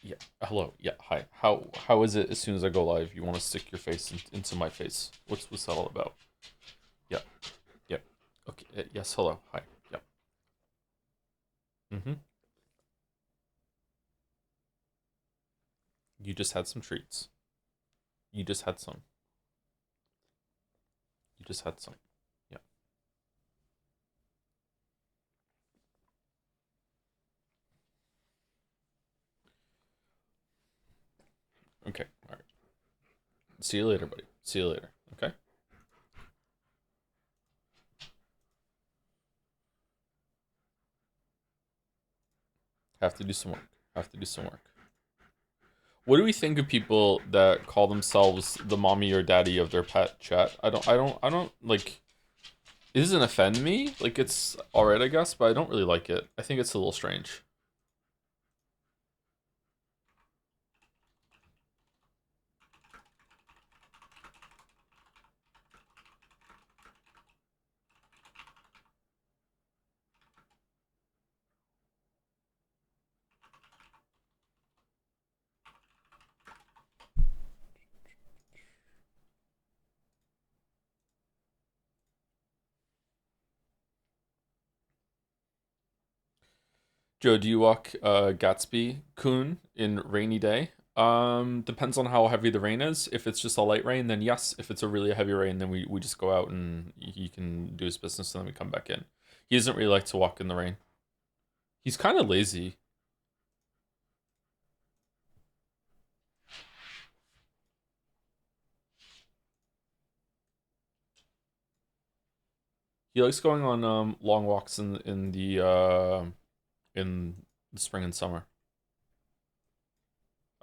Yeah. Hello. Yeah. Hi. How is it? As soon as I go live, you want to stick your face into my face? What's that all about? Yeah. Yeah. Okay. Yes. Hello. Hi. Yeah. Mm-hmm. You just had some treats. You just had some. You just had some. Yeah. Okay. All right. See you later, buddy. See you later. Okay. Have to do some work. Have to do some work. What do we think of people that call themselves the mommy or daddy of their pet, chat? I don't like. It doesn't offend me. Like, it's alright, I guess, but I don't really like it. I think it's a little strange. Joe, do you walk Gatsby Kun in rainy day? Depends on how heavy the rain is. If it's just a light rain, then yes. If it's a really heavy rain, then we just go out and he can do his business and then we come back in. He doesn't really like to walk in the rain. He's kind of lazy. He likes going on long walks in the spring and summer.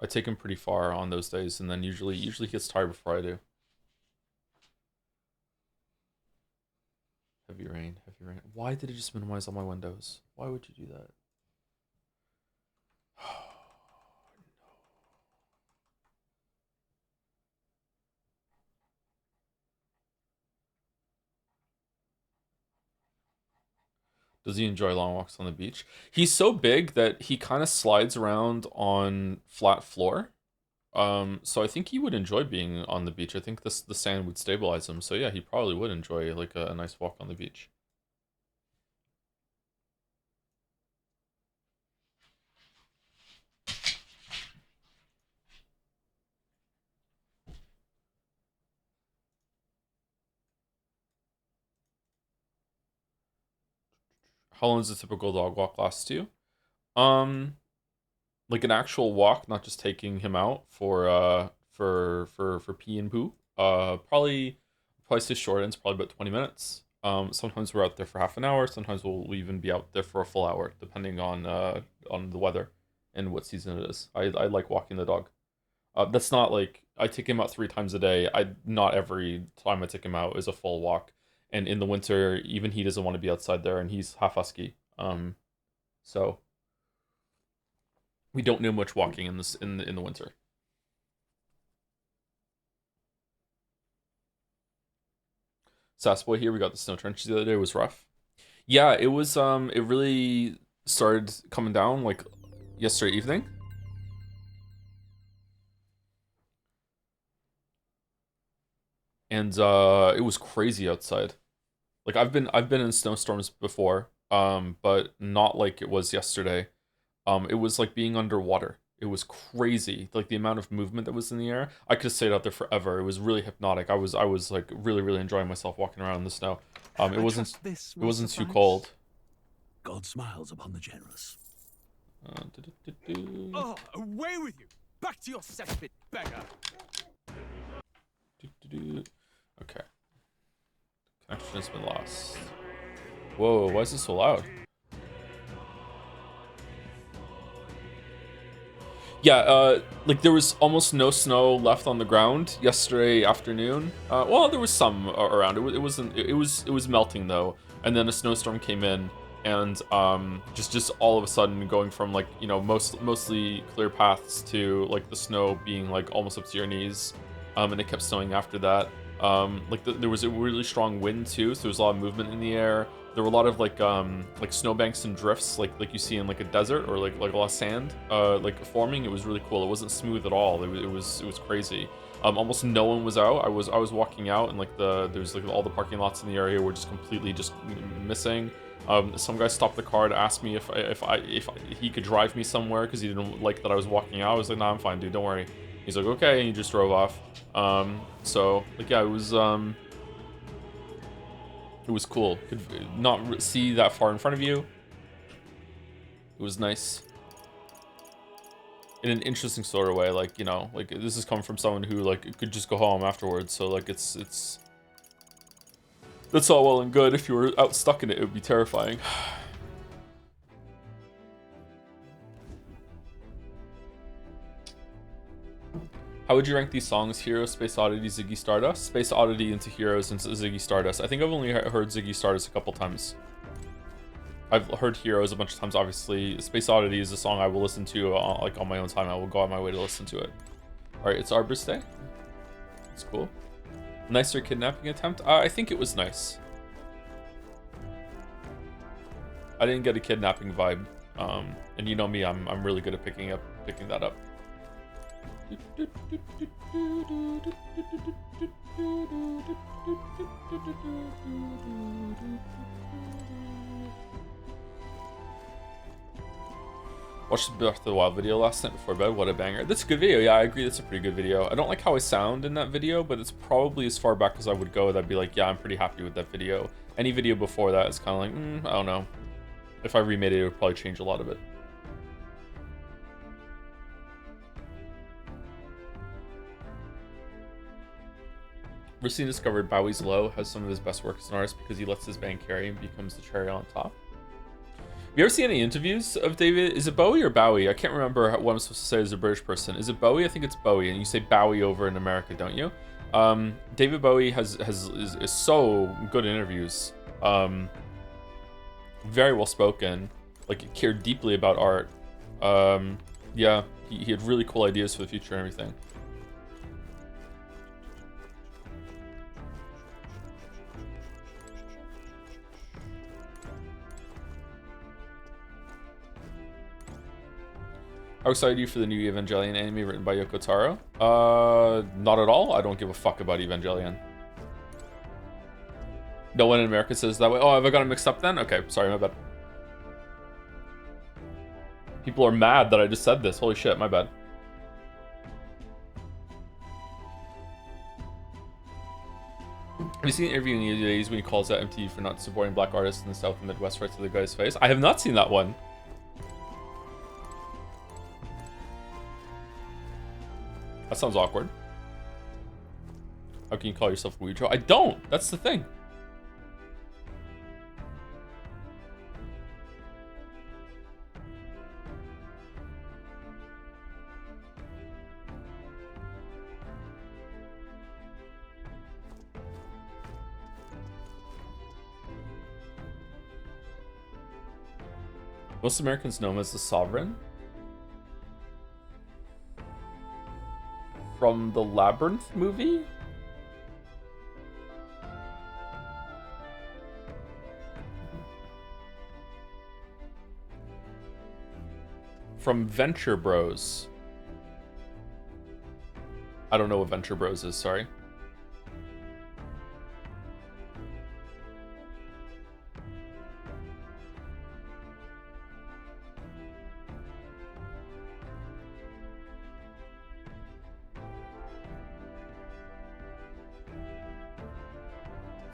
I take him pretty far on those days, and then usually he gets tired before I do. Heavy rain, heavy rain. Why did it just minimize all my windows? Why would you do that? Does he enjoy long walks on the beach? He's so big that he kind of slides around on flat floor. So I think he would enjoy being on the beach. I think the sand would stabilize him. So yeah, he probably would enjoy like a nice walk on the beach. How long does a typical dog walk last to you? Um, like an actual walk, not just taking him out for for pee and poo. Probably say short ends probably about 20 minutes. Sometimes we're out there for half an hour. Sometimes we'll even be out there for a full hour, depending on the weather and what season it is. I like walking the dog. That's not like I take him out 3 times a day. I not every time I take him out is a full walk. And in the winter, even he doesn't want to be outside there, and he's half husky. So we don't do much walking in this in the winter. Sassboy here, we got the snow trenches the other day. It was rough. Yeah, it was. It really started coming down like yesterday evening. And it was crazy outside. Like I've been in snowstorms before, but not like it was yesterday. It was like being underwater. It was crazy, like the amount of movement that was in the air. I could have stayed out there forever. It was really hypnotic. I was like really enjoying myself walking around in the snow. It I wasn't trust this it will wasn't too suffice. cold. God smiles upon the generous. Du-du-du-du. Oh, away with you! Back to your cesspit, beggar! Du-du-du. Okay, connection has been lost. Whoa, why is this so loud? Yeah, like there was almost no snow left on the ground yesterday afternoon. Well, there was some around. It wasn't. It was melting though, and then a snowstorm came in, and just all of a sudden going from like, you know, mostly clear paths to like the snow being like almost up to your knees, and it kept snowing after that. There was a really strong wind too, so there was a lot of movement in the air. There were a lot of like snowbanks and drifts, like you see in like a desert, or like a lot of sand like forming. It was really cool. It wasn't smooth at all. It was crazy. Almost no one was out. I was walking out, and like there's like all the parking lots in the area were just completely just missing. Some guy stopped the car to ask me if he could drive me somewhere because he didn't like that I was walking out. I was like, nah, I'm fine, dude. Don't worry. He's like, okay, and he just drove off. So like, yeah, it was cool. Could not see that far in front of you. It was nice. In an interesting sort of way, like, you know, like this is coming from someone who like could just go home afterwards. So like it's that's all well and good. If you were out stuck in it, it would be terrifying. How would you rank these songs? Heroes, Space Oddity, Ziggy Stardust? Space Oddity into Heroes into Ziggy Stardust. I think I've only heard Ziggy Stardust a couple times. I've heard Heroes a bunch of times, obviously. Space Oddity is a song I will listen to like on my own time. I will go on my way to listen to it. Alright, it's Arbor's Day. It's cool. Nicer kidnapping attempt? I think it was nice. I didn't get a kidnapping vibe. And you know me, I'm really good at picking that up. Watched the Breath of the Wild video last night before bed. What a banger. That's a good video. Yeah, I agree. That's a pretty good video. I don't like how I sound in that video, but it's probably as far back as I would go that I'd be like, yeah, I'm pretty happy with that video. Any video before that is kind of like, I don't know. If I remade it, it would probably change a lot of it. Recently discovered Bowie's Low has some of his best work as an artist because he lets his band carry and becomes the cherry on top. Have you ever seen any interviews of David? Is it Bowie or Bowie? I can't remember what I'm supposed to say as a British person. Is it Bowie? I think it's Bowie, and you say Bowie over in America, don't you? David Bowie is so good in interviews. Very well spoken. Like, cared deeply about art. Yeah, he had really cool ideas for the future and everything. How excited are you for the new Evangelion anime written by Yoko Taro? Not at all. I don't give a fuck about Evangelion. No one in America says that way. Oh, have I got it mixed up then? Okay, sorry, my bad. People are mad that I just said this. Holy shit, my bad. Have you seen the interview in the other days when he calls out MTV for not supporting black artists in the South and Midwest right to the guy's face? I have not seen that one. That sounds awkward. How can you call yourself a weirdo? I don't. That's the thing. Most Americans know him as the Sovereign. From the Labyrinth movie? From Venture Bros. I don't know what Venture Bros is, sorry.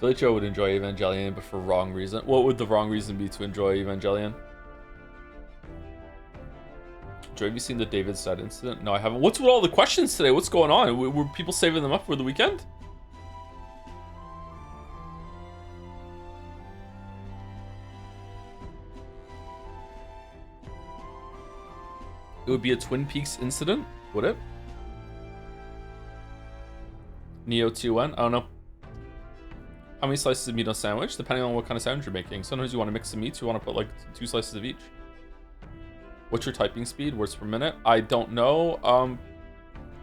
Billy Joe would enjoy Evangelion, but for wrong reason. What would the wrong reason be to enjoy Evangelion? Joe, have you seen the David Stead incident? No, I haven't. What's with all the questions today? What's going on? Were people saving them up for the weekend? It would be a Twin Peaks incident, would it? Neo 2N? I don't know. How many slices of meat on a sandwich? Depending on what kind of sandwich you're making. Sometimes you want to mix the meats. You want to put like 2 slices of each. What's your typing speed? Words per minute? I don't know.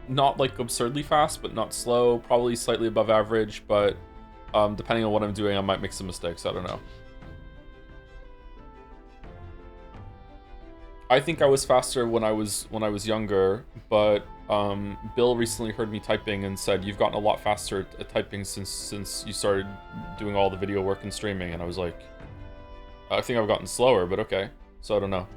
Not like absurdly fast, but not slow. Probably slightly above average, but depending on what I'm doing, I might make some mistakes. I don't know. I think I was faster when I was younger, but Bill recently heard me typing and said you've gotten a lot faster at typing since you started doing all the video work and streaming, and I was like, I think I've gotten slower, but okay. So I don't know.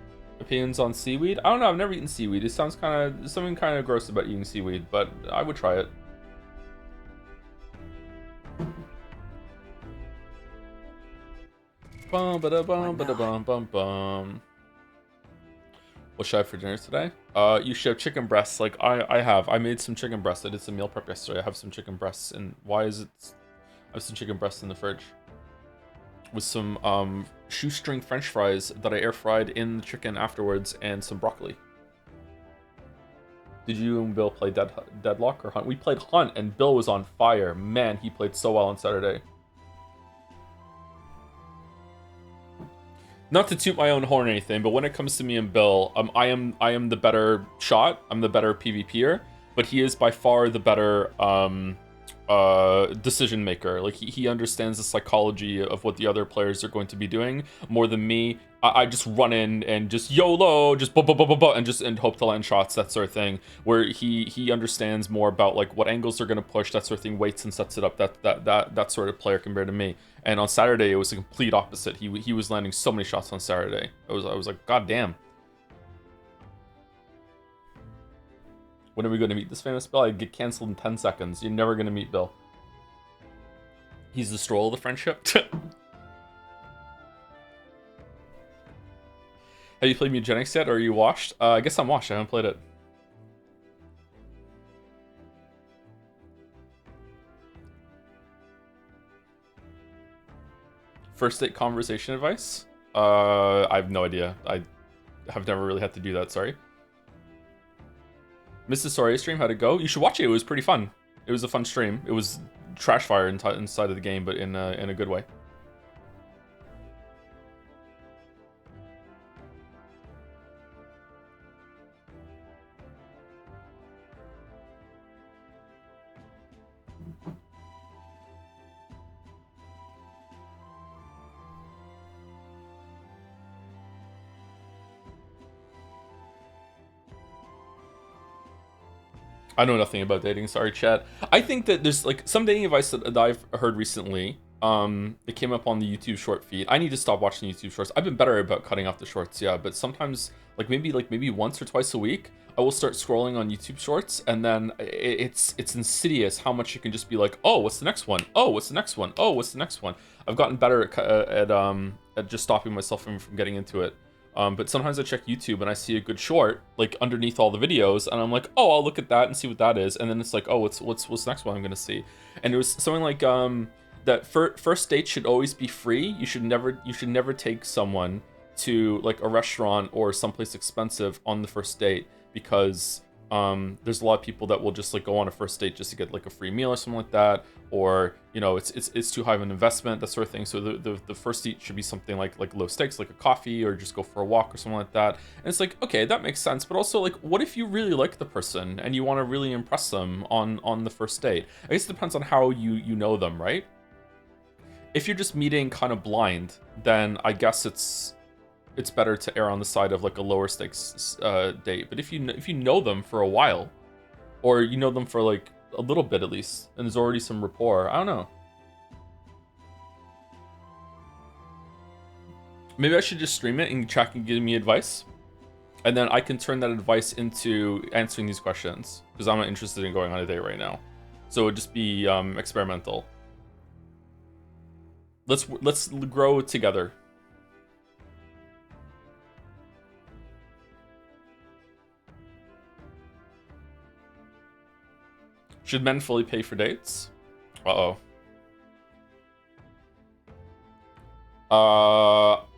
Opinions on seaweed? I don't know. I've never eaten seaweed. It sounds something kind of gross about eating seaweed, but I would try it. Bum ba da bum ba da bum bum bum. What should I have for dinner today? You should have chicken breasts. Like I have. I made some chicken breasts. I did some meal prep yesterday. I have some chicken breasts. And why is it? I have some chicken breasts in the fridge. With some shoestring French fries that I air fried in the chicken afterwards, and some broccoli. Did you and Bill play Deadlock or Hunt? We played Hunt, and Bill was on fire. Man, he played so well on Saturday. Not to toot my own horn or anything, but when it comes to me and Bill, I am the better shot. I'm the better PvPer, but he is by far the better decision maker. Like he understands the psychology of what the other players are going to be doing more than me. I just run in and just YOLO, just and hope to land shots, that sort of thing. Where he understands more about like what angles they're gonna push, that sort of thing, waits and sets it up. That sort of player compared to me. And on Saturday it was the complete opposite. He was landing so many shots on Saturday. I was like, God damn. When are we going to meet this famous Bill? I'd get canceled in 10 seconds. You're never going to meet Bill. He's the stroll of the friendship. Have you played Mugenics yet, or are you washed? I guess I'm washed. I haven't played it. First date conversation advice? I have no idea. I have never really had to do that, sorry. Mrs. Soria stream, how'd it go? You should watch it. It was pretty fun. It was a fun stream. It was trash fire inside of the game, but in a good way. I know nothing about dating, sorry chat. I think that there's like some dating advice that I've heard recently. It came up on the YouTube short feed. I need to stop watching YouTube shorts. I've been better about cutting off the shorts, yeah, but sometimes like maybe once or twice a week, I will start scrolling on YouTube shorts, and then it's insidious how much you can just be like, oh, what's the next one? Oh, what's the next one? Oh, what's the next one? I've gotten better at just stopping myself from getting into it. But sometimes I check YouTube and I see a good short like underneath all the videos, and I'm like, oh, I'll look at that and see what that is, and then it's like, oh, what's the next one I'm gonna see? And it was something like that first date should always be free. You should never take someone to like a restaurant or someplace expensive on the first date, because there's a lot of people that will just like go on a first date just to get like a free meal or something like that, or you know, it's too high of an investment, that sort of thing. So the first date should be something like low stakes, like a coffee, or just go for a walk or something like that. And it's like, okay, that makes sense, but also like, what if you really like the person and you want to really impress them on the first date? I guess it depends on how you know them, right? If you're just meeting kind of blind, then I guess it's better to err on the side of like a lower stakes date. But if you know them for a while, or you know them for like a little bit at least, and there's already some rapport, I don't know. Maybe I should just stream it and chat can give me advice, and then I can turn that advice into answering these questions, because I'm not interested in going on a date right now. So it would just be experimental. Let's grow together. Should men fully pay for dates? Uh-oh.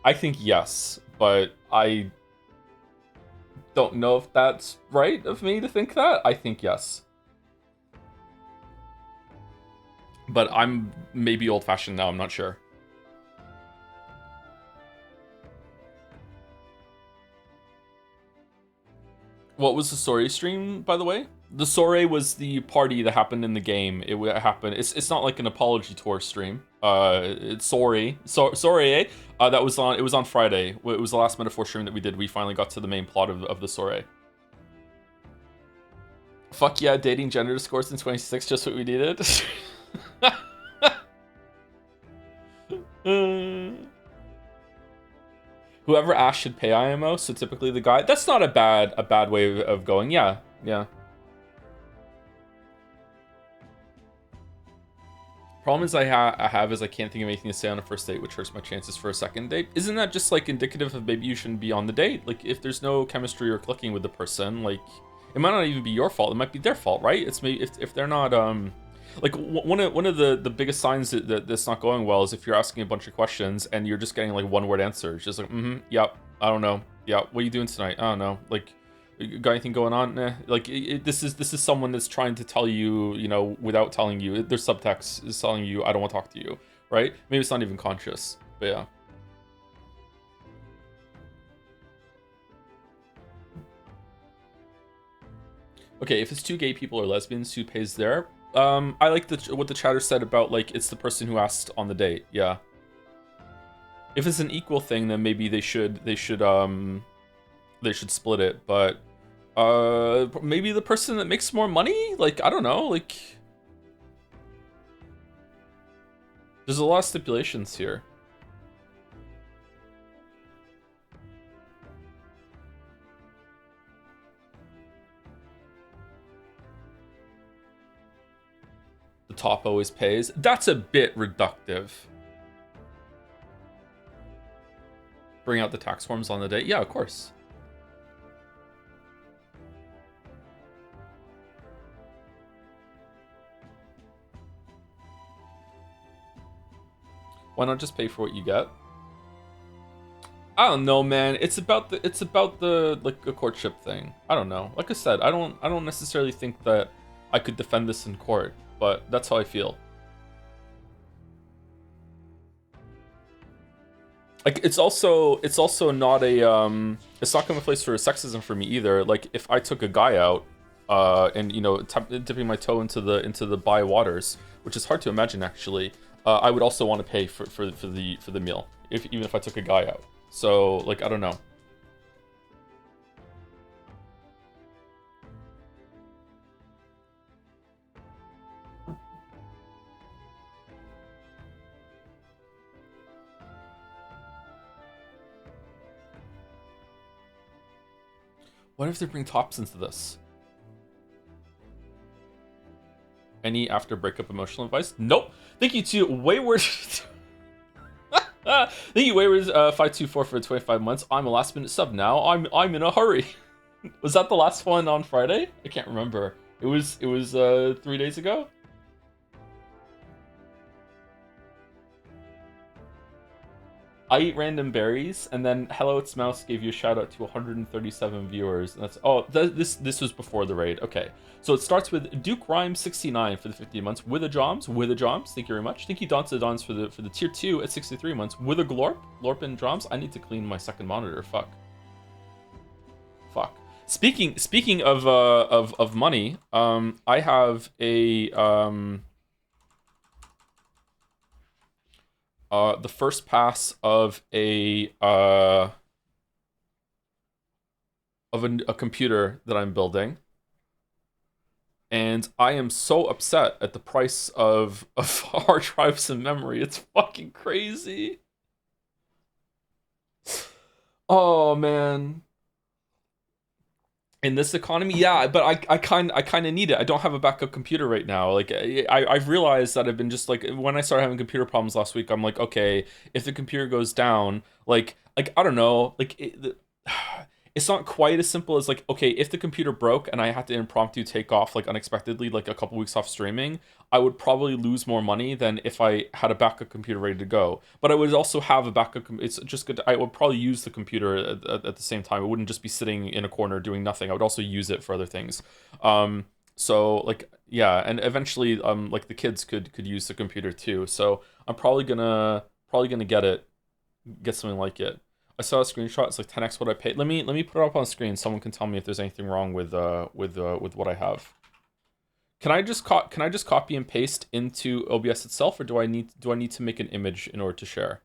I think yes, but I don't know if that's right of me to think that. I think yes. But I'm maybe old-fashioned now, I'm not sure. What was the Soiree stream, by the way? The Soiree was the party that happened in the game. It happened. It's not like an apology tour stream. It's Soiree. Soiree. That was on. It was on Friday. It was the last Metaphor stream that we did. We finally got to the main plot of the Soiree. Fuck yeah, dating gender discourse in 26, just what we needed. Whoever asked should pay IMO, so typically the guy. That's not a bad way of going. Yeah, yeah. Problem is I have is I can't think of anything to say on a first date, which hurts my chances for a second date. Isn't that just like indicative of maybe you shouldn't be on the date? Like if there's no chemistry or clicking with the person, like it might not even be your fault. It might be their fault, right? It's maybe if they're not like one of the biggest signs that that's not going well is if you're asking a bunch of questions and you're just getting like one word answers, just like yep, I don't know, yeah, what are you doing tonight? I don't know, like got anything going on? Nah. Like this is someone that's trying to tell you, you know, without telling you. There's subtext is telling you I don't want to talk to you, right? Maybe it's not even conscious, but yeah. Okay, if it's two gay people or lesbians, who pays there? I like what the chatter said about like it's the person who asked on the date. Yeah. If it's an equal thing, then maybe they should split it. But maybe the person that makes more money. Like I don't know. Like there's a lot of stipulations here. The top always pays. That's a bit reductive. Bring out the tax forms on the day. Yeah, of course. Why not just pay for what you get? I don't know, man. It's about the like a courtship thing. I don't know. Like I said, I don't necessarily think that I could defend this in court, but that's how I feel. Like it's also not a it's not coming place for sexism for me either. Like if I took a guy out and you know dipping my toe into the bi waters, which is hard to imagine actually, I would also want to pay for the meal even if I took a guy out. So like I don't know. What if they bring tops into this? Any after breakup emotional advice? Nope. Thank you to Wayward. Thank you, Wayward 524 for 25 months. I'm a last minute sub now. I'm in a hurry. Was that the last one on Friday? I can't remember. It was 3 days ago. I eat random berries, and then Hello It's Mouse gave you a shout out to 137 viewers. And that's this was before the raid. Okay, so it starts with Duke Rhyme 69 for the 15 months with a Joms. Thank you very much. Thank you Donta Dons for the tier 2 at 63 months with a Glorp and Joms. I need to clean my second monitor. Fuck. Speaking of money, I have a the first pass of a computer that I'm building, and I am so upset at the price of hard drives and memory. It's fucking crazy. Oh man. In this economy, yeah, but I kind of need it. I don't have a backup computer right now. Like I've realized that I've been just like when I started having computer problems last week, I'm like, okay, if the computer goes down, like I don't know, like it's not quite as simple as like, okay, if the computer broke and I had to impromptu take off like unexpectedly like a couple weeks off streaming, I would probably lose more money than if I had a backup computer ready to go. But I would also have a backup. It's just good. I would probably use the computer at the same time. It wouldn't just be sitting in a corner doing nothing. I would also use it for other things. So like yeah, and eventually like the kids could use the computer too. So I'm probably gonna get something like it. I saw a screenshot. It's like 10x what I paid. Let me put it up on screen. Someone can tell me if there's anything wrong with what I have. Can I just copy and paste into OBS itself, or do I need to make an image in order to share?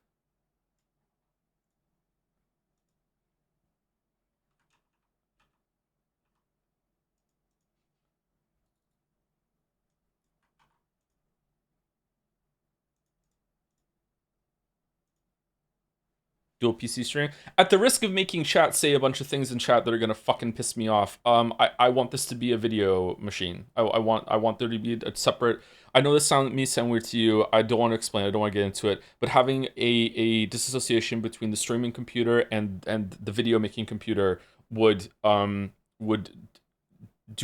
Dual PC stream. At the risk of making chat say a bunch of things in chat that are gonna fucking piss me off, I want this to be a video machine. I want there to be a separate. I know this sound weird to you. I don't want to explain. I don't want to get into it. But having a disassociation between the streaming computer and the video making computer would do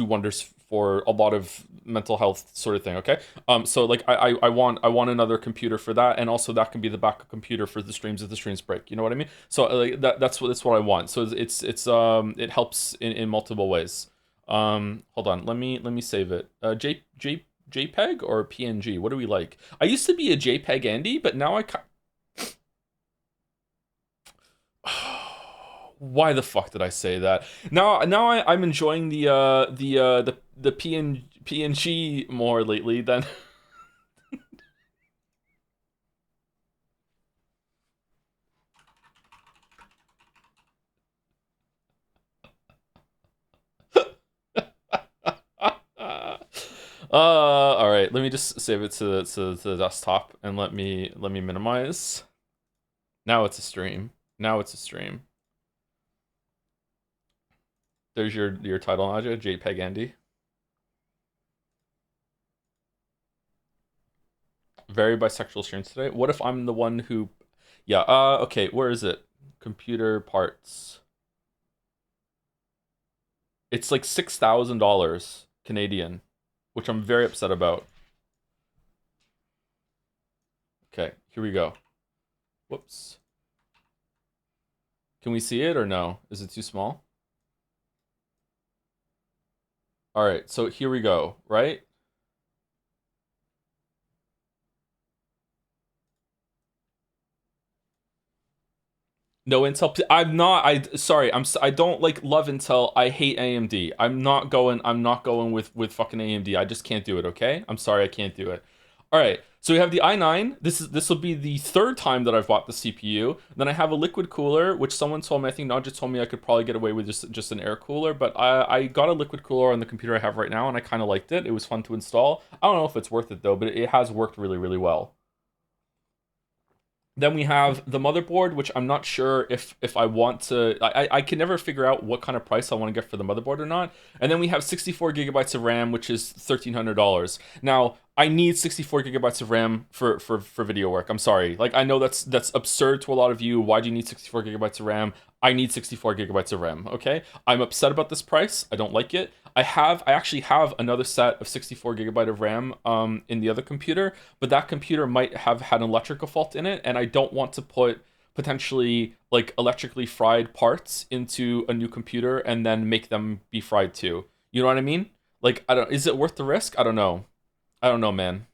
wonders for a lot of mental health sort of thing. Okay. So like I want another computer for that, and also that can be the backup computer for the streams if the streams break. You know what I mean? So like that's what I want. So it helps in multiple ways. Hold on. Let me save it. JPEG or PNG? What do we like? I used to be a JPEG Andy, but now why the fuck did I say that? Now I'm enjoying the PNG more lately than all right, let me just save it to the desktop and let me minimize. Now it's a stream. Now it's a stream. There's your title, Naja, JPEG Andy. Very bisexual streams today. What if I'm the one who yeah, okay, where is it? Computer parts. It's like $6,000 Canadian, which I'm very upset about. Okay, here we go. Whoops. Can we see it or no? Is it too small? All right, so here we go, right? No Intel. I'm not. Sorry. I don't like love Intel. I hate AMD. I'm not going with fucking AMD. I just can't do it. Okay. I'm sorry. I can't do it. All right. So we have the i9. This will be the third time that I've bought the CPU. Then I have a liquid cooler, which someone told me. I think Naja told me I could probably get away with just an air cooler. But I got a liquid cooler on the computer I have right now, and I kind of liked it. It was fun to install. I don't know if it's worth it though, but it has worked really really well. Then we have the motherboard, which I'm not sure if I want to. I can never figure out what kind of price I want to get for the motherboard or not. And then we have 64 gigabytes of RAM, which is $1,300. Now I need 64 gigabytes of RAM for video work. I'm sorry. Like I know that's absurd to a lot of you. Why do you need 64 gigabytes of RAM? I need 64 gigabytes of RAM. Okay, I'm upset about this price. I don't like it. I actually have another set of 64 gigabyte of RAM in the other computer, but that computer might have had an electrical fault in it, and I don't want to put potentially like electrically fried parts into a new computer and then make them be fried too. You know what I mean? Like I don't is it worth the risk? I don't know. I don't know, man.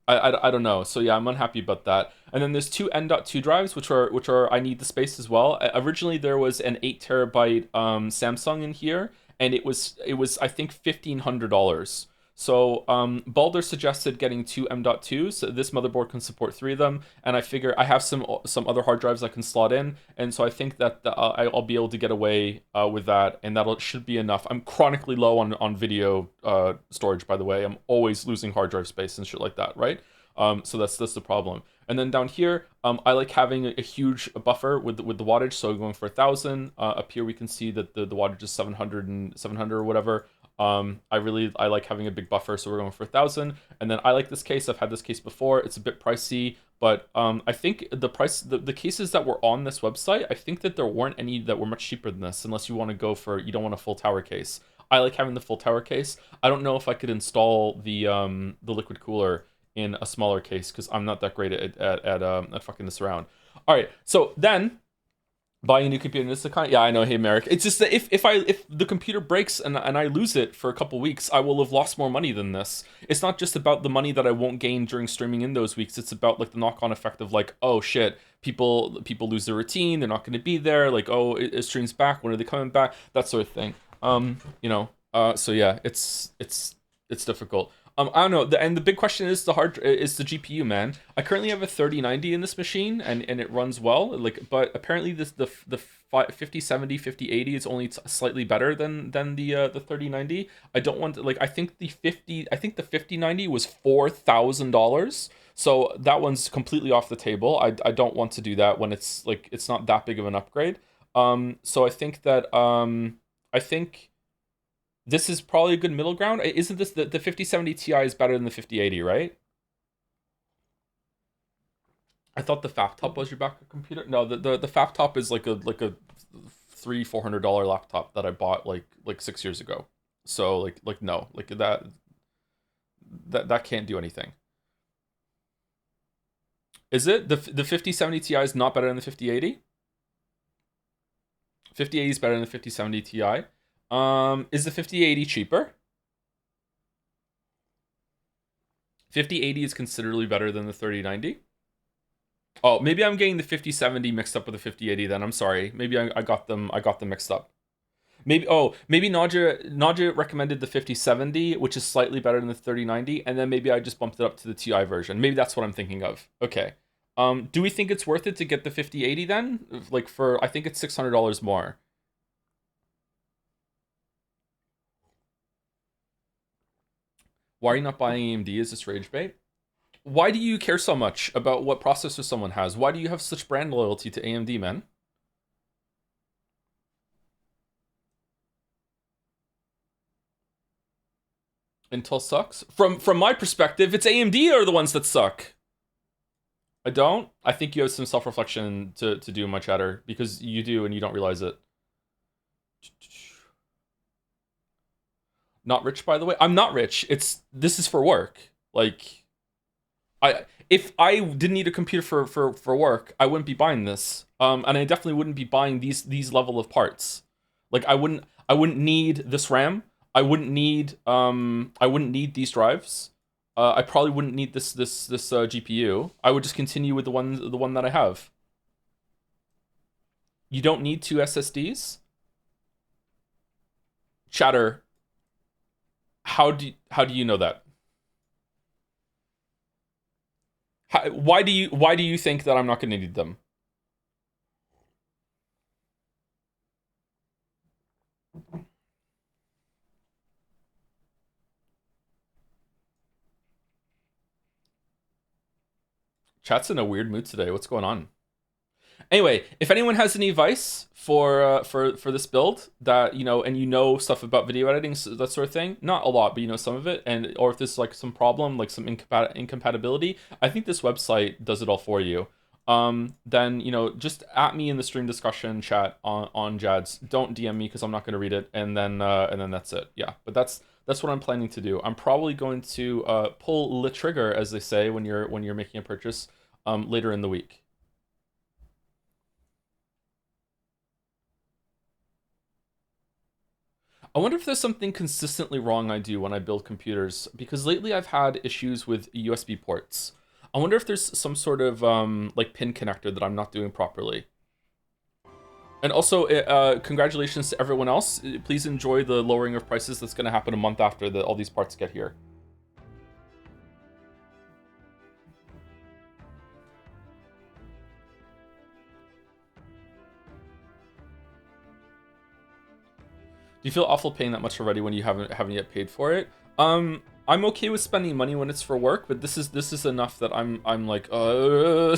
I don't know. So yeah, I'm unhappy about that. And then there's two N.2 drives, which are I need the space as well. Originally there was an 8 terabyte Samsung in here, and it was I think $1,500. So Balder suggested getting two M.2, so this motherboard can support three of them. And I figure I have some other hard drives I can slot in, and so I think that I'll be able to get away with that, and that should be enough. I'm chronically low on video storage, by the way. I'm always losing hard drive space and shit like that, right? So that's the problem. And then down here, I like having a huge buffer with the wattage. So going for 1,000. Up here we can see that the wattage is 700 or whatever. I like having a big buffer, so we're going for 1,000. And then I like this case. I've had this case before. It's a bit pricey, but I think the cases that were on this website, I think that there weren't any that were much cheaper than this, unless you don't want a full tower case. I like having the full tower case. I don't know if I could install the liquid cooler in a smaller case because I'm not that great at fucking this around. All right, so then Buying a new computer in this account? Yeah, I know. Hey, Merrick. It's just that if the computer breaks and I lose it for a couple weeks, I will have lost more money than this. It's not just about the money that I won't gain during streaming in those weeks. It's about like the knock-on effect of like, oh shit, people lose their routine. They're not going to be there. Like, oh, it streams back. When are they coming back? That sort of thing. So yeah, it's difficult. I don't know. And the big question is the GPU, man. I currently have a 3090 in this machine, and it runs well. Like, but apparently the 5070, 5080 is only slightly better than the 3090. I don't want to, like, I think the 5090 was $4,000. So that one's completely off the table. I don't want to do that when it's like it's not that big of an upgrade. So I think that I think this is probably a good middle ground. Isn't this the 5070 Ti is better than the 5080, right? I thought the Laptop was your backup computer. No, the Laptop is like a $300-400 laptop that I bought like 6 years ago. So like no, like that can't do anything. Is it the 5070 Ti is not better than the 5080? 5080 is better than the 5070 Ti. Is the 5080 cheaper? 5080 is considerably better than the 3090. Oh, maybe I'm getting the 5070 mixed up with the 5080 then. I'm sorry. Maybe I got them mixed up. Maybe Naja recommended the 5070, which is slightly better than the 3090, and then maybe I just bumped it up to the Ti version. Maybe that's what I'm thinking of. Okay. Do we think it's worth it to get the 5080 then? Like for I think it's $600 more. Why are you not buying AMD? Is this rage bait? Why do you care so much about what processor someone has? Why do you have such brand loyalty to AMD, man? Intel sucks. From my perspective, it's AMD are the ones that suck. I don't. I think you have some self-reflection to do, my chatter, because you do and you don't realize it. Not rich, by the way. I'm not rich. This is for work. Like, if I didn't need a computer for work, I wouldn't be buying this. And I definitely wouldn't be buying these level of parts. Like, I wouldn't need this RAM. I wouldn't need these drives. I probably wouldn't need this GPU. I would just continue with the one that I have. You don't need 2 SSDs? Chatter. How do you know that? Why do you think that I'm not going to need them? Chat's in a weird mood today. What's going on? Anyway, if anyone has any advice for this build that and stuff about video editing, that sort of thing, not a lot, but some of it, and or if there's like some problem, like some incompatibility, I think this website does it all for you. Then just at me in the stream discussion chat on Jads. Don't DM me because I'm not going to read it, and then that's it. Yeah, but that's what I'm planning to do. I'm probably going to pull the trigger, as they say when you're making a purchase, later in the week. I wonder if there's something consistently wrong I do when I build computers, because lately I've had issues with USB ports. I wonder if there's some sort of like pin connector that I'm not doing properly. And also, congratulations to everyone else. Please enjoy the lowering of prices that's going to happen a month after all these parts get here. Do you feel awful paying that much already when you haven't yet paid for it? I'm okay with spending money when it's for work, but this is enough that I'm like oh,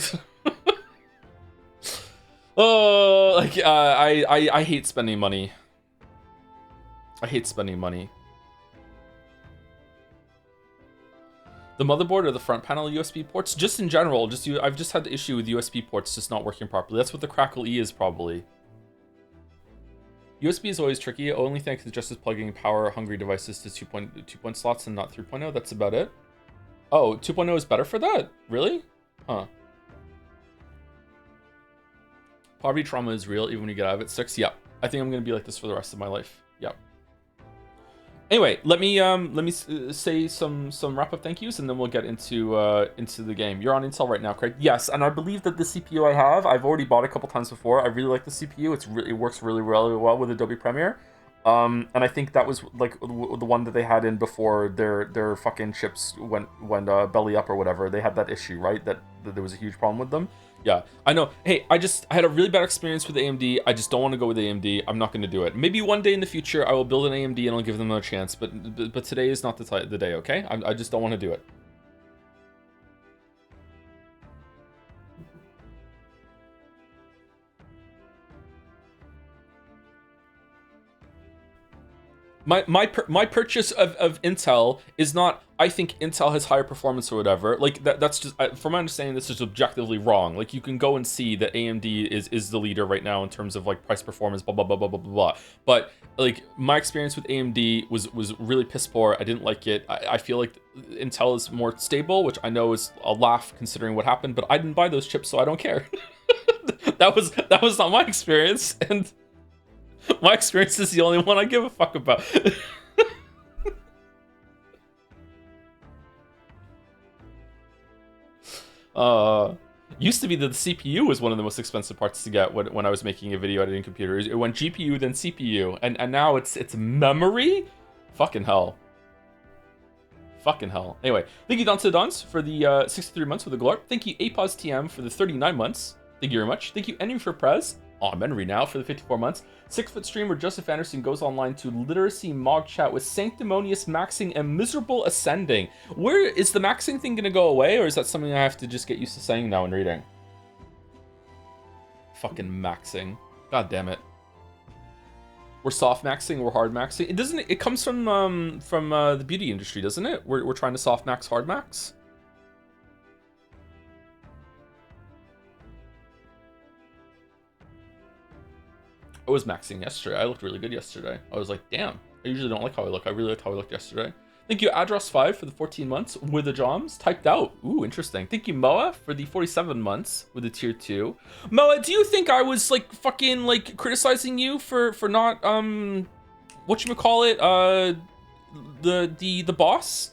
like I hate spending money. I hate spending money. The motherboard or the front panel USB ports, just in general, I've just had the issue with USB ports just not working properly. That's what the Crackle E is probably. USB is always tricky. Only thing I can suggest is plugging power-hungry devices to 2.2 slots and not 3.0. That's about it. Oh, 2.0 is better for that? Really? Huh. Poverty trauma is real even when you get out of it. 6, yeah. I think I'm gonna be like this for the rest of my life. Yeah. Anyway, let me say some wrap up thank yous, and then we'll get into the game. You're on Intel right now, Craig. Yes, and I believe that the CPU I have, I've already bought a couple times before. I really like the CPU. It works really well with Adobe Premiere. And I think that was like the one that they had in before their fucking chips went belly up or whatever. They had that issue, right? That there was a huge problem with them. Yeah, I know. Hey, I had a really bad experience with AMD. I just don't want to go with AMD. I'm not going to do it. Maybe one day in the future I will build an AMD and I'll give them a chance. But today is not the day. Okay, I just don't want to do it. My purchase of Intel is not, I think Intel has higher performance or whatever. Like that's just, from my understanding, this is objectively wrong. Like you can go and see that AMD is the leader right now in terms of like price performance, blah blah blah blah blah blah blah. But like my experience with AMD was really piss poor. I didn't like it. I feel like Intel is more stable, which I know is a laugh considering what happened. But I didn't buy those chips, so I don't care. that was not my experience, and my experience is the only one I give a fuck about. Used to be that the CPU was one of the most expensive parts to get when I was making a video editing computer. It went GPU, then CPU, and now it's memory? Fucking hell. Fucking hell. Anyway, thank you Dante Dons for the 63 months with the Glorp. Thank you APOS TM for the 39 months. Thank you very much. Thank you Henry for Prez. On memory now for the 54 months. 6-foot stream where Joseph Anderson goes online to literacy mog chat with sanctimonious maxing and miserable ascending. Where is the maxing thing gonna go away, or is that something I have to just get used to saying now and reading? Fucking maxing. God damn it. We're soft maxing, we're hard maxing. It doesn't. It comes from the beauty industry, doesn't it? We're trying to soft max, hard max. I was maxing yesterday. I looked really good yesterday. I was like, damn. I usually don't like how I look. I really liked how I looked yesterday. Thank you, Adros5 for the 14 months with the Joms. Typed out. Ooh, interesting. Thank you, Moa, for the 47 months with the tier 2. Moa, do you think I was like fucking like criticizing you for not whatchamacallit, the boss?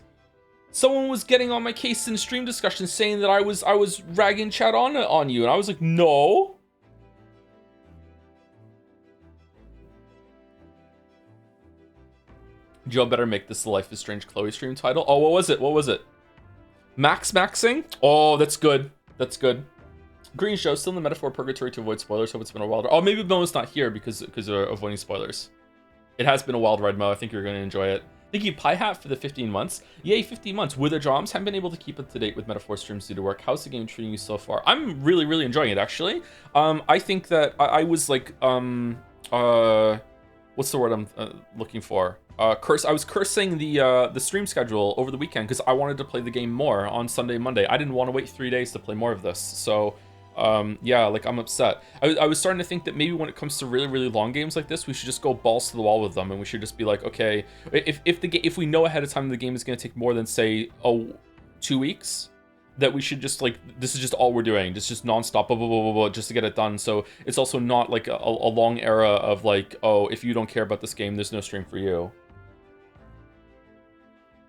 Someone was getting on my case in stream discussion saying that I was ragging chat on you, and I was like, no. Joe better make this the Life is Strange Chloe stream title. Oh, what was it? What was it? Maxing? Oh, that's good. That's good. Green Show, still in the metaphor purgatory to avoid spoilers. Hope it's been a wild ride. Oh, maybe Mo's not here because of avoiding spoilers. It has been a wild ride, Mo. I think you're going to enjoy it. Thank you, Pie Hat, for the 15 months. Yay, 15 months. Wither Joms, haven't been able to keep up to date with metaphor streams due to work. How's the game treating you so far? I'm really, really enjoying it, actually. I think that I was like, what's the word I'm looking for? I was cursing the stream schedule over the weekend because I wanted to play the game more on Sunday and Monday. I didn't want to wait 3 days to play more of this. So, yeah, like I'm upset. I was starting to think that maybe when it comes to really, really long games like this, we should just go balls to the wall with them, and we should just be like, okay, if we know ahead of time the game is going to take more than say 2 weeks, that we should just like, this is just all we're doing. This is just nonstop, blah, blah, blah, blah, blah, just to get it done. So it's also not like a long era of like, oh, if you don't care about this game, there's no stream for you.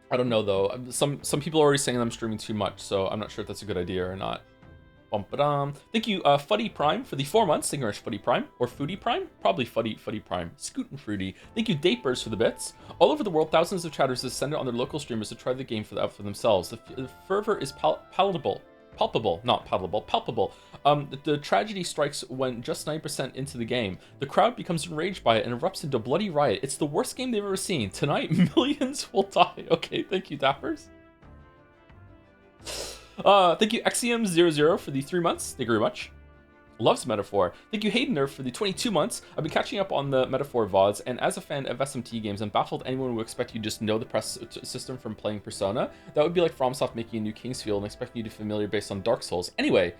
I don't know though. Some people are already saying I'm streaming too much, so I'm not sure if that's a good idea or not. Bum-ba-dum. Thank you, Fuddy Prime, for the 4 months. Thank you very much, Fuddy Prime. Or Foodie Prime? Probably Fuddy Prime. Scoot and Fruity. Thank you, Dapers, for the bits. All over the world, thousands of chatters descended on their local streamers to try the game out for themselves. The fervor is palpable. Not palatable, palpable. The tragedy strikes when just 9% into the game. The crowd becomes enraged by it and erupts into bloody riot. It's the worst game they've ever seen. Tonight, millions will die. Okay, thank you, Dappers. Thank you, XEM00 for the 3 months. Thank you very much. Loves Metaphor. Thank you, Haydener, for the 22 months. I've been catching up on the Metaphor VODs, and as a fan of SMT games, I'm baffled anyone would expect you just know the press system from playing Persona. That would be like FromSoft making a new Kingsfield and expecting you to be familiar based on Dark Souls. Anyways,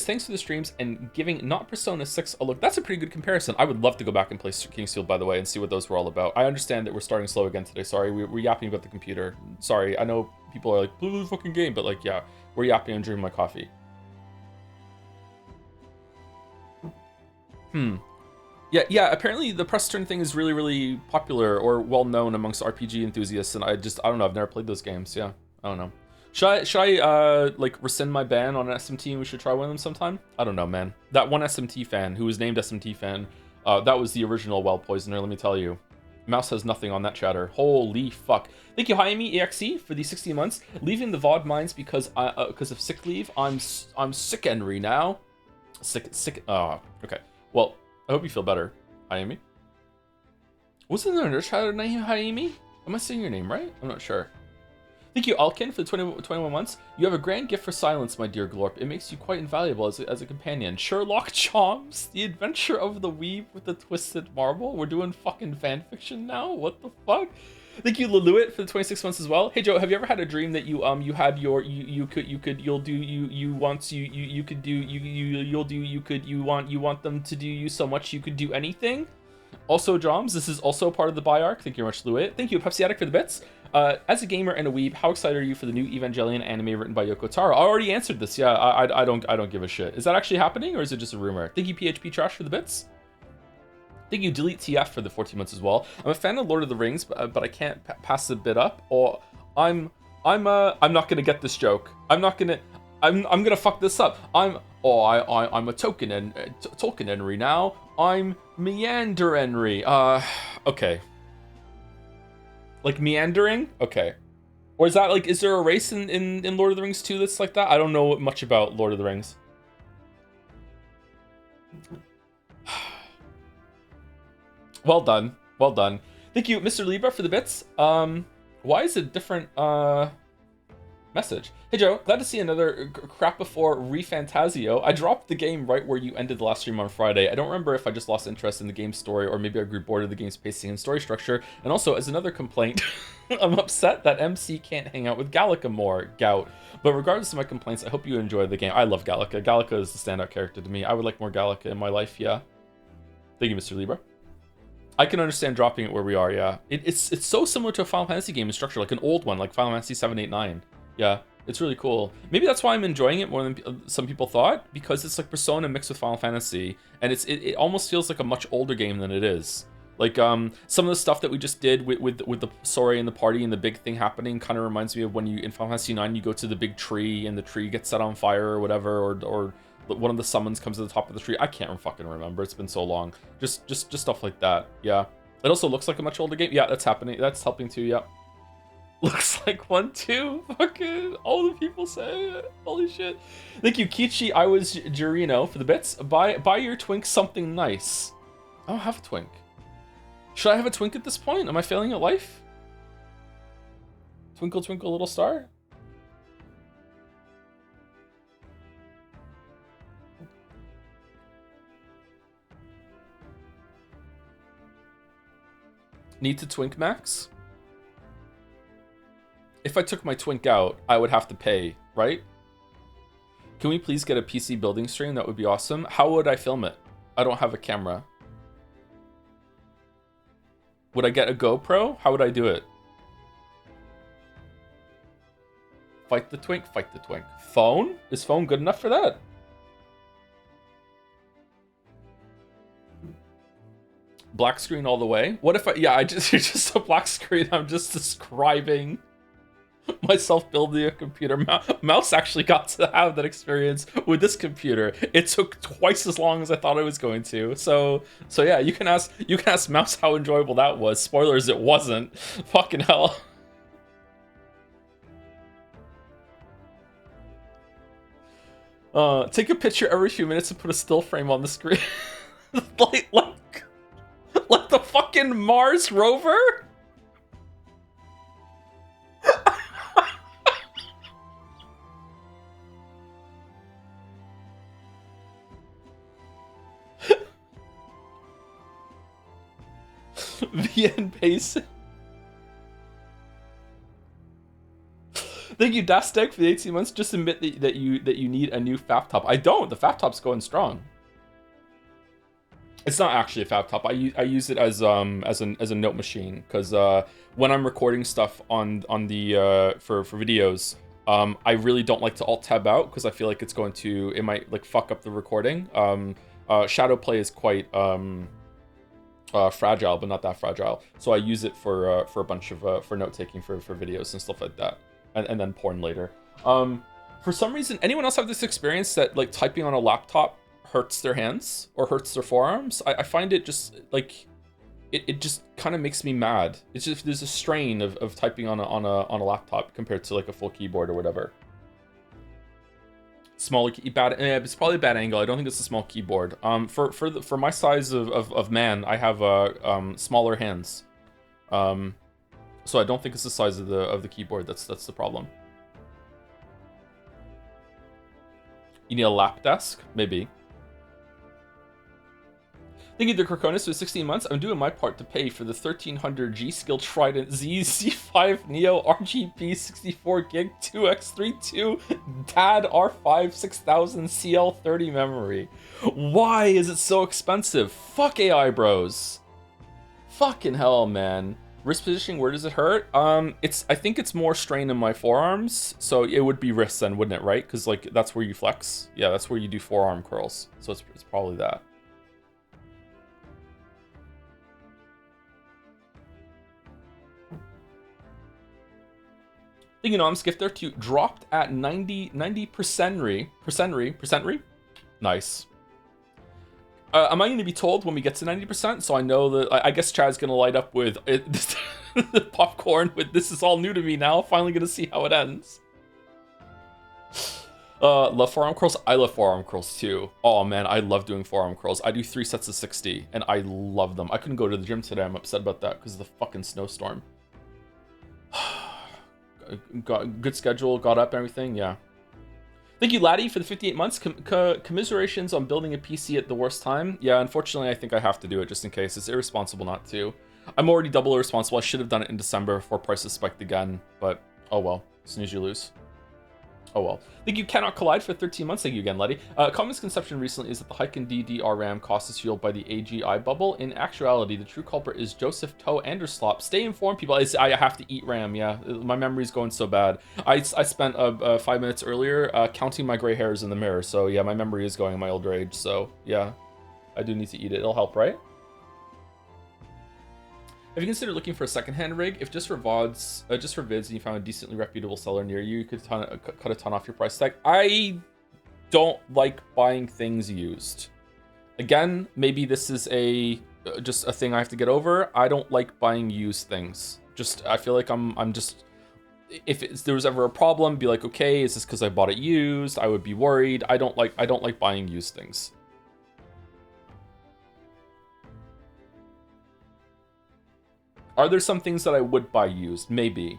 thanks for the streams and giving not Persona 6 a look. That's a pretty good comparison. I would love to go back and play Kingsfield, by the way, and see what those were all about. I understand that we're starting slow again today. Sorry, we're yapping about the computer. Sorry, I know people are like, blue fucking game, but like, yeah, we're yapping and drinking my coffee. Yeah. Apparently, the press turn thing is really, really popular or well known amongst RPG enthusiasts, and I don't know. I've never played those games. Yeah, I don't know. Should I like rescind my ban on SMT and we should try one of them sometime? I don't know, man. That one SMT fan who was named SMT fan, that was the original well poisoner. Let me tell you. Mouse has nothing on that chatter. Holy fuck. Thank you, Jaime EXE, for the 16 months. Leaving the VOD mines because of sick leave. I'm sick, Henry, now. Sick. Okay. Well, I hope you feel better, Jaime. Wasn't there another chatter name, Jaime? Am I saying your name right? I'm not sure. Thank you, Alkin, for the 21 months. You have a grand gift for silence, my dear Glorp. It makes you quite invaluable as a companion. Sherlock Choms, the adventure of the weeb with the twisted marble. We're doing fucking fanfiction now? What the fuck? Thank you, Leluit, for the 26 months as well. Hey, Joe, have you ever had a dream that you want them to do you so much you could do anything? Also, Joms, this is also part of the buy arc. Thank you very much, Leluit. Thank you, Pepsi Addict, for the bits. As a gamer and a weeb, how excited are you for the new Evangelion anime written by Yoko Taro? I already answered this. Yeah, I don't give a shit. Is that actually happening or is it just a rumor? Thank you, PHP Trash, for the bits. Thank you, Delete TF, for the 14 months as well. I'm a fan of Lord of the Rings, but I can't pass the bit up. Or I'm not gonna get this joke. I'm gonna fuck this up. I'm a Tolkien Henry now. I'm Meander Henry. Okay. Like meandering? Okay. Or is that like, is there a race in Lord of the Rings 2 that's like that? I don't know much about Lord of the Rings. Well done. Well done. Thank you, Mr. Libra, for the bits. Why is it different message? Hey Joe, glad to see another crap before Refantasio. I dropped the game right where you ended the last stream on Friday. I don't remember if I just lost interest in the game's story or maybe I grew bored of the game's pacing and story structure. And also, as another complaint, I'm upset that MC can't hang out with Gallica more. Gout. But regardless of my complaints, I hope you enjoy the game. I love Gallica. Gallica is the standout character to me. I would like more Gallica in my life, yeah. Thank you, Mr. Libra. I can understand dropping it where we are, yeah. It's so similar to a Final Fantasy game in structure, like an old one, like Final Fantasy 7, 8, 9. Yeah, it's really cool. Maybe that's why I'm enjoying it more than some people thought, because it's like Persona mixed with Final Fantasy, and it almost feels like a much older game than it is. Like some of the stuff that we just did with the Sora and the party and the big thing happening kind of reminds me of when you in Final Fantasy 9 you go to the big tree and the tree gets set on fire or whatever, or one of the summons comes to the top of the tree. I can't fucking remember. It's been so long. Just stuff like that. Yeah. It also looks like a much older game. Yeah, that's happening. That's helping too. Yeah. Looks like one too. Fucking all the people say it. Holy shit. Thank you, Kichi. I was Jurino for the bits. Buy your twink something nice. I don't have a twink. Should I have a twink at this point? Am I failing at life? Twinkle, twinkle, little star. Need to twink max? If I took my twink out, I would have to pay, right? Can we please get a PC building stream? That would be awesome. How would I film it? I don't have a camera. Would I get a GoPro? How would I do it? Fight the twink, fight the twink. Phone? Is phone good enough for that? Black screen all the way. What if it's just a black screen. I'm just describing myself building a computer. Mouse actually got to have that experience with this computer. It took twice as long as I thought it was going to. So yeah, you can ask Mouse how enjoyable that was. Spoilers, it wasn't. Fucking hell. Take a picture every few minutes and put a still frame on the screen. like the fucking Mars rover? VN Pace. Thank you, Dastek, for the 18 months. Just admit that you need a new FAP top. I don't. The FAP top's going strong. It's not actually a FAP top. I use it as a note machine because when I'm recording stuff on the for videos, I really don't like to alt tab out because I feel like it might like fuck up the recording. Shadow play is quite fragile, but not that fragile. So I use it for a bunch of for note taking for videos and stuff like that, and then porn later. For some reason, anyone else have this experience that like typing on a laptop hurts their hands or hurts their forearms? I find it just like it just kind of makes me mad. It's just there's a strain of typing on a laptop compared to like a full keyboard or whatever. Smaller bad. It's probably a bad angle. I don't think it's a small keyboard. For my size of man, I have smaller hands. So I don't think it's the size of the keyboard. That's the problem. You need a lap desk, maybe. Thank you to Krakonis for 16 months. I'm doing my part to pay for the 1300 G-Skill Trident Z5 Neo RGB 64 gig 2x32 DAD R5 6000 CL30 memory. Why is it so expensive? Fuck AI bros. Fucking hell, man. Wrist positioning, where does it hurt? I think it's more strain in my forearms, so it would be wrists then, wouldn't it, right? Because like that's where you flex. Yeah, that's where you do forearm curls. So it's probably that. You know, I'm skiffed there too. Dropped at 90%. Nice. Am I going to be told when we get to 90%? So I know that I guess Chad's going to light up with it, the popcorn with this is all new to me now. Finally going to see how it ends. Love forearm curls. I love forearm curls too. Oh man, I love doing forearm curls. I do 3 sets of 60 and I love them. I couldn't go to the gym today. I'm upset about that because of the fucking snowstorm. Got good schedule, got up and everything, yeah. Thank you, Laddie, for the 58 months. Commiserations on building a PC at the worst time. Yeah, unfortunately, I think I have to do it just in case. It's irresponsible not to. I'm already double irresponsible. I should have done it in December before prices spiked again, but oh well. Snooze, you lose. Oh well. Think you cannot collide for 13 months. Thank you again, Letty. Common misconception recently is that the hike in DDRM cost is fueled by the AGI bubble. In actuality, the true culprit is Joseph Toe Anderslop. Stay informed, people. I have to eat RAM, yeah. My memory's going so bad. I spent 5 minutes earlier counting my gray hairs in the mirror. So yeah, my memory is going in my older age. So yeah, I do need to eat it. It'll help, right? Have you considered looking for a secondhand rig? If just for VODs, just for vids, and you found a decently reputable seller near you, you could cut a ton off your price tag. I don't like buying things used. Again, maybe this is just a thing I have to get over. I don't like buying used things. Just I feel like I'm just if there was ever a problem, be like, okay, is this because I bought it used? I would be worried. I don't like buying used things. Are there some things that I would buy used? Maybe.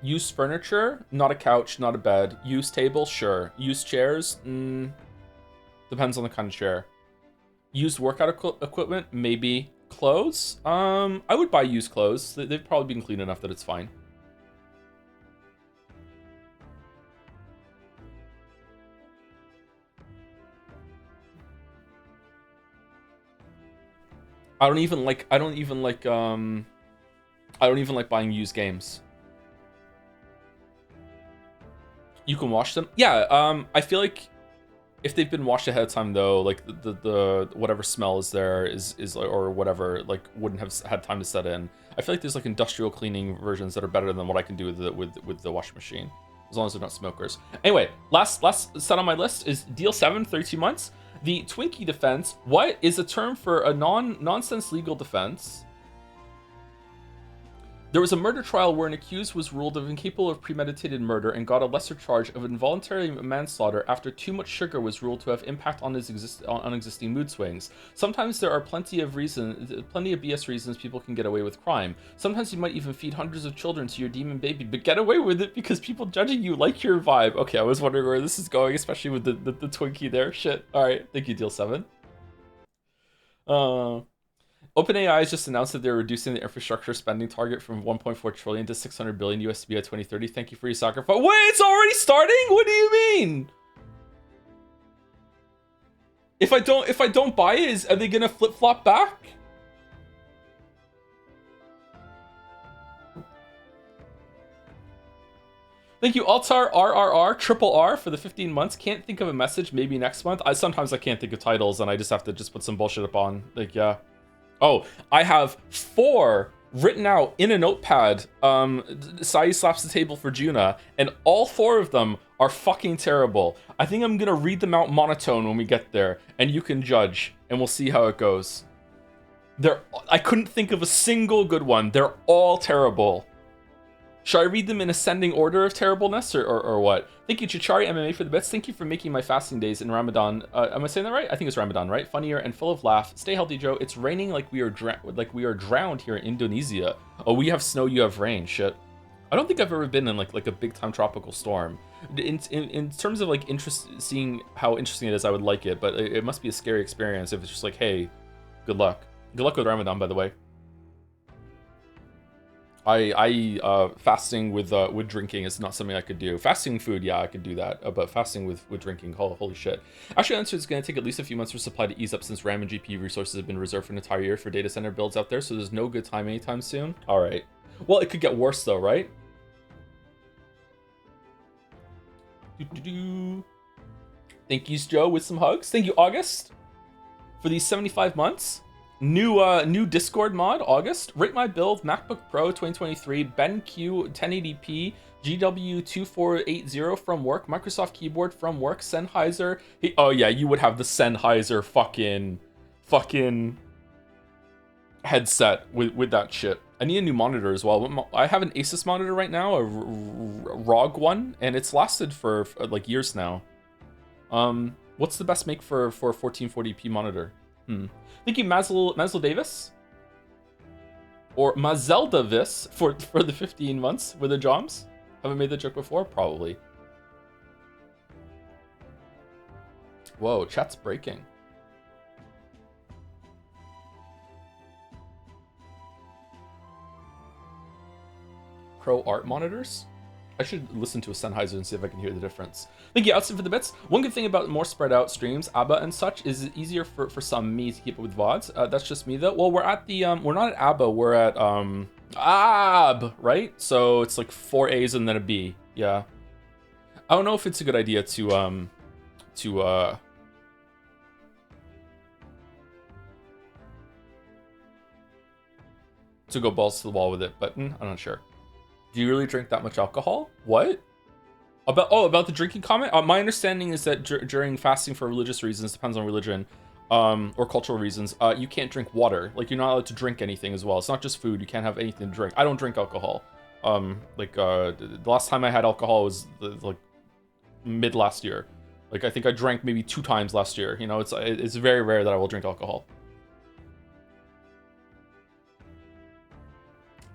Used furniture? Not a couch, not a bed. Used table? Sure. Used chairs? Depends on the kind of chair. Used workout equipment? Maybe. Clothes? I would buy used clothes. They've probably been clean enough that it's fine. I don't even like buying used games. You can wash them? Yeah, I feel like if they've been washed ahead of time though, like the whatever smell is there is or whatever, like wouldn't have had time to set in. I feel like there's like industrial cleaning versions that are better than what I can do with the washing machine, as long as they're not smokers. Anyway, last set on my list is Deal 7, 32 months. The Twinkie defense. What is a term for a nonsense legal defense? There was a murder trial where an accused was ruled incapable of premeditated murder and got a lesser charge of involuntary manslaughter after too much sugar was ruled to have impact on his existing mood swings. Sometimes there are plenty of BS reasons people can get away with crime. Sometimes you might even feed hundreds of children to your demon baby, but get away with it because people judging you like your vibe. Okay, I was wondering where this is going, especially with the Twinkie there. Shit. All right, thank you, Deal 7. OpenAI has just announced that they're reducing the infrastructure spending target from 1.4 trillion to 600 billion USD by 2030. Thank you for your sacrifice. Wait, it's already starting? What do you mean? If I don't buy it, are they gonna flip-flop back? Thank you, Altar RRR Triple R for the 15 months. Can't think of a message. Maybe next month. Sometimes I can't think of titles, and I just have to just put some bullshit up on. Like, yeah. Oh, I have 4 written out in a notepad. Sai slaps the table for Juna, and all 4 of them are fucking terrible. I think I'm gonna read them out monotone when we get there, and you can judge, and we'll see how it goes. I couldn't think of a single good one. They're all terrible. Should I read them in ascending order of terribleness, or what? Thank you, Chichari MMA, for the bits. Thank you for making my fasting days in Ramadan. Am I saying that right? I think it's Ramadan, right? Funnier and full of laugh. Stay healthy, Joe. It's raining like we are drowned here in Indonesia. Oh, we have snow, you have rain. Shit. I don't think I've ever been in like a big time tropical storm. In terms of like seeing how interesting it is, I would like it, but it must be a scary experience if it's just like, hey, good luck. Good luck with Ramadan, by the way. Fasting with drinking is not something I could do. Fasting food, yeah, I could do that. But fasting with drinking, holy shit. Actually, the answer is going to take at least a few months for supply to ease up since RAM and GPU resources have been reserved for an entire year for data center builds out there, so there's no good time anytime soon. All right. Well, it could get worse though, right? Thank you, Joe, with some hugs. Thank you, August, for these 75 months. New Discord mod, August. Rate my build, MacBook Pro 2023, BenQ 1080p, GW2480 from work, Microsoft keyboard from work, Sennheiser. Oh yeah, you would have the Sennheiser fucking headset with that shit. I need a new monitor as well. I have an Asus monitor right now, a ROG one, and it's lasted for like years now. What's the best make for a 1440p monitor? Thank you, Mazel Davis. Or Mazel Davis for the 15 months with the Joms. Haven't made the joke before? Probably. Whoa, chat's breaking. Pro art monitors? I should listen to a Sennheiser and see if I can hear the difference. Thank you, Outson, for the bits. One good thing about more spread out streams, ABBA and such, is it's easier for some me to keep up with VODs. That's just me though. Well, we're at the we're not at ABBA, we're at AB, right? So it's like 4 A's and then a B. Yeah. I don't know if it's a good idea to go balls to the wall with it, but I'm not sure. Do you really drink that much alcohol? What? About the drinking comment? My understanding is that during fasting for religious reasons, depends on religion, or cultural reasons, you can't drink water. Like, you're not allowed to drink anything as well. It's not just food. You can't have anything to drink. I don't drink alcohol. The last time I had alcohol was like mid last year. Like, I think I drank maybe 2 times last year. You know, it's very rare that I will drink alcohol.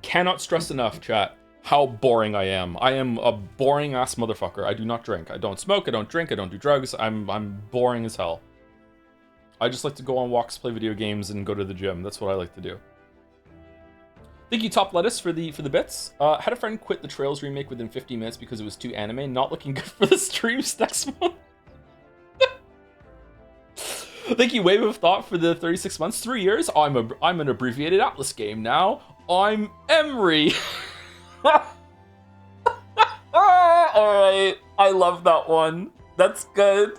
Cannot stress enough, chat, how boring I am. I am a boring ass motherfucker. I do not drink. I don't smoke. I don't drink. I don't do drugs. I'm boring as hell. I just like to go on walks, play video games, and go to the gym. That's what I like to do. Thank you, Top Lettuce, for the bits. Had a friend quit the Trails remake within 15 minutes because it was too anime. Not looking good for the streams next month. Thank you, Wave of Thought, for the 36 months. 3 years. I'm an abbreviated Atlas game now. I'm Emery. Alright. I love that one. That's good.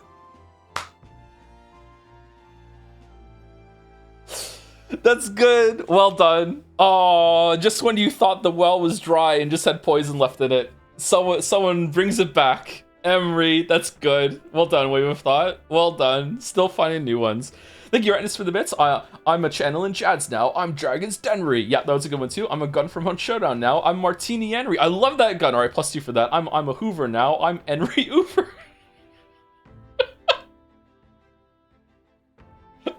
That's good. Well done. Oh, just when you thought the well was dry and just had poison left in it, someone brings it back. Emery, that's good. Well done, Wave of Thought. Well done. Still finding new ones. Thank you, Ratness, for the bits. I'm a channel in Jads now. I'm Dragon's Denry. Yeah, that was a good one too. I'm a gun from Hunt Showdown now. I'm Martini Henry. I love that gun. All right, +2 for that. I'm a Hoover now. I'm Henry Hoover.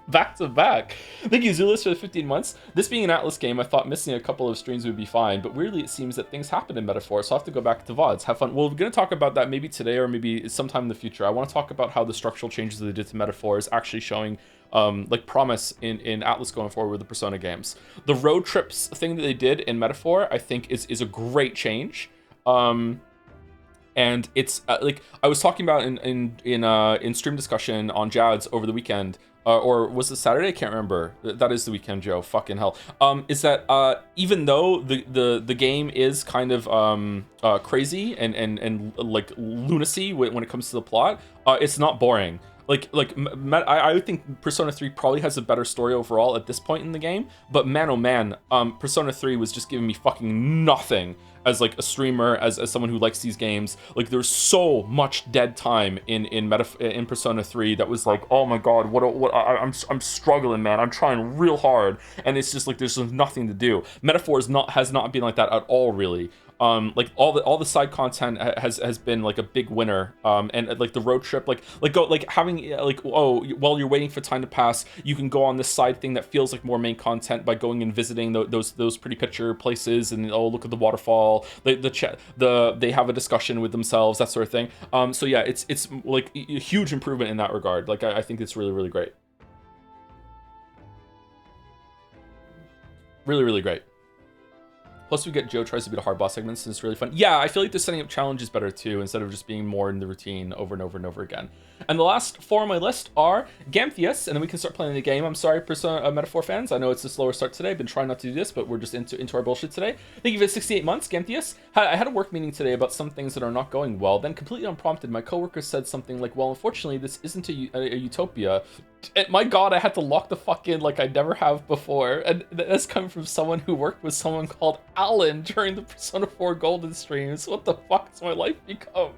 Back to back. Thank you, Zulus, for the 15 months. This being an Atlas game, I thought missing a couple of streams would be fine, but weirdly it seems that things happen in Metaphor, so I'll have to go back to VODs. Have fun. Well, we're going to talk about that maybe today or maybe sometime in the future. I want to talk about how the structural changes that they did to Metaphor is actually showing like promise in Atlas going forward with the Persona games. The road trips thing that they did in Metaphor, I think is a great change. And it's like I was talking about in stream discussion on Jads over the weekend. or was it Saturday? I can't remember. That is the weekend, Joe. Fucking hell. Is that even though the game is kind of crazy and like lunacy when it comes to the plot, it's not boring. I would think Persona 3 probably has a better story overall at this point in the game, but man oh man, Persona 3 was just giving me fucking nothing as like a streamer, as someone who likes these games. Like there's so much dead time in Persona 3 that was like, oh my god, I'm struggling, man. I'm trying real hard, and it's just like there's just nothing to do. Metaphor has not been like that at all, really. Like all the side content has been like a big winner, and like the road trip, having while you're waiting for time to pass, you can go on this side thing that feels like more main content by going and visiting those pretty picture places, and look at the waterfall, they have a discussion with themselves, that sort of thing. So yeah, it's like a huge improvement in that regard. Like I think it's really, really great, really, really great. Plus, we get Joe tries to beat a hard boss segments, and it's really fun. Yeah, I feel like they're setting up challenges better too, instead of just being more in the routine over and over and over again. And the last four on my list are Gamphius, and then we can start playing the game. I'm sorry, Persona Metaphor fans. I know it's a slower start today. I've been trying not to do this, but we're just into our bullshit today. Thank you for 68 months, Gamphius. I had a work meeting today about some things that are not going well. Then, completely unprompted, my coworker said something like, well, unfortunately, this isn't a utopia. And my god, I had to lock the fuck in like I never have before. And that's coming from someone who worked with someone called Alan during the Persona 4 Golden streams. What the fuck has my life become?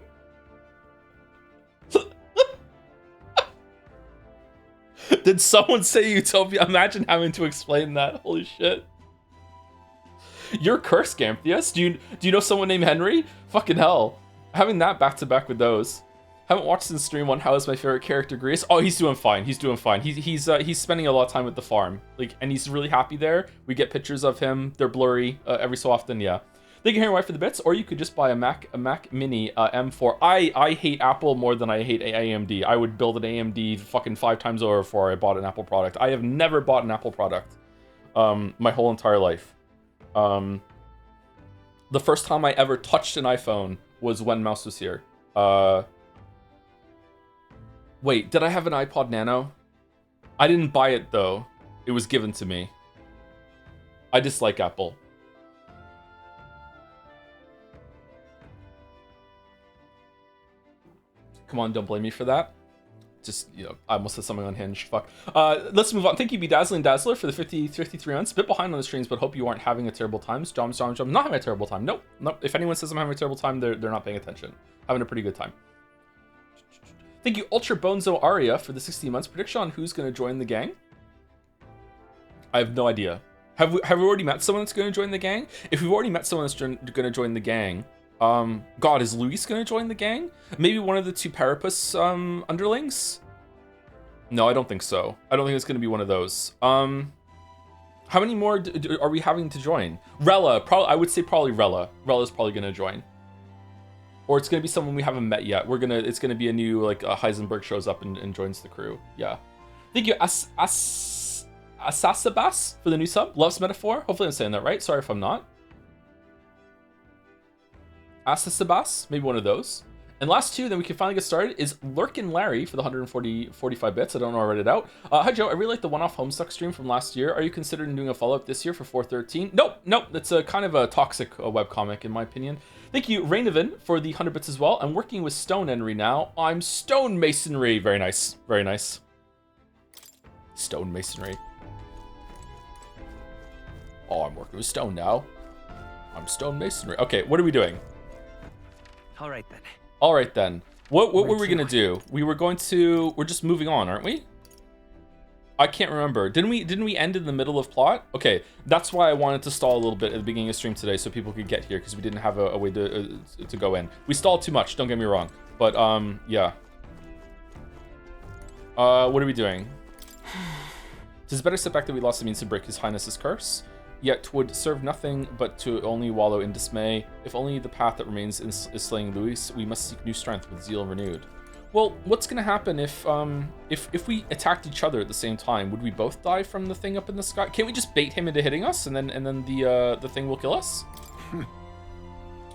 Did someone say utopia? Imagine having to explain that. Holy shit. You're cursed, Gamphius. Do you know someone named Henry? Fucking hell. Having that back to back with those. Haven't watched his stream on how is my favorite character Grease. Oh, he's doing fine. He's doing fine. He's spending a lot of time at the farm. And he's really happy there. We get pictures of him. They're blurry every so often. Yeah. Thank you, Henry White, for the bits. Or you could just buy a Mac Mini M4. I hate Apple more than I hate AMD. I would build an AMD fucking 5 times over before I bought an Apple product. I have never bought an Apple product my whole entire life. The first time I ever touched an iPhone was when Mouse was here. Wait, did I have an iPod Nano? I didn't buy it though. It was given to me. I dislike Apple. Come on, don't blame me for that. Just, I almost said something unhinged. Fuck. Let's move on. Thank you, Bedazzling Dazzler, for the 53 months. Bit behind on the streams, but hope you aren't having a terrible time. Not having a terrible time. Nope. If anyone says I'm having a terrible time, they're not paying attention. Having a pretty good time. Thank you, Ultra Bonzo Aria, for the 60 months. Prediction on who's going to join the gang? I have no idea. Have we already met someone that's going to join the gang? If we've already met someone that's going to join the gang, God, is Luis going to join the gang? Maybe one of the two Parapus underlings? No, I don't think so. I don't think it's going to be one of those. How many more are we having to join? Rella, I would say probably Rella. Rella's probably going to join. Or it's going to be someone we haven't met yet. It's going to be a new, like, Heisenberg shows up and joins the crew. Yeah. Thank you, Asasabas, for the new sub. Loves Metaphor. Hopefully I'm saying that right. Sorry if I'm not. Asasabas, maybe one of those. And last two, then we can finally get started, is Lurkin Larry for the 145 bits. I don't know, I read it out. Hi, Joe. I really like the one-off Homestuck stream from last year. Are you considering doing a follow-up this year for 413? Nope. That's a kind of a toxic webcomic, in my opinion. Thank you, Rainovan, for the 100 bits as well. I'm working with Stone Henry now. I'm Stone Masonry. Very nice. Very nice. Stone Masonry. Oh, I'm working with Stone now. I'm Stone Masonry. Okay, what are we doing? All right then. What were we gonna do? We're just moving on, aren't we? I can't remember. Didn't we end in the middle of plot? Okay, that's why I wanted to stall a little bit at the beginning of stream today so people could get here, because we didn't have a way to go in. We stalled too much, don't get me wrong. But yeah. What are we doing? Tis better sit back that we lost the means to break His Highness's curse. Yet 'twould serve nothing but to only wallow in dismay. If only the path that remains is slaying Luis, we must seek new strength with zeal renewed. Well, what's gonna happen if we attacked each other at the same time? Would we both die from the thing up in the sky? Can't we just bait him into hitting us, and then the thing will kill us?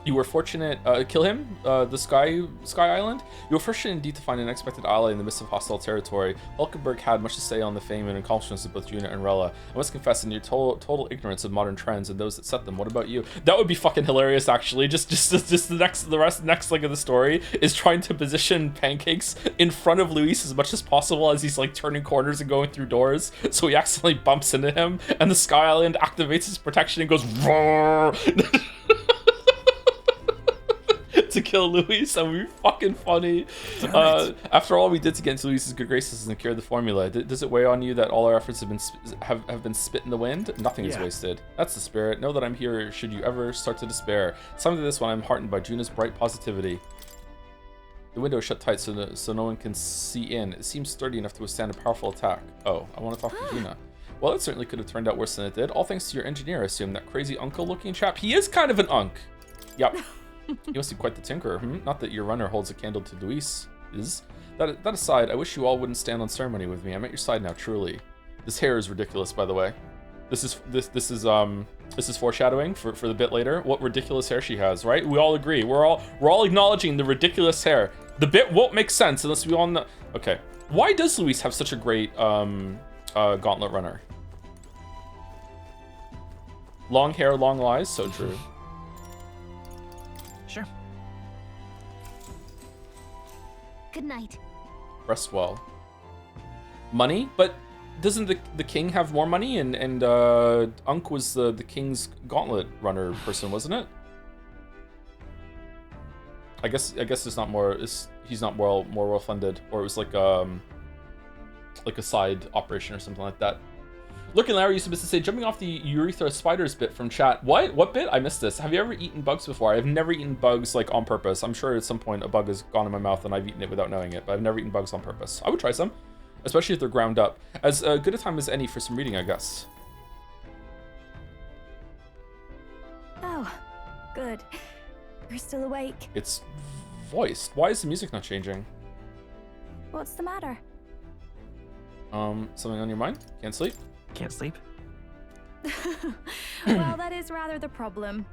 You were fortunate, kill him, the Sky Island. You were fortunate indeed to find an unexpected ally in the midst of hostile territory. Hulkenberg had much to say on the fame and accomplishments of both Juna and Rella. I must confess, in your total ignorance of modern trends and those that set them. What about you? That would be fucking hilarious, actually. Just the next leg of the story is trying to position Pancakes in front of Luis as much as possible as he's like turning corners and going through doors. So he accidentally bumps into him, and the Sky Island activates his protection and goes roar. To kill Luis. That would be fucking funny. After all we did to get into Luis's good graces and cure the formula, does it weigh on you that all our efforts have been spit in the wind? Nothing is wasted. That's the spirit. Know that I'm here should you ever start to despair. Some of this one I'm heartened by Juna's bright positivity. The window is shut tight so no one can see in. It seems sturdy enough to withstand a powerful attack. Oh, I want to talk to Juna. Well, it certainly could have turned out worse than it did. All thanks to your engineer, I assume. That crazy uncle-looking chap. He is kind of an unk. Yep. You must be quite the tinkerer. Not that your runner holds a candle to Luis. That aside, I wish you all wouldn't stand on ceremony with me. I'm at your side now, truly. This hair is ridiculous, by the way. This is foreshadowing for the bit later. What ridiculous hair she has, right? We all agree. We're all acknowledging the ridiculous hair. The bit won't make sense unless we all know. Okay. Why does Luis have such a great gauntlet runner? Long hair, long lies. So true. Sure. Good night. Rest well. Money? But doesn't the king have more money? And Unk was the king's gauntlet runner person, wasn't it? I guess it's not more. He's not more well funded, or it was like a side operation or something like that. Looking Larry used to say, jumping off the urethra spiders bit from chat. What bit? I missed this. Have you ever eaten bugs before? I've never eaten bugs like on purpose. I'm sure at some point a bug has gone in my mouth and I've eaten it without knowing it, but I've never eaten bugs on purpose. I would try some, especially if they're ground up. As good a time as any for some reading, I guess. Oh, good. You're still awake. It's voiced. Why is the music not changing? What's the matter? Something on your mind? Can't sleep? Can't sleep? Well, that is rather the problem.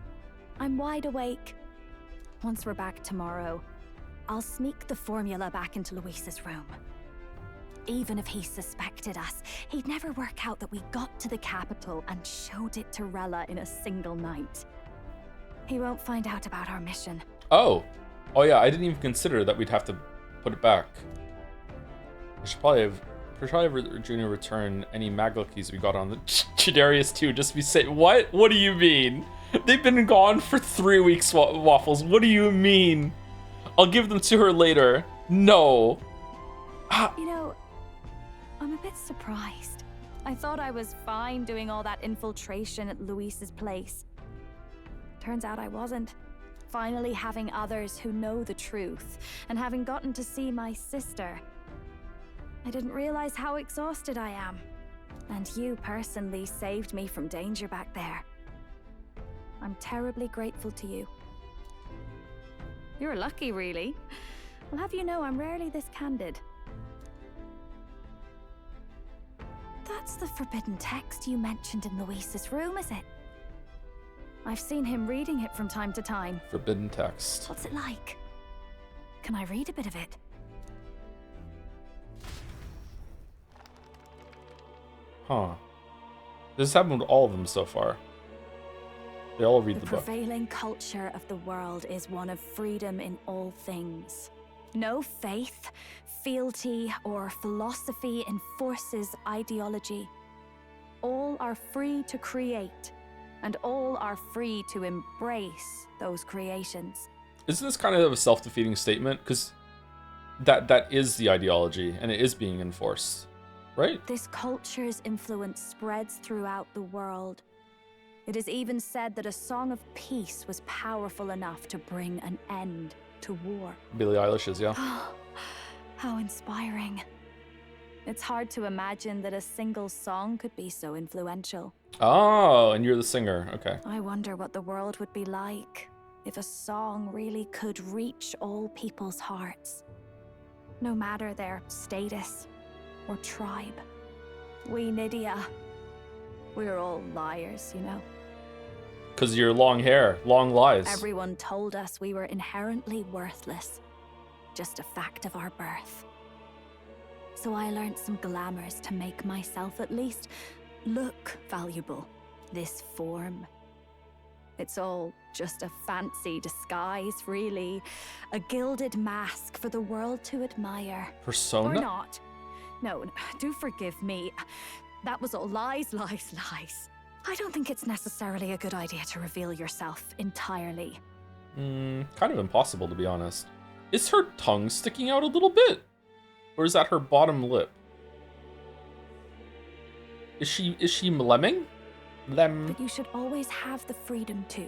I'm wide awake. Once we're back tomorrow, I'll sneak the formula back into Luis's room. Even if he suspected us, he'd never work out that we got to the capital and showed it to Rella in a single night. He won't find out about our mission. Oh yeah, I didn't even consider that we'd have to put it back. I should probably have Junior return any Magla keys we got on the Chidarius too. Just be saying, what? What do you mean? They've been gone for 3 weeks, Waffles. What do you mean? I'll give them to her later. No. You know, I'm a bit surprised. I thought I was fine doing all that infiltration at Luis's place. Turns out I wasn't. Finally having others who know the truth, and having gotten to see my sister. I didn't realize how exhausted I am. And you personally saved me from danger back there. I'm terribly grateful to you. You're lucky, really. I'll have you know I'm rarely this candid. That's the forbidden text you mentioned in Luis's room, is it? I've seen him reading it from time to time. Forbidden text. What's it like? Can I read a bit of it? Huh. This has happened with all of them so far. They all read the book. The prevailing culture of the world is one of freedom in all things. No faith, fealty, or philosophy enforces ideology. All are free to create, and all are free to embrace those creations. Isn't this kind of a self-defeating statement? Because that is the ideology, and it is being enforced. Right. This culture's influence spreads throughout the world. It is even said that a song of peace was powerful enough to bring an end to war. Billie Eilish is, yeah. How inspiring. It's hard to imagine that a single song could be so influential. Oh, and you're the singer. Okay. I wonder what the world would be like if a song really could reach all people's hearts, no matter their status or tribe. We Nydia, we're all liars, you know. Because of your long hair, long lies. Everyone told us we were inherently worthless. Just a fact of our birth. So I learned some glamours to make myself at least look valuable. This form. It's all just a fancy disguise, really. A gilded mask for the world to admire. Persona? Or not. No, do forgive me. That was all lies, lies, lies. I don't think it's necessarily a good idea to reveal yourself entirely. Kind of impossible, to be honest. Is her tongue sticking out a little bit? Or is that her bottom lip? Is she mlemming? But you should always have the freedom to.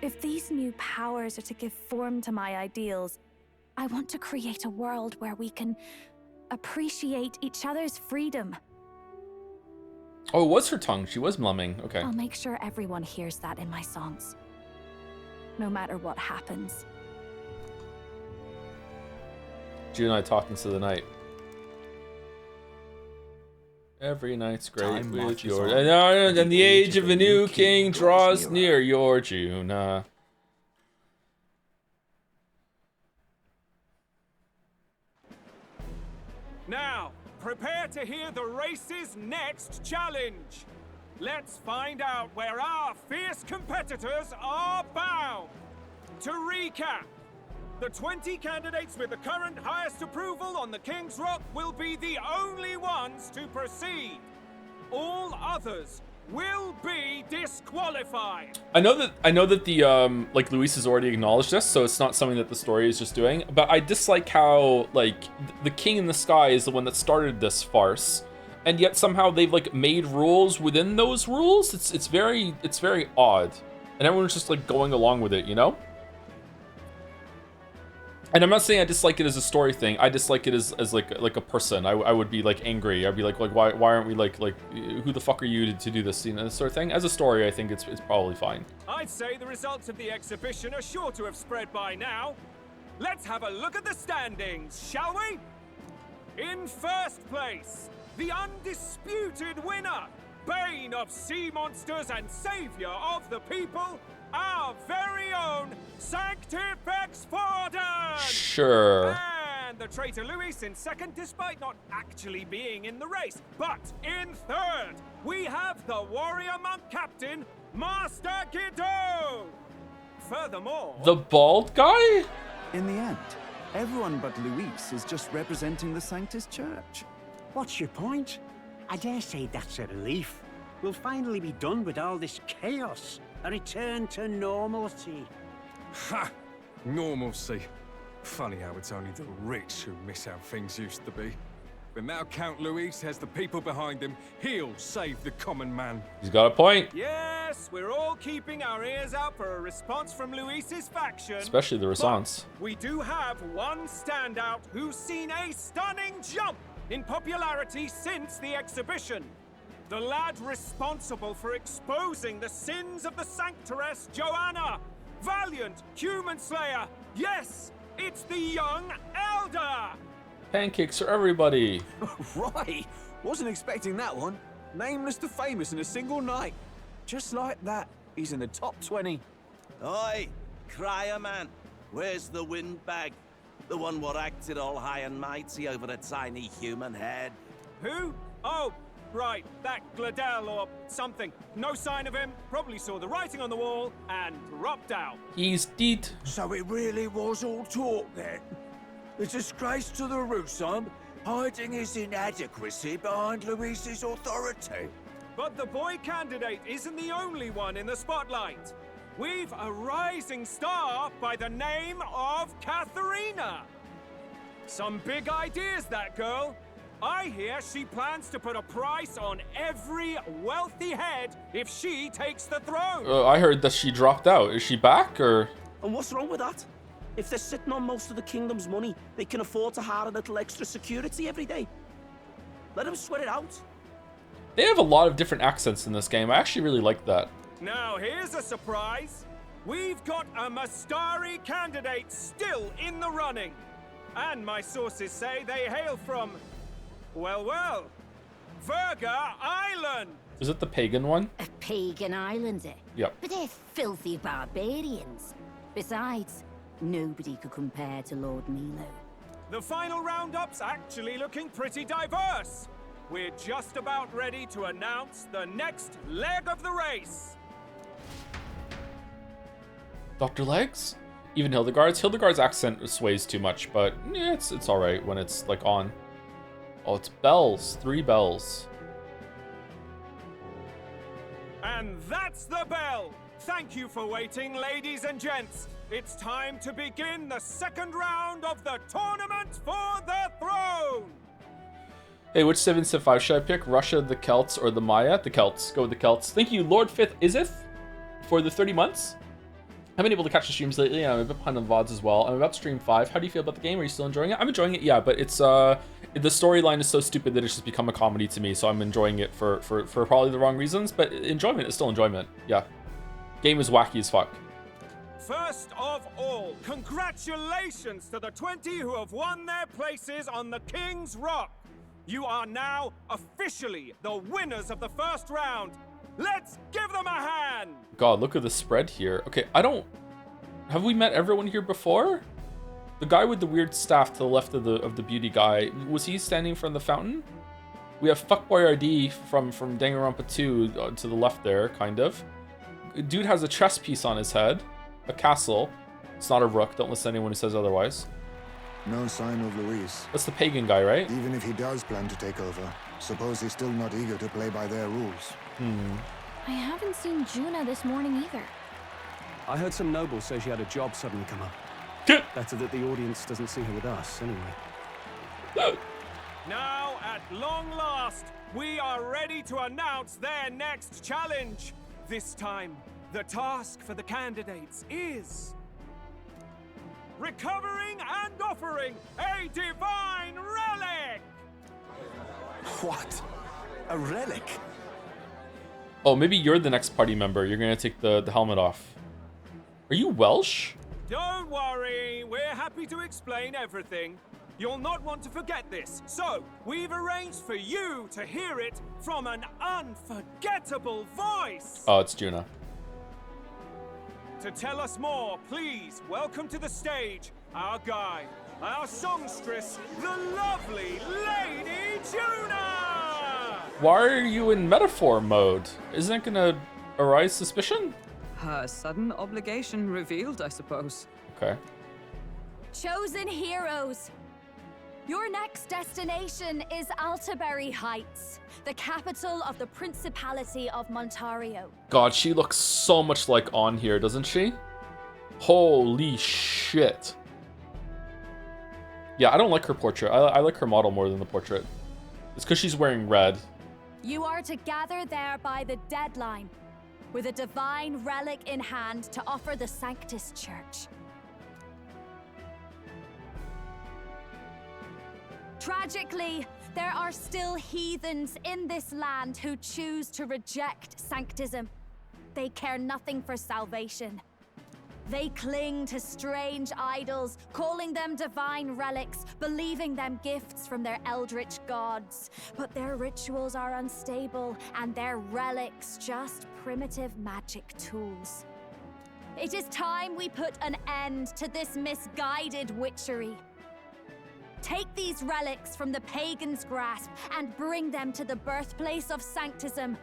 If these new powers are to give form to my ideals, I want to create a world where we can appreciate each other's freedom. Oh, it was her tongue. She was mlumming. Okay. I'll make sure everyone hears that in my songs. No matter what happens. June and I talked into the night. Every night's great Time with marches your... on, And the age of a new king draws near your June. Now, prepare to hear the race's next challenge. Let's find out where our fierce competitors are bound. To recap, the 20 candidates with the current highest approval on the King's Rock will be the only ones to proceed. All others will be disqualified. I know that the like Luis has already acknowledged this, so it's not something that the story is just doing. But I dislike how like the King in the Sky is the one that started this farce, and yet somehow they've like made rules within those rules. It's very odd, and everyone's just like going along with it, you know. And I'm not saying I dislike it as a story thing. I dislike it as like a person. I would be like angry. I'd be like why aren't we like who the fuck are you to do this, you know, this sort of thing. As a story, I think it's probably fine. I'd say the results of the exhibition are sure to have spread by now. Let's have a look at the standings, shall we? In first place, the undisputed winner, bane of sea monsters and savior of the people, our very own Sanctifex Forden! Sure. And the traitor Luis in second, despite not actually being in the race. But in third, we have the warrior monk captain, Master Guido! Furthermore... The bald guy? In the end, everyone but Luis is just representing the Sanctus Church. What's your point? I dare say that's a relief. We'll finally be done with all this chaos. A return to normalcy. Ha! Normalcy. Funny how it's only the rich who miss how things used to be. But now Count Luis has the people behind him. He'll save the common man. He's got a point. Yes, we're all keeping our ears out for a response from Luis's faction. Especially the response. But we do have one standout who's seen a stunning jump in popularity since the exhibition. The lad responsible for exposing the sins of the Sanctoress Joanna. Valiant human slayer. Yes, it's the young elder. Pancakes for everybody. Right, wasn't expecting that one. Nameless to famous in a single night. Just like that, he's in the top 20. Oi, crier man, where's the windbag? The one what acted all high and mighty over a tiny human head. Who? Oh, right, that Gladell or something. No sign of him, probably saw the writing on the wall and dropped out. He's dead. So it really was all talk then? The disgrace to the Rusum, hiding his inadequacy behind Luis's authority. But the boy candidate isn't the only one in the spotlight. We've a rising star by the name of Katharina. Some big ideas, that girl. I hear she plans to put a price on every wealthy head if she takes the throne. I heard that she dropped out. Is she back or? And what's wrong with that? If they're sitting on most of the kingdom's money, they can afford to hire a little extra security every day. Let them sweat it out. They have a lot of different accents in this game. I actually really like that. Now here's a surprise. We've got a Mastari candidate still in the running. And my sources say they hail from, well, Verga Island. Is it the pagan one? A pagan islander? Yep. But they're filthy barbarians. Besides, nobody could compare to Lord Milo. The final roundup's actually looking pretty diverse. We're just about ready to announce the next leg of the race. Dr. Legs? Even Hildegard's? Hildegard's accent sways too much, but yeah, it's alright when it's like on. Oh, it's bells. 3 bells. And that's the bell! Thank you for waiting, ladies and gents. It's time to begin the second round of the tournament for the throne! Hey, which 7 Civ 5 should I pick? Russia, the Celts, or the Maya? The Celts. Go with the Celts. Thank you, Lord Fifth Isith, for the 30 months. I've been able to catch the streams lately. I'm a bit behind on VODs as well. I'm about to stream 5. How do you feel about the game? Are you still enjoying it? I'm enjoying it, yeah, but it's the storyline is so stupid that it's just become a comedy to me, so I'm enjoying it for probably the wrong reasons, but enjoyment is still enjoyment. Yeah. Game is wacky as fuck. First of all, congratulations to the 20 who have won their places on the King's Rock. You are now officially the winners of the first round. Let's give them a hand! God, look at the spread here. Okay, have we met everyone here before? The guy with the weird staff to the left of the beauty guy, was he standing from the fountain? We have Fuckboy RD from Danganronpa 2 to the left there, kind of. Dude has a chess piece on his head. A castle. It's not a rook, don't listen to anyone who says otherwise. No sign of Luis. That's the pagan guy, right? Even if he does plan to take over, suppose he's still not eager to play by their rules. I haven't seen Juna this morning either. I heard some nobles say she had a job suddenly come up. Better that the audience doesn't see her with us, anyway. Now, at long last, we are ready to announce their next challenge. This time, the task for the candidates is recovering and offering a divine relic! What? A relic? Oh, maybe you're the next party member. You're gonna take the helmet off. Are you Welsh? Don't worry, we're happy to explain everything. You'll not want to forget this, so we've arranged for you to hear it from an unforgettable voice. Oh, it's Juna. To tell us more, please welcome to the stage our guide, our songstress, the lovely Lady Juna! Why are you in metaphor mode? Isn't it gonna arise suspicion? Her sudden obligation revealed, I suppose. Okay. Chosen heroes! Your next destination is Altaberry Heights, the capital of the Principality of Montario. God, she looks so much like on here, doesn't she? Holy shit. Yeah, I don't like her portrait. I like her model more than the portrait. It's because she's wearing red. You are to gather there by the deadline, with a divine relic in hand to offer the Sanctus Church. Tragically, there are still heathens in this land who choose to reject sanctism. They care nothing for salvation. They cling to strange idols, calling them divine relics, believing them gifts from their eldritch gods. But their rituals are unstable, and their relics just primitive magic tools. It is time we put an end to this misguided witchery. Take these relics from the pagan's grasp and bring them to the birthplace of sanctism,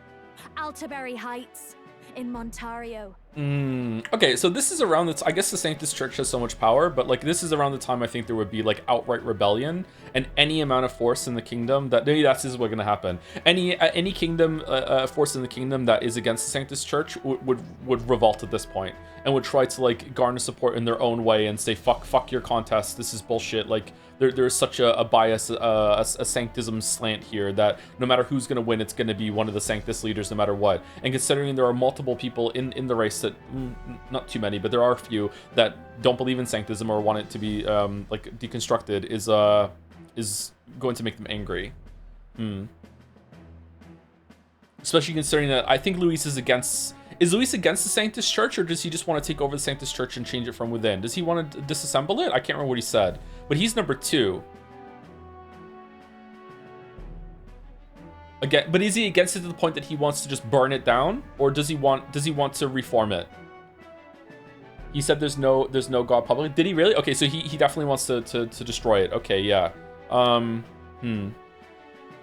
Altaberry Heights in Montario. Okay, so this is around the I guess the Sanctus Church has so much power, but like this is around the time I think there would be like outright rebellion, and any amount of force in the kingdom that maybe that's what's going to happen. Any kingdom force in the kingdom that is against the Sanctus Church would revolt at this point and would try to like garner support in their own way and say fuck your contest, this is bullshit. Like there's such a bias, a sanctism slant here that no matter who's going to win, it's going to be one of the Sanctus leaders no matter what. And considering there are multiple people in the race that, not too many, but there are a few that don't believe in sanctism or want it to be like deconstructed, is going to make them angry. Especially considering that I think Luis is against... Is Luis against the Sanctus Church, or does he just want to take over the Sanctus Church and change it from within? Does he want to disassemble it? I can't remember what he said. But he's number 2. Again, but is he against it to the point that he wants to just burn it down, or does he want to reform it? He said there's no God public. Did he really? Okay, so he definitely wants to destroy it. Okay, yeah.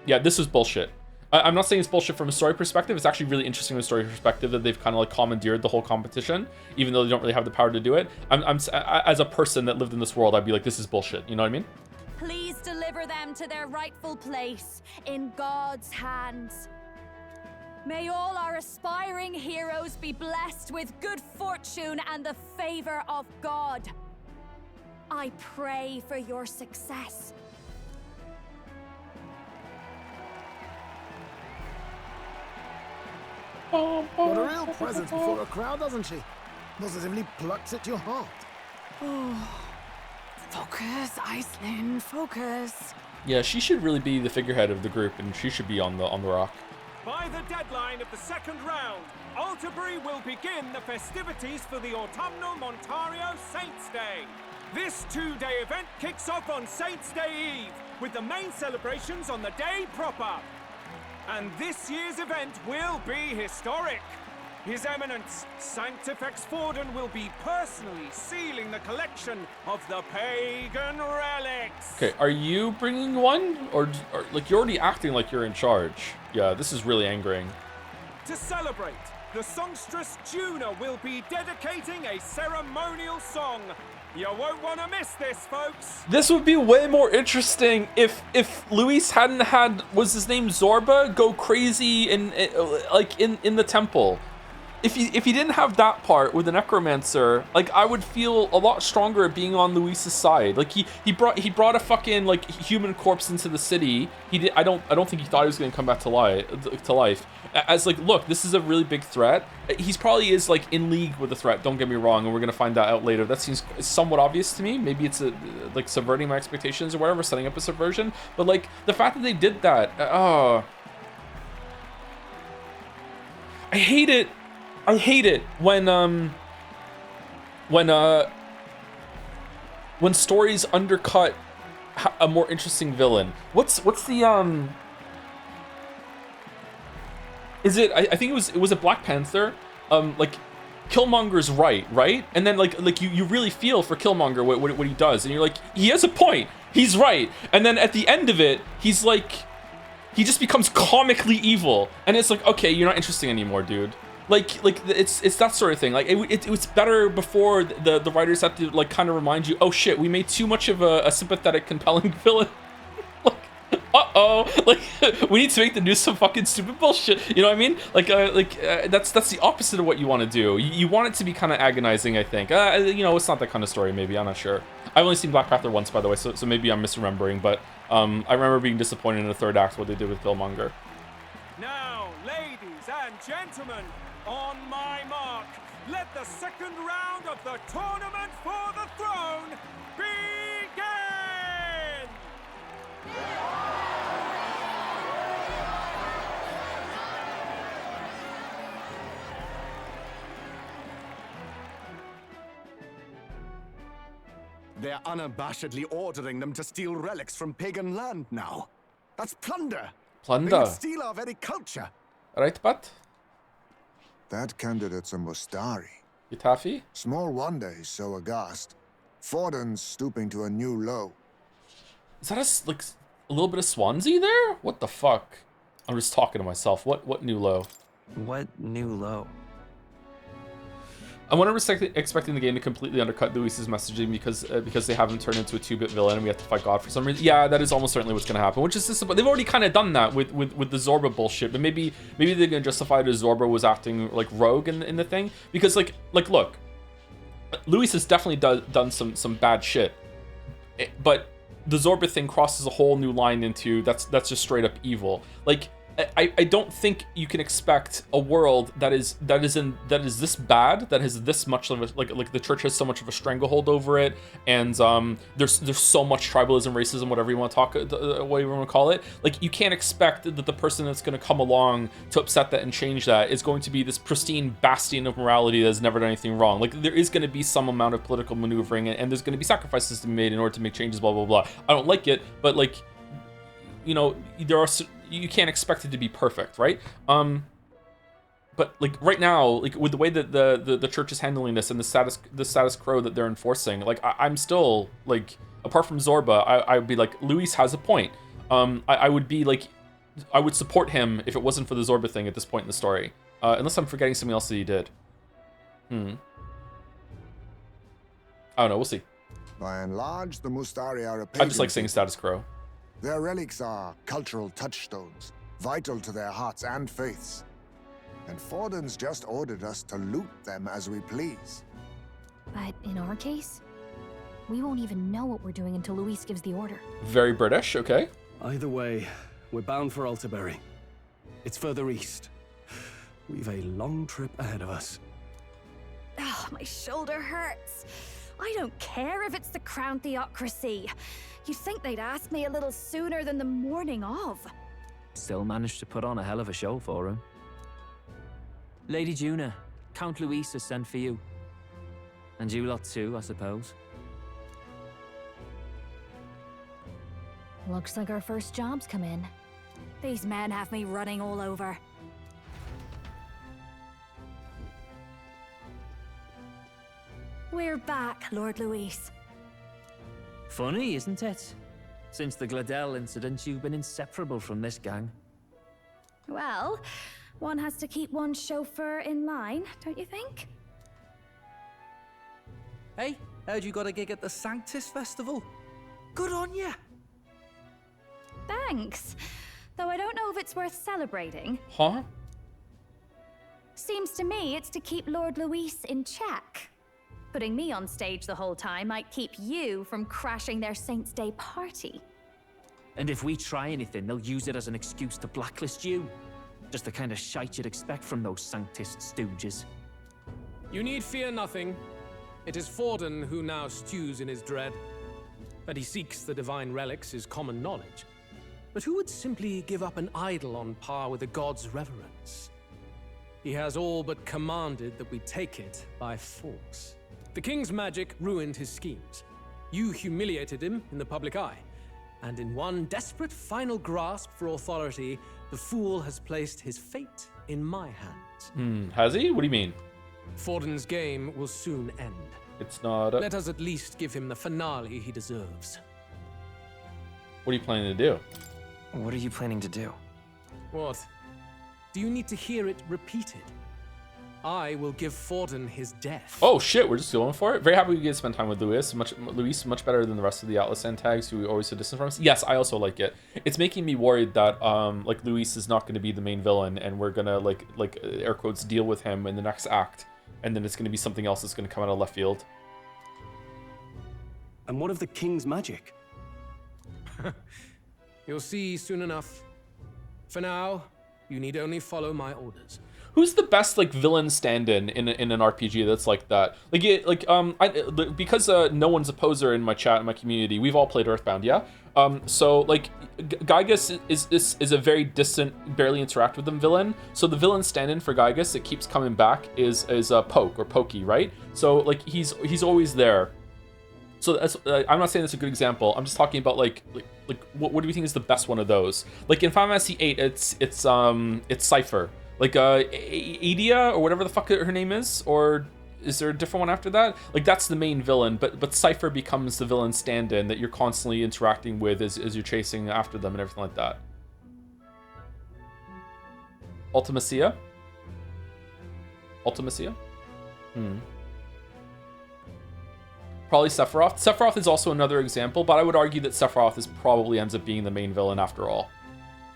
Yeah, this was bullshit. I'm not saying it's bullshit from a story perspective. It's actually really interesting from a story perspective that they've kind of like commandeered the whole competition, even though they don't really have the power to do it. As a person that lived in this world, I'd be like, this is bullshit. You know what I mean? Please deliver them to their rightful place in God's hands. May all our aspiring heroes be blessed with good fortune and the favor of God. I pray for your success. Got a real presence before a crowd, doesn't she? Positively plucks at your heart. Oh. Focus, Iceland, focus. Yeah, she should really be the figurehead of the group, and she should be on the rock. By the deadline of the second round, Alterbury will begin the festivities for the autumnal Montario Saints' Day. This two-day event kicks off on Saints' Day Eve, with the main celebrations on the day proper. And this year's event will be historic. His Eminence, Sanctifex Forden, will be personally sealing the collection of the pagan relics. Okay, are you bringing one? Or like, you're already acting like you're in charge. Yeah, this is really angering. To celebrate, the songstress Juna will be dedicating a ceremonial song. You won't want to miss this, folks. This would be way more interesting if Luis hadn't had, was his name Zorba, go crazy in the temple. If he didn't have that part with the necromancer, like, I would feel a lot stronger at being on Luis's side. Like, he brought a fucking like human corpse into the city. I don't think he thought he was gonna come back to life. As like, look, this is a really big threat. He's probably is like in league with the threat. Don't get me wrong, and we're gonna find that out later. That seems somewhat obvious to me. Maybe it's like subverting my expectations or whatever, setting up a subversion. But like the fact that they did that, I hate it. I hate it when stories undercut a more interesting villain. What's the Is it? I think it was a Black Panther. Like, Killmonger's right? And then like you really feel for Killmonger what he does, and you're like, he has a point. He's right. And then at the end of it, he's like, he just becomes comically evil, and it's like, okay, you're not interesting anymore, dude. Like it's that sort of thing. Like it was better before the writers had to like kind of remind you, oh shit, we made too much of a sympathetic, compelling villain. Like, like we need to make the news some fucking stupid bullshit. You know what I mean? That's the opposite of what you want to do. You want it to be kind of agonizing, I think. You know, it's not that kind of story. Maybe, I'm not sure. I've only seen Black Panther once, by the way, so maybe I'm misremembering. But I remember being disappointed in the third act what they did with Killmonger. Now, ladies and gentlemen, on my mark, let the second round of the tournament for the throne begin! They're unabashedly ordering them to steal relics from pagan land now. That's plunder. Plunder. They would steal our very culture. Right, but that candidate's a Mustari. Yutafi? Small wonder he's so aghast. Forden's stooping to a new low. Is that a little bit of Swansea there? What the fuck? I'm just talking to myself. What new low? What new low? I wonder expecting the game to completely undercut Luis's messaging because they have him turned into a 2-bit villain and we have to fight God for some reason. Yeah, that is almost certainly what's gonna happen. Which is just, they've already kind of done that with the Zorba bullshit, but maybe they're gonna justify that Zorba was acting like rogue in the thing, because like look, Luis has definitely done some bad shit, but the Zorba thing crosses a whole new line into that's just straight up evil. Like, I don't think you can expect a world that is this bad, that has this much of a, like the church has so much of a stranglehold over it, and there's so much tribalism, racism, whatever you want to whatever you want to call it. Like, you can't expect that the person that's going to come along to upset that and change that is going to be this pristine bastion of morality that has never done anything wrong. Like, there is going to be some amount of political maneuvering, and there's going to be sacrifices to be made in order to make changes, blah blah blah. I don't like it, but like, you know, you can't expect it to be perfect, right? But like right now, like with the way that the church is handling this and the status quo that they're enforcing, like I'm still like, apart from Zorba, I would be like, Luis has a point. I would be like, I would support him if it wasn't for the Zorba thing at this point in the story, unless I'm forgetting something else that he did. I don't know. We'll see. By and large, the Mustari are a I pagan just like saying people. status quo. Their relics are cultural touchstones, vital to their hearts and faiths. And Forden's just ordered us to loot them as we please. But in our case, we won't even know what we're doing until Luis gives the order. Very British, okay. Either way, we're bound for Alterbury. It's further east. We've a long trip ahead of us. Oh, my shoulder hurts. I don't care if it's the Crown Theocracy. You'd think they'd ask me a little sooner than the morning of. Still managed to put on a hell of a show for him. Lady Juna, Count Luis has sent for you. And you lot too, I suppose. Looks like our first job's come in. These men have me running all over. We're back, Lord Luis. Funny, isn't it? Since the Gladell incident, you've been inseparable from this gang. Well, one has to keep one's chauffeur in line, don't you think? Hey, heard you got a gig at the Sanctus Festival? Good on ya! Thanks. Though I don't know if it's worth celebrating. Huh? Seems to me it's to keep Lord Luis in check. Putting me on stage the whole time might keep you from crashing their Saints' Day party. And if we try anything, they'll use it as an excuse to blacklist you. Just the kind of shite you'd expect from those Sanctist stooges. You need fear nothing. It is Forden who now stews in his dread. That he seeks the divine relics is common knowledge. But who would simply give up an idol on par with a god's reverence? He has all but commanded that we take it by force. The king's magic ruined his schemes. You humiliated him in the public eye. And in one desperate final grasp for authority, the fool has placed his fate in my hands. Has he? What do you mean? Forden's game will soon end. It's not. Let us at least give him the finale he deserves. What are you planning to do? What are you planning to do? What? Do you need to hear it repeated? I will give Forden his death. Oh shit, we're just going for it. Very happy we get to spend time with Luis. Much better than the rest of the Atlas tags who we always so distant from us. Yes, I also like it. It's making me worried that like Luis is not going to be the main villain, and we're gonna like air quotes deal with him in the next act, and then it's going to be something else that's going to come out of left field. And what of the king's magic? You'll see soon enough. For now, you need only follow my orders. Who's the best like villain stand-in in an RPG that's like that? Because no one's a poser in my chat in my community. We've all played Earthbound, yeah. So like Gygas is a very distant, barely interact with them villain. So the villain stand-in for Gygas that keeps coming back is Poke or Pokey, right? So like he's always there. So that's I'm not saying that's a good example. I'm just talking about like what do you think is the best one of those? Like in Final Fantasy VIII, it's Cypher. Like Adia or whatever the fuck her name is, or is there a different one after that? Like that's the main villain, but Cypher becomes the villain stand-in that you're constantly interacting with as you're chasing after them and everything like that. Ultimacia? Probably Sephiroth. Sephiroth is also another example, but I would argue that Sephiroth probably ends up being the main villain after all,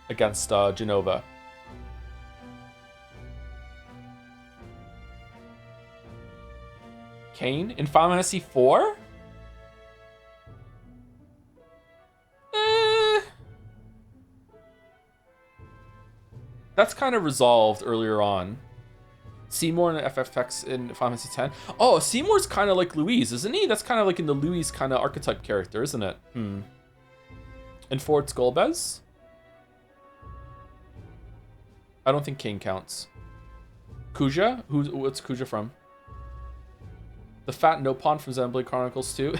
against Genova. Kain in Final Fantasy IV? That's kind of resolved earlier on. Seymour and FFX in Final Fantasy X. Oh, Seymour's kind of like Louise, isn't he? That's kind of like in the Louise kind of archetype character, isn't it? And Ford Skullbez? I don't think Kain counts. Kuja? What's Kuja from? The fat Nopon from Xenoblade Chronicles 2.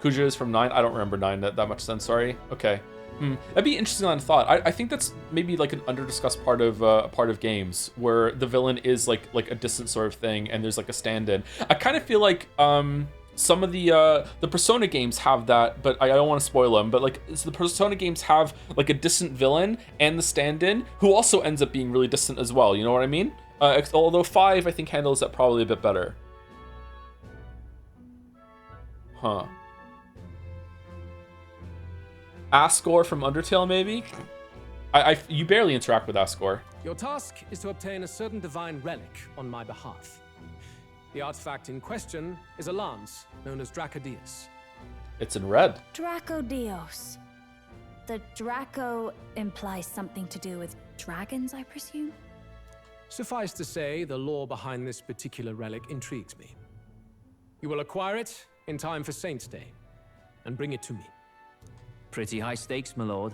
Kuja is from 9. I don't remember 9 that much then, sorry. Okay. That'd be interesting on thought. I think that's maybe like an under-discussed part of games where the villain is like a distant sort of thing and there's like a stand-in. I kind of feel like some of the Persona games have that, but I don't want to spoil them, but like so the Persona games have like a distant villain and the stand-in who also ends up being really distant as well, you know what I mean? Although 5 I think handles that probably a bit better. Huh. Asgore from Undertale, maybe? You barely interact with Asgore. Your task is to obtain a certain divine relic on my behalf. The artifact in question is a lance known as Dracodius. It's in red. Dracodios. The Draco implies something to do with dragons, I presume? Suffice to say, the lore behind this particular relic intrigues me. You will acquire it in time for Saint's Day, and bring it to me. Pretty high stakes, my lord.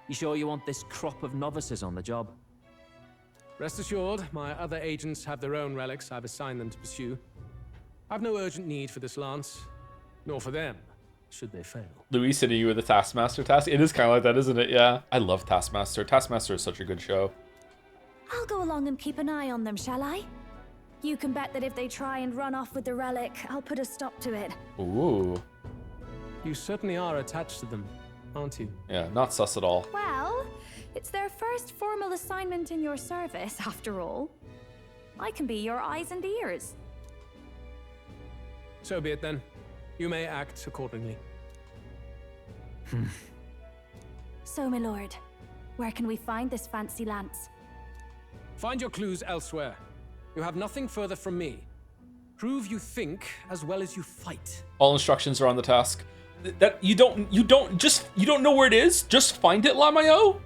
You sure you want this crop of novices on the job? Rest assured, my other agents have their own relics I've assigned them to pursue. I've no urgent need for this lance, nor for them, should they fail. Luis hitting you with a Taskmaster task. It is kind of like that, isn't it? Yeah. I love Taskmaster. Taskmaster is such a good show. I'll go along and keep an eye on them, shall I? You can bet that if they try and run off with the relic, I'll put a stop to it. Ooh. You certainly are attached to them, aren't you? Yeah, not sus at all. Well, it's their first formal assignment in your service, after all. I can be your eyes and ears. So be it then. You may act accordingly. So, my lord, where can we find this fancy lance? Find your clues elsewhere. You have nothing further from me. Prove you think as well as you fight. All instructions are on the task. That you don't know where it is. Just find it, Lamayo.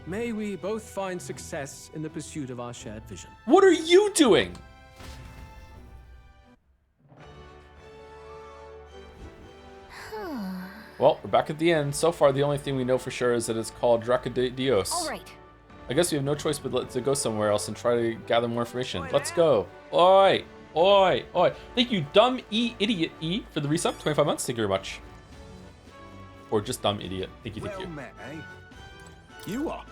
May we both find success in the pursuit of our shared vision. What are you doing? Well, we're back at the end. So far, the only thing we know for sure is that it's called Dracodios. All right. I guess we have no choice but to go somewhere else and try to gather more information. Let's go. Oi, oi, oi. Thank you, Dumb Idiot E, for the resub. 25 months. Thank you very much. Or just Dumb Idiot. Thank you, thank you. Met, eh? You are.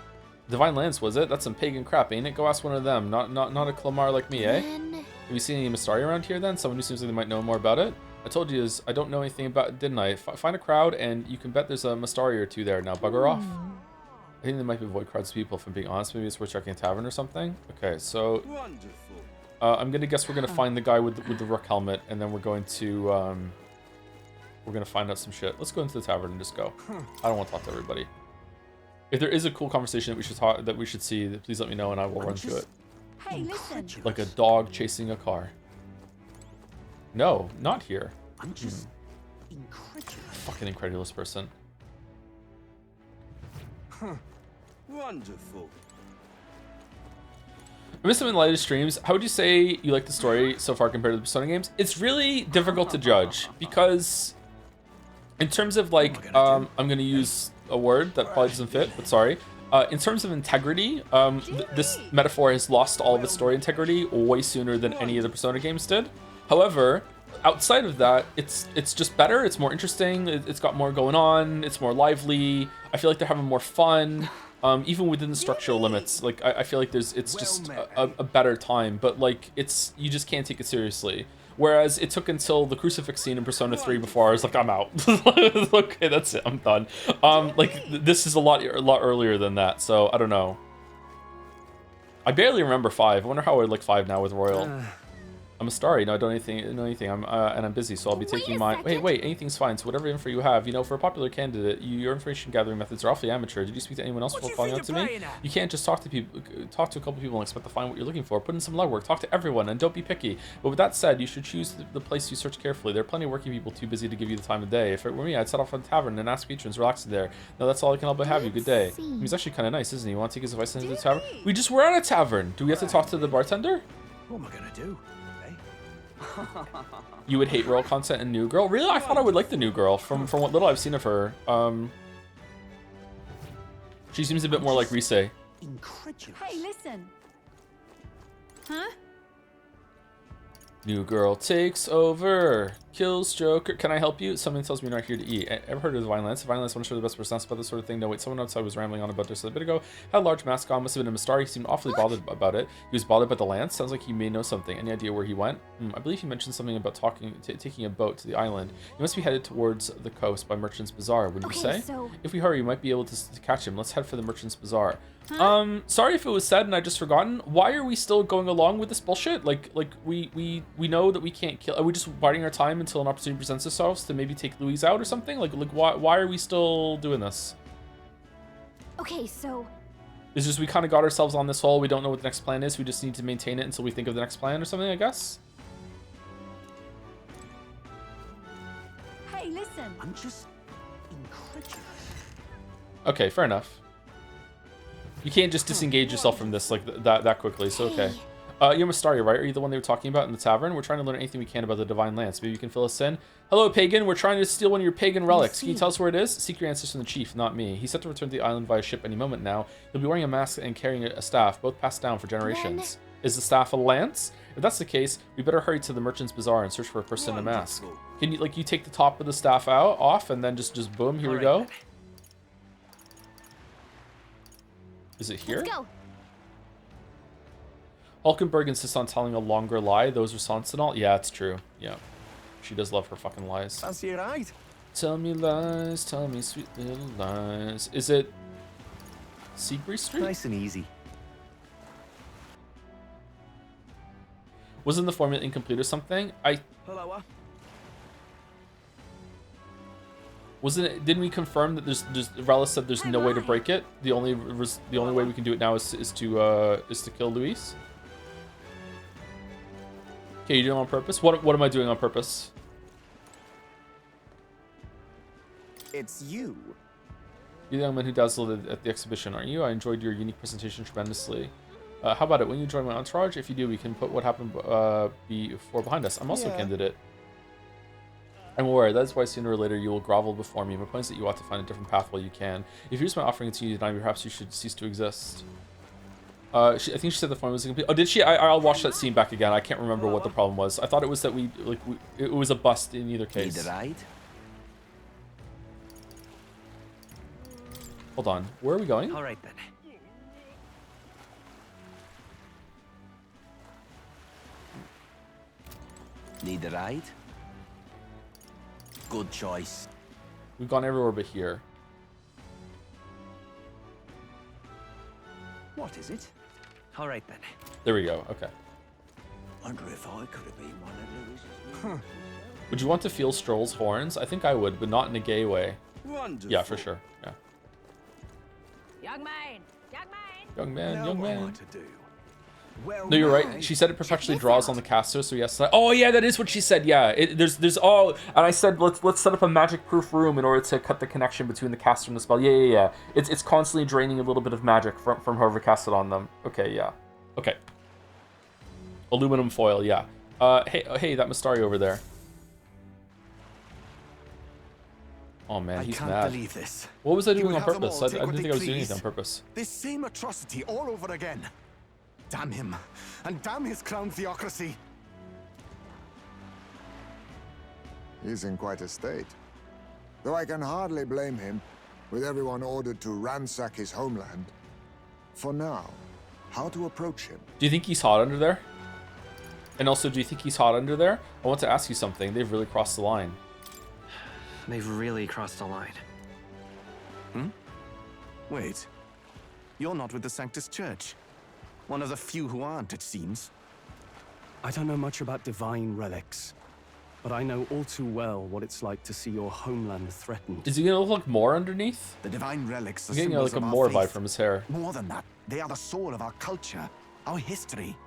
Divine Lance, was it? That's some pagan crap, ain't it? Go ask one of them. Not a Clamar like me, eh? Have you seen any Mystari around here then? Someone who seems like they might know more about it? I told you I don't know anything about it, didn't I? Find a crowd and you can bet there's a Mystari or two there. Now bugger off. I think there might be void crowds of people, if I'm being honest. Maybe it's worth checking a tavern or something. Okay, so I'm gonna guess we're gonna find the guy with the rook helmet, and then we're gonna find out some shit. Let's go into the tavern and just go. I don't want to talk to everybody. If there is a cool conversation that we should see, please let me know and I will run through it. Hey, listen. Like a dog chasing a car. No, not here. I'm just incredulous. Fucking incredulous person. Wonderful. I missed some in the latest streams. How would you say you like the story so far compared to the Persona games? It's really difficult to judge because in terms of like, I'm going to use a word that probably doesn't fit, but sorry. In terms of integrity, this metaphor has lost all of its story integrity way sooner than any of the Persona games did. However, outside of that, it's just better. It's more interesting. It's got more going on. It's more lively. I feel like they're having more fun, even within the structural limits. Like I feel like it's just a better time. But like you just can't take it seriously. Whereas it took until the crucifix scene in Persona 3 before I was like, I'm out. Okay, that's it. I'm done. Like this is a lot earlier than that. So I don't know. I barely remember 5. I wonder how I would like 5 now with Royal. I'm a starry. No, I don't know anything. And I'm busy, so I'll be taking my. Wait. Anything's fine. So whatever info you have, for a popular candidate, your information gathering methods are awfully amateur. Did you speak to anyone else before calling out to me? You can't just talk to a couple people and expect to find what you're looking for. Put in some legwork. Talk to everyone, and don't be picky. But with that said, you should choose the place you search carefully. There are plenty of working people too busy to give you the time of day. If it were me, I'd set off at a tavern and ask patrons relaxing there. No, that's all I can help but have you. Good day. He's actually kind of nice, isn't he? You want to take his advice into the tavern? We just were at a tavern. Do we have to talk to the bartender? What am I gonna do? You would hate Royal content in New Girl? Really? I thought I would like the New Girl from what little I've seen of her. She seems a bit more like Rise. Incredulous. Hey, listen. Huh? New girl takes over. Kills Joker. Can I help you? Something tells me you're not here to eat. Ever heard of the Divine Lance? The Divine Lance, one of the best response about this sort of thing. No, wait, someone outside was rambling on about this a bit ago. Had a large mask on. Must have been a Mistari. He seemed awfully bothered about it. He was bothered by the lance. Sounds like he may know something. Any idea where he went? I believe he mentioned something about taking a boat to the island. He must be headed towards the coast by Merchant's Bazaar, wouldn't you say? So... If we hurry, we might be able to catch him. Let's head for the Merchant's Bazaar. Sorry if it was said and I just forgotten. Why are we still going along with this bullshit? Like we know that we can't kill. Are we just biding our time until an opportunity presents itself to maybe take Louise out or something? Like why are we still doing this? Okay, so... It's just we kind of got ourselves on this hole. We don't know what the next plan is. We just need to maintain it until we think of the next plan or something, I guess. Hey, listen. I'm just incredulous. Okay, fair enough. You can't just disengage yourself from this like that quickly, so okay. You're Mistari, right? Are you the one they were talking about in the tavern? We're trying to learn anything we can about the Divine Lance. Maybe you can fill us in. Hello, Pagan. We're trying to steal one of your pagan relics. Can you tell us where it is? Seek your answers from the chief, not me. He's set to return to the island via ship any moment now. He'll be wearing a mask and carrying a staff, both passed down for generations. Is the staff a lance? If that's the case, we better hurry to the Merchant's Bazaar and search for a person in a mask. Can you you take the top of the staff off and then just boom, here we go. Is it here? Let's go. Hulkenberg insists on telling a longer lie. Those are Sansanal. Yeah, it's true. Yeah. She does love her fucking lies. Fancy a ride? Tell me lies, tell me sweet little lies. Is it Seabury Street? Nice and easy. Wasn't the formula incomplete or something? Hello. Wasn't it? Didn't we confirm that there's Relic said there's no way to break it? The only way we can do it now is to kill Luis. Okay, you doing it on purpose? What am I doing on purpose? It's you. You're the young man who dazzled at the exhibition, aren't you? I enjoyed your unique presentation tremendously. How about it? When you join my entourage, if you do, we can put what happened before behind us. I'm also a candidate. I'm aware, that is why sooner or later you will grovel before me. My point is that you ought to find a different path while you can. If you use my offering to you tonight, perhaps you should cease to exist. I think she said the form was incomplete. Oh, did she? I'll watch that scene back again. I can't remember what the problem was. I thought it was that it was a bust in either case. Need a ride? Hold on. Where are we going? All right then. Need a ride? Good choice. We've gone everywhere but here. What is it? All right then. There we go. Okay. Wonder if I could have been one of Lewis's. Would you want to feel Stroll's horns? I think I would, but not in a gay way. Wonderful. Yeah, for sure. Yeah. Young man! Young man! Young man, Now young what am I man. to do? Well, No, you're right. She said it perpetually draws on the caster, so yes. Oh yeah, that is what she said. Yeah, there's all, and I said let's set up a magic-proof room in order to cut the connection between the caster and the spell. Yeah. It's constantly draining a little bit of magic from whoever cast it on them. Okay, yeah. Okay. Aluminum foil, yeah. Hey, that Mistari over there. Oh man, he's I can't mad. believe this. What was I He doing will on have them purpose? all I take didn't what think they I was doing please. anything on purpose. This same atrocity all over again. Damn him, and damn his crown theocracy. He's in quite a state. Though I can hardly blame him, with everyone ordered to ransack his homeland. For now, how to approach him? Do you think he's hot under there? And also, do you think he's hot under there? I want to ask you something. They've really crossed the line. They've really crossed the line. Wait, you're not with the Sanctus Church. One of the few who aren't, it seems. I don't know much about divine relics, but I know all too well what it's like to see your homeland threatened. Is he gonna look like more underneath? The divine relics are I'm getting symbols like a of our more faith. vibe from his hair. More than that, they are the soul of our culture, our history.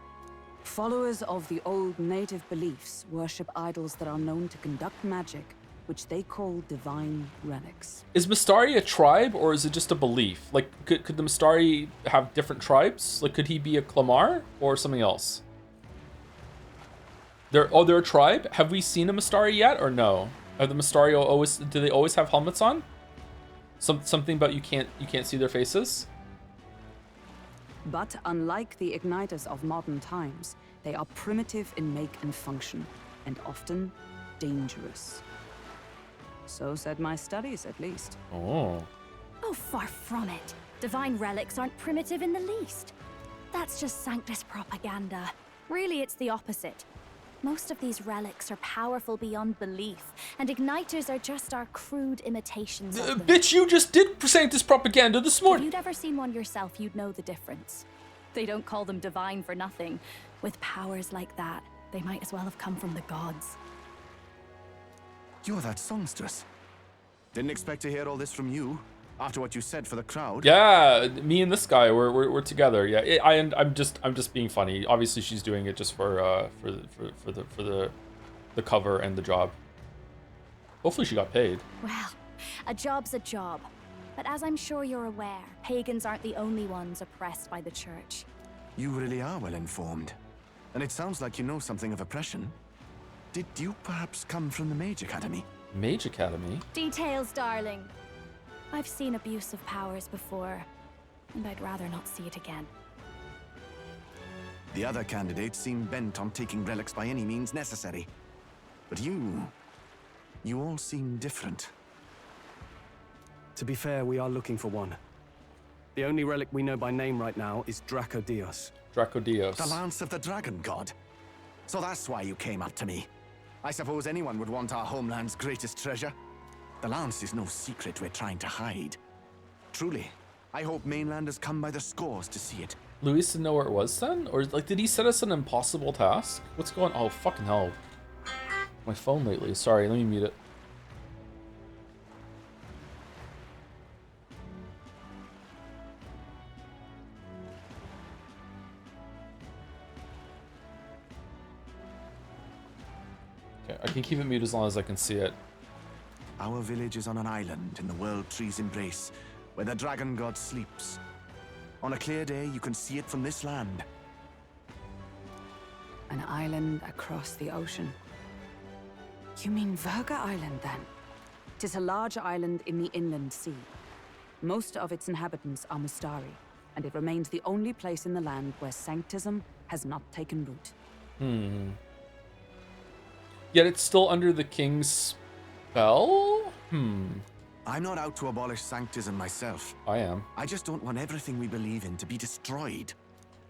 Followers of the old native beliefs worship idols that are known to conduct magic, which they call divine relics. Is Mistari a tribe or is it just a belief? Like, could the Mistari have different tribes? Like, could he be a Clamar or something else? They're a tribe? Have we seen a Mistari yet or no? Are the Mistari always, do they always have helmets on? Something about you can't see their faces? But unlike the igniters of modern times, they are primitive in make and function, and often dangerous. So said my studies, at least. Oh. Oh, far from it. Divine relics aren't primitive in the least. That's just Sanctus propaganda. Really, it's the opposite. Most of these relics are powerful beyond belief, and igniters are just our crude imitations of them. Bitch, you just did Sanctus propaganda this morning. If you'd ever seen one yourself, you'd know the difference. They don't call them divine for nothing. With powers like that, they might as well have come from the gods. You're that songstress. Didn't expect to hear all this from you, after what you said for the crowd. Yeah, me and this guy, we're together. Yeah, I'm just being funny. Obviously, she's doing it just for the cover and the job. Hopefully, she got paid. Well, a job's a job. But as I'm sure you're aware, pagans aren't the only ones oppressed by the church. You really are well informed. And it sounds like you know something of oppression. Did you perhaps come from the Mage Academy? Mage Academy? Details, darling. I've seen abuse of powers before, and I'd rather not see it again. The other candidates seem bent on taking relics by any means necessary. But you all seem different. To be fair, we are looking for one. The only relic we know by name right now is Dracodios. Dracodios. The Lance of the Dragon God. So that's why you came up to me. I suppose anyone would want our homeland's greatest treasure. The Lance is no secret we're trying to hide. Truly, I hope mainlanders come by the scores to see it. Luis didn't know where it was then? Or like, did he set us an impossible task? What's going on? Oh, fucking hell. My phone lately. Sorry, let me mute it. Okay, I can keep it muted as long as I can see it. Our village is on an island in the World Tree's embrace, where the Dragon God sleeps. On a clear day, you can see it from this land. An island across the ocean. You mean Verga Island, then? 'Tis a large island in the inland sea. Most of its inhabitants are Mustari, and it remains the only place in the land where Sanctism has not taken root. Yet it's still under the king's spell? I'm not out to abolish Sanctism myself. I am. I just don't want everything we believe in to be destroyed.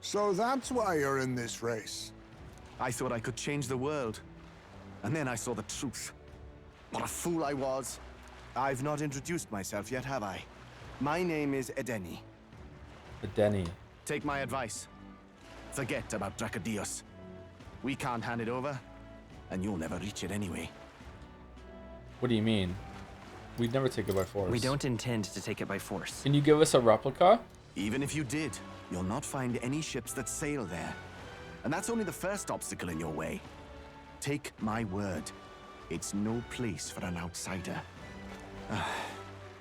So that's why you're in this race. I thought I could change the world. And then I saw the truth. What a fool I was. I've not introduced myself yet, have I? My name is Edeni. Edeni. Take my advice. Forget about Dracodios. We can't hand it over, and you'll never reach it anyway. What do you mean? We'd never take it by force. We don't intend to take it by force. Can you give us a replica? Even if you did, you'll not find any ships that sail there. And that's only the first obstacle in your way. Take my word. It's no place for an outsider.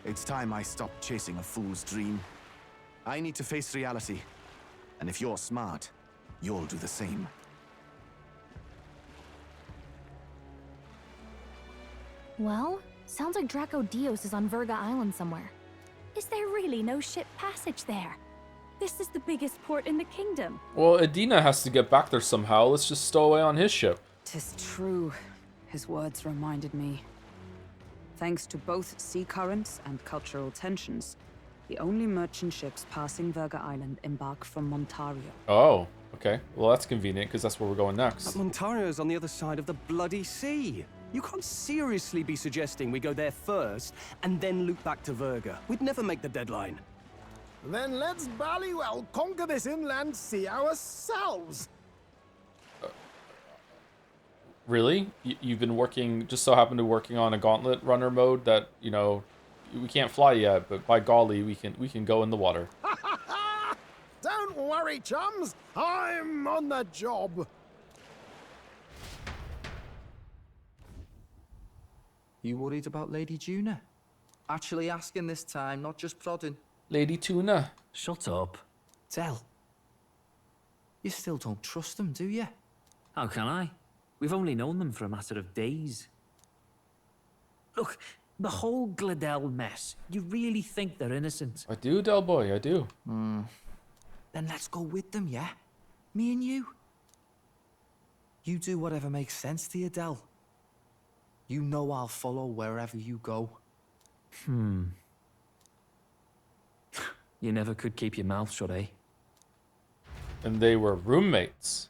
It's time I stopped chasing a fool's dream. I need to face reality. And if you're smart, you'll do the same. Well, sounds like Dracodios is on Verga Island somewhere. Is there really no ship passage there? This is the biggest port in the kingdom. Well, Edina has to get back there somehow. Let's just stow away on his ship. 'Tis true. His words reminded me. Thanks to both sea currents and cultural tensions, the only merchant ships passing Verga Island embark from Montario. Oh, okay. Well, that's convenient because that's where we're going next. But Montario's on the other side of the bloody sea. You can't seriously be suggesting we go there first and then loop back to Verga. We'd never make the deadline. Then let's ballywell conquer this inland sea ourselves. Really? You've been working, just so happened to working on a gauntlet runner mode that, you know, we can't fly yet, but by golly, we can go in the water. Don't worry, chums. I'm on the job. You worried about Lady Juna? Actually asking this time, not just prodding. Lady Tuna. Shut up. Tell. You still don't trust them, do you? How can I? We've only known them for a matter of days. Look, the whole Gladell mess, you really think they're innocent? I do, Del Boy, I do. Then let's go with them, yeah? Me and you. You do whatever makes sense to you, Del. You know I'll follow wherever you go. You never could keep your mouth shut, eh? And they were roommates.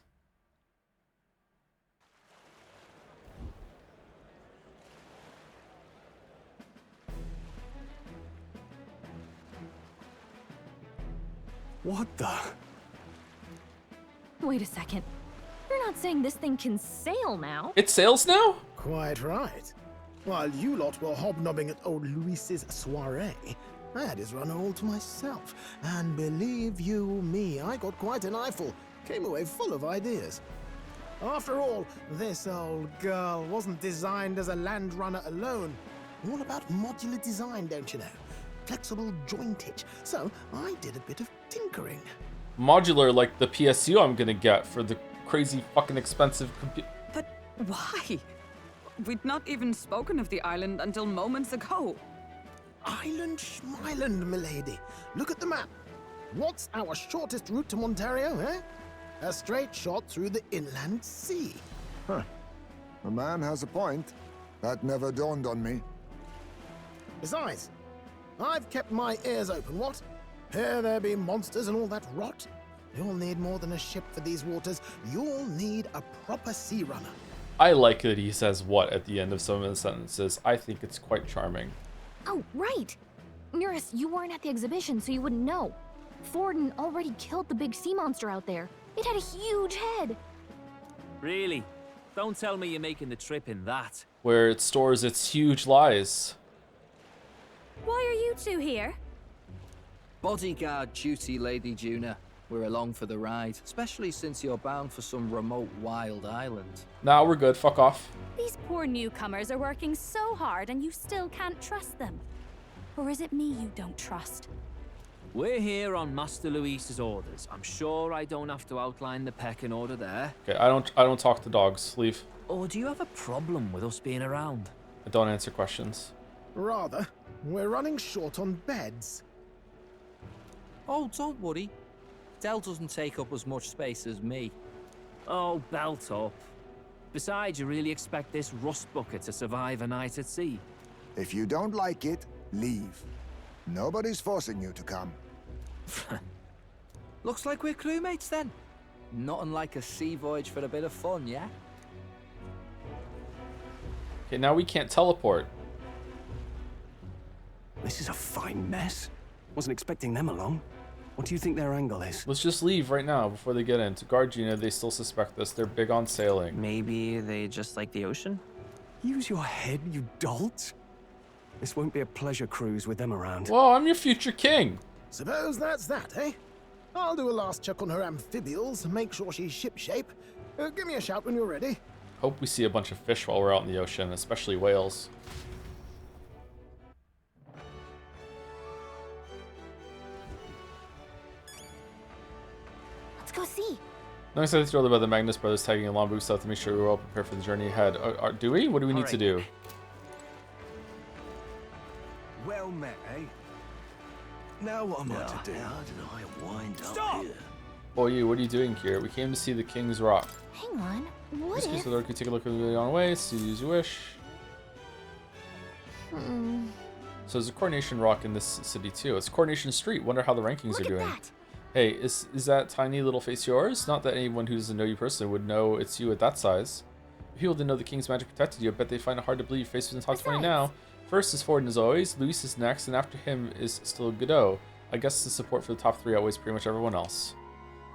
What the? Wait a second. You're not saying this thing can sail now? It sails now? Quite right. While you lot were hobnobbing at old Luis's soiree, I had his runner all to myself. And believe you me, I got quite an eyeful. Came away full of ideas. After all, this old girl wasn't designed as a land runner alone. All about modular design, don't you know? Flexible jointage. So I did a bit of tinkering. Modular like the PSU I'm gonna get for the crazy fucking expensive computer. But why? We'd not even spoken of the island until moments ago. Island Schmeiland, milady. Look at the map. What's our shortest route to Ontario, eh? A straight shot through the inland sea. Huh. The man has a point. That never dawned on me. Besides, I've kept my ears open, what? Here there be monsters and all that rot. You'll need more than a ship for these waters. You'll need a proper sea runner. I like that he says what at the end of some of the sentences. I think it's quite charming. Oh, right. Nearest, you weren't at the exhibition, so you wouldn't know. Forden already killed the big sea monster out there. It had a huge head. Really? Don't tell me you're making the trip in that. Where it stores its huge lies. Why are you two here? Bodyguard duty, Lady Juna. We're along for the ride, especially since you're bound for some remote wild island. Nah, we're good. Fuck off. These poor newcomers are working so hard and you still can't trust them. Or is it me you don't trust? We're here on Master Luis's orders. I'm sure I don't have to outline the pecking order there. Okay, I don't talk to dogs. Leave. Or do you have a problem with us being around? I don't answer questions. Rather, we're running short on beds. Oh, don't worry. Del doesn't take up as much space as me. Oh, belt up. Besides, you really expect this rust bucket to survive a night at sea? If you don't like it, leave. Nobody's forcing you to come. Looks like we're crewmates then. Nothing like a sea voyage for a bit of fun, yeah? Okay, now we can't teleport. This is a fine mess. Wasn't expecting them along. What do you think their angle is? Let's just leave right now before they get in. To guard Gina, they still suspect us. They're big on sailing. Maybe they just like the ocean? Use your head, you dolt. This won't be a pleasure cruise with them around. Whoa, I'm your future king. Suppose that's that, eh? I'll do a last check on her amphibials, make sure she's shipshape. Give me a shout when you're ready. Hope we see a bunch of fish while we're out in the ocean, especially whales. Let's go see. I'm excited thrilled about the Magnus brothers tagging along Boots South to make sure we're all prepared for the journey ahead. Do we? What do we need to do? Well met, eh? Now what am I to do? How did I wind Stop! up here? Boy, you, what are you doing here? We came to see the King's Rock. Hang on. What This if... gives the Lord could take a look at the video on the way, see as you wish. So there's a Coronation Rock in this city too. It's Coronation Street. Wonder how the rankings are doing. Hey, is that tiny little face yours? Not that anyone who doesn't know you personally would know it's you at that size. If people didn't know the King's magic protected you, I bet they find it hard to believe your face was in the top 20 now. First is Forden as always, Luis is next, and after him is still Godot. I guess the support for the top 3 outweighs pretty much everyone else.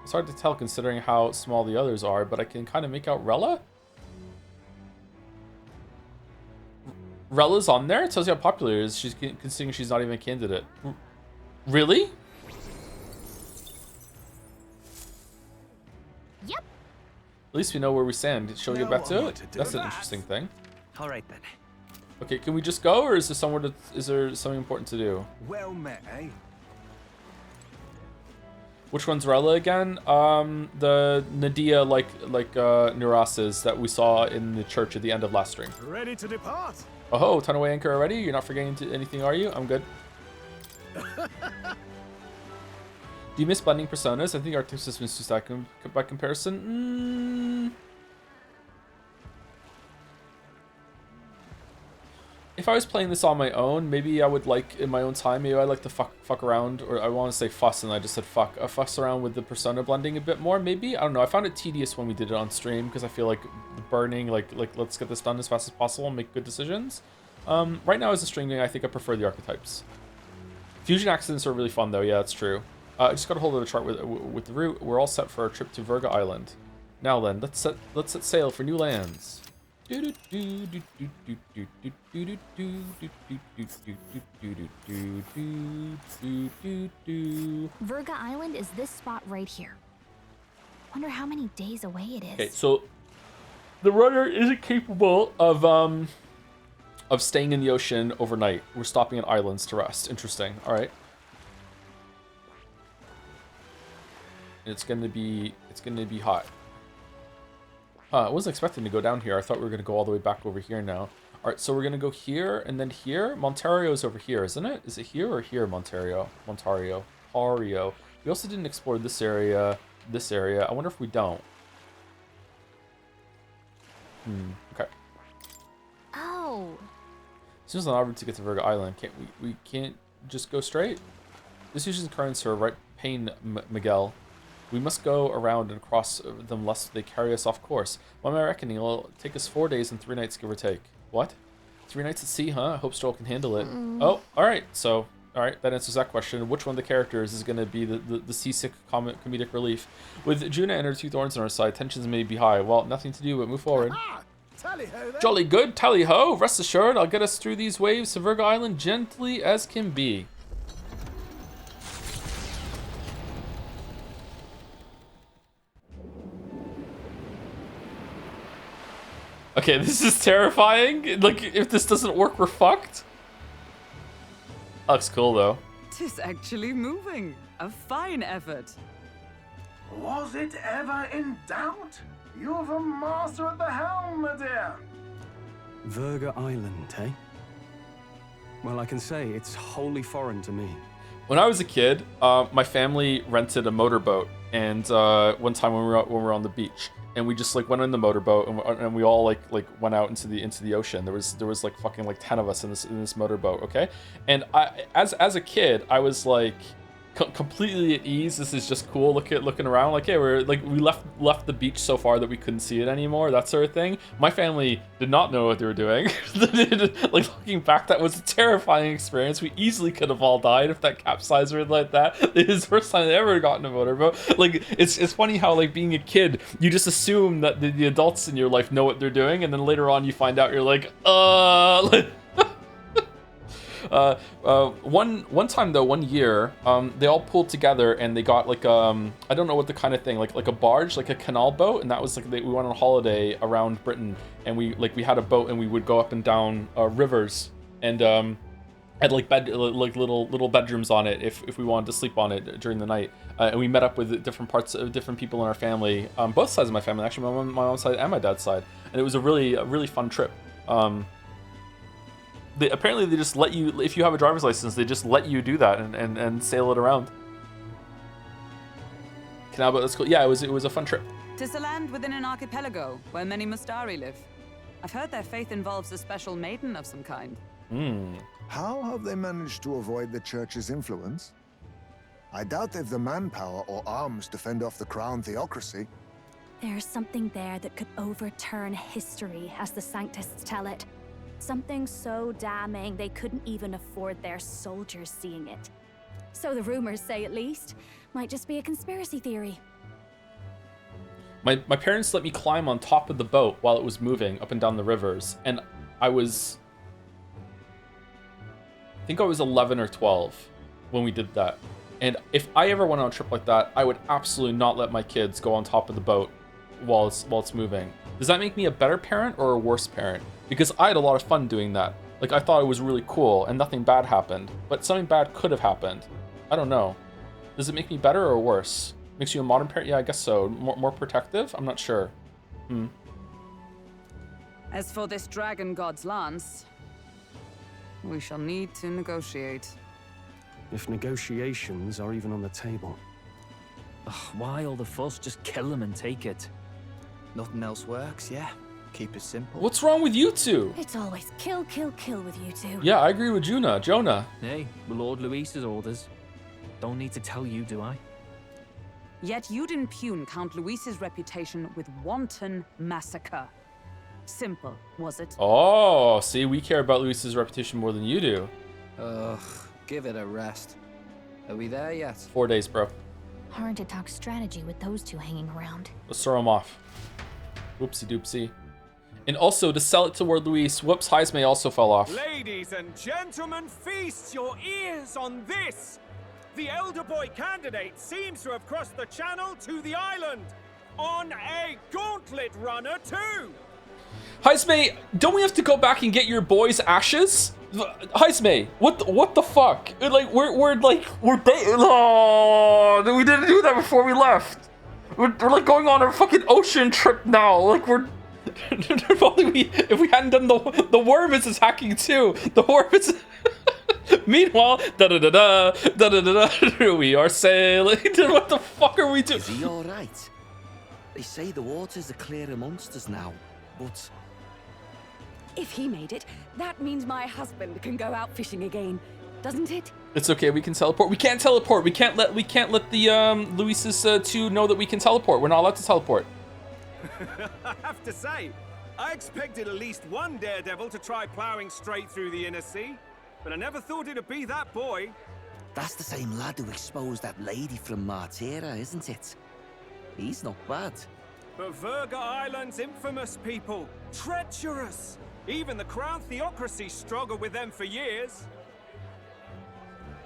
It's hard to tell considering how small the others are, but I can kind of make out Rella? Rella's on there? It tells you how popular it is, she's considering she's not even a candidate. Really? Yep. At least we know where we stand. Shall we get back to it? That's an interesting thing. All right then. Okay, can we just go, or is there somewhere to? Is there something important to do? Well met, eh? Which one's Rella again? The Nadia like Nuras's that we saw in the church at the end of last stream. Ready to depart? Oh ho, ton away anchor already? You're not forgetting anything, are you? I'm good. Do you miss blending personas? I think Arctic system is too stacked by comparison. If I was playing this on my own, maybe I would like, in my own time, maybe I'd like to fuck around, or I want to say fuss, and I just said fuck. Fuss around with the persona blending a bit more, maybe? I don't know. I found it tedious when we did it on stream, because I feel like the burning, like let's get this done as fast as possible and make good decisions. Right now, as a streaming, I think I prefer the archetypes. Fusion accidents are really fun, though. Yeah, that's true. I just got a hold of the chart with the route. We're all set for our trip to Verga Island. Now then, let's set sail for new lands. Verga Island is this spot right here. Wonder how many days away it is. Okay, so the runner isn't capable of staying in the ocean overnight. We're stopping at islands to rest. Interesting. All right. It's gonna be hot. I wasn't expecting to go down here. I thought we were going to go all the way back over here now. All right, so we're going to go here and then here. Montario's over here, isn't it? Is it here or here, Montario? Montario. We also didn't explore this area. I wonder if we don't. Okay. Oh. As soon as an route to get to Verga Island, we can't just go straight? This uses currents are right pain, Miguel. We must go around and cross them lest they carry us off course. By my reckoning, it'll take us 4 days and 3 nights, give or take. What? 3 nights at sea, huh? I hope Stroll can handle it. Oh, alright. So, alright, that answers that question. Which one of the characters is going to be the seasick comedic relief? With Juna and her 2 thorns on our side, tensions may be high. Well, nothing to do but move forward. Jolly good, tally-ho. Rest assured, I'll get us through these waves to Verga Island gently as can be. Okay, this is terrifying. Like, if this doesn't work, we're fucked. Looks cool, though. Tis actually moving. A fine effort. Was it ever in doubt? You're the master at the helm, my dear. Verga Island, eh? Well, I can say it's wholly foreign to me. When I was a kid, my family rented a motorboat, and one time when we were on the beach, and we just like went on the motorboat, and we all like went out into the ocean. There was like fucking like 10 of us in this motorboat, okay? And I as a kid, I was like completely at ease. This is just cool. Looking around, like, hey, we left the beach so far that we couldn't see it anymore, that sort of thing. My family did not know what they were doing. Like, looking back, that was a terrifying experience. We easily could have all died if that capsized or like that. It is the first time they ever gotten a motorboat. Like, it's funny how, like, being a kid, you just assume that the adults in your life know what they're doing, and then later on you find out you're like, one time though, one year, they all pulled together and they got like I don't know what the kind of thing, like a barge, like a canal boat, and that was like we went on holiday around Britain, and we had a boat and we would go up and down rivers, and had like little bedrooms on it if we wanted to sleep on it during the night, and we met up with different people in our family, both sides of my family, actually, my mom's side and my dad's side, and it was a really fun trip. Apparently they just let you, if you have a driver's license, they just let you do that and sail it around. Canal boat, that's cool. Yeah, it was a fun trip. 'Tis a land within an archipelago where many Mustari live. I've heard their faith involves a special maiden of some kind. How have they managed to avoid the church's influence? I doubt they've the manpower or arms to fend off the crown theocracy. There's something there that could overturn history, as the Sanctists tell it. Something so damning they couldn't even afford their soldiers seeing it. So the rumors say, at least. Might just be a conspiracy theory. My parents let me climb on top of the boat while it was moving up and down the rivers, and I think I was 11 or 12 when we did that. And if I ever went on a trip like that, I would absolutely not let my kids go on top of the boat while it's moving. Does that make me a better parent or a worse parent? Because I had a lot of fun doing that. Like, I thought it was really cool and nothing bad happened, but something bad could have happened. I don't know. Does it make me better or worse? Makes you a modern parent? Yeah, I guess so. More protective? I'm not sure. As for this dragon god's lance, we shall need to negotiate. If negotiations are even on the table. Ugh, why all the fuss? Just kill them and take it. Nothing else works, yeah. Keep it simple. What's wrong with you two? It's always kill, kill, kill with you two. Yeah, I agree with Jonah. Hey, Lord Luis's orders. Don't need to tell you, do I? Yet you'd impugn Count Luis's reputation with wanton massacre. Simple, was it? Oh, see, we care about Luis's reputation more than you do. Ugh, give it a rest. Are we there yet? 4 days, bro. Hard to talk strategy with those two hanging around. Let's throw him off. Whoopsie doopsie. And also, to sell it to Lord Luis, whoops, Heismay also fell off. Ladies and gentlemen, feast your ears on this. The elder boy candidate seems to have crossed the channel to the island on a gauntlet runner too. Heismay, don't we have to go back and get your boy's ashes? Heismay, what the fuck? Like we're oh, we didn't do that before we left. We're like going on a fucking ocean trip now. Like we're if we hadn't done the worm is attacking too. The worm is meanwhile we are sailing. What the fuck are we doing? Is he all right? They say the waters are clear of monsters now, but If he made it, that means my husband can go out fishing again, doesn't it? It's okay, we can teleport. We can't teleport. We can't let the Luis's two know that we can teleport. We're not allowed to teleport. I have to say, I expected at least one daredevil to try plowing straight through the inner sea, but I never thought it'd be that boy. that's the same lad who exposed that lady from Martira, isn't it? He's not bad. But Verga Island's infamous people, treacherous. Even the Crown Theocracy struggled with them for years.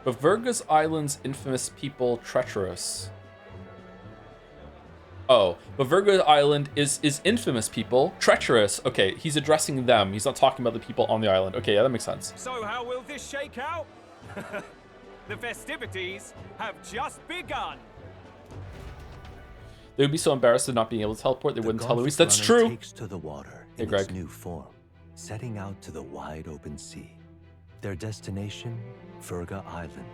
But Verga's Island's infamous people treacherous. Oh, but Verga Island is infamous people treacherous. Okay, he's addressing them. He's not talking about the people on the island. Okay, yeah, that makes sense. So how will this shake out? The festivities have just begun. They would be so embarrassed of not being able to teleport, they wouldn't tell Luis. That's true. Takes to the water Hey, in Greg. its new form, setting out to the wide open sea. Their destination, Verga Island,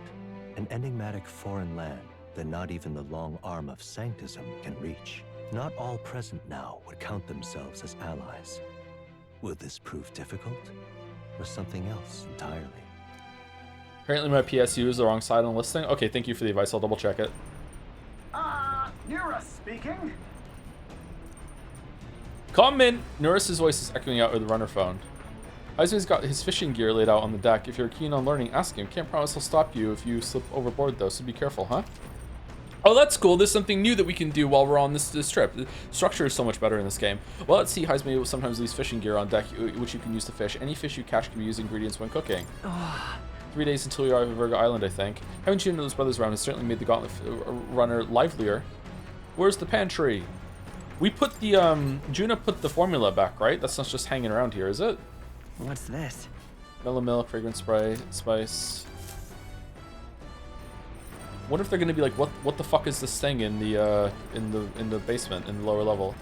an enigmatic foreign land that not even the long arm of Sanctism can reach. Not all present now would count themselves as allies. Will this prove difficult, or something else entirely? Apparently my PSU is the wrong side on the listing. Okay, thank you for the advice. I'll double check it. Nura speaking. Come in. Norris's voice is echoing out over the runner phone. Heisman's got his fishing gear laid out on the deck. If you're keen on learning, ask him. Can't promise he'll stop you if you slip overboard, though, so be careful, huh? Oh, that's cool. There's something new that we can do while we're on this trip. The structure is so much better in this game. Well, let's see. Heisman sometimes leaves fishing gear on deck, which you can use to fish. Any fish you catch can be used ingredients when cooking. 3 days until you arrive at Verga Island, I think. Having Juna and those brothers around has certainly made the gauntlet runner livelier. Where's the pantry? We put the, Juna put the formula back, right? That's not just hanging around here, is it? What's this? Mellow milk, fragrance spray, spice. What if they're gonna be like, what the fuck is this thing in the basement, in the lower level?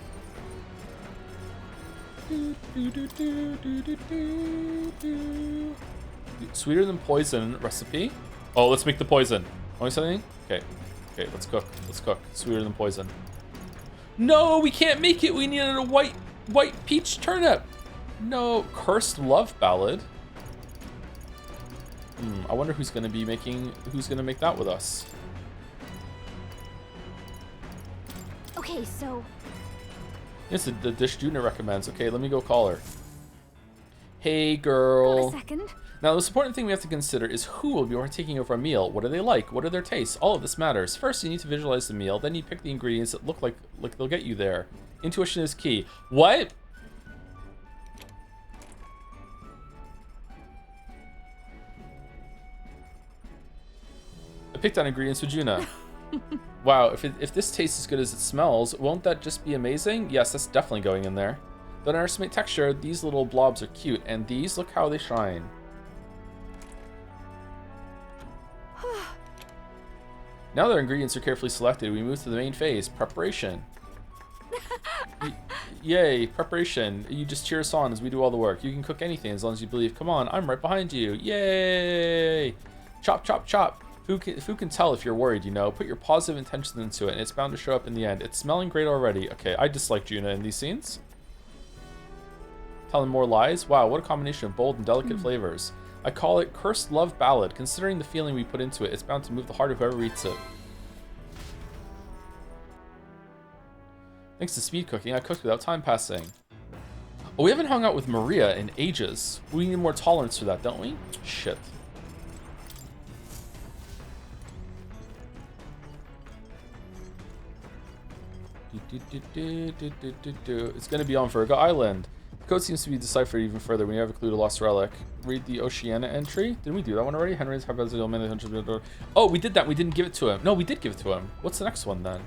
Sweeter than poison recipe. Oh, let's make the poison. Want something? Okay. Okay, let's cook. Let's cook. Sweeter than poison. No, we can't make it. We needed a white peach turnip. No, cursed love ballad. I wonder who's gonna make that with us. Okay, so It's the dish Juna recommends. Okay, let me go call her. Hey, girl. a second. Now, the most important thing we have to consider is who will be partaking of our meal. What do they like? What are their tastes? All of this matters. First, you need to visualize the meal. Then you pick the ingredients that look like they'll get you there. Intuition is key. What? I picked on ingredients with Juna. Wow, if this tastes as good as it smells, won't that just be amazing? Yes, that's definitely going in there. Don't underestimate texture. These little blobs are cute. And these, look how they shine. Now that our ingredients are carefully selected, we move to the main phase, preparation. Yay, preparation. You just cheer us on as we do all the work. You can cook anything as long as you believe. Come on, I'm right behind you. Yay! Chop, chop, chop. Who can tell if you're worried, you know? Put your positive intentions into it, and it's bound to show up in the end. It's smelling great already. Okay, I dislike Juna in these scenes. Telling more lies? Wow, what a combination of bold and delicate flavors. I call it Cursed Love Ballad. Considering the feeling we put into it, it's bound to move the heart of whoever eats it. Thanks to speed cooking, I cooked without time passing. Oh, we haven't hung out with Maria in ages. We need more tolerance for that, don't we? Shit. It's going to be on Virga Island. The code seems to be deciphered even further when you have a clue to Lost Relic. Read the Oceania entry. Didn't we do that one already? Henry's Oh, we did that. We didn't give it to him. No, we did give it to him. What's the next one then?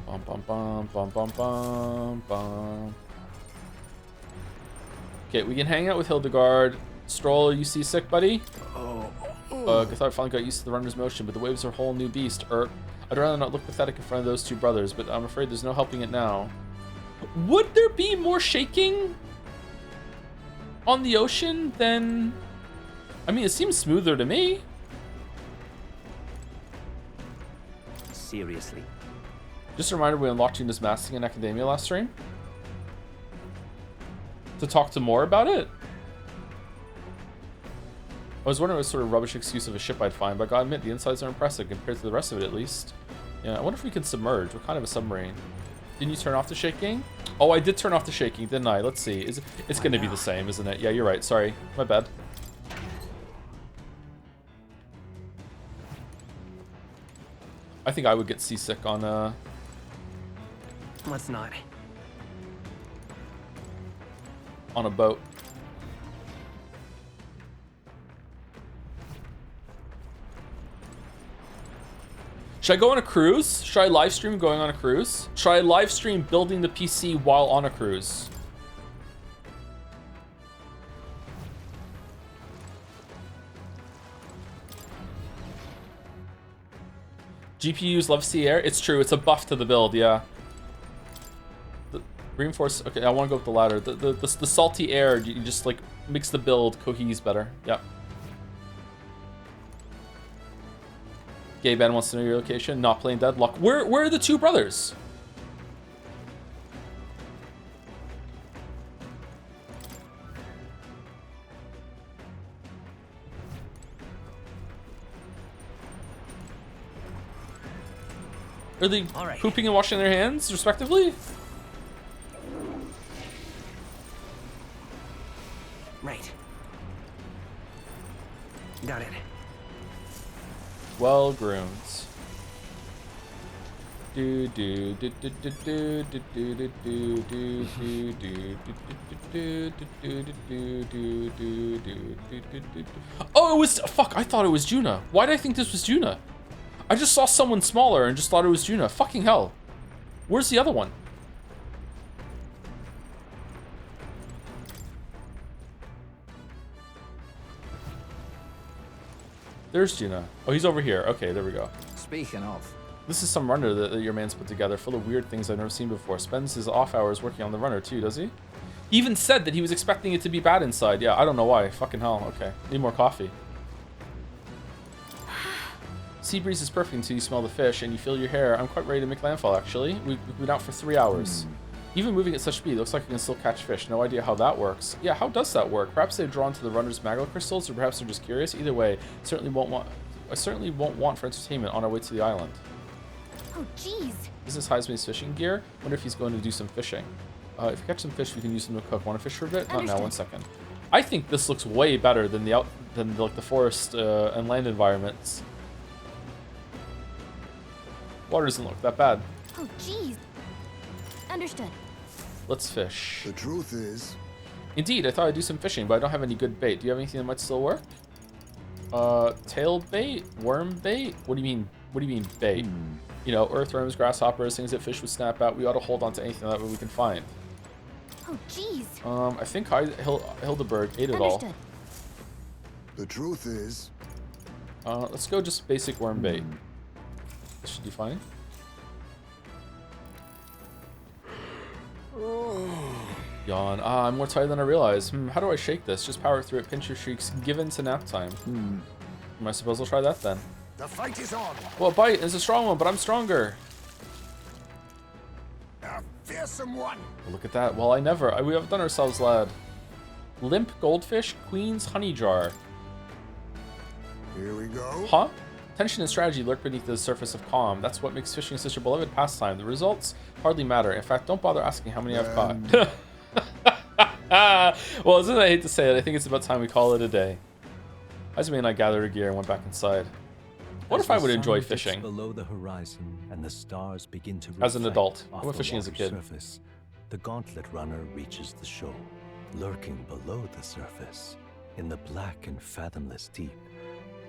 Bum bum bum bum bum bum bum. Okay, we can hang out with Hildegard. Stroll, are you seasick, buddy? I thought I finally got used to the runner's motion, but the waves are a whole new beast. I'd rather not look pathetic in front of those two brothers, but I'm afraid there's no helping it now. Would there be more shaking on the ocean than... I mean, it seems smoother to me. Seriously. Just a reminder, we unlocked Juna's masking in Academia last stream. To talk to more about it? I was wondering what sort of rubbish excuse of a ship I'd find, but I gotta admit, the insides are impressive compared to the rest of it, at least. Yeah, I wonder if we can submerge. What kind of a submarine? Didn't you turn off the shaking? Oh, I did turn off the shaking, didn't I? Let's see. It's gonna be the same, isn't it? Yeah, you're right. Sorry. My bad. I think I would get seasick on, Let's not. On a boat. Should I go on a cruise? Should I live stream going on a cruise? Should I live stream building the PC while on a cruise? GPUs love sea air. It's true. It's a buff to the build. Yeah. The reinforce. Okay, I want to go with the ladder. The salty air. You just like makes the build cohese better. Yep. Gay Ben wants to know your location. Not playing Deadlock. Where are the two brothers? Are they pooping and washing their hands, respectively? Right. Got it. Well groomed. Oh, it was fuck. I thought it was Juna. Why did I think this was Juna? I just saw someone smaller and just thought it was Juna. Fucking hell. Where's the other one? There's Juna. Oh, he's over here. Okay, there we go. Speaking of. This is some runner that your man's put together, full of weird things I've never seen before. Spends his off hours working on the runner too, does he? He even said that he was expecting it to be bad inside. Yeah, I don't know why. Fucking hell. Okay. Need more coffee. Sea breeze is perfect until you smell the fish and you feel your hair. I'm quite ready to make landfall, actually. We've been out for 3 hours. Even moving at such speed, looks like I can still catch fish. No idea how that works. Yeah, how does that work? Perhaps they're drawn to the runner's magma crystals, or perhaps they're just curious. Either way, I certainly won't want for entertainment on our way to the island. Oh, jeez. This is Heisman's fishing gear. Wonder if he's going to do some fishing. If you catch some fish, we can use them to cook. Want to fish for a bit? Not now. 1 second. I think this looks way better than the forest and land environments. Water doesn't look that bad. Oh, jeez. Understood. Let's fish. The truth is... Indeed, I thought I'd do some fishing, but I don't have any good bait. Do you have anything that might still work? Tail bait? Worm bait? What do you mean? What do you mean bait? You know, earthworms, grasshoppers, things that fish would snap at. We ought to hold on to anything that we can find. Oh, jeez. I think Hildeberg ate it all. The truth is... let's go just basic worm bait. This should be fine. Yawn. Ah, I'm more tired than I realized. How do I shake this? Just power through it, pinch your shrieks, give in to nap time. I suppose I'll try that then. The fight is on. Well, bite is a strong one, but I'm stronger. A fearsome one. Well, look at that. Well, we have done ourselves, lad. Limp goldfish, queen's honey jar. Here we go. Huh? Tension and strategy lurk beneath the surface of calm. That's what makes fishing such a beloved pastime. The results hardly matter. In fact, don't bother asking how many I've caught. Well, as I hate to say it, I think it's about time we call it a day. Hazme and I gathered our gear and went back inside. What if I would enjoy fishing? Below the horizon and the stars begin to as an adult. I off went the fishing as a water's kid. Surface, the gauntlet runner reaches the shore, lurking below the surface. In the black and fathomless deep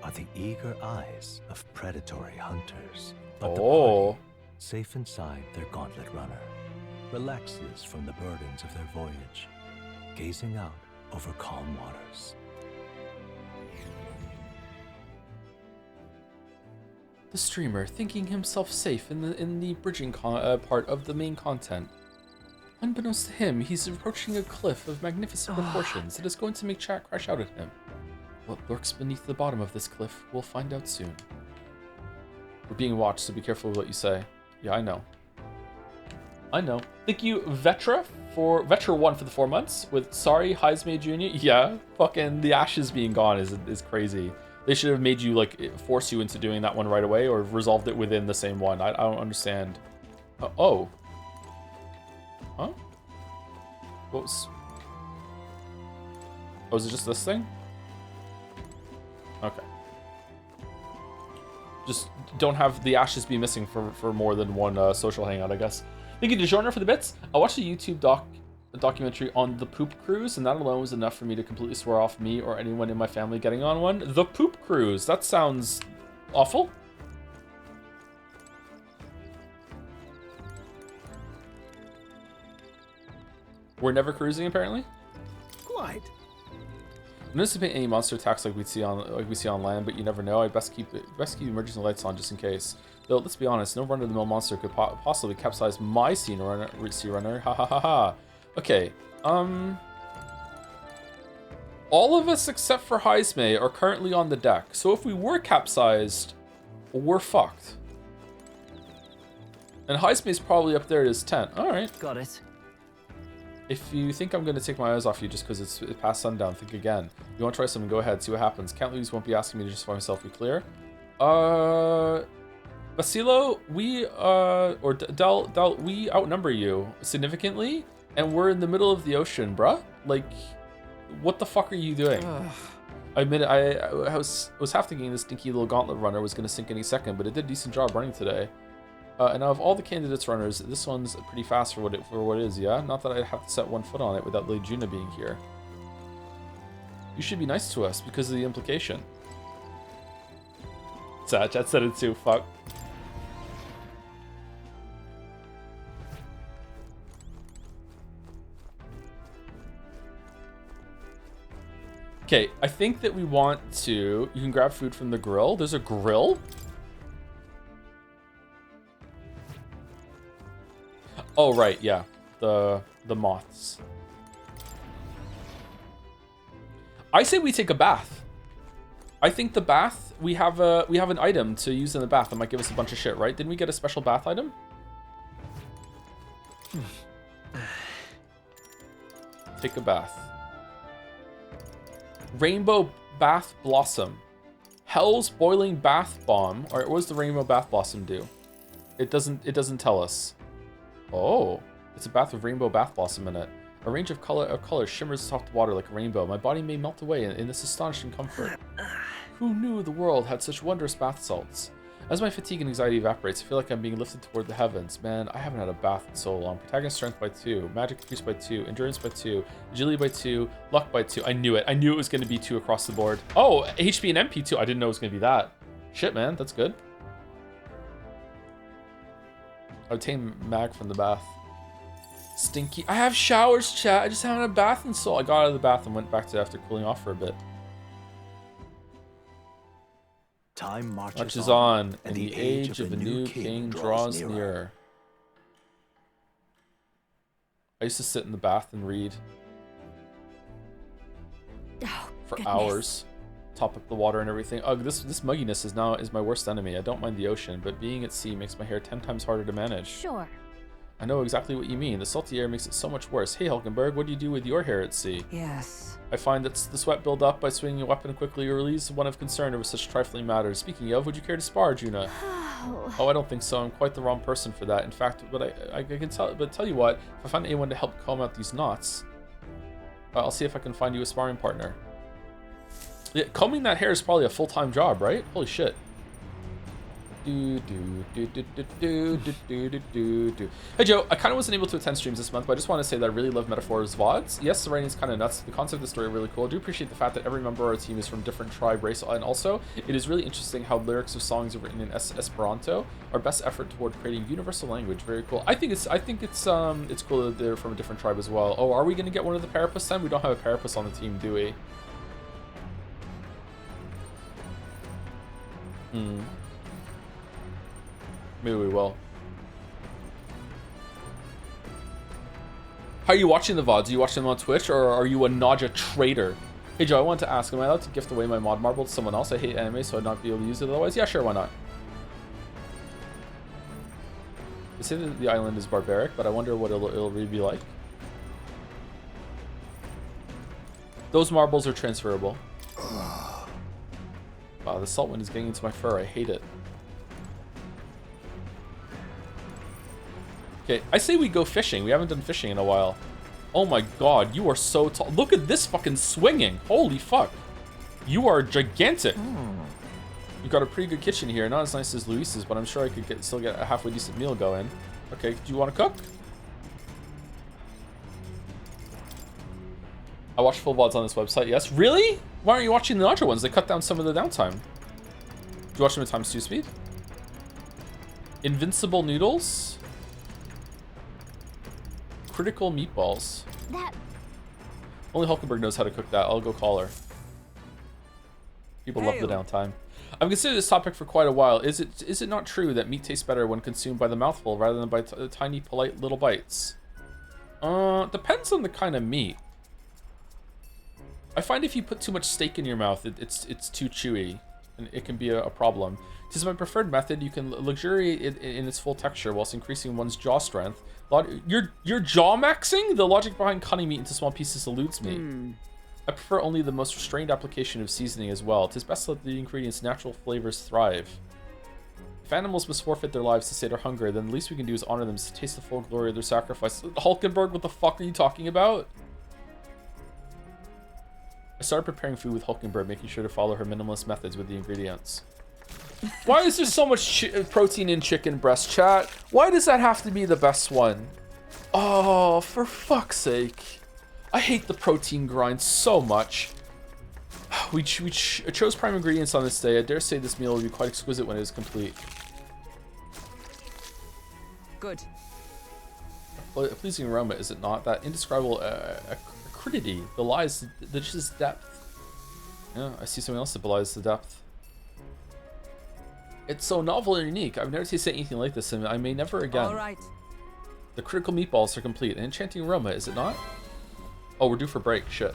are the eager eyes of predatory hunters. But the party, safe inside their gauntlet runner, relaxes from the burdens of their voyage, gazing out over calm waters. The streamer, thinking himself safe in the bridging part of the main content. Unbeknownst to him, he's approaching a cliff of magnificent proportions that is going to make chat crash out at him. What lurks beneath the bottom of this cliff, we'll find out soon. We're being watched, so be careful with what you say. Yeah, I know. I know. Thank you, Vetra1 for the 4 months. With sorry, Hazme Jr. Yeah, fucking the ashes being gone is crazy. They should have made you, like, force you into doing that one right away, or resolved it within the same one. I don't understand. Oh. Huh? What was... Oh, is it just this thing? Okay. Just don't have the ashes be missing for more than one social hangout, I guess. Thank you to Jorner for the bits. I watched a YouTube documentary on the poop cruise, and that alone was enough for me to completely swear off me or anyone in my family getting on one. The poop cruise. That sounds awful. We're never cruising, apparently. Quite. Anticipate any monster attacks like we see on land, but you never know. I'd best keep emergency lights on just in case. Though let's be honest, no run-of-the-mill monster could possibly capsize my sea runner. Ha ha ha ha. Okay. All of us except for Hazme are currently on the deck. So if we were capsized, we're fucked. And Hazme's probably up there at his tent. All right. Got it. If you think I'm going to take my eyes off you just because it's past sundown, think again. You want to try something, go ahead, see what happens. Can't lose, won't be asking me to justify myself, be clear. Basilo, we, or Del, we outnumber you significantly, and we're in the middle of the ocean, bruh. Like, what the fuck are you doing? I admit it, I was half thinking this stinky little gauntlet runner was going to sink any second, but it did a decent job running today. And of all the candidates runners, this one's pretty fast for what it is, yeah? Not that I'd have to set one foot on it without Lady Juna being here. You should be nice to us because of the implication. Chat said it too, fuck. Okay, I think that we want to... You can grab food from the grill. There's a grill? Oh, right, yeah. The moths. I say we take a bath. I think the bath, we have an item to use in the bath that might give us a bunch of shit, right? Didn't we get a special bath item? Take a bath. Rainbow Bath Blossom. Hell's Boiling Bath Bomb. Alright, what does the Rainbow Bath Blossom do? It doesn't tell us. Oh, it's a bath with rainbow bath blossom in it. A range of colors shimmers soft water like a rainbow. My body may melt away in this astonishing comfort. Who knew the world had such wondrous bath salts? As my fatigue and anxiety evaporates, I feel like I'm being lifted toward the heavens. Man, I haven't had a bath in so long. Protagonist strength by 2, magic increase by 2, endurance by 2, agility by 2, luck by 2. I knew it. I knew it was going to be 2 across the board. Oh, HP and MP 2. I didn't know it was going to be that. Shit, man, that's good. Obtain mag from the bath. Stinky. I have showers, chat. I just haven't had a bath in so. I got out of the bath and went back to after cooling off for a bit. Time marches on, and the age of a new king draws nearer. I used to sit in the bath and read for hours, top up the water and everything. Ugh, this mugginess is my worst enemy. I don't mind the ocean, but being at sea makes my hair 10 times harder to manage. Sure. I know exactly what you mean. The salty air makes it so much worse. Hey, Hulkenberg, what do you do with your hair at sea? Yes. I find that the sweat build up by swinging a weapon quickly relieves one of concern over such trifling matters. Speaking of, would you care to spar, Juna? Oh, I don't think so. I'm quite the wrong person for that. In fact, I can tell you what, if I find anyone to help comb out these knots, I'll see if I can find you a sparring partner. Yeah, combing that hair is probably a full-time job, right? Holy shit. Hey Joe, I kind of wasn't able to attend streams this month, but I just want to say that I really love Metaphor's VODs. Yes, the writing is kind of nuts. The concept of the story is really cool. I do appreciate the fact that every member of our team is from different tribe, race, and also it is really interesting how lyrics of songs written in Esperanto are best effort toward creating universal language. Very cool. I think it's cool that they're from a different tribe as well. Oh, are we gonna get one of the Parapus then? We don't have a Parapus on the team, do we? Maybe we will. How are you watching the VODs? Are you watching them on Twitch, or are you a Naja traitor? Hey Joe, I wanted to ask, am I allowed to gift away my mod marble to someone else? I hate anime, so I'd not be able to use it otherwise. Yeah, sure, why not? They say that the island is barbaric, but I wonder what it'll really be like. Those marbles are transferable. Wow, the salt wind is getting into my fur. I hate it. Okay, I say we go fishing. We haven't done fishing in a while. Oh my god, you are so tall. Look at this fucking swinging. Holy fuck. You are gigantic. You've got a pretty good kitchen here. Not as nice as Luis's, but I'm sure I could still get a halfway decent meal going. Okay, do you want to cook? I watch full VODs on this website, yes. Really? Why aren't you watching the Naja ones? They cut down some of the downtime. Do you watch them at times 2 speed? Invincible noodles? Critical meatballs. Only Hulkenberg knows how to cook that. I'll go call her. People love the downtime. I've considered this topic for quite a while. Is it not true that meat tastes better when consumed by the mouthful rather than by tiny, polite little bites? Depends on the kind of meat. I find if you put too much steak in your mouth, it's too chewy, and it can be a problem. This is my preferred method. You can luxuriate it in its full texture whilst increasing one's jaw strength. You're jaw maxing? The logic behind cutting meat into small pieces eludes me. I prefer only the most restrained application of seasoning as well. 'Tis best to let the ingredients' natural flavors thrive. If animals must forfeit their lives to sate our hunger, then the least we can do is honor them to taste the full glory of their sacrifice. Hulkenberg, what the fuck are you talking about? I started preparing food with Hulkenberg, making sure to follow her minimalist methods with the ingredients. Why is there so much protein in chicken breast, chat? Why does that have to be the best one? Oh, for fuck's sake. I hate the protein grind so much. We chose prime ingredients on this day. I dare say this meal will be quite exquisite when it is complete. Good. A pleasing aroma, is it not? That indescribable acridity belies the dish's depth. Yeah, I see something else that belies the depth. It's so novel and unique. I've never tasted anything like this, and I may never again. All right. The critical meatballs are complete. An enchanting aroma, is it not? Oh, we're due for break. Shit.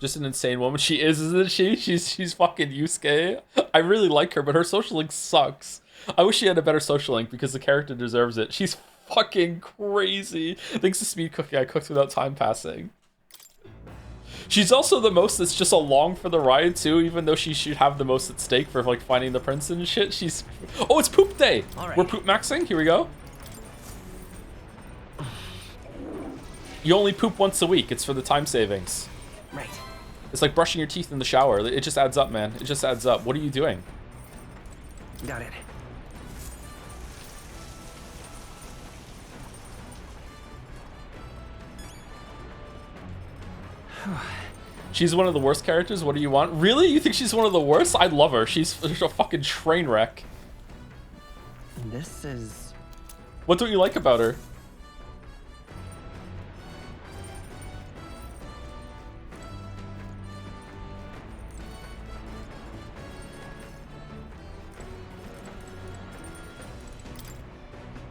Just an insane woman. She is, isn't she? She's fucking Yusuke. I really like her, but her social link sucks. I wish she had a better social link because the character deserves it. She's fucking crazy. Thanks to speed cooking, I cooked without time passing. She's also the most that's just along for the ride too, even though she should have the most at stake for like finding the prince and shit. She's... Oh, it's poop day! Right. We're poop maxing? Here we go. You only poop once a week. It's for the time savings. Right. It's like brushing your teeth in the shower. It just adds up, man. It just adds up. What are you doing? Got it. She's one of the worst characters. What do you want? Really? You think she's one of the worst? I love her. She's a fucking train wreck. This is... What don't you like about her?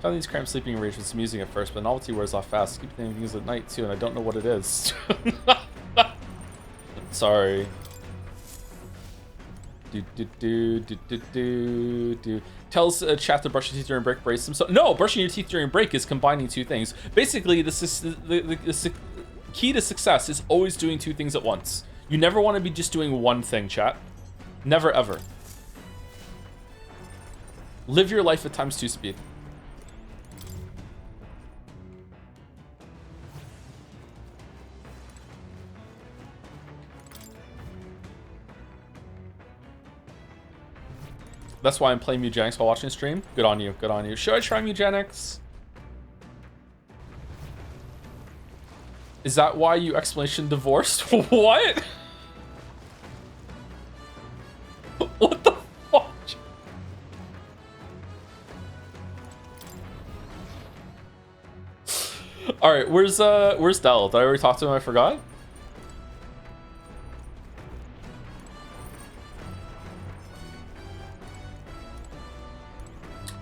Found these cramped sleeping arrangements amusing at first, but novelty wears off fast. Keep thinking things at night too, and I don't know what it is. Sorry. Tells chat to brush your teeth during break, brace themselves. No, brushing your teeth during break is combining two things. Basically, the key to success is always doing two things at once. You never want to be just doing one thing, chat. Never ever. Live your life at ×2 speed. That's why I'm playing Mugenics while watching the stream. Good on you, good on you. Should I try Mugenics? Is that why you explanation divorced? What? What the fuck? Alright, where's Del? Did I already talk to him? I forgot?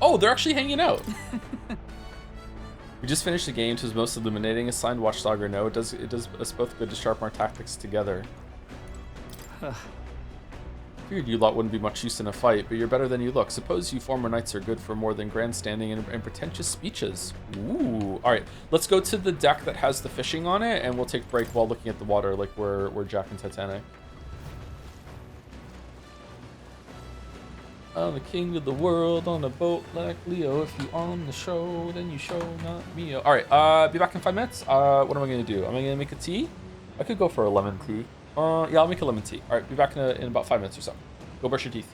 Oh, they're actually hanging out. We just finished the game, it was most illuminating. Assigned Watchdog or no, it does us both good to sharpen our tactics together. Figured you lot wouldn't be much use in a fight, but you're better than you look. Suppose you former knights are good for more than grandstanding and pretentious speeches. Ooh. Alright, let's go to the deck that has the fishing on it, and we'll take break while looking at the water like we're Jack and Titanic. I'm the king of the world on a boat like Leo. If you on the show, then you show not me. All right, be back in 5 minutes. What am I gonna do? Am I gonna make a tea? I could go for a lemon tea. Yeah, I'll make a lemon tea. All right, be back in about 5 minutes or so. Go brush your teeth.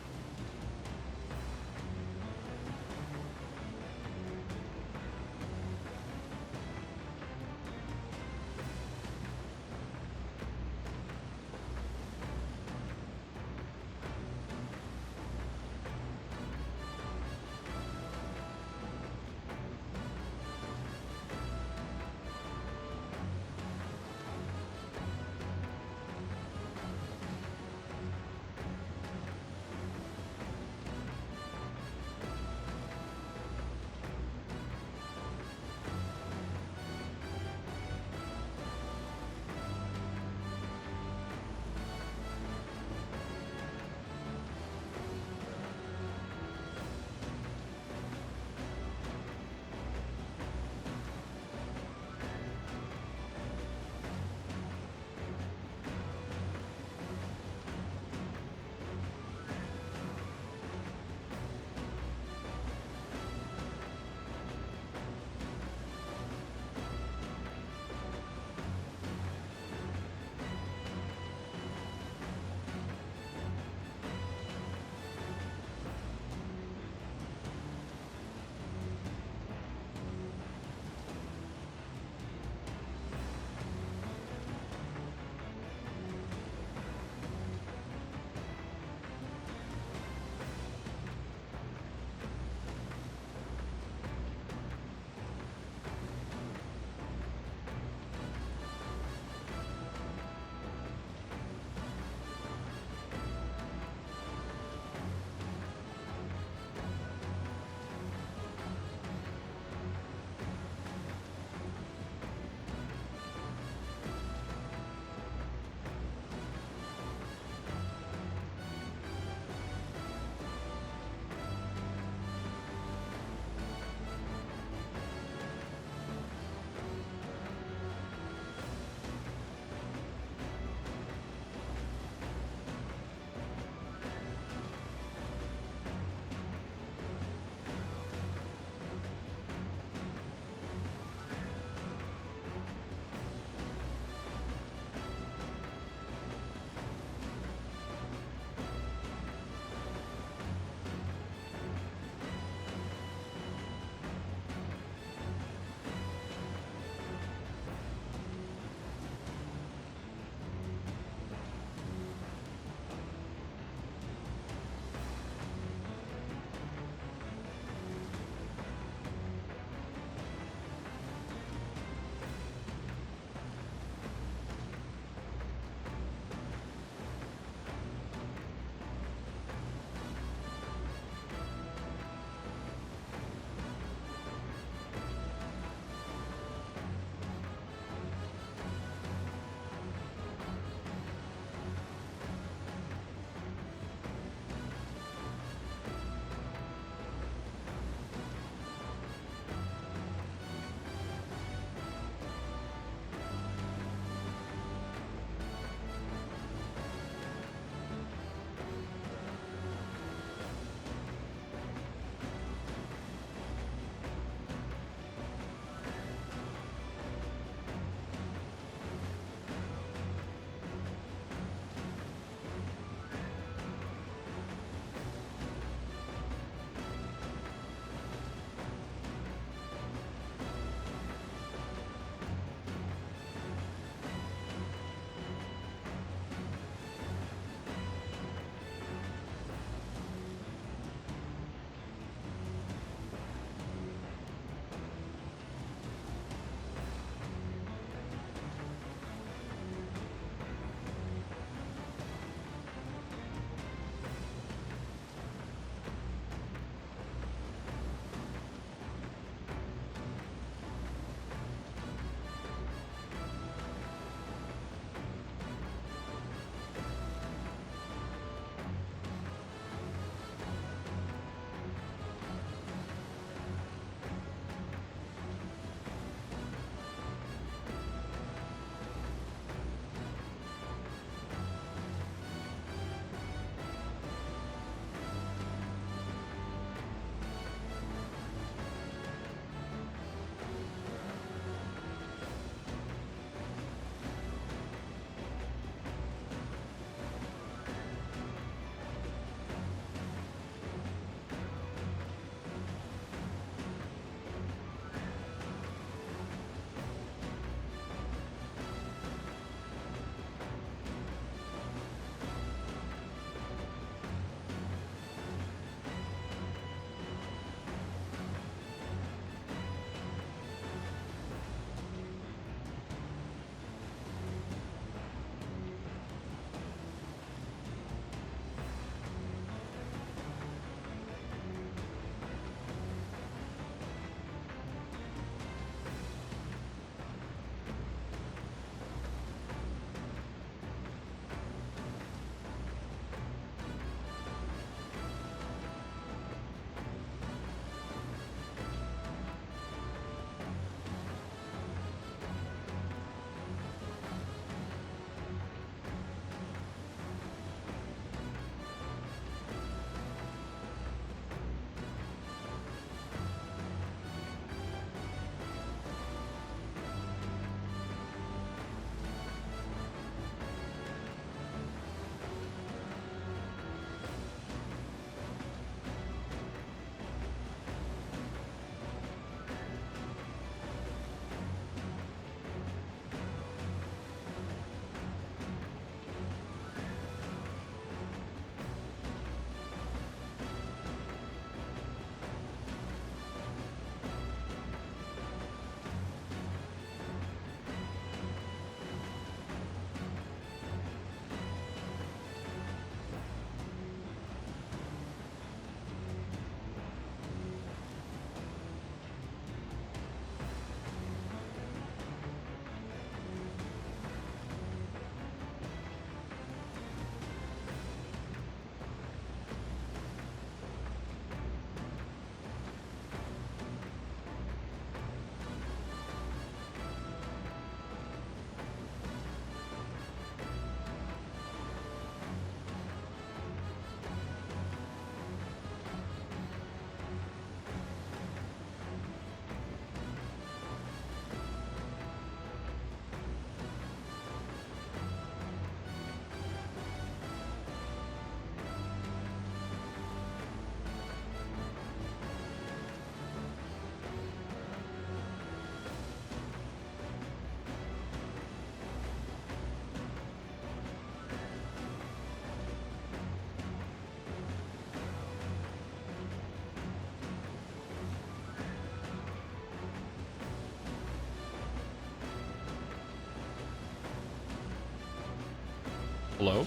Hello?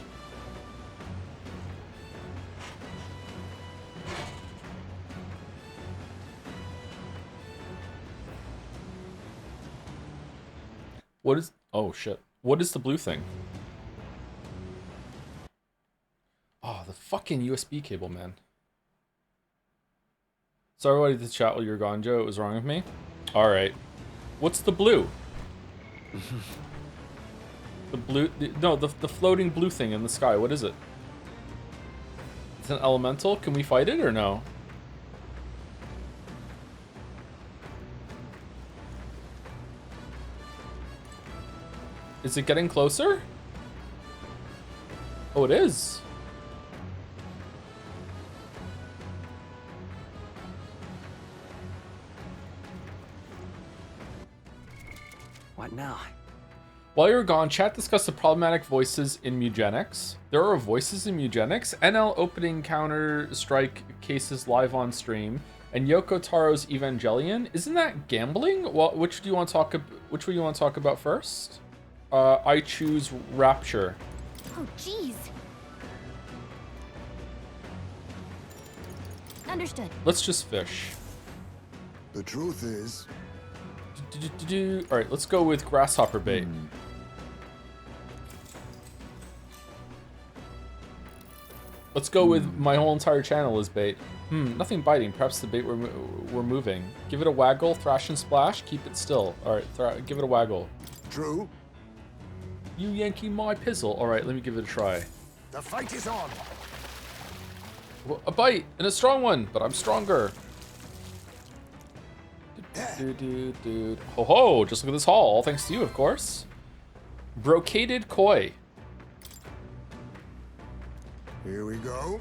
What is... Oh, shit. What is the blue thing? Oh, the fucking USB cable, man. Sorry to chat while you were gone, Joe. It was wrong with me. Alright. What's the blue? The blue... the floating blue thing in the sky. What is it? It's an elemental? Can we fight it or no? Is it getting closer? Oh, it is. What now? While you're gone, chat discussed the problematic voices in Mugenics. There are voices in Mugenics. NL opening Counter-Strike cases live on stream. And Yoko Taro's Evangelion. Isn't that gambling? Well, which do you want to talk? Which one you want to talk about first? I choose Rapture. Oh, jeez. Understood. Let's just fish. The truth is... Alright, let's go with Grasshopper bait. Let's go with my whole entire channel as bait. Nothing biting. Perhaps the bait we're moving. Give it a waggle, thrash and splash, keep it still. Alright, give it a waggle. True. You Yankee my pizzle. Alright, let me give it a try. The fight is on. Well, a bite, and a strong one, but I'm stronger. Dude. Ho ho, just look at this haul. All thanks to you, of course. Brocaded koi. Here we go.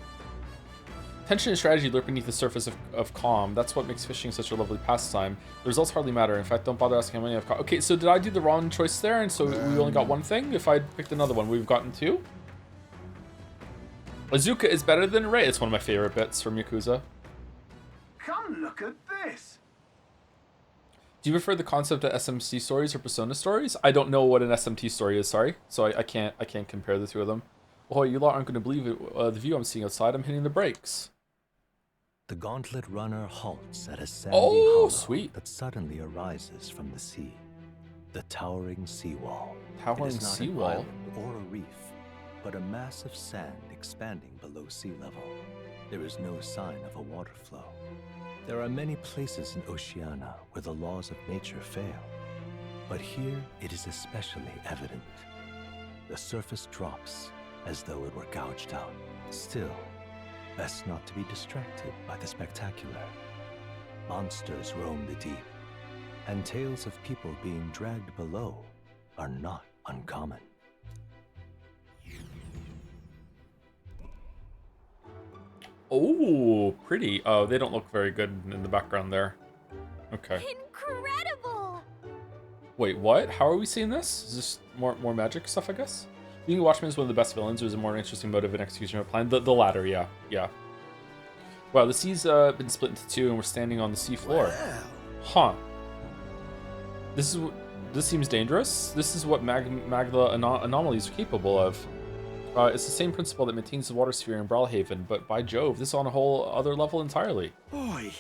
Tension and strategy lurk beneath the surface of calm. That's what makes fishing such a lovely pastime. The results hardly matter. In fact, don't bother asking how many I've caught. Okay, so did I do the wrong choice there? And so we only got one thing? If I'd picked another one, we've gotten two? Azuka is better than Ray. It's one of my favorite bits from Yakuza. Come look at this. Do you prefer the concept of SMT stories or Persona stories? I don't know what an SMT story is, sorry. So I can't compare the two of them. Oh, you lot aren't going to believe it. The view I'm seeing outside, I'm hitting the brakes. The gauntlet runner halts at a sandy hollow that suddenly arises from the sea. The towering seawall. Towering it is not seawall? an island or a reef, but a mass of sand expanding below sea level. There is no sign of a water flow. There are many places in Oceania where the laws of nature fail, but here it is especially evident. The surface drops as though it were gouged out. Still, best not to be distracted by the spectacular. Monsters roam the deep, and tales of people being dragged below are not uncommon. Oh, pretty. Oh, they don't look very good in the background there. Okay. Incredible! Wait, what? How are we seeing this? Is this more magic stuff, I guess? Being a Watchman is one of the best villains. There's a more interesting motive and execution of a plan. The latter, yeah. Wow, the sea's been split into two, and we're standing on the sea floor. Huh. This seems dangerous. This is what Magla anomalies are capable of. It's the same principle that maintains the water sphere in Brawlhaven, but by Jove, this is on a whole other level entirely. Oi!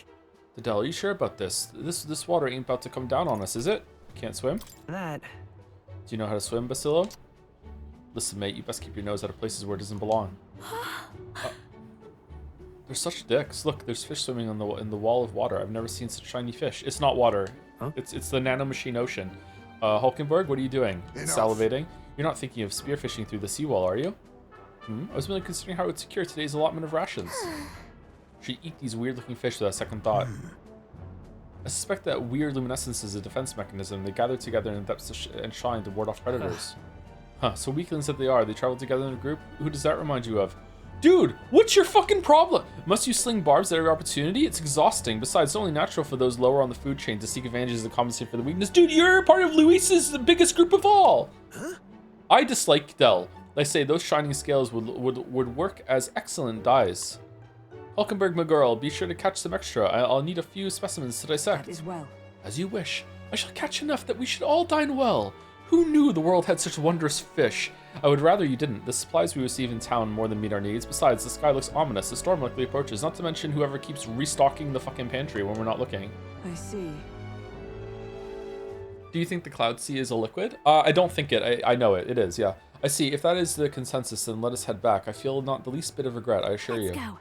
Adele, are you sure about this? This water ain't about to come down on us, is it? Can't swim? That. Do you know how to swim, Basilo? Listen, mate, you best keep your nose out of places where it doesn't belong. They're such dicks. Look, there's fish swimming in the wall of water. I've never seen such shiny fish. It's not water. Huh? It's the nanomachine ocean. Hulkenberg, what are you doing? Salivating? You're not thinking of spearfishing through the seawall, are you? I was really considering how it would secure today's allotment of rations. Should eat these weird-looking fish without a second thought. I suspect that weird luminescence is a defense mechanism. They gather together in the depths and shine to ward off predators. So weaklings that they are, they travel together in a group? Who does that remind you of? Dude, what's your fucking problem? Must you sling barbs at every opportunity? It's exhausting. Besides, it's only natural for those lower on the food chain to seek advantages to compensate for the weakness. Dude, you're part of Luis's biggest group of all! Huh? I dislike Dell. They say those shining scales would work as excellent dyes. Hulkenberg, my girl, be sure to catch some extra. I'll need a few specimens to dissect. That is well. As you wish. I shall catch enough that we should all dine well. Who knew the world had such wondrous fish? I would rather you didn't. The supplies we receive in town more than meet our needs. Besides, the sky looks ominous. The storm likely approaches. Not to mention whoever keeps restocking the fucking pantry when we're not looking. I see. Do you think the Cloud Sea is a liquid? I don't think it. I know it. It is, yeah. I see. If that is the consensus, then let us head back. I feel not the least bit of regret, I assure you. Let's go.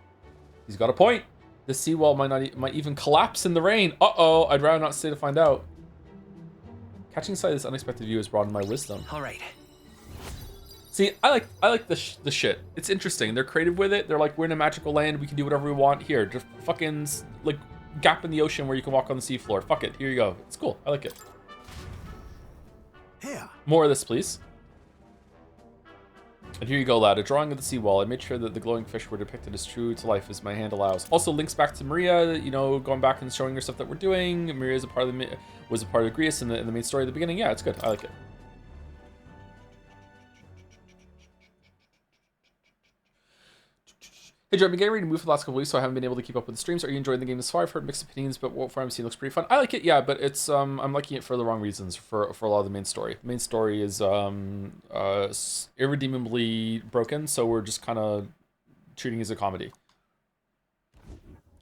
He's got a point. The seawall might even collapse in the rain. Uh-oh. I'd rather not stay to find out. Catching sight of this unexpected view has broadened my wisdom. All right. See, I like the shit. It's interesting. They're creative with it. They're like, we're in a magical land. We can do whatever we want. Here, just fucking, like, gap in the ocean where you can walk on the seafloor. Fuck it. Here you go. It's cool. I like it. Here. More of this, please. And here you go, lad. A drawing of the seawall. I made sure that the glowing fish were depicted as true to life as my hand allows. Also, links back to Maria. You know, going back and showing her stuff that we're doing. Maria is was a part of Greece in the main story at the beginning. Yeah, it's good. I like it. Hey Joe, I've been getting ready to move for the last couple weeks, so I haven't been able to keep up with the streams. Are you enjoying the game this far? I've heard mixed opinions, but what I'm seeing looks pretty fun. I like it, yeah, but it's I'm liking it for the wrong reasons for a lot of the main story. The main story is irredeemably broken, so we're just kind of treating it as a comedy.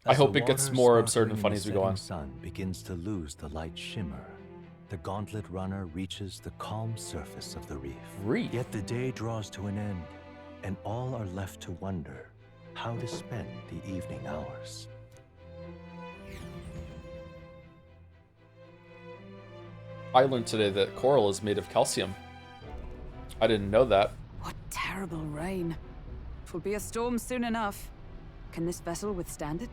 I hope it gets more absurd and funny as we go on. The sun begins to lose the light shimmer. The gauntlet runner reaches the calm surface of the reef. Yet the day draws to an end, and all are left to wonder how to spend the evening hours. I learned today that coral is made of calcium. I didn't know that. What terrible rain. It'll be a storm soon enough. Can this vessel withstand it?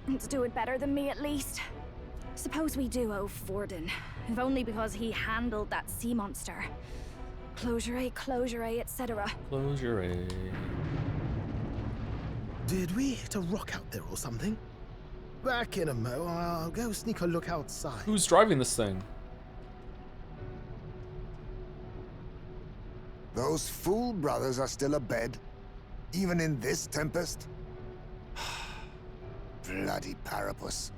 It's doing better than me, at least. Suppose we do owe Forden, if only because he handled that sea monster. Closure, etc. Closure. Did we hit a rock out there or something? Back in a mo. I'll go sneak a look outside. Who's driving this thing? Those fool brothers are still abed, even in this tempest. Bloody Parapus.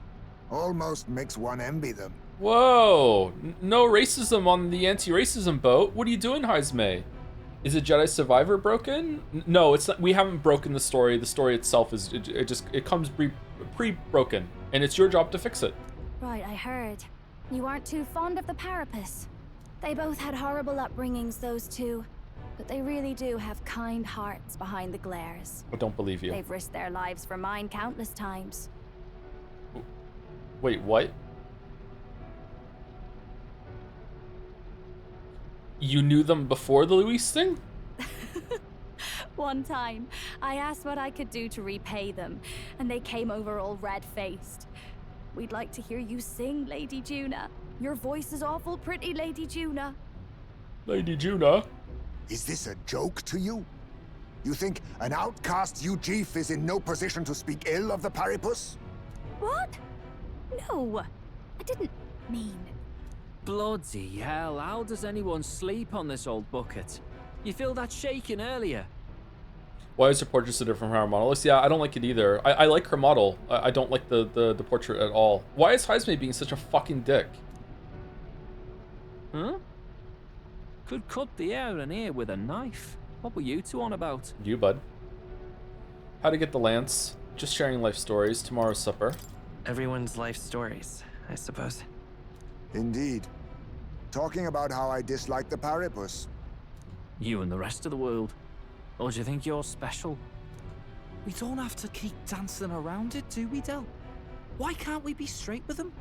Almost makes one envy them. Whoa! No racism on the anti-racism boat. What are you doing, Heismay? Is it Jedi Survivor broken? No, it's not. We haven't broken the story. The story itself is it comes pre-broken, and it's your job to fix it. Right, I heard. You aren't too fond of the Parapus. They both had horrible upbringings, those two. But they really do have kind hearts behind the glares. I don't believe you. They've risked their lives for mine countless times. Wait, what? You knew them before the Luis thing? One time, I asked what I could do to repay them, and they came over all red-faced. We'd like to hear you sing, Lady Juna. Your voice is awful pretty, Lady Juna. Lady Juna? Is this a joke to you? You think an outcast Ujeef is in no position to speak ill of the Paripus? What? No, I didn't mean... Bloody hell, how does anyone sleep on this old bucket? You feel that shaking earlier? Why is her portrait so different from her model? Yeah, I don't like it either. I like her model. I don't like the portrait at all. Why is Heismay being such a fucking dick? Huh? Could cut the air and ear with a knife. What were you two on about? You, bud. How to get the lance. Just sharing life stories. Tomorrow's supper. Everyone's life stories, I suppose. Indeed. Talking about how I dislike the Paripus. You and the rest of the world. Or do you think you're special? We don't have to keep dancing around it, do we, Del? Why can't we be straight with them?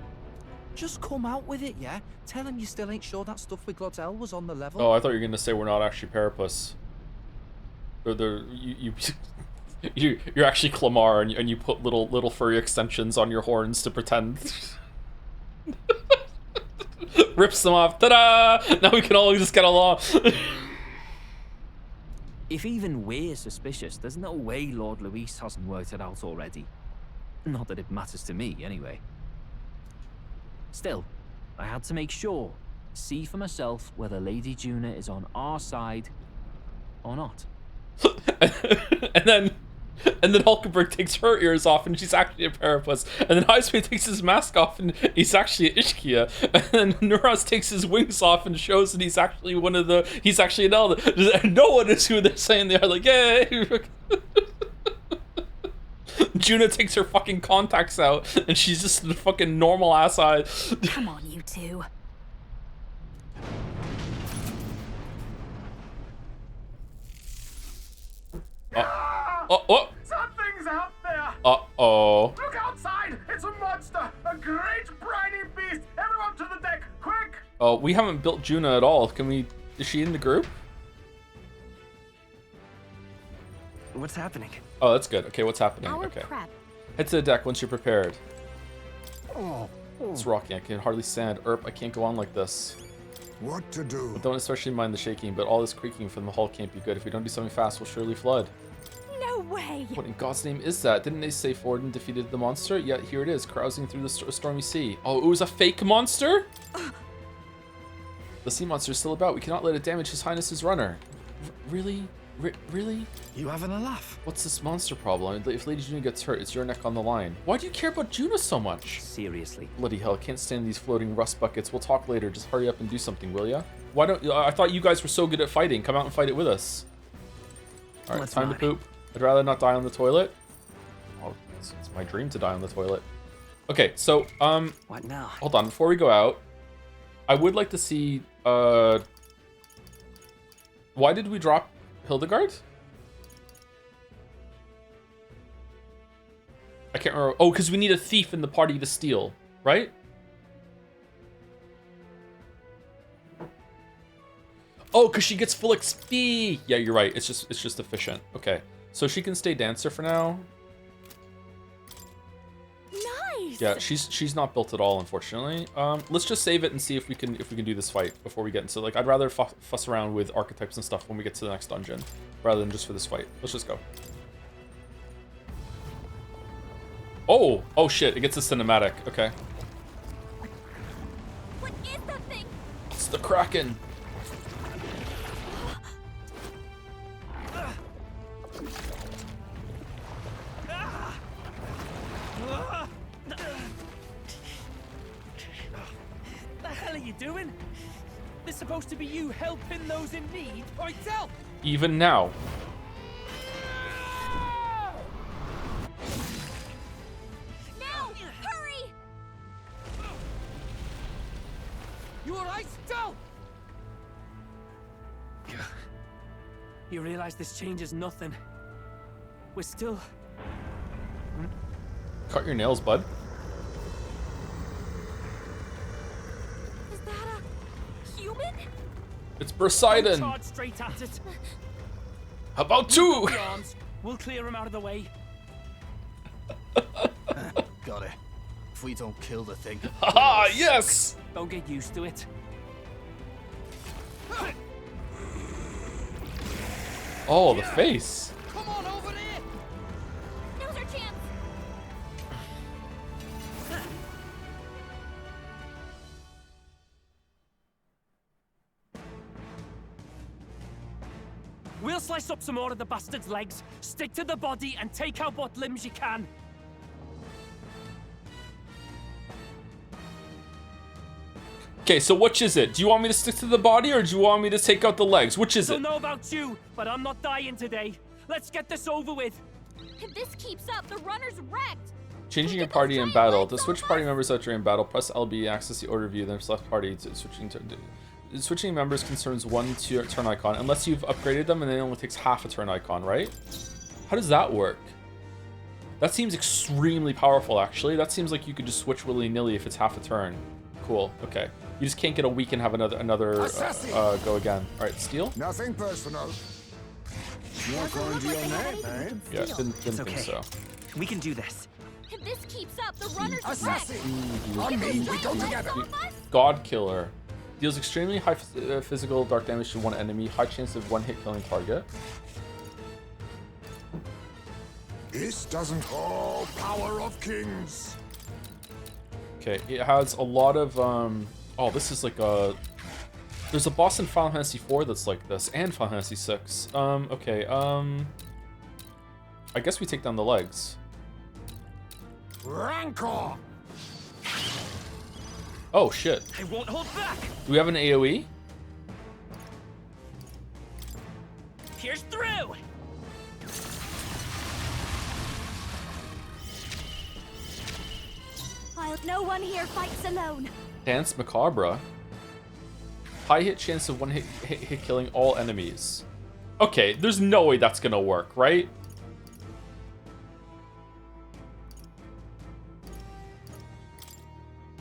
Just come out with it, yeah? Tell him you still ain't sure that stuff with Glottel was on the level. Oh, I thought you were going to say we're not actually Paripus. You're actually Clamar, and you put little furry extensions on your horns to pretend. Rips them off. Ta-da! Now we can all just get along. If even we're suspicious, there's no way Lord Luis hasn't worked it out already. Not that it matters to me, anyway. Still, I had to make sure, see for myself whether Lady Juna is on our side or not. And then And then Hulkenberg takes her ears off, and she's actually a Parapuss. And then Highspeed takes his mask off, and he's actually an Ishkia. And then Neuros takes his wings off and shows that he's actually he's actually an Elder. And no one is who they're saying they are. Like, yay! Juna takes her fucking contacts out, and she's just a fucking normal ass eye. Come on, you two. Something's out there! Uh-oh. Look outside! It's a monster! A great briny beast! Everyone to the deck, quick! Oh, we haven't built Juna at all. Is she in the group? What's happening? Oh, that's good. Okay, what's happening? Our Okay. prep. Head to the deck once you're prepared. Oh, It's rocking. I can hardly stand. I can't go on like this. what to do? I don't especially mind the shaking, but all this creaking from the hull can't be good. If we don't do something fast, we'll surely flood. No way! What in God's name is that? Didn't they say Forden defeated the monster? Yet here it is, carousing through the stormy sea. Oh, it was a fake monster? The sea monster is still about. We cannot let it damage His Highness's runner. Really? Really? You having a laugh? What's this monster problem? If Lady Juna gets hurt, it's your neck on the line. Why do you care about Juna so much? Seriously. Bloody hell, can't stand these floating rust buckets. We'll talk later. Just hurry up and do something, will ya? Why don't... I thought you guys were so good at fighting. Come out and fight it with us. Alright, Let's time not. to poop. I'd rather not die on the toilet. Oh, it's my dream to die on the toilet. Okay, so, What now? hold on. Before we go out, I would like to see, why did we drop Hildegard? I can't remember. Oh, because we need a thief in the party to steal, right? Oh, because she gets full XP. Yeah, you're right. It's just efficient. Okay, so she can stay dancer for now. Nice. Yeah, she's not built at all, unfortunately. Let's just save it and see if we can do this fight before we get into, like, I'd rather fuss around with archetypes and stuff when we get to the next dungeon rather than just for this fight. Let's just go. Oh shit! It gets a cinematic. Okay. What is that thing? It's the Kraken. The hell are you doing? This supposed to be you helping those in need? Oi, tell! Even now. Now! Hurry! You alright, Del? You realize this changes nothing. We're still... Cut your nails, bud. Is that a human? It's Don't Poseidon. charge straight at it. How about two? The arms. We'll clear him out of the way. Got it. If we don't kill the thing. Haha, yes! Don't get used to it. Oh, the face. Come on over there! Now's our chance. We'll slice up some more of the bastard's legs, stick to the body, and take out what limbs you can. Okay, so which is it? Do you want me to stick to the body or do you want me to take out the legs? Which is it? Don't know about you, but I'm not dying today. Let's get this over with. If this keeps up, the runner's wrecked. Changing your party in battle. To switch party members out during battle, press LB, access the order view, then select party. Switching members concerns one turn icon, unless you've upgraded them and then it only takes half a turn icon, right? How does that work? That seems extremely powerful, actually. That seems like you could just switch willy-nilly if it's half a turn. Cool, okay. You just can't get a week and have another go again. All right, steal? Nothing personal. You're going to your name, eh? Yeah, didn't think so. We can do this. If this keeps up, the runner's wrecked. Assassin! On me, we go together. God Killer. Deals extremely high physical dark damage to one enemy, high chance of one hit killing target. This doesn't call power of kings. Okay, it has a lot of oh, this is like a there's a boss in Final Fantasy IV that's like this, and Final Fantasy VI. Okay, I guess we take down the legs. Rancor! Oh, shit. I won't hold back. Do we have an AoE? Here's through. No one here fights alone. Dance Macabre. High hit chance of one hit killing all enemies. Okay, there's no way that's gonna work, right?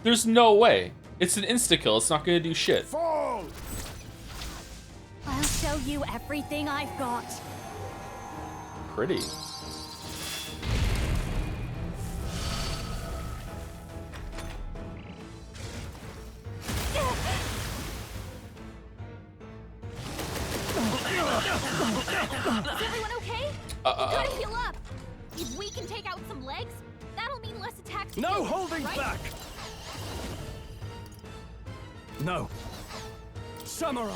There's no way. It's an insta-kill. It's not gonna do shit. Fall! I'll show you everything I've got. Pretty. Is everyone okay? Gotta heal up. If we can take out some legs, that'll mean less attacks. to No kill, holding right? back! No. Samurai!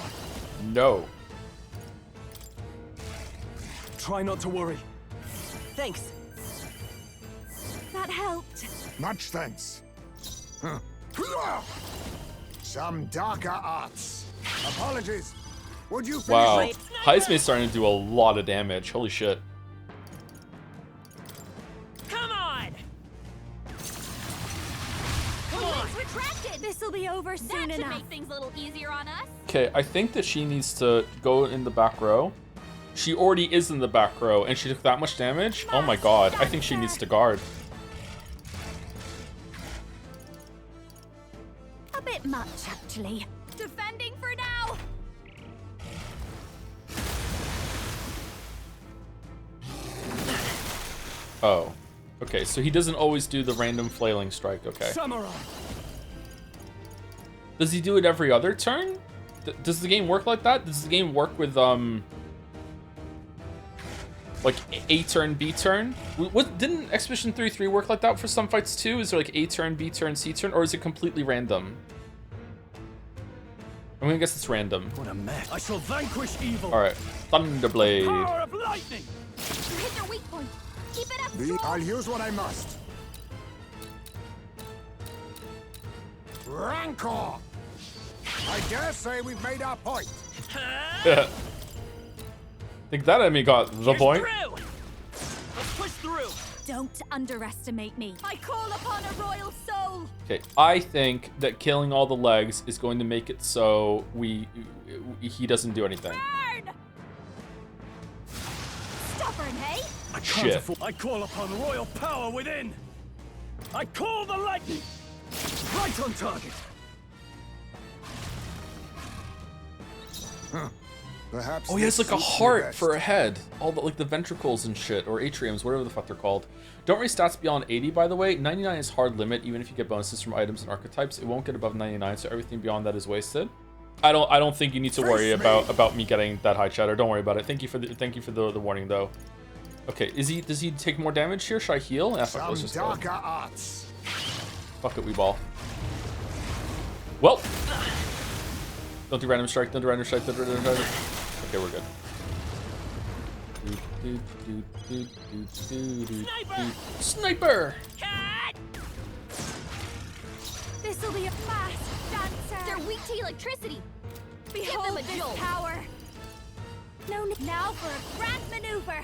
No. Try not to worry. Thanks. That helped. Much thanks. Huh. Some darker arts. Apologies. Would you finish Wow. it? Heisman's starting to do a lot of damage. Holy shit. Come on! Come on! Retracted! This'll be over soon That should enough. make things a little easier on us. Okay, I think that she needs to go in the back row. She already is in the back row, and she took that much damage? Oh my god, I think she needs to guard. A bit much, actually. Defending for now! Oh. Okay, so he doesn't always do the random flailing strike, okay. Samurai! Does he do it every other turn? Does the game work like that? Does the game work with, like A turn, B turn? What didn't Expedition 33 work like that for some fights too? Is there like A turn, B turn, C turn, or is it completely random? I'm gonna guess it's random. What a mess. I shall vanquish evil. Alright. Thunderblade. Power of lightning! You hit their weak point. Keep it up, I'll use what I must. Rancor! I dare say we've made our point. Yeah. Think that enemy got the point. Through. Let's push through. Don't underestimate me. I call upon a royal soul. Okay, I think that killing all the legs is going to make it so he doesn't do anything. Burn! Stubborn, hey? I can't Shit. afford. I call upon royal power within. I call the lightning. Right on target. Huh. Perhaps. Oh, he has this like a suits me heart best. for a head. All the like the ventricles and shit, or atriums, whatever the fuck they're called. Don't raise stats beyond 80, by the way. 99 is hard limit, even if you get bonuses from items and archetypes. It won't get above 99, so everything beyond that is wasted. I don't think you need to worry about me getting that high, Cheddar. Don't worry about it. Thank you for the warning though. Okay, does he take more damage here? Should I heal? Yeah, fuck, let's Some just go. darker arts. Fuck it, we ball. Well, don't do random strike. Don't do random strike. Don't do random strike. Okay, we're good. Sniper! This'll be a fast dancer. They're weak to electricity. Behold Give them a this jolt. power. No, now for a grand maneuver.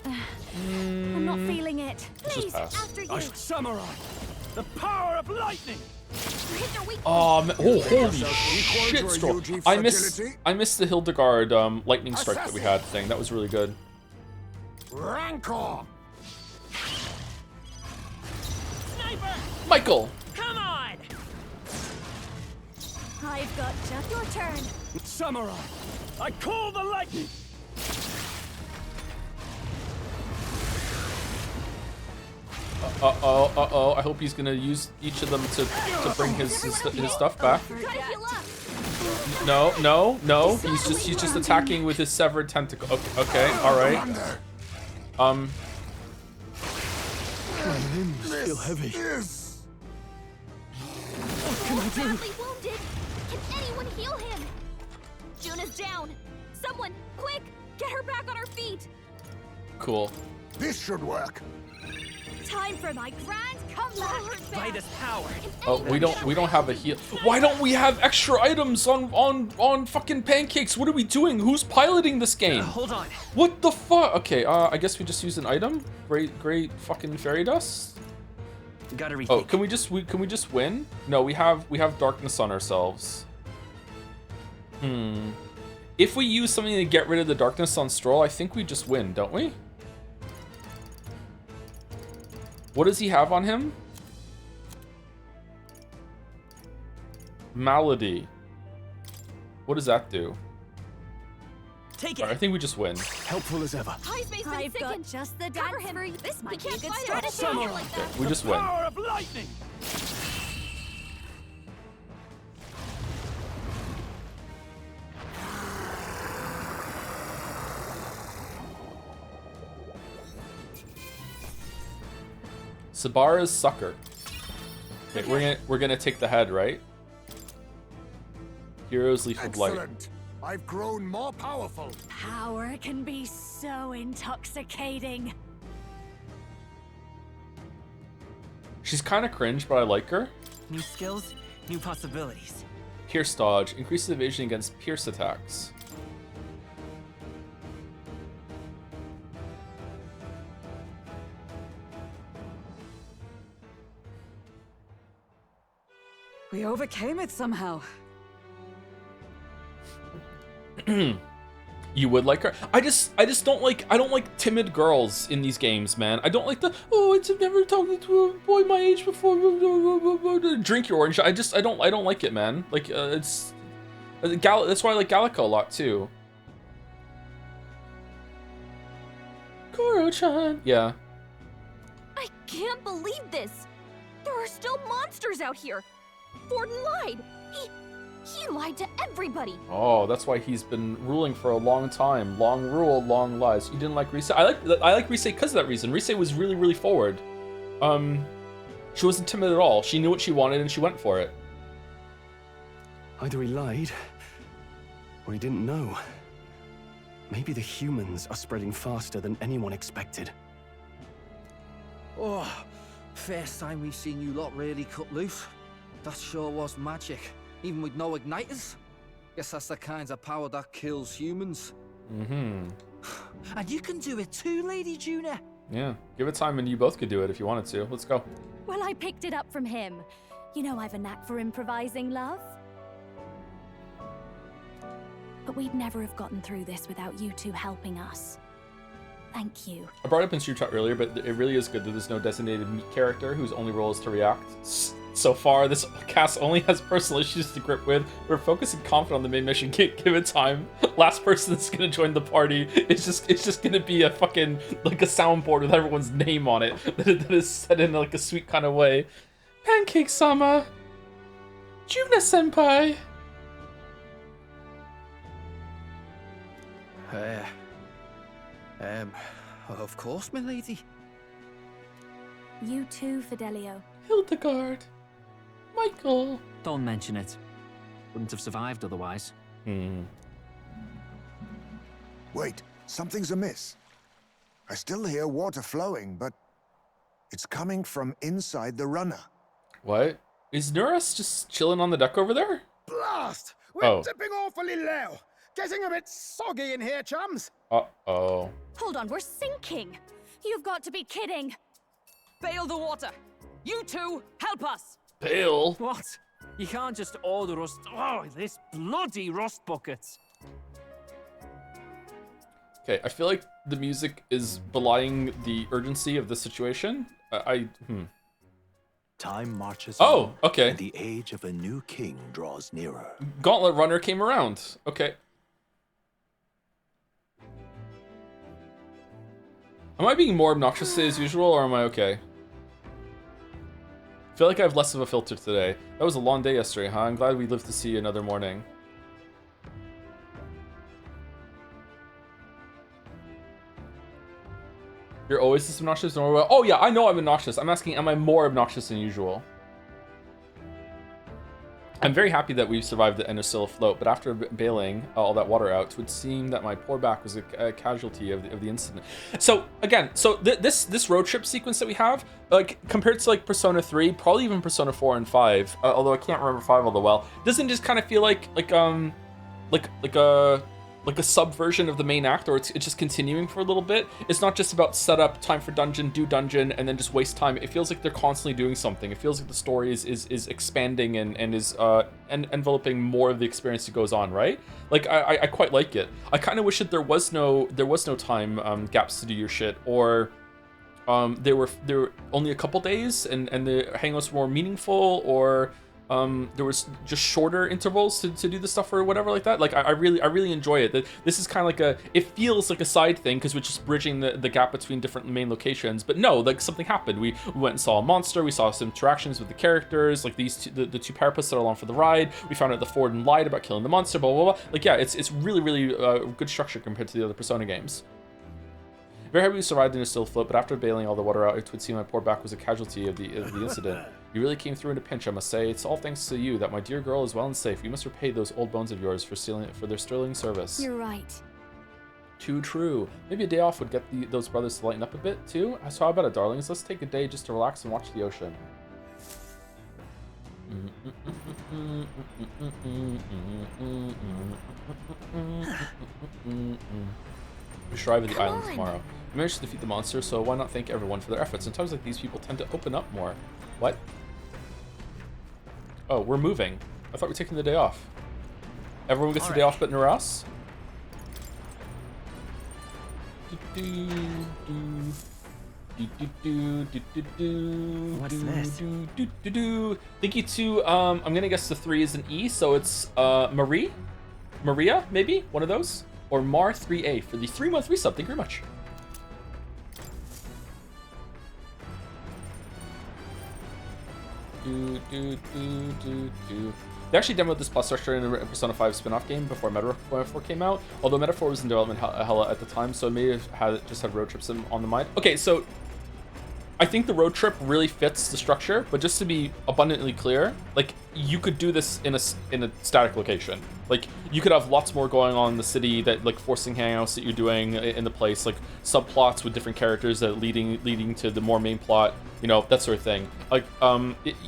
I'm not feeling it. Let's just Please, pass. after you. Samurai. The power of lightning. Hit their weak Oh, holy Equal shit, to a Stroll. UG I missed fragility. the Hildegard lightning strike that we had thing. That was really good. Rancor! Sniper! Michael! Come on! I've got just your turn. Samurai. I call the lightning. Uh-oh. I hope he's gonna use each of them to bring his stuff back. Gotta heal up. No. He's just attacking with his severed tentacle. Okay, alright. My limbs feel heavy. What can I do? Badly wounded. Can anyone heal him? Juna's down. Someone, quick, get her back on her feet. Cool. This should work. Time for my grand comeback. By power. Oh, we don't have a heal. Why don't we have extra items on fucking pancakes? What are we doing? Who's piloting this game? Hold on. What the fuck? Okay, I guess we just use an item. Great fucking fairy dust. Gotta rethink. Oh, can we just win? No, we have darkness on ourselves. If we use something to get rid of the darkness on Stroll, I think we just win, don't we? What does he have on him? Malady. What does that do? Take it. Right, I think we just win. Helpful as ever. I've got just the dance for you. This might be a good strategy. Like that. We just win. Power of lightning. Sabara's sucker. Okay, we're gonna take the head, right? Hero's Leaf of Light. Excellent. I've grown more powerful. Power can be so intoxicating. She's kind of cringe, but I like her. New skills, new possibilities. Pierce dodge increases evasion against pierce attacks. We overcame it somehow. You would like her? I just don't like, I don't like timid girls in these games, man. I don't like the, oh, it's never talked to a boy my age before. Drink your orange. I don't like it, man. Like that's why I like Gallico a lot too. Koro-chan. Yeah. I can't believe this. There are still monsters out here. Ford lied. He lied to everybody. Oh, that's why he's been ruling for a long time. Long rule, long lies. You didn't like Rise? I like Rise because of that reason. Rise was really forward. She wasn't timid at all. She knew what she wanted and she went for it. Either he lied, or he didn't know. Maybe the humans are spreading faster than anyone expected. Oh, first time we've seen you lot really cut loose. That sure was magic, even with no igniters. Guess that's the kind of power that kills humans. Mm-hmm. And you can do it too, Lady Juna. Yeah, give it time and you both could do it if you wanted to. Let's go. Well, I picked it up from him. You know I've a knack for improvising, love. But we'd never have gotten through this without you two helping us. Thank you. I brought it up in Street Chat earlier, but it really is good that there's no designated meat character whose only role is to react. So far, this cast only has personal issues to grip with. We're focused and confident on the main mission. Give it time. Last person that's gonna join the party. It's just gonna be a fucking like a soundboard with everyone's name on it that is set in like a sweet kind of way. Pancake Sama, Juna Senpai. Of course, my lady. You too, Fidelio. Hildegard. Michael. Don't mention it. Wouldn't have survived otherwise. Wait, something's amiss. I still hear water flowing, but it's coming from inside the runner. What? Is Nuris just chilling on the deck over there? Blast! We're tipping awfully low. Getting a bit soggy in here, chums. Uh-oh. Hold on, we're sinking. You've got to be kidding. Bail the water. You two, help us. Bail? What? You can't just order us. Oh, this bloody rust buckets. Okay, I feel like the music is belying the urgency of the situation. Time marches on, okay. And the age of a new king draws nearer. Gauntlet Runner came around. Okay. Am I being more obnoxious today as usual, or am I okay? I feel like I have less of a filter today. That was a long day yesterday, huh? I'm glad we lived to see another morning. You're always this obnoxious? Oh yeah, I know I'm obnoxious. I'm asking, am I more obnoxious than usual? I'm very happy that we've survived it and are still afloat, but after bailing all that water out, it would seem that my poor back was a casualty of the incident. So again, this road trip sequence that we have, like compared to like Persona 3, probably even Persona 4 and 5, although I can't remember 5 all that well, doesn't just kind of feel like a subversion of the main act, or it's just continuing for a little bit. It's not just about setup, time for dungeon, do dungeon, and then just waste time. It feels like they're constantly doing something. It feels like the story is expanding and is enveloping more of the experience that goes on, right? Like I quite like it. I kind of wish that there was no time gaps to do your shit, or there were only a couple days and the hangouts were more meaningful, or there was just shorter intervals to do the stuff or whatever like that. Like I really enjoy it. That this is kind of it feels like a side thing because we're just bridging the gap between different main locations. But no, like something happened. We went and saw a monster. We saw some interactions with the characters, like these two, the two parapets that are along for the ride. We found out the Forden lied about killing the monster. Blah blah blah. Like yeah, it's really good structure compared to the other Persona games. Very happy we survived and are still afloat, but after bailing all the water out, it would seem my poor back was a casualty of the incident. You really came through in a pinch, I must say. It's all thanks to you that my dear girl is well and safe. You must repay those old bones of yours for their sterling service. You're right. Too true. Maybe a day off would get those brothers to lighten up a bit, too. So how about it, darlings? Let's take a day just to relax and watch the ocean. We should arrive at the island tomorrow. We managed to defeat the monster, so why not thank everyone for their efforts? In times like these, people tend to open up more. What? Oh, we're moving. I thought we were taking the day off. Everyone gets the day off but Naras? What's this? Thank you to, I'm gonna guess the 3 is an E, so it's Maria, maybe? One of those? Or Mar3A for the 3-month resub. Thank you very much. They actually demoed this plot structure in a Persona 5 spin-off game before Metaphor came out, although Metaphor was in development hella at the time, so it may have just had road trips on the mind. Okay, so I think the road trip really fits the structure, but just to be abundantly clear, like you could do this in a static location. Like you could have lots more going on in the city, that like forcing hangouts that you're doing in the place, like subplots with different characters that leading to the more main plot, you know, that sort of thing. Like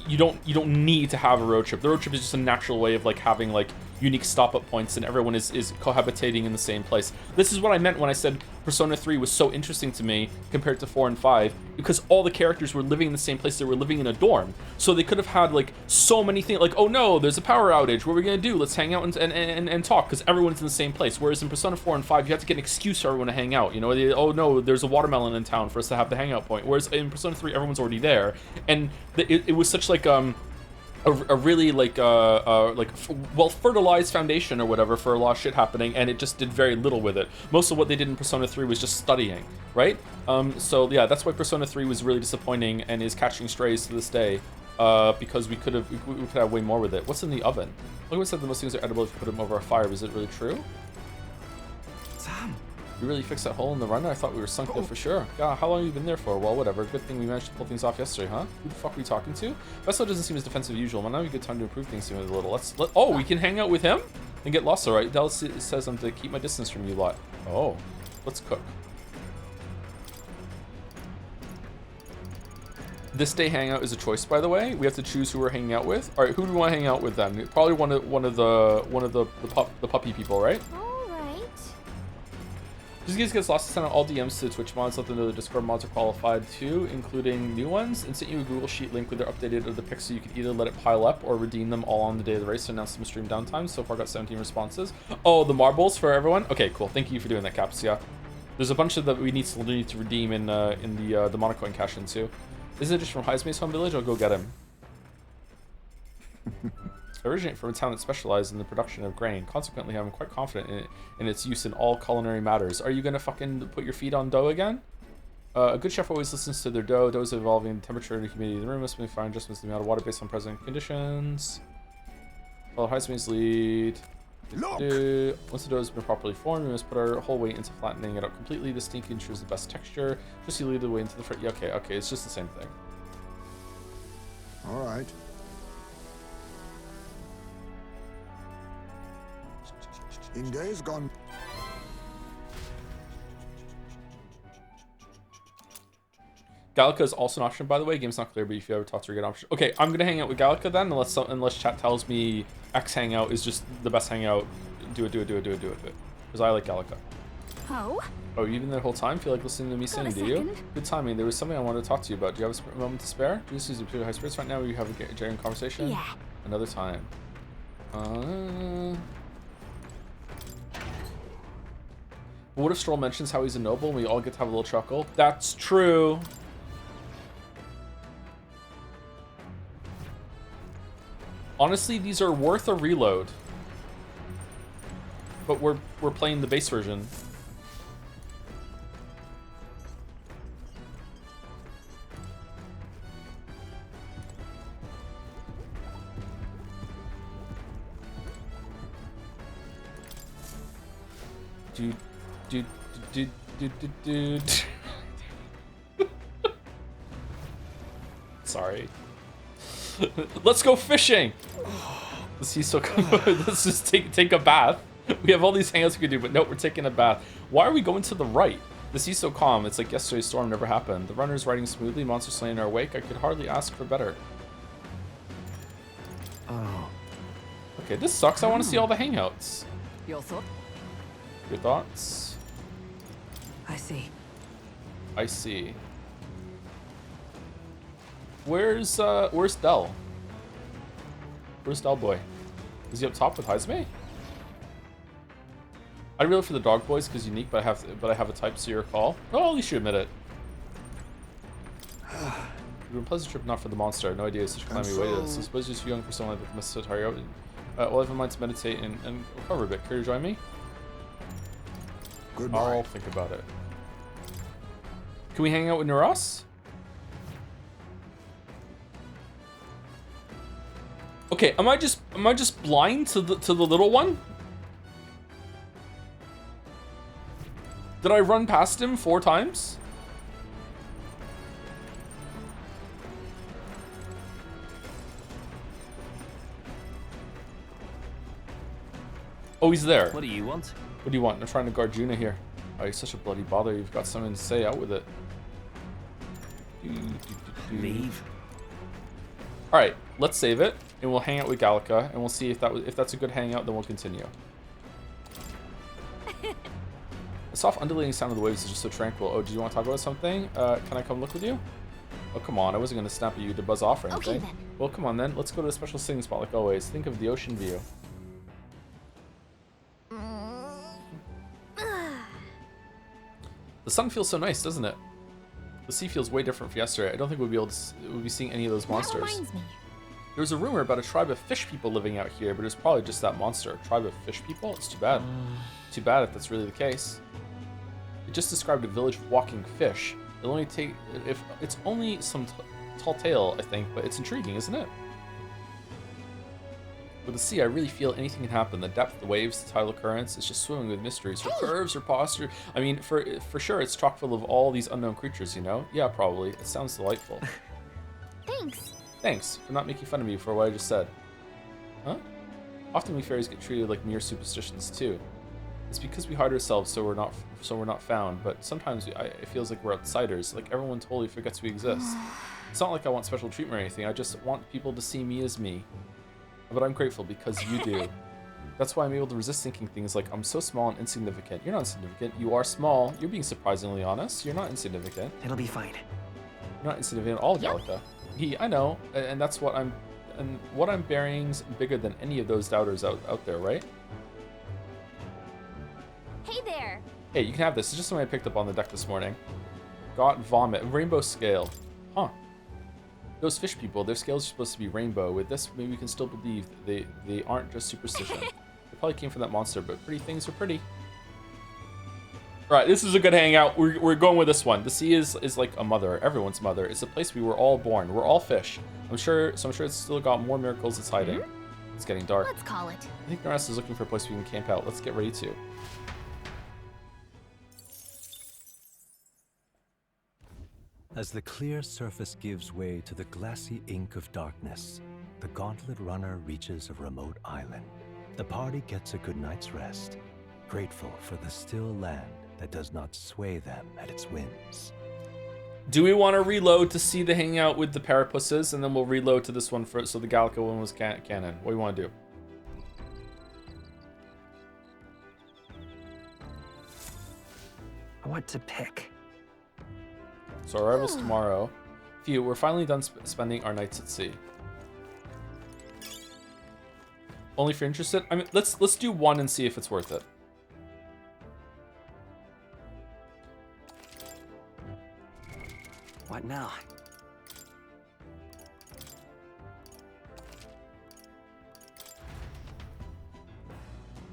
you don't need to have a road trip. The road trip is just a natural way of like having like unique stop-up points and everyone is cohabitating in the same place. This is what I meant when I said Persona 3 was so interesting to me compared to 4 and 5, because all the characters were living in the same place. They were living in a dorm, so they could have had like so many things, like, oh no, there's a power outage, what are we gonna do? Let's hang out and talk, because everyone's in the same place. Whereas in Persona 4 and 5, you have to get an excuse for everyone to hang out, you know. Oh no, there's a watermelon in town for us to have the hangout point, whereas in Persona 3 everyone's already there. And it was such like a really like well fertilized foundation or whatever for a lot of shit happening, and it just did very little with it. Most of what they did in Persona 3 was just studying, right? So yeah, that's why Persona 3 was really disappointing and is catching strays to this day, because we could have way more with it. What's in the oven? Look, said the most things are edible if you put them over a fire. Was it really true? Sam, you really fixed that hole in the runner? I thought we were sunk there for sure. God, how long have you been there for? Well, whatever. Good thing we managed to pull things off yesterday, huh? Who the fuck are we talking to? Vessel doesn't seem as defensive as usual. Might not be a good time to improve things a little. Oh, we can hang out with him and get lost, all right? Dallas says I'm to keep my distance from you lot. Oh, let's cook. This day hangout is a choice, by the way. We have to choose who we're hanging out with. All right, who do we want to hang out with then? Probably one of the puppy people, right? Just in case it gets lost, send out all DMs to the Twitch mods, let them know the Discord mods are qualified too, including new ones, and sent you a Google Sheet link with their updated of the pics, so you can either let it pile up or redeem them all on the day of the race to announce some stream downtime. So far got 17 responses. Oh, the marbles for everyone? Okay, cool. Thank you for doing that, Caps. Yeah. There's a bunch of that we need to redeem in the Monocoin cash-in too. Isn't it just from Heismay's home village? I'll go get him. I originate from a town that specialized in the production of grain. Consequently, I'm quite confident in its use in all culinary matters. Are you gonna fucking put your feet on dough again? A good chef always listens to their dough. Dough is evolving in temperature and humidity of the room. Must be fine adjustments to the amount of water based on present conditions. Follow Heismay's lead. Once the dough has been properly formed, we must put our whole weight into flattening it out completely. This technique ensures the best texture. Just you lead the way into the front. Yeah, okay, it's just the same thing. All right. In days gone... Gallica is also an option, by the way. Game's not clear, but if you ever talk to her, get an option. Okay, I'm gonna hang out with Gallica then, unless chat tells me X hangout is just the best hangout. Do it. Because I like Gallica. Oh? Oh, you've been there the whole time? Feel like listening to me sing, do you? Good timing. There was something I wanted to talk to you about. Do you have a moment to spare? Do you see particularly high spirits right now? Will you have a genuine conversation? Yeah. Another time. What if Stroll mentions how he's a noble and we all get to have a little chuckle? That's true. Honestly, these are worth a reload. But we're playing the base version. Sorry. Let's go fishing. The sea's so cold. Let's just take a bath. We have all these hangouts we could do, but nope, we're taking a bath. Why are we going to the right? The sea's so calm. It's like yesterday's storm never happened. The runner's riding smoothly. Monsters slain in our wake. I could hardly ask for better. Oh. Okay, this sucks. I want to see all the hangouts. Your thought? Your thoughts? I see. I see. Where's Del? Where's Del boy? Is he up top with Heisme? I'd really for the dog boys because unique, but I have a type, so your call. Oh, at least you admit it. You've been a pleasant trip, not for the monster. No idea such a clammy way is. I suppose just young for someone like Mr. Tario. Well, I have in mind to meditate and recover a bit. Care to join me? Goodbye. I'll think about it. Can we hang out with Nuras? Okay, am I just blind to the little one? Did I run past him 4 times? Oh, he's there. What do you want? What do you want? I'm trying to guard Juna here. Oh, you're such a bloody bother. You've got something to say. Out with it. Leave. All right, let's save it, and we'll hang out with Gallica, and we'll see if that's a good hangout. Then we'll continue. The soft undulating sound of the waves is just so tranquil. Oh, do you want to talk about something? Can I come look with you? Oh, come on. I wasn't going to snap at you to buzz off or anything. Okay, then. Well, come on, then. Let's go to a special singing spot like always. Think of the ocean view. The sun feels so nice, doesn't it? The sea feels way different from yesterday. I don't think we'll be seeing any of those monsters. That reminds me. There was a rumor about a tribe of fish people living out here, but it's probably just that monster. A tribe of fish people? It's too bad. Too bad if that's really the case. It just described a village of walking fish. It'll only take if it's only some tall tale, I think, but it's intriguing, isn't it? With the sea, I really feel anything can happen. The depth, the waves, the tidal currents, it's just swimming with mysteries. Her curves, her posture. I mean, for sure, it's chock full of all these unknown creatures, you know? Yeah, probably. It sounds delightful. Thanks. Thanks for not making fun of me for what I just said. Huh? Often we fairies get treated like mere superstitions too. It's because we hide ourselves so we're not found, but sometimes it feels like we're outsiders, like everyone totally forgets we exist. It's not like I want special treatment or anything, I just want people to see me as me. But I'm grateful because you do. That's why I'm able to resist thinking things like, I'm so small and insignificant. You're not insignificant, you are small. You're being surprisingly honest. You're not insignificant. It'll be fine. You're not insignificant at all, Gallica. I know, and that's what I'm bearing's bigger than any of those doubters out there, right? Hey there. Hey, you can have this. It's just something I picked up on the deck this morning. Got vomit, rainbow scale. Huh. Those fish people, their scales are supposed to be rainbow. With this, maybe we can still believe they aren't just superstition. They probably came from that monster, but pretty things are pretty. All right, this is a good hangout. We're going with this one. The sea is like a mother, everyone's mother. It's a place we were all born. We're all fish. I'm sure it's still got more miracles it's hiding. It's getting dark. Let's call it. I think Norris is looking for a place we can camp out. Let's get ready to. As the clear surface gives way to the glassy ink of darkness, the gauntlet runner reaches a remote island. the party gets a good night's rest, grateful for the still land that does not sway them at its whims. Do we want to reload to see the hangout with the Parapuses, and then we'll reload to this one for so the Gallica one was canon? What do you want to do? I want to pick. So our arrival's tomorrow. Phew, we're finally done spending our nights at sea. Only if you're interested. I mean, let's do one and see if it's worth it. What now?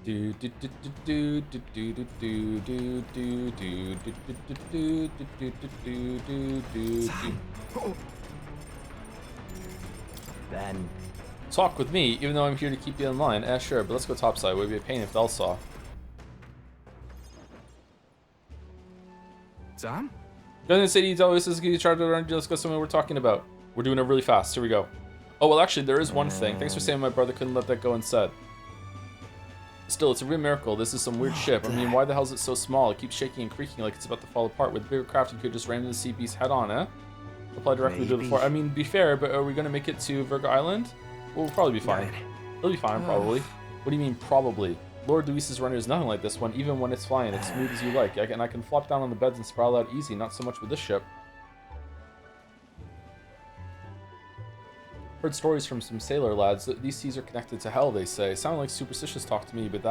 Do do do do do do do do do do do do do do do do. Then talk with me, even though I'm here to keep you in line. Sure, but let's go topside. It would be a pain if Del saw. Sam? Doesn't say Del, this is getting charged around. Let's go somewhere we're talking about. We're doing it really fast. Here we go. Oh well, actually, there is one thing. Thanks for saying my brother couldn't let that go unsaid. Still, it's a real miracle. This is some weird ship. I mean, why the hell is it so small? It keeps shaking and creaking like it's about to fall apart. With a bigger craft, you could just ram into the sea beast head on, eh? Apply directly to the floor. I mean, be fair, but are we going to make it to Virga Island? Well, we'll probably be fine. It'll be fine, probably. What do you mean, probably? Lord Luis's runner is nothing like this one, even when it's flying. It's smooth as you like. And I can flop down on the beds and sprawl out easy, not so much with this ship. Heard stories from some sailor lads. These seas are connected to hell, they say. Sounded like superstitious talk to me, but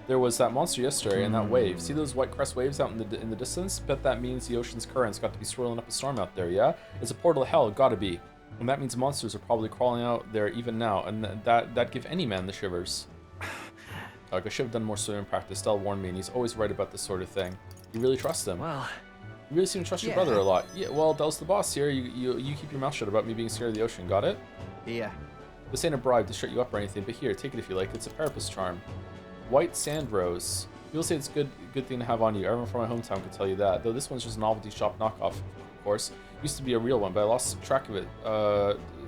there was that monster yesterday and that wave. See those white crest waves out in the distance? Bet that means the ocean's currents got to be swirling up a storm out there, yeah? It's a portal to hell, gotta be. And that means monsters are probably crawling out there even now, and that'd give any man the shivers. Like, I should have done more swimming practice. Del warned me, and he's always right about this sort of thing. You really trust him? Well, you really seem to trust your brother a lot. Yeah, well, Del's the boss here. You keep your mouth shut about me being scared of the ocean, got it? Yeah. This ain't a bribe to shut you up or anything, but here, take it if you like. It's a Parapus charm. White sand rose. People say it's a good thing to have on you. Everyone from my hometown could tell you that. Though this one's just a novelty shop knockoff, of course. Used to be a real one, but I lost track of it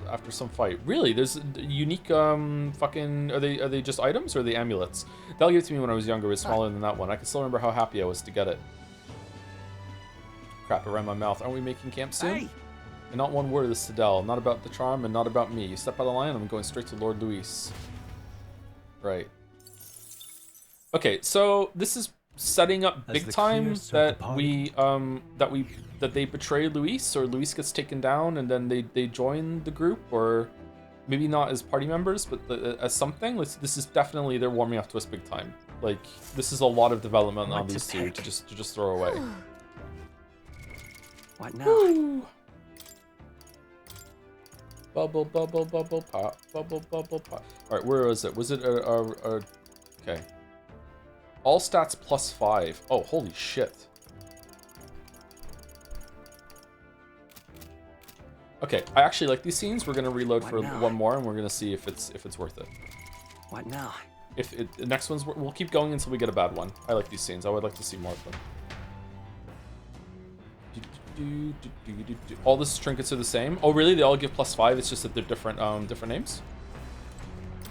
after some fight. Really? There's unique fucking... Are they just items or are they amulets? They'll give it to me when I was younger. It was smaller than that one. I can still remember how happy I was to get it. Crap around my mouth. Aren't we making camp soon? Hey. And not one word of this to Del. Not about the charm and not about me. You step out of line, I'm going straight to Lord Luis. Right. Okay, so this is setting up big time that they betray Luis, or Luis gets taken down and then they join the group, or maybe not as party members, but as something. This is definitely, they're warming up to us big time. Like, this is a lot of development on these two to just throw away. What now? Woo. Bubble, bubble, bubble, pop. Bubble, bubble, pop. Alright, where was it? Was it okay. All stats +5. Oh, holy shit. Okay, I actually like these scenes. We're gonna reload for one more, and we're gonna see if it's worth it. What now? The next one's, we'll keep going until we get a bad one. I like these scenes. I would like to see more of them. All these trinkets are the same. Oh, really? They all give +5. It's just that they're different names.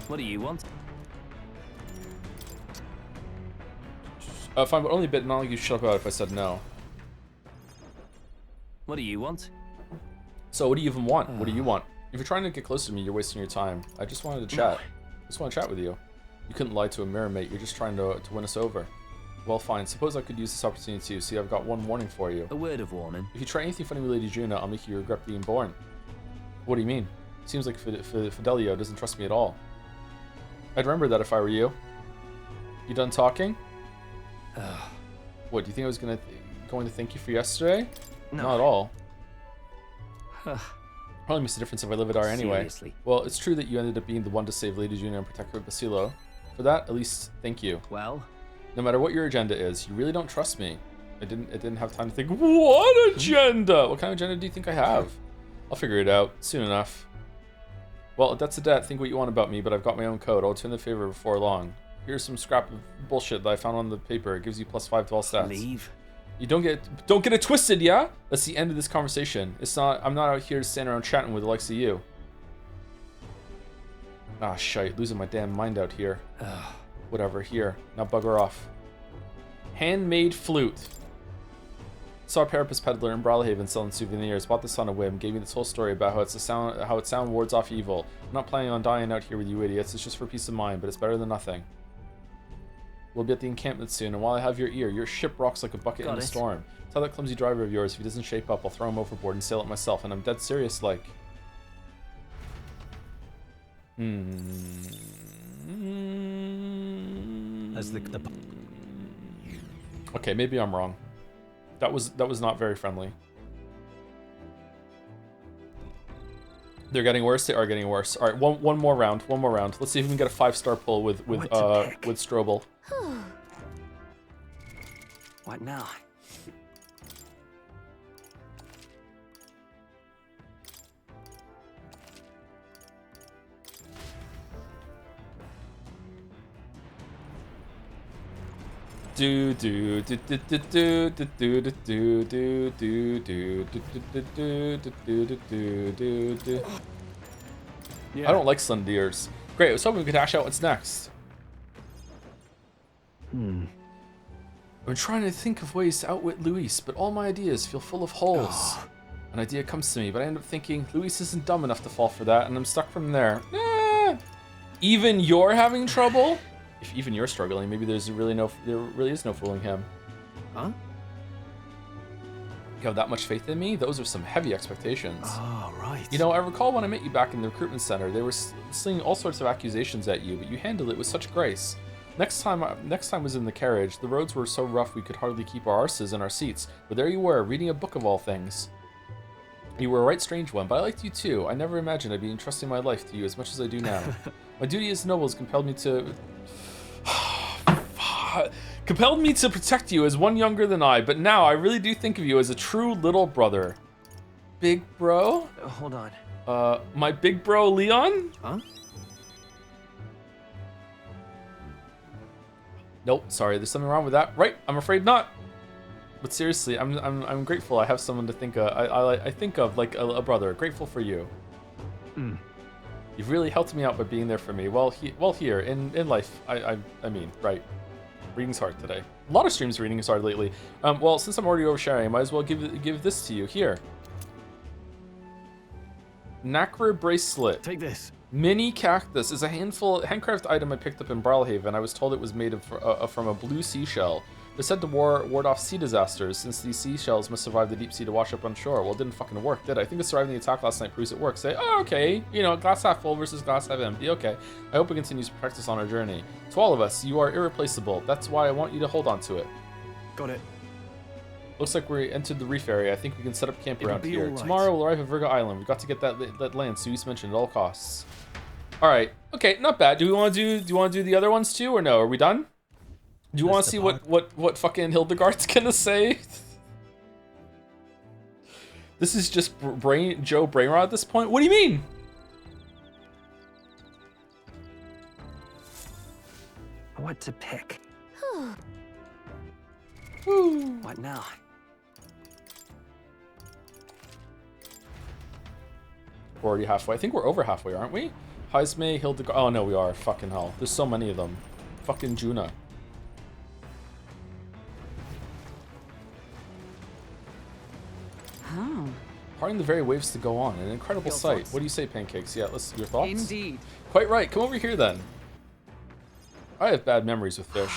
What do you want? Fine, but only a bit. Not like you shut up about it if I said no. What do you want? So, what do you even want? What do you want? If you're trying to get closer to me, you're wasting your time. I just wanted to chat. I just want to chat with you. You couldn't lie to a mirror, mate. You're just trying to win us over. Well, fine. Suppose I could use this opportunity too. See, I've got one warning for you. A word of warning. If you try anything funny with Lady Juna, I'll make you regret being born. What do you mean? Seems like Fidelio doesn't trust me at all. I'd remember that if I were you. You done talking? What, do you think I was going to thank you for yesterday? No. Not at all. Probably makes a difference if I live at R anyway. Seriously? Well, it's true that you ended up being the one to save Lady Juna and protect her Basilo. For that, at least, thank you. Well? No matter what your agenda is, you really don't trust me. I didn't have time to think, what agenda? What kind of agenda do you think I have? I'll figure it out soon enough. Well, if that's a debt, think what you want about me, but I've got my own code. I'll return the favor before long. Here's some scrap of bullshit that I found on the paper. It gives you +5 to all stats. Leave. You don't get it twisted, yeah? That's the end of this conversation. I'm not out here to stand around chatting with the likes of you. Ah, shite. Losing my damn mind out here. Whatever. Here. Now bugger off. Handmade flute. Saw a parapet peddler in Brawlhaven selling souvenirs. Bought this on a whim. Gave me this whole story about how its sound wards off evil. I'm not planning on dying out here with you idiots. It's just for peace of mind, but it's better than nothing. We'll be at the encampment soon, and while I have your ear, your ship rocks like a bucket in a storm. Tell that clumsy driver of yours if he doesn't shape up, I'll throw him overboard and sail it myself, and I'm dead serious, like. As the Okay, maybe I'm wrong. That was not very friendly. They're getting worse. They are getting worse. All right, one more round. One more round. Let's see if we can get a 5-star pull with Strobel. What now? Do do do do do do do do do do do do do do do do. I don't like Sundeers. Great, I was hoping we could hash out what's next. I've been trying to think of ways to outwit Luis, but all my ideas feel full of holes. An idea comes to me, but I end up thinking Luis isn't dumb enough to fall for that, and I'm stuck from there. Even you're having trouble? If even you're struggling, maybe there really is no fooling him. Huh? You have that much faith in me? Those are some heavy expectations. Oh, right. You know, I recall when I met you back in the recruitment center, they were slinging all sorts of accusations at you, but you handled it with such grace. Next time I was in the carriage, the roads were so rough we could hardly keep our arses in our seats. But there you were, reading a book of all things. You were a right strange one, but I liked you too. I never imagined I'd be entrusting my life to you as much as I do now. My duty as noble has compelled me to protect you as one younger than I, but now I really do think of you as a true little brother. Big bro? Hold on. My big bro Leon? Huh? Nope, sorry, there's something wrong with that. Right, I'm afraid not. But seriously, I'm grateful I have someone to think I think of like a brother. Grateful for you. You've really helped me out by being there for me. Well, here in life, I mean, right. Reading's hard today. A lot of streams reading is hard lately. Well, since I'm already oversharing, I might as well give this to you. Here. Nacre bracelet. Take this. Mini cactus is a handcrafted item I picked up in Brawlhaven. I was told it was made from a blue seashell. They're said to ward off sea disasters, since these seashells must survive the deep sea to wash up on shore. Well, it didn't fucking work, did it? I think surviving the attack last night proves it works. Say, oh, okay, you know, glass half full versus glass half empty. Okay, I hope it continues to protect us on our journey. To all of us, you are irreplaceable. That's why I want you to hold on to it. Got it. Looks like we entered the reef area. I think we can set up camp around here. Right. Tomorrow we'll arrive at Virgo Island. We've got to get that land Suisse mentioned at all costs. All right. Okay, not bad. Do you want to do the other ones too, or no? Are we done? Do you want to see what fucking Hildegard's gonna say? This is just Joe Brainrod at this point. What do you mean? What to pick? What now? We're already halfway. I think we're over halfway, aren't we? Heisme, Hildegard. Oh no, we are. Fucking hell. There's so many of them. Fucking Juna. Oh. Parting the very waves to go on. An incredible sight. What do you say, Pancakes? Yeah, your thoughts? Indeed. Quite right. Come over here then. I have bad memories with fish.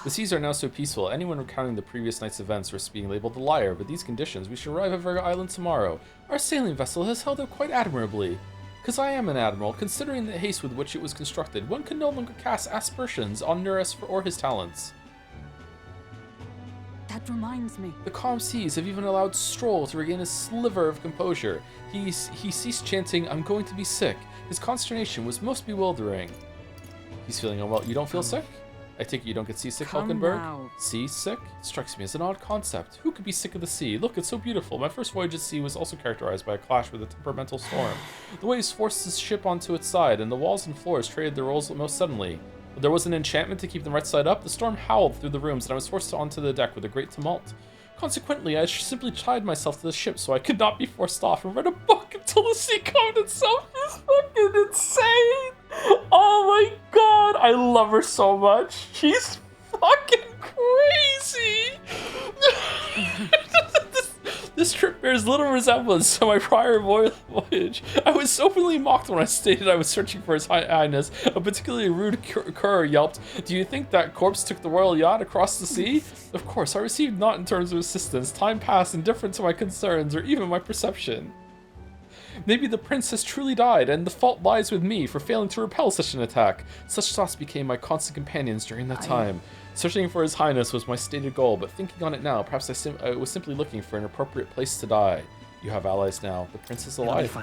The seas are now so peaceful. Anyone recounting the previous night's events risks being labeled a liar. With these conditions, we should arrive at Virgo Island tomorrow. Our sailing vessel has held up quite admirably. Because I am an admiral, considering the haste with which it was constructed, one can no longer cast aspersions on Nereus or his talents. That reminds me. The calm seas have even allowed Stroll to regain a sliver of composure. He ceased chanting, "I'm going to be sick." His consternation was most bewildering. He's feeling unwell. You don't feel sick? I take it you don't get seasick, Hulkenberg? Seasick? Strikes me as an odd concept. Who could be sick of the sea? Look, it's so beautiful. My first voyage at sea was also characterized by a clash with a temperamental storm. The waves forced his ship onto its side, and the walls and floors traded their roles most suddenly. There was an enchantment to keep them right side up. The storm howled through the rooms, and I was forced onto the deck with a great tumult. Consequently, I simply tied myself to the ship so I could not be forced off and read a book until the sea calmed itself. This is fucking insane! I love her so much. She's fucking crazy. This trip bears little resemblance to my prior voyage. I was openly mocked when I stated I was searching for His Highness. A particularly rude cur yelped, "Do you think that corpse took the royal yacht across the sea?" Of course, I received naught in terms of assistance. Time passed, indifferent to my concerns or even my perception. Maybe the prince has truly died, and the fault lies with me for failing to repel such an attack. Such thoughts became my constant companions during that time. Searching for His Highness was my stated goal, but thinking on it now, perhaps I was simply looking for an appropriate place to die. You have allies now. The prince is alive.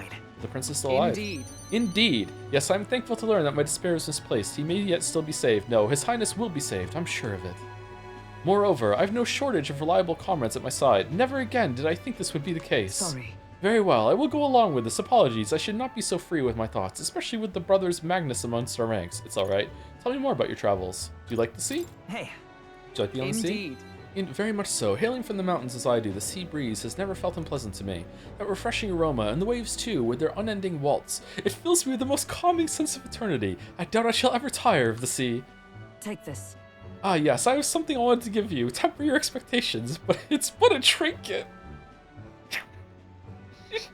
The prince is still alive. Indeed. Indeed. Yes, I'm thankful to learn that my despair is misplaced. He may yet still be saved. No, His Highness will be saved. I'm sure of it. Moreover, I've no shortage of reliable comrades at my side. Never again did I think this would be the case. Sorry. Very well, I will go along with this. Apologies, I should not be so free with my thoughts, especially with the brothers Magnus amongst our ranks. It's alright. Tell me more about your travels. Do you like the sea? Hey. Do you like the on the sea? Very much so. Hailing from the mountains as I do, the sea breeze has never felt unpleasant to me. That refreshing aroma, and the waves too, with their unending waltz. It fills me with the most calming sense of eternity. I doubt I shall ever tire of the sea. Take this. Ah yes, I have something I wanted to give you. Temper your expectations, but it's but a trinket.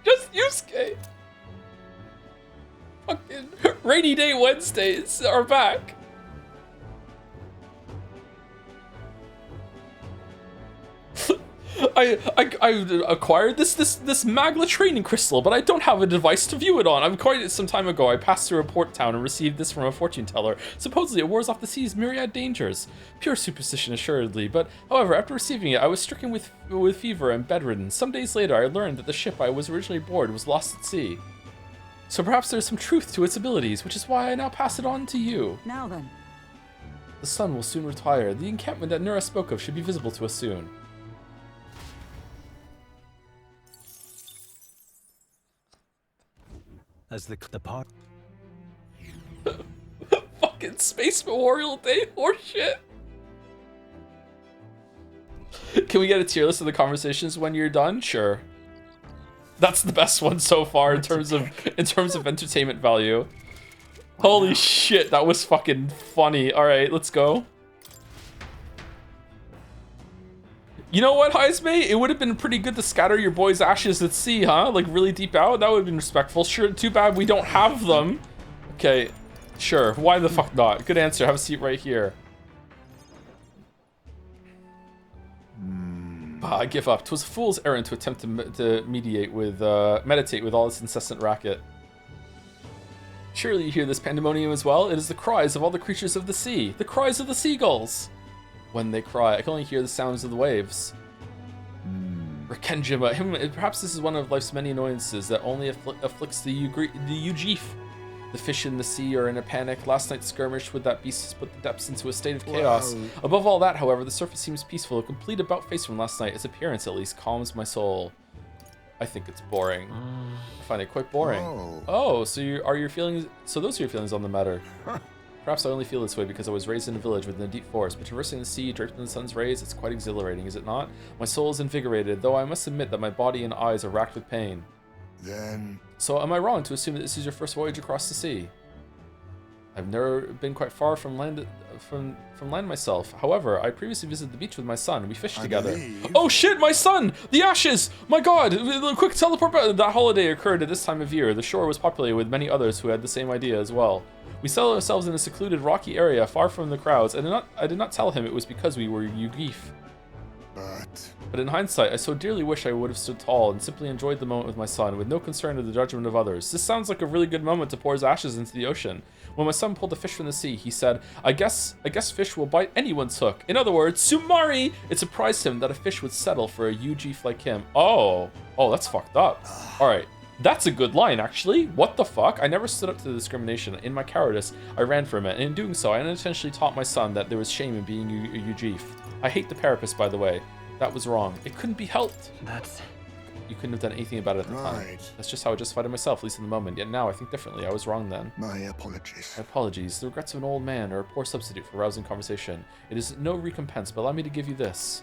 Just Yusuke. Fucking rainy day Wednesdays are back. I acquired this Magla training crystal, but I don't have a device to view it on. I've acquired it some time ago. I passed through a port town and received this from a fortune teller. Supposedly it wars off the sea's myriad dangers. Pure superstition assuredly, but however, after receiving it, I was stricken with fever and bedridden. Some days later, I learned that the ship I was originally aboard was lost at sea. So perhaps there's some truth to its abilities, which is why I now pass it on to you. Now then. The sun will soon retire. The encampment that Nura spoke of should be visible to us soon. As the part. Fucking Space Memorial Day horseshit. Can we get a tier list of the conversations when you're done? Sure. That's the best one so far in terms of entertainment value. Holy shit, that was fucking funny. All right, let's go. You know what, Heisme? It would have been pretty good to scatter your boys' ashes at sea, huh? Like really deep out. That would have been respectful. Sure, too bad we don't have them. Okay, sure. Why the fuck not? Good answer. Have a seat right here. I give up. 'Twas a fool's errand to attempt to meditate with all this incessant racket. Surely you hear this pandemonium as well? It is the cries of all the creatures of the sea. The cries of the seagulls. When they cry, I can only hear the sounds of the waves. Rekenjima, perhaps this is one of life's many annoyances that only afflicts the Ujif. The fish in the sea are in a panic. Last night's skirmish with that beast has put the depths into a state of chaos. Wow. Above all that, however, the surface seems peaceful. A complete about-face from last night. Its appearance, at least, calms my soul. I think it's boring. I find it quite boring. Oh, so those are your feelings on the matter. Perhaps I only feel this way because I was raised in a village within a deep forest, but traversing the sea, draped in the sun's rays, it's quite exhilarating, is it not? My soul is invigorated, though I must admit that my body and eyes are racked with pain. Then... So am I wrong to assume that this is your first voyage across the sea? I've never been quite far from land myself. However, I previously visited the beach with my son. We fished together. Oh shit, my son! The ashes! My god! Quick, teleport back! That holiday occurred at this time of year. The shore was populated with many others who had the same idea as well. We settled ourselves in a secluded rocky area far from the crowds. I did not tell him it was because we were Ugif. But in hindsight, I so dearly wish I would have stood tall and simply enjoyed the moment with my son, with no concern of the judgment of others. This sounds like a really good moment to pour his ashes into the ocean. When my son pulled a fish from the sea, he said, I guess fish will bite anyone's hook. In other words, Sumari! It surprised him that a fish would settle for a Ugif like him. Oh, that's fucked up. Alright, that's a good line, actually. What the fuck? I never stood up to the discrimination. In my cowardice, I ran from it, and in doing so, I unintentionally taught my son that there was shame in being a Ugif. I hate the parapet, by the way. That was wrong. It couldn't be helped. You couldn't have done anything about it at the time. That's just how I justified it myself, at least in the moment. Yet now I think differently. I was wrong then. My apologies. My apologies. The regrets of an old man are a poor substitute for rousing conversation. It is no recompense, but allow me to give you this.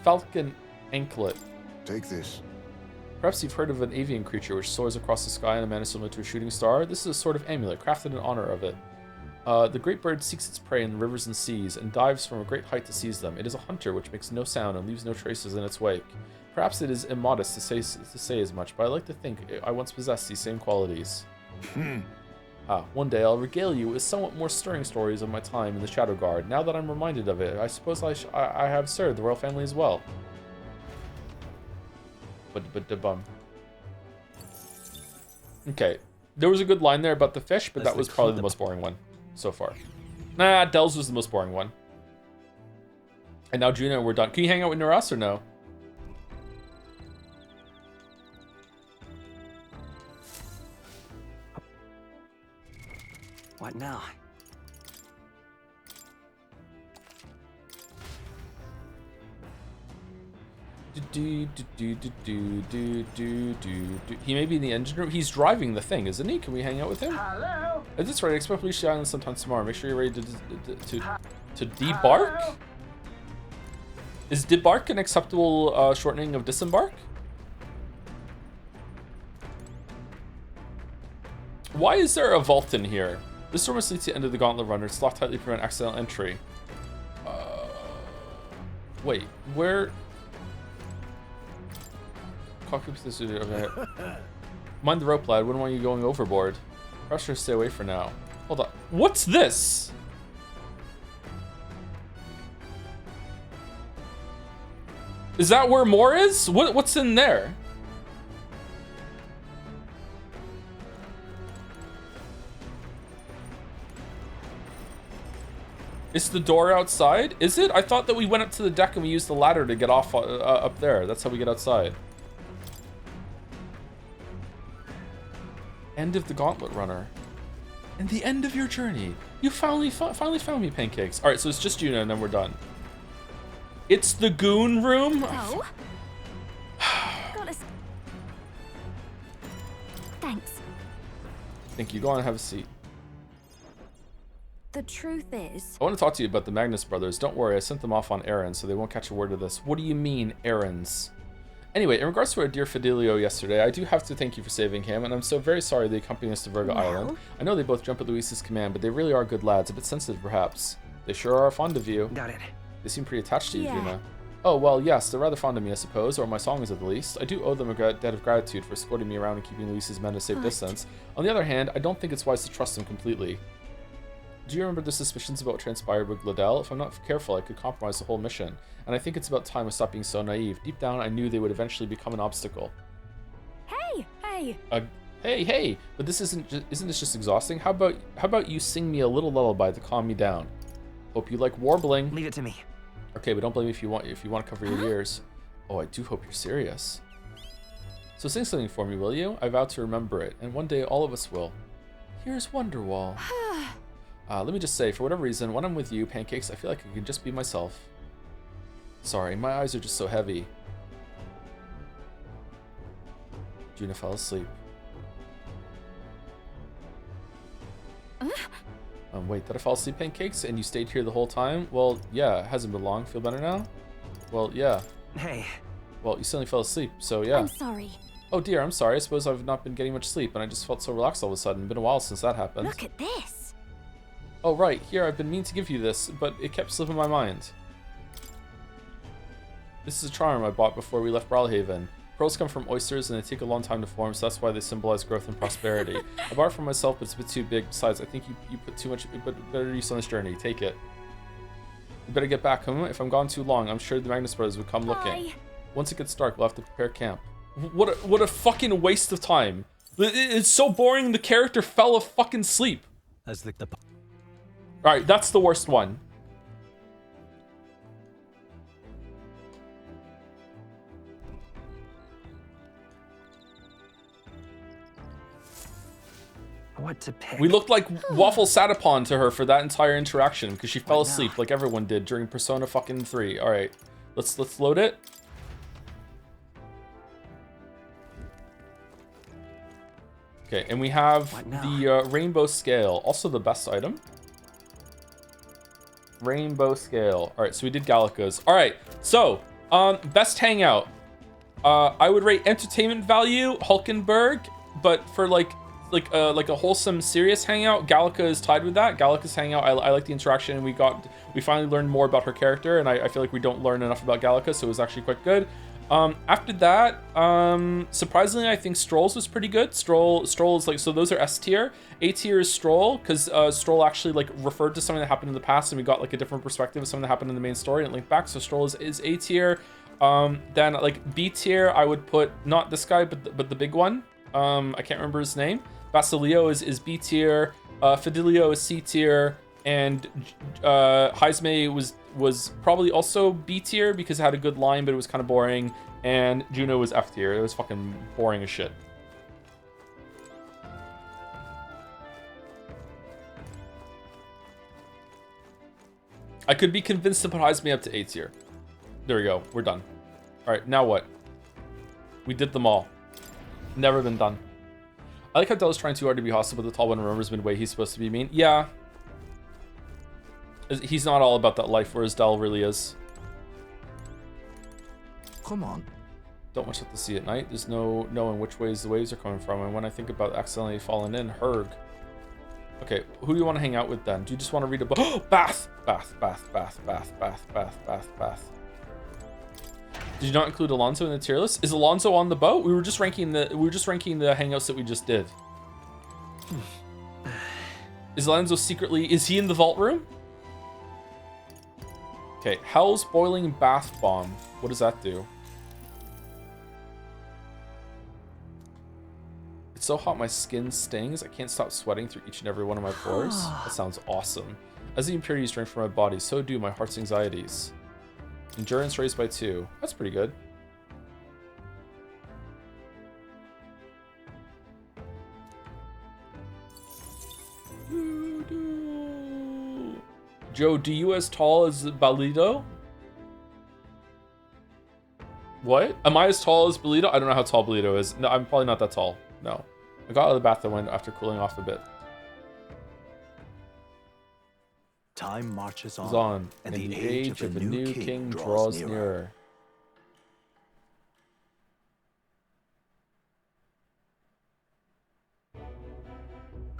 Falcon anklet. Take this. Perhaps you've heard of an avian creature which soars across the sky in a manner similar to a shooting star. This is a sort of amulet crafted in honor of it. The great bird seeks its prey in rivers and seas, and dives from a great height to seize them. It is a hunter which makes no sound and leaves no traces in its wake. Perhaps it is immodest to say as much, but I like to think I once possessed these same qualities. One day I'll regale you with somewhat more stirring stories of my time in the Shadow Guard. Now that I'm reminded of it, I suppose I have served the royal family as well. Bum. Okay, there was a good line there about the fish, but that was probably the most boring one so far. Nah, Del's was the most boring one. And now Juno, we're done. Can you hang out with Naras or no? What now? He may be in the engine room. He's driving the thing, isn't he? Can we hang out with him? Hello? That's right. I expect Felicia Island sometime tomorrow. Make sure you're ready to debark. Hello? Is debark an acceptable shortening of disembark? Why is there a vault in here? This door must lead to the end of the gauntlet runner. It's locked tightly to prevent accidental entry. Wait, where? Mind the rope, lad. Wouldn't want you going overboard. Pressure, stay away for now. Hold on. What's this? Is that where more is? What's in there? Is the door outside? Is it? I thought that we went up to the deck and we used the ladder to get off up there. That's how we get outside. End of the gauntlet runner. And the end of your journey. You finally found me, Pancakes. All right, so it's just Juno and then we're done. It's the goon room. No. Thanks. Thank you. Go on and have a seat. The truth is... I want to talk to you about the Magnus brothers. Don't worry, I sent them off on errands, so they won't catch a word of this. What do you mean, errands? Anyway, in regards to our dear Fidelio yesterday, I do have to thank you for saving him, and I'm so very sorry they accompanied us to Virga Island. I know they both jump at Luis's command, but they really are good lads, a bit sensitive perhaps. They sure are fond of you. Got it. They seem pretty attached to you, Juna. Oh, well, yes, they're rather fond of me, I suppose, or my songs at the least. I do owe them a debt of gratitude for escorting me around and keeping Luis's men at a safe distance. On the other hand, I don't think it's wise to trust them completely. Do you remember the suspicions about what transpired with Gladel? If I'm not careful, I could compromise the whole mission. And I think it's about time I stopped being so naive. Deep down, I knew they would eventually become an obstacle. Hey! Hey! But this isn't this just exhausting? How about you sing me a little lullaby to calm me down? Hope you like warbling. Leave it to me. Okay, but don't blame me if you want to cover your ears. Oh, I do hope you're serious. So sing something for me, will you? I vow to remember it, and one day all of us will. Here's Wonderwall. Let me just say, for whatever reason, when I'm with you, Pancakes, I feel like I can just be myself. Sorry, my eyes are just so heavy. Juna fell asleep. Wait, did I fall asleep, Pancakes? And you stayed here the whole time? Well, yeah, it hasn't been long. Feel better now? Well, yeah. Hey. Well, you suddenly fell asleep, so yeah. I'm sorry. Oh dear, I'm sorry. I suppose I've not been getting much sleep, and I just felt so relaxed all of a sudden. Been a while since that happened. Look at this. Oh, right. Here, I've been meaning to give you this, but it kept slipping my mind. This is a charm I bought before we left Brawlhaven. Pearls come from oysters, and they take a long time to form, so that's why they symbolize growth and prosperity. I bought it for myself, but it's a bit too big. Besides, I think you put too much better use on this journey. Take it. You better get back home. If I'm gone too long, I'm sure the Magnus brothers would come looking. Once it gets dark, we'll have to prepare camp. What a fucking waste of time. It's so boring, the character fell fucking asleep. Alright, that's the worst one. What to pick? We looked like Waffle Satapon to her for that entire interaction because she fell asleep like everyone did during Persona fucking 3. Alright, let's load it. Okay, and we have the rainbow scale, also the best item. Rainbow scale. All right, so we did Gallica's. All right, so best hangout. I would rate entertainment value Hulkenberg, but for like like a wholesome, serious hangout, Gallica is tied with that. Gallica's hangout, I like the interaction, and we finally learned more about her character, and I feel like we don't learn enough about Gallica, so it was actually quite good. After that, surprisingly, I think Stroll's was pretty good. Stroll is like, so those are S tier. A tier is Stroll, because Stroll actually like referred to something that happened in the past, and we got like a different perspective of something that happened in the main story and it linked back. So Stroll is A tier. Then like B tier, I would put not this guy, but the big one. I can't remember his name. Basilio is B tier. Fidelio is C tier, and Heisme was probably also B tier because it had a good line, but it was kind of boring. And Juno was F tier. It was fucking boring as shit. I could be convinced to put Heisme up to A tier. There we go. We're done. All right, now what? We did them all. Never been done. I like how Dell's trying too hard to be hostile, but the tall one remembers midway he's supposed to be mean. Yeah. He's not all about that life, whereas Dell really is. Come on. Don't much have to see at night. There's no knowing which ways the waves are coming from, and when I think about accidentally falling in, Herg. Okay, who do you want to hang out with then? Do you just want to read a book? Oh, Bath! Bath. Did you not include Alonso in the tier list? Is Alonso on the boat? We were just ranking the hangouts that we just did. Is Alonso secretly, is he in the vault room? Okay, Hell's Boiling Bath Bomb. What does that do? It's so hot my skin stings. I can't stop sweating through each and every one of my pores. That sounds awesome. As the impurities drain from my body, so do my heart's anxieties. Endurance raised by 2. That's pretty good. Joe, do you as tall as Balido? What? Am I as tall as Balido? I don't know how tall Balido is. No, I'm probably not that tall. No. I got out of the bath and went after cooling off a bit. Time marches on, and the age of the new king draws nearer.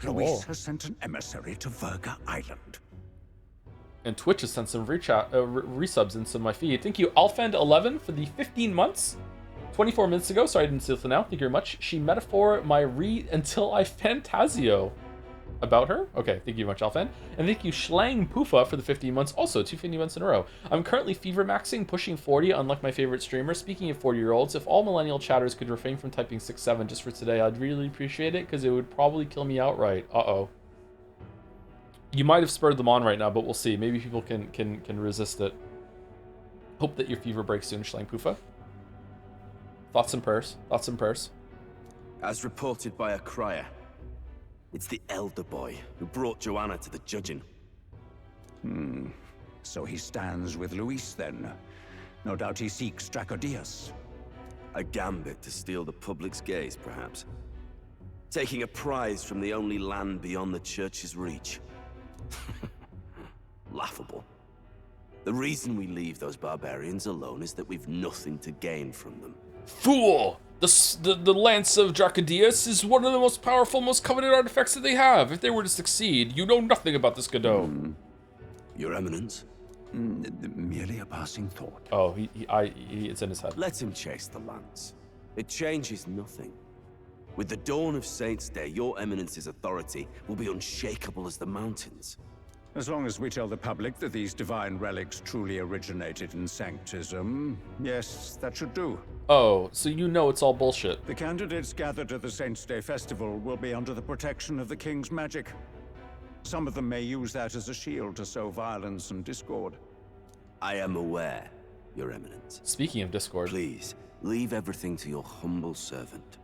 Luis has sent an emissary to Verga Island. And Twitch has sent some resubs into my feed. Thank you, Alfend11, for the 15 months. 24 minutes ago. Sorry I didn't see it now. Thank you very much. She metaphor my read until I fantasio. About her? Okay, thank you very much, Alfen. And thank you, Schlang Poofa, for the 15 months. Also, 2 15 months in a row. I'm currently fever maxing, pushing 40, unlike my favorite streamer. Speaking of 40-year-olds, if all millennial chatters could refrain from typing 6-7 just for today, I'd really appreciate it, because it would probably kill me outright. Uh-oh. You might have spurred them on right now, but we'll see. Maybe people can resist it. Hope that your fever breaks soon, Schlang Poofa. Thoughts and prayers. Thoughts and prayers. As reported by a crier, it's the elder boy who brought Joanna to the judging. So he stands with Luis then. No doubt he seeks Dracodius. A gambit to steal the public's gaze, perhaps. Taking a prize from the only land beyond the church's reach. Laughable. The reason we leave those barbarians alone is that we've nothing to gain from them. Fool! The Lance of Dracodius is one of the most powerful, most coveted artifacts that they have. If they were to succeed, you know nothing about this Godot. Your Eminence? Merely a passing thought. Oh, it's in his head. Let him chase the lance. It changes nothing. With the dawn of Saints' Day, your Eminence's authority will be unshakable as the mountains. As long as we tell the public that these divine relics truly originated in Sanctism, yes, that should do. Oh, so you know it's all bullshit. The candidates gathered at the Saints' Day Festival will be under the protection of the King's magic. Some of them may use that as a shield to sow violence and discord. I am aware, Your Eminence. Speaking of discord. Please, leave everything to your humble servant.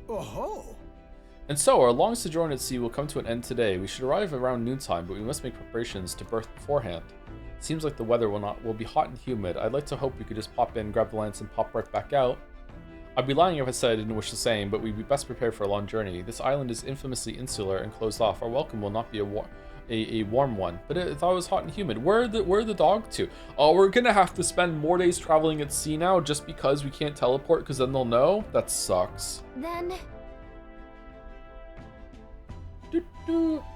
Oh-ho! And so, our long sojourn at sea will come to an end today. We should arrive around noontime, but we must make preparations to berth beforehand. It seems like the weather will be hot and humid. I'd like to hope we could just pop in, grab the lance, and pop right back out. I'd be lying if I said I didn't wish the same, but we'd be best prepared for a long journey. This island is infamously insular and closed off. Our welcome will not be a warm one, but I thought it was hot and humid. Where the dog to? Oh, we're gonna have to spend more days traveling at sea now just because we can't teleport, because then they'll know? That sucks. Then...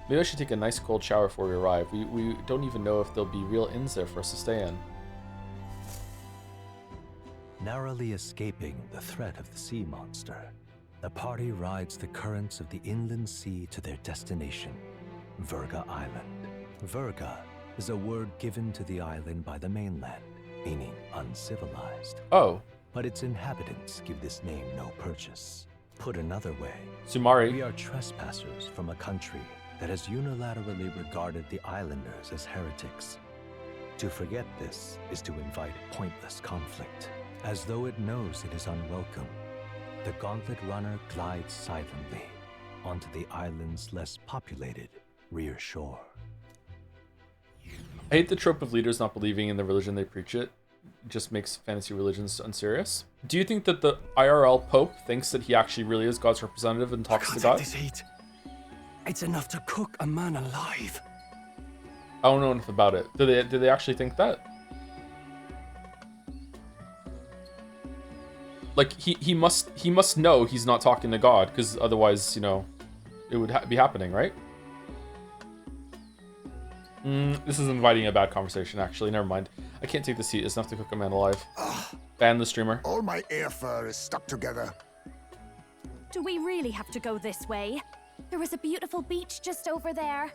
Maybe I should take a nice cold shower before we arrive. We don't even know if there'll be real inns there for us to stay in. Narrowly escaping the threat of the sea monster, the party rides the currents of the inland sea to their destination, Verga Island. Verga is a word given to the island by the mainland, meaning uncivilized. Oh. But its inhabitants give this name no purchase. Put another way, Sumari. We are trespassers from a country that has unilaterally regarded the islanders as heretics. To forget this is to invite pointless conflict. As though it knows it is unwelcome, the Gauntlet Runner glides silently onto the island's less populated rear shore. I hate the trope of leaders not believing in the religion they preach. It just makes fantasy religions unserious. Do you think that the IRL Pope thinks that he actually really is God's representative and talks to God? This heat. It's enough to cook a man alive. I don't know enough about it. Do they actually think that? Like he must know he's not talking to God, because otherwise, you know, it would be happening, right? This is inviting a bad conversation, actually. Never mind. I can't take this heat. It's enough to cook a man alive. Ban the streamer. All my ear fur is stuck together. Do we really have to go this way? There was a beautiful beach just over there.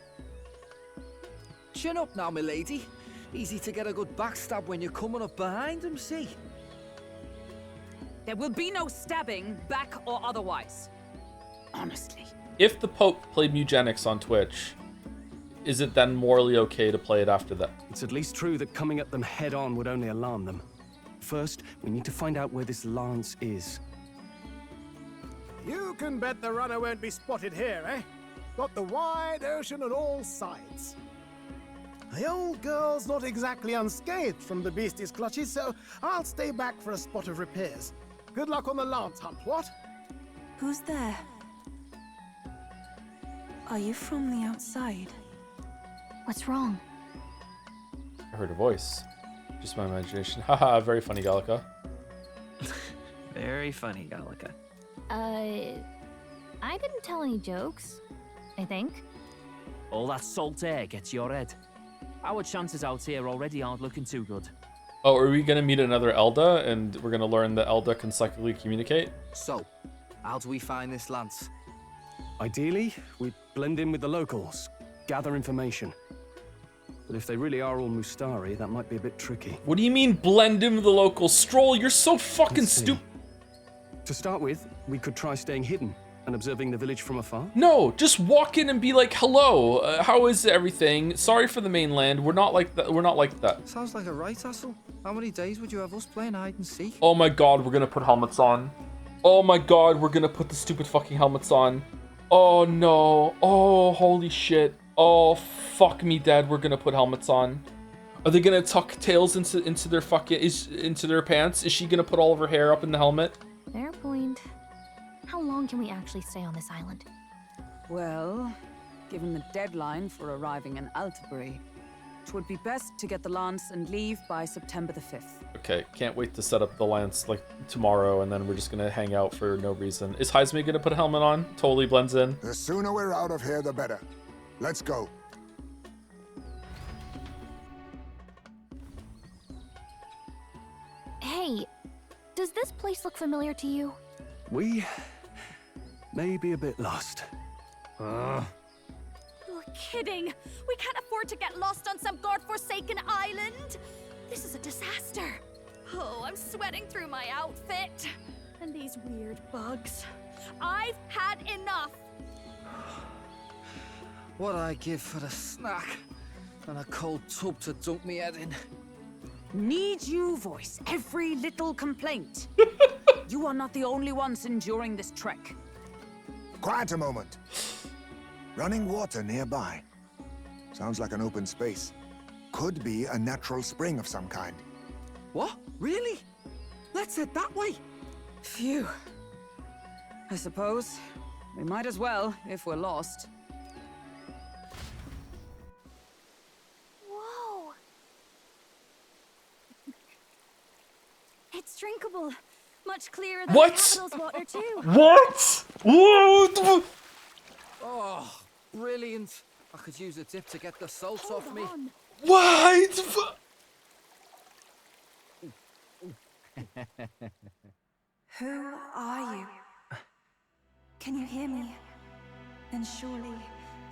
Chin up now, milady. Easy to get a good backstab when you're coming up behind him, see? There will be no stabbing, back or otherwise. Honestly. If the Pope played eugenics on Twitch, is it then morally okay to play it after that? It's at least true that coming at them head on would only alarm them. First, we need to find out where this lance is. You can bet the runner won't be spotted here, eh? Got the wide ocean on all sides. The old girl's not exactly unscathed from the beastie's clutches, so I'll stay back for a spot of repairs. Good luck on the lance hunt, what? Who's there? Are you from the outside? What's wrong? I heard a voice. Just my imagination. Haha, very funny, Gallica. Very funny, Gallica. I didn't tell any jokes, I think. All that salt air gets your head. Our chances out here already aren't looking too good. Oh, are we gonna meet another Elda, and we're gonna learn that Elda can psychically communicate? So, how do we find this lance? Ideally, we blend in with the locals, gather information. But if they really are all Mustari, that might be a bit tricky. What do you mean blend in with the locals? Stroll, you're so fucking stupid. To start with, we could try staying hidden and observing the village from afar. No, just walk in and be like, hello, how is everything? Sorry for the mainland, we're not like that. We're not like that. Sounds like a right hassle. How many days would you have us playing hide and seek? Oh my god, we're gonna put helmets on. Oh my god, we're gonna put the stupid fucking helmets on. Oh no, oh holy shit. Oh fuck me dead, we're gonna put helmets on. Are they gonna tuck tails into their fucking, into their pants? Is she gonna put all of her hair up in the helmet? Fair point. How long can we actually stay on this island? Well, given the deadline for arriving in Altabury, it would be best to get the lance and leave by September the 5th. Okay, can't wait to set up the lance like tomorrow, and then we're just gonna hang out for no reason. Is Heisme gonna put a helmet on? Totally blends in. The sooner we're out of here, the better. Let's go. Hey, does this place look familiar to you? We may be a bit lost. You're kidding! We can't afford to get lost on some godforsaken island! This is a disaster! Oh, I'm sweating through my outfit! And these weird bugs. I've had enough! What I give for a snack and a cold tub to dump me head in. Need you voice every little complaint? You are not the only ones enduring this trek. Quiet a moment. Running water nearby. Sounds like an open space. Could be a natural spring of some kind. What? Really? Let's head that way. Phew. I suppose we might as well if we're lost. clearer than What? the capital's water too. What? What? Oh, brilliant. I could use a dip to get the salt off me. What? Who are you? Can you hear me? Then surely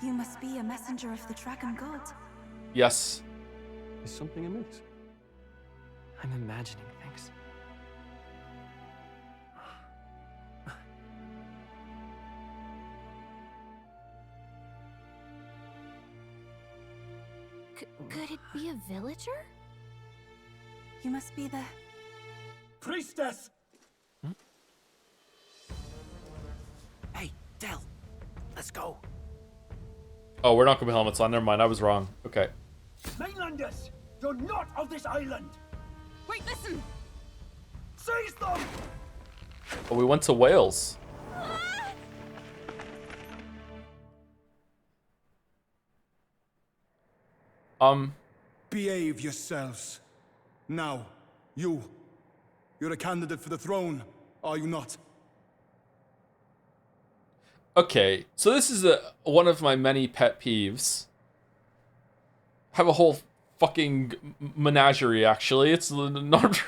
you must be a messenger of the dragon god. Yes. Is something amiss? I'm imagining things. Could it be a villager? You must be the... Priestess! Hey, Del. Let's go. Oh, we're not gonna put helmets on. Never mind. I was wrong. Okay. Mainlanders! You're not of this island! Wait, listen! Seize them! Oh, we went to Wales. Behave yourselves. Now, you're a candidate for the throne, are you not? Okay, so this is one of my many pet peeves. Have a whole fucking menagerie, actually. It's not...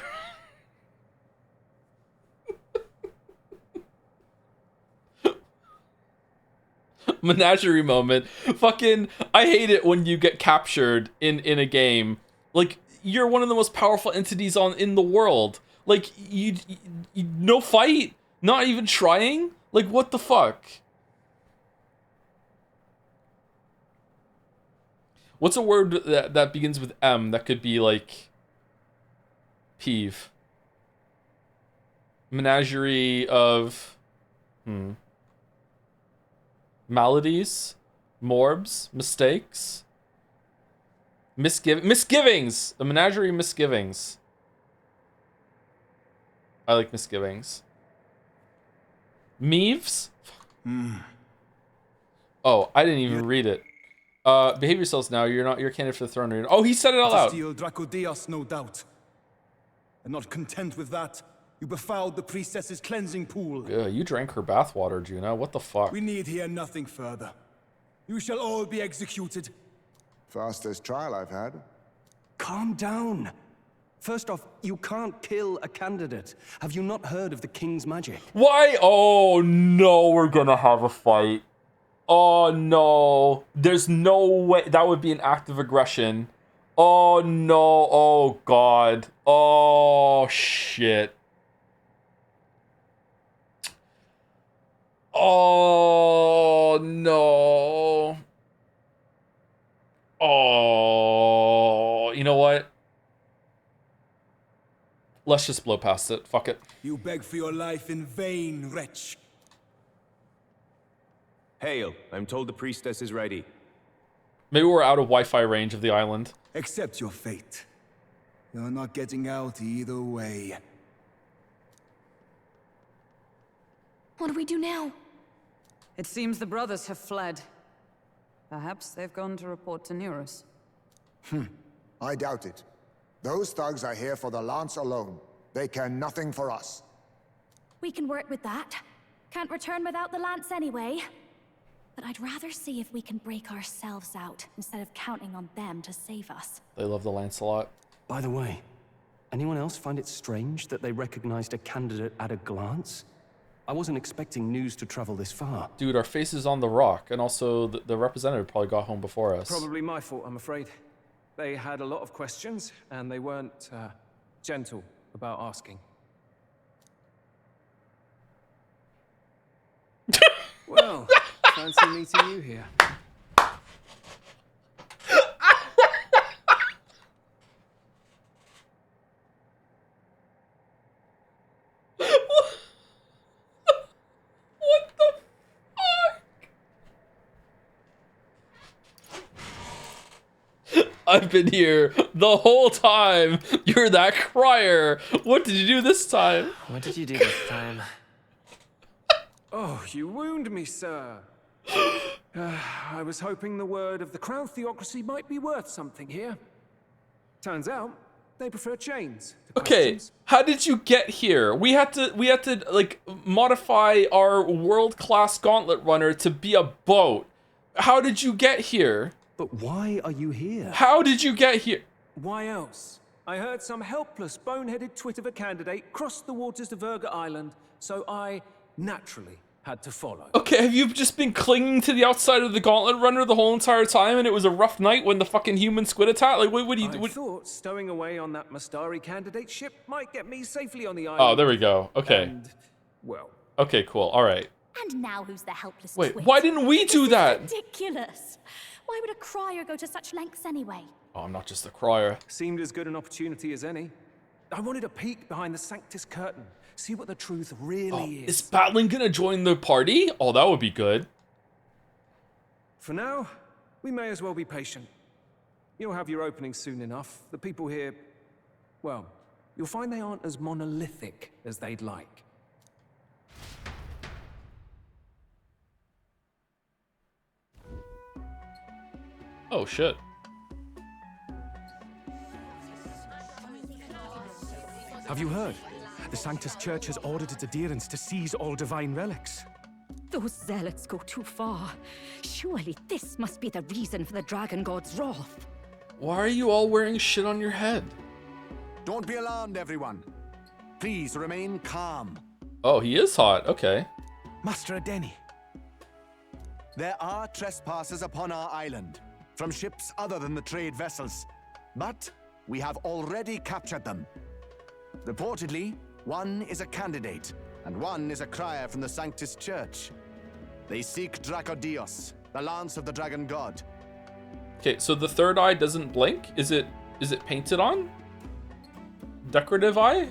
menagerie moment. Fucking, I hate it when you get captured in a game. Like, you're one of the most powerful entities in the world. Like, you no fight? Not even trying? Like, what the fuck? What's a word that begins with M that could be like peeve? Menagerie of maladies, morbs, mistakes, misgivings. The menagerie of misgivings. I like misgivings. Meaves? Oh, I didn't even read it. Behave yourselves now. You're a candidate for the throne. Oh, he said it out loud. To steal Dracodias, no doubt. And not content with that, you befouled the priestess's cleansing pool. Yeah, you drank her bathwater, Juno. What the fuck? We need hear nothing further. You shall all be executed. Fastest trial I've had. Calm down. First off, you can't kill a candidate. Have you not heard of the king's magic? Why? Oh no, we're gonna have a fight. Oh no, there's no way. That would be an act of aggression. Oh no, oh god. Oh shit. Oh no. Oh, you know what? Let's just blow past it. Fuck it. You beg for your life in vain, wretch. Hail, I'm told the priestess is ready. Maybe we're out of Wi-Fi range of the island. Accept your fate. You're not getting out either way. What do we do now? It seems the brothers have fled. Perhaps they've gone to report to Neurus. I doubt it. Those thugs are here for the lance alone. They care nothing for us. We can work with that. Can't return without the lance anyway. But I'd rather see if we can break ourselves out instead of counting on them to save us. They love the lance a lot. By the way, anyone else find it strange that they recognized a candidate at a glance? I wasn't expecting news to travel this far. Dude, our face is on the rock, and also the representative probably got home before us. Probably my fault, I'm afraid. They had a lot of questions, and they weren't gentle about asking. Well, fancy meeting you here. I've been here the whole time. You're that crier. What did you do this time? What did you do this time? Oh, you wound me, sir. I was hoping the word of the Crown theocracy might be worth something here. Turns out, They prefer chains. Okay, how did you get here? We had to like modify our world-class gauntlet runner to be a boat. How did you get here? But why are you here? How did you get here? Why else? I heard some helpless, boneheaded twit of a candidate crossed the waters to Verga Island, so I naturally had to follow. Okay, have you just been clinging to the outside of the gauntlet runner the whole entire time, and it was a rough night when the fucking human squid attacked? Like, what do you? I thought stowing away on that Mastari candidate ship might get me safely on the island. Oh, there we go. Okay. And, well. Okay, cool. All right. And now who's the helpless Wait, twit? why didn't we do that? Ridiculous. Why would a crier go to such lengths anyway? Oh, I'm not just a crier. Seemed as good an opportunity as any. I wanted a peek behind the Sanctus curtain, see what the truth really is. Is Battling gonna join the party? Oh, that would be good. For now, we may as well be patient. You'll have your opening soon enough. The people here, well, you'll find they aren't as monolithic as they'd like. Oh, shit. Have you heard? The Sanctus Church has ordered its adherents to seize all divine relics. Those zealots go too far. Surely this must be the reason for the Dragon God's wrath. Why are you all wearing shit on your head? Don't be alarmed, everyone. Please remain calm. Oh, he is hot. Okay. Master Adeni. There are trespassers upon our island, from ships other than the trade vessels. But we have already captured them. Reportedly, one is a candidate, and one is a crier from the Sanctus Church. They seek Dracodios, the lance of the Dragon God. Okay, so the third eye doesn't blink? Is it painted on? Decorative eye?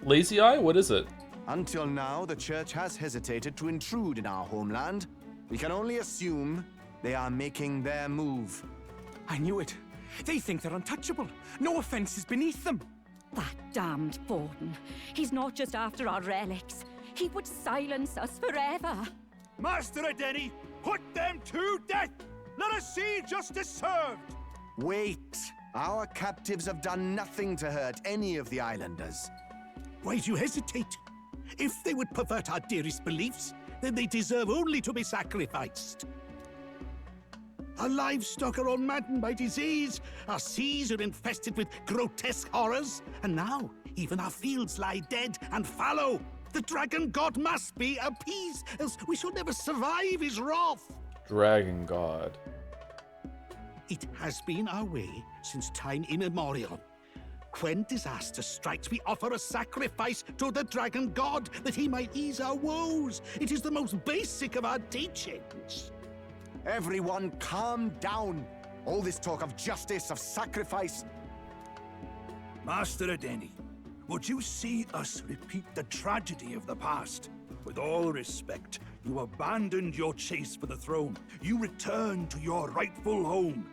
Lazy eye? What is it? Until now, the Church has hesitated to intrude in our homeland. We can only assume they are making their move. I knew it. They think they're untouchable. No offense is beneath them. That damned Borden. He's not just after our relics. He would silence us forever. Master Adeni, put them to death! Let us see justice served! Wait! Our captives have done nothing to hurt any of the islanders. Why do you hesitate? If they would pervert our dearest beliefs, then they deserve only to be sacrificed. Our livestock are all maddened by disease, our seas are infested with grotesque horrors, and now even our fields lie dead and fallow. The Dragon God must be appeased, else we shall never survive his wrath. Dragon God. It has been our way since time immemorial. When disaster strikes, we offer a sacrifice to the Dragon God that he might ease our woes. It is the most basic of our teachings. Everyone calm down. All this talk of justice, of sacrifice. Master Adeni, would you see us repeat the tragedy of the past? With all respect, you abandoned your chase for the throne. You returned to your rightful home.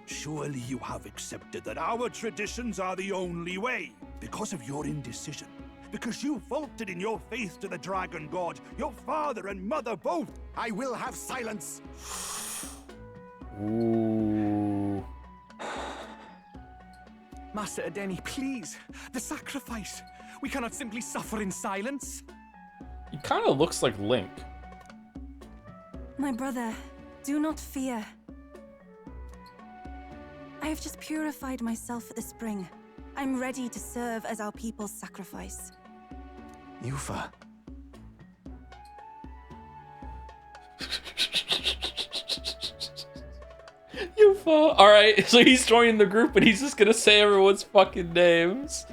Surely you have accepted that our traditions are the only way. Because of your indecision, because you faltered in your faith to the Dragon God, your father and mother both. I will have silence. Ooh. Master Adeni, please. The sacrifice. We cannot simply suffer in silence. He kind of looks like Link. My brother, do not fear. I have just purified myself for the spring. I'm ready to serve as our people's sacrifice. Yufa. Yufa. Alright, so he's joining the group and he's just gonna say everyone's fucking names.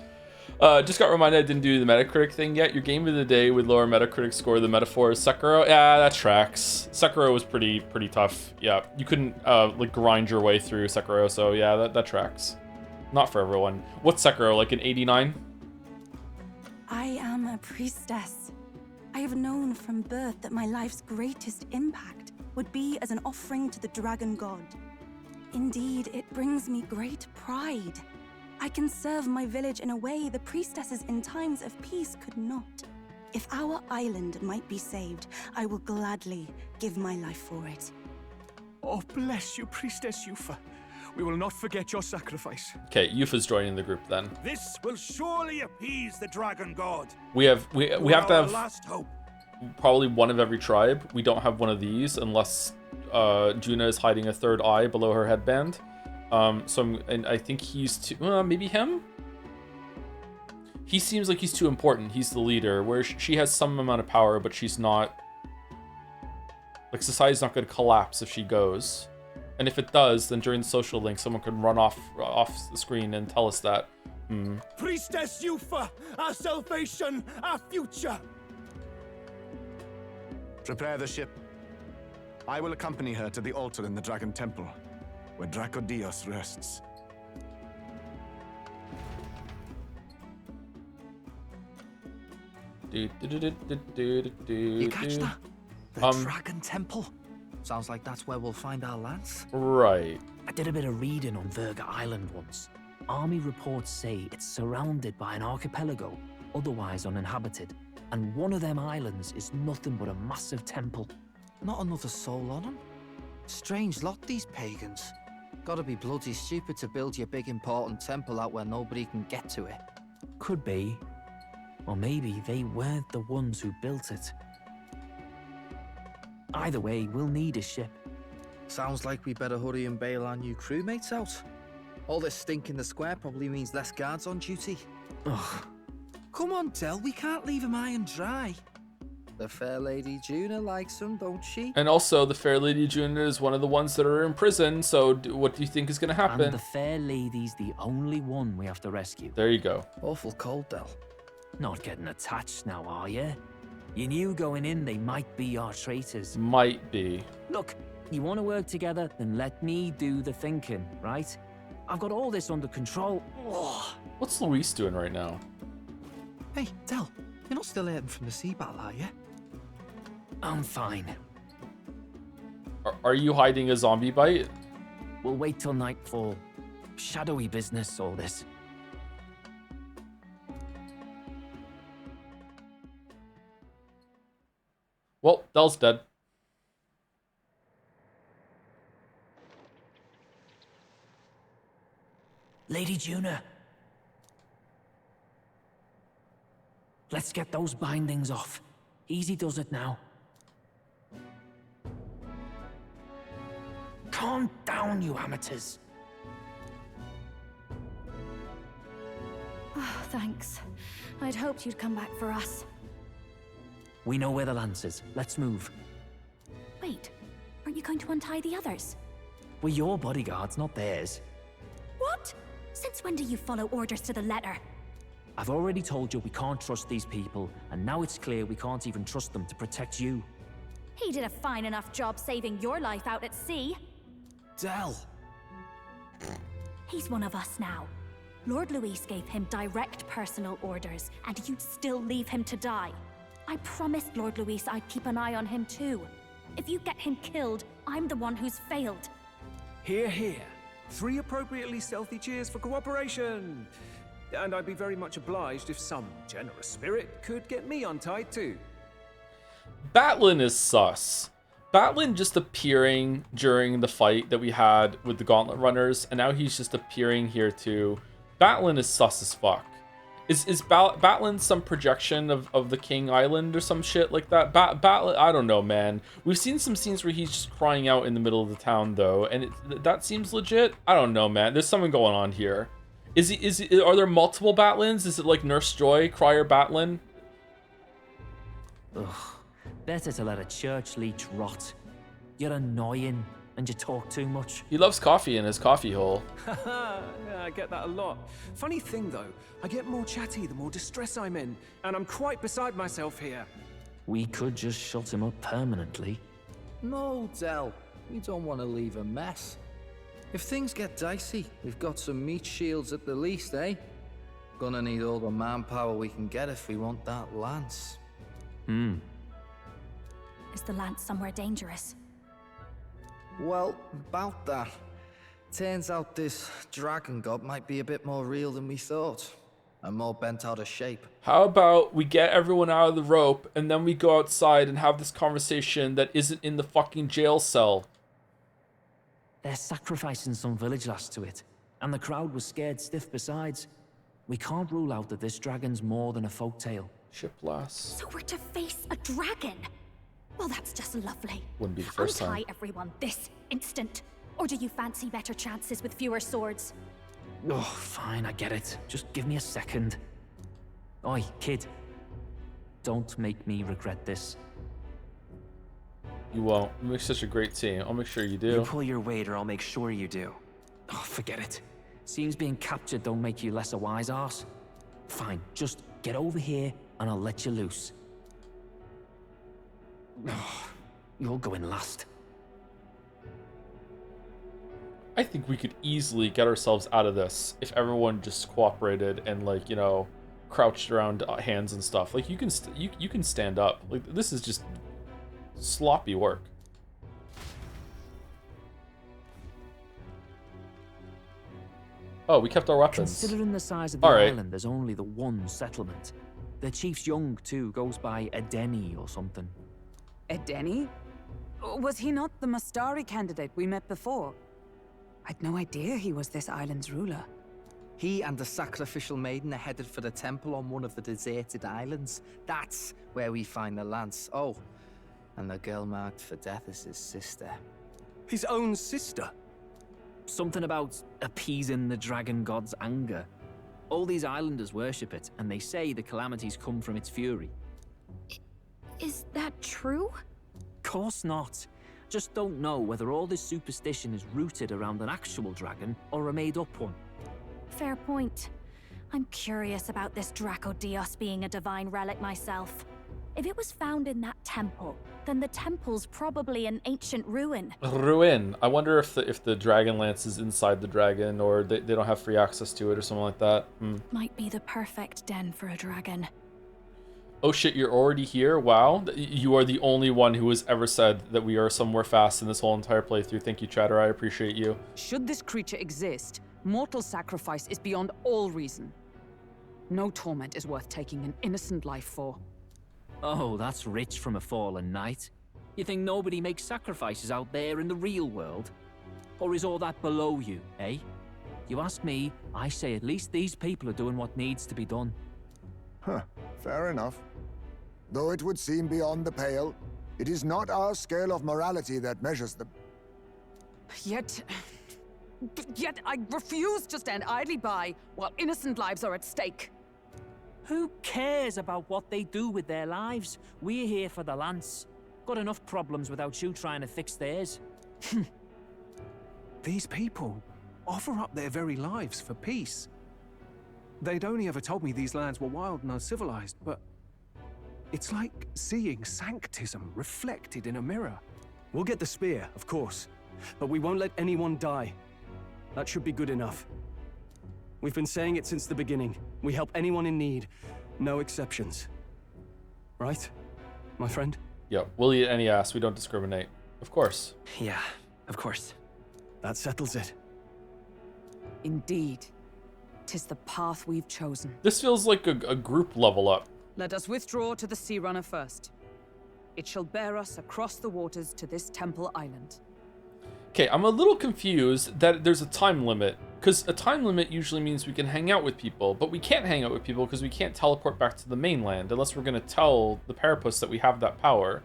Just got reminded I didn't do the Metacritic thing yet. Your game of the day with lower Metacritic score, the metaphor is Sekiro. Yeah, that tracks. Sekiro was pretty tough. Yeah, you couldn't like grind your way through Sekiro, so yeah, that tracks. Not for everyone. What's Sekiro, like an 89? I am a priestess. I have known from birth that my life's greatest impact would be as an offering to the Dragon God. Indeed, it brings me great pride. I can serve my village in a way the priestesses in times of peace could not. If our island might be saved, I will gladly give my life for it. Oh, bless you, Priestess Yufa. We will not forget your sacrifice. Okay, Yufa's joining the group then. This will surely appease the dragon god. We have to have last hope. Probably one of every tribe. We don't have one of these unless Juna is hiding a third eye below her headband. And I think he's too. Maybe him. He seems like he's too important. He's the leader, where she has some amount of power, but she's not. Like, society's not going to collapse if she goes. And if it does, then during the social link, someone could run off the screen and tell us that. Priestess Yufa, our salvation, our future. Prepare the ship. I will accompany her to the altar in the Dragon Temple, where Dracodios rests. You catch that? The Dragon Temple. Sounds like that's where we'll find our lance. Right. I did a bit of reading on Verga Island once. Army reports say it's surrounded by an archipelago, otherwise uninhabited. And one of them islands is nothing but a massive temple. Not another soul on them. Strange lot, these pagans. Gotta be bloody stupid to build your big important temple out where nobody can get to it. Could be. Or maybe they weren't the ones who built it. Either way, we'll need a ship. Sounds like we better hurry and bail our new crewmates out. All this stink in the square probably means less guards on duty. Ugh. Come on, Del, we can't leave him high and dry. The fair Lady Juna likes him, don't she? And also, the fair Lady Juna is one of the ones that are in prison, so what do you think is going to happen? And the fair lady's the only one we have to rescue. There you go. Awful cold, Del. Not getting attached now, are you? You knew going in they might be our traitors. Might be. Look, you want to work together, then let me do the thinking, right? I've got all this under control. Oh. What's Luis doing right now? Hey, Del, you're not still hurting from the sea battle, are you? I'm fine. Are you hiding a zombie bite? We'll wait till nightfall. Shadowy business, all this. Well, Del's dead. Lady Juna. Let's get those bindings off. Easy does it now. Calm down, you amateurs. Oh, thanks. I'd hoped you'd come back for us. We know where the lance is. Let's move. Wait, aren't you going to untie the others? We're your bodyguards, not theirs. What? Since when do you follow orders to the letter? I've already told you we can't trust these people, and now it's clear we can't even trust them to protect you. He did a fine enough job saving your life out at sea. Del! He's one of us now. Lord Luis gave him direct personal orders, and you'd still leave him to die. I promised Lord Luis I'd keep an eye on him too. If you get him killed, I'm the one who's failed. Hear, hear. 3 appropriately stealthy cheers for cooperation. And I'd be very much obliged if some generous spirit could get me untied too. Batlin is sus. Batlin just appearing during the fight that we had with the Gauntlet Runners, and now he's just appearing here too. Batlin is sus as fuck. Is Batlin some projection of the King Island or some shit like that? Batlin, I don't know, man. We've seen some scenes where he's just crying out in the middle of the town, though, and that seems legit. I don't know, man. There's something going on here. Are there multiple Batlins? Is it like Nurse Joy, Crier Batlin? Ugh. Better to let a church leech rot. You're annoying, and you talk too much. He loves coffee in his coffee hole. Yeah, I get that a lot. Funny thing though, I get more chatty the more distress I'm in, and I'm quite beside myself here. We could just shut him up permanently. No, Del. We don't want to leave a mess. If things get dicey, we've got some meat shields at the least, eh? Gonna need all the manpower we can get if we want that lance. Is the lance somewhere dangerous? Well, about that. Turns out this dragon god might be a bit more real than we thought. And more bent out of shape. How about we get everyone out of the rope and then we go outside and have this conversation that isn't in the fucking jail cell? They're sacrificing some village lass to it, and the crowd was scared stiff besides. We can't rule out that this dragon's more than a folktale. Ship lass. So we're to face a dragon? Well, that's just lovely. Wouldn't be the first Untie time. everyone this instant. Or do you fancy better chances with fewer swords? Oh, fine, I get it. Just give me a second. Oi, kid. Don't make me regret this. You won't. You make such a great team. I'll make sure you do. You pull your weight or I'll make sure you do. Oh, forget it. Seems being captured don't make you less a wise arse. Fine, just get over here and I'll let you loose. Oh, you're going last. I think we could easily get ourselves out of this if everyone just cooperated and, like, you know, crouched around hands and stuff. Like, you can you can stand up. Like, this is just sloppy work. Oh, we kept our weapons. Considering the size of the island, there's only the one settlement. The chief's young, too, goes by Edeni or something. Edeni? Was he not the Mustari candidate we met before? I'd no idea he was this island's ruler. He and the sacrificial maiden are headed for the temple on one of the deserted islands. That's where we find the lance. Oh, and the girl marked for death is his sister. His own sister? Something about appeasing the dragon god's anger. All these islanders worship it, and they say the calamities come from its fury. Is that true? Course not. Just don't know whether all this superstition is rooted around an actual dragon or a made-up one. Fair point. I'm curious about this Draco Dios being a divine relic myself. If it was found in that temple, then the temple's probably an ancient ruin. Ruin. I wonder if the dragon lance is inside the dragon, or they don't have free access to it or something like that. Might be the perfect den for a dragon. Oh shit, you're already here? Wow. You are the only one who has ever said that we are somewhere fast in this whole entire playthrough. Thank you, Chatter. I appreciate you. Should this creature exist, mortal sacrifice is beyond all reason. No torment is worth taking an innocent life for. Oh, that's rich from a fallen knight. You think nobody makes sacrifices out there in the real world? Or is all that below you, eh? You ask me, I say at least these people are doing what needs to be done. Huh, fair enough. Though it would seem beyond the pale, it is not our scale of morality that measures them. Yet I refuse to stand idly by while innocent lives are at stake. Who cares about what they do with their lives? We're here for the lance. Got enough problems without you trying to fix theirs. These people offer up their very lives for peace. They'd only ever told me these lands were wild and uncivilized, but it's like seeing sanctism reflected in a mirror. We'll get the spear, of course, but we won't let anyone die. That should be good enough. We've been saying it since the beginning. We help anyone in need, no exceptions. Right, my friend? Yeah, we'll eat any ass. We don't discriminate. Of course. Yeah, of course. That settles it. Indeed. 'Tis the path we've chosen. This feels like a group level up. Let us withdraw to the Sea Runner first. It shall bear us across the waters to this temple island. Okay, I'm a little confused that there's a time limit, because a time limit usually means we can hang out with people, but we can't hang out with people because we can't teleport back to the mainland unless we're going to tell the Parapus that we have that power.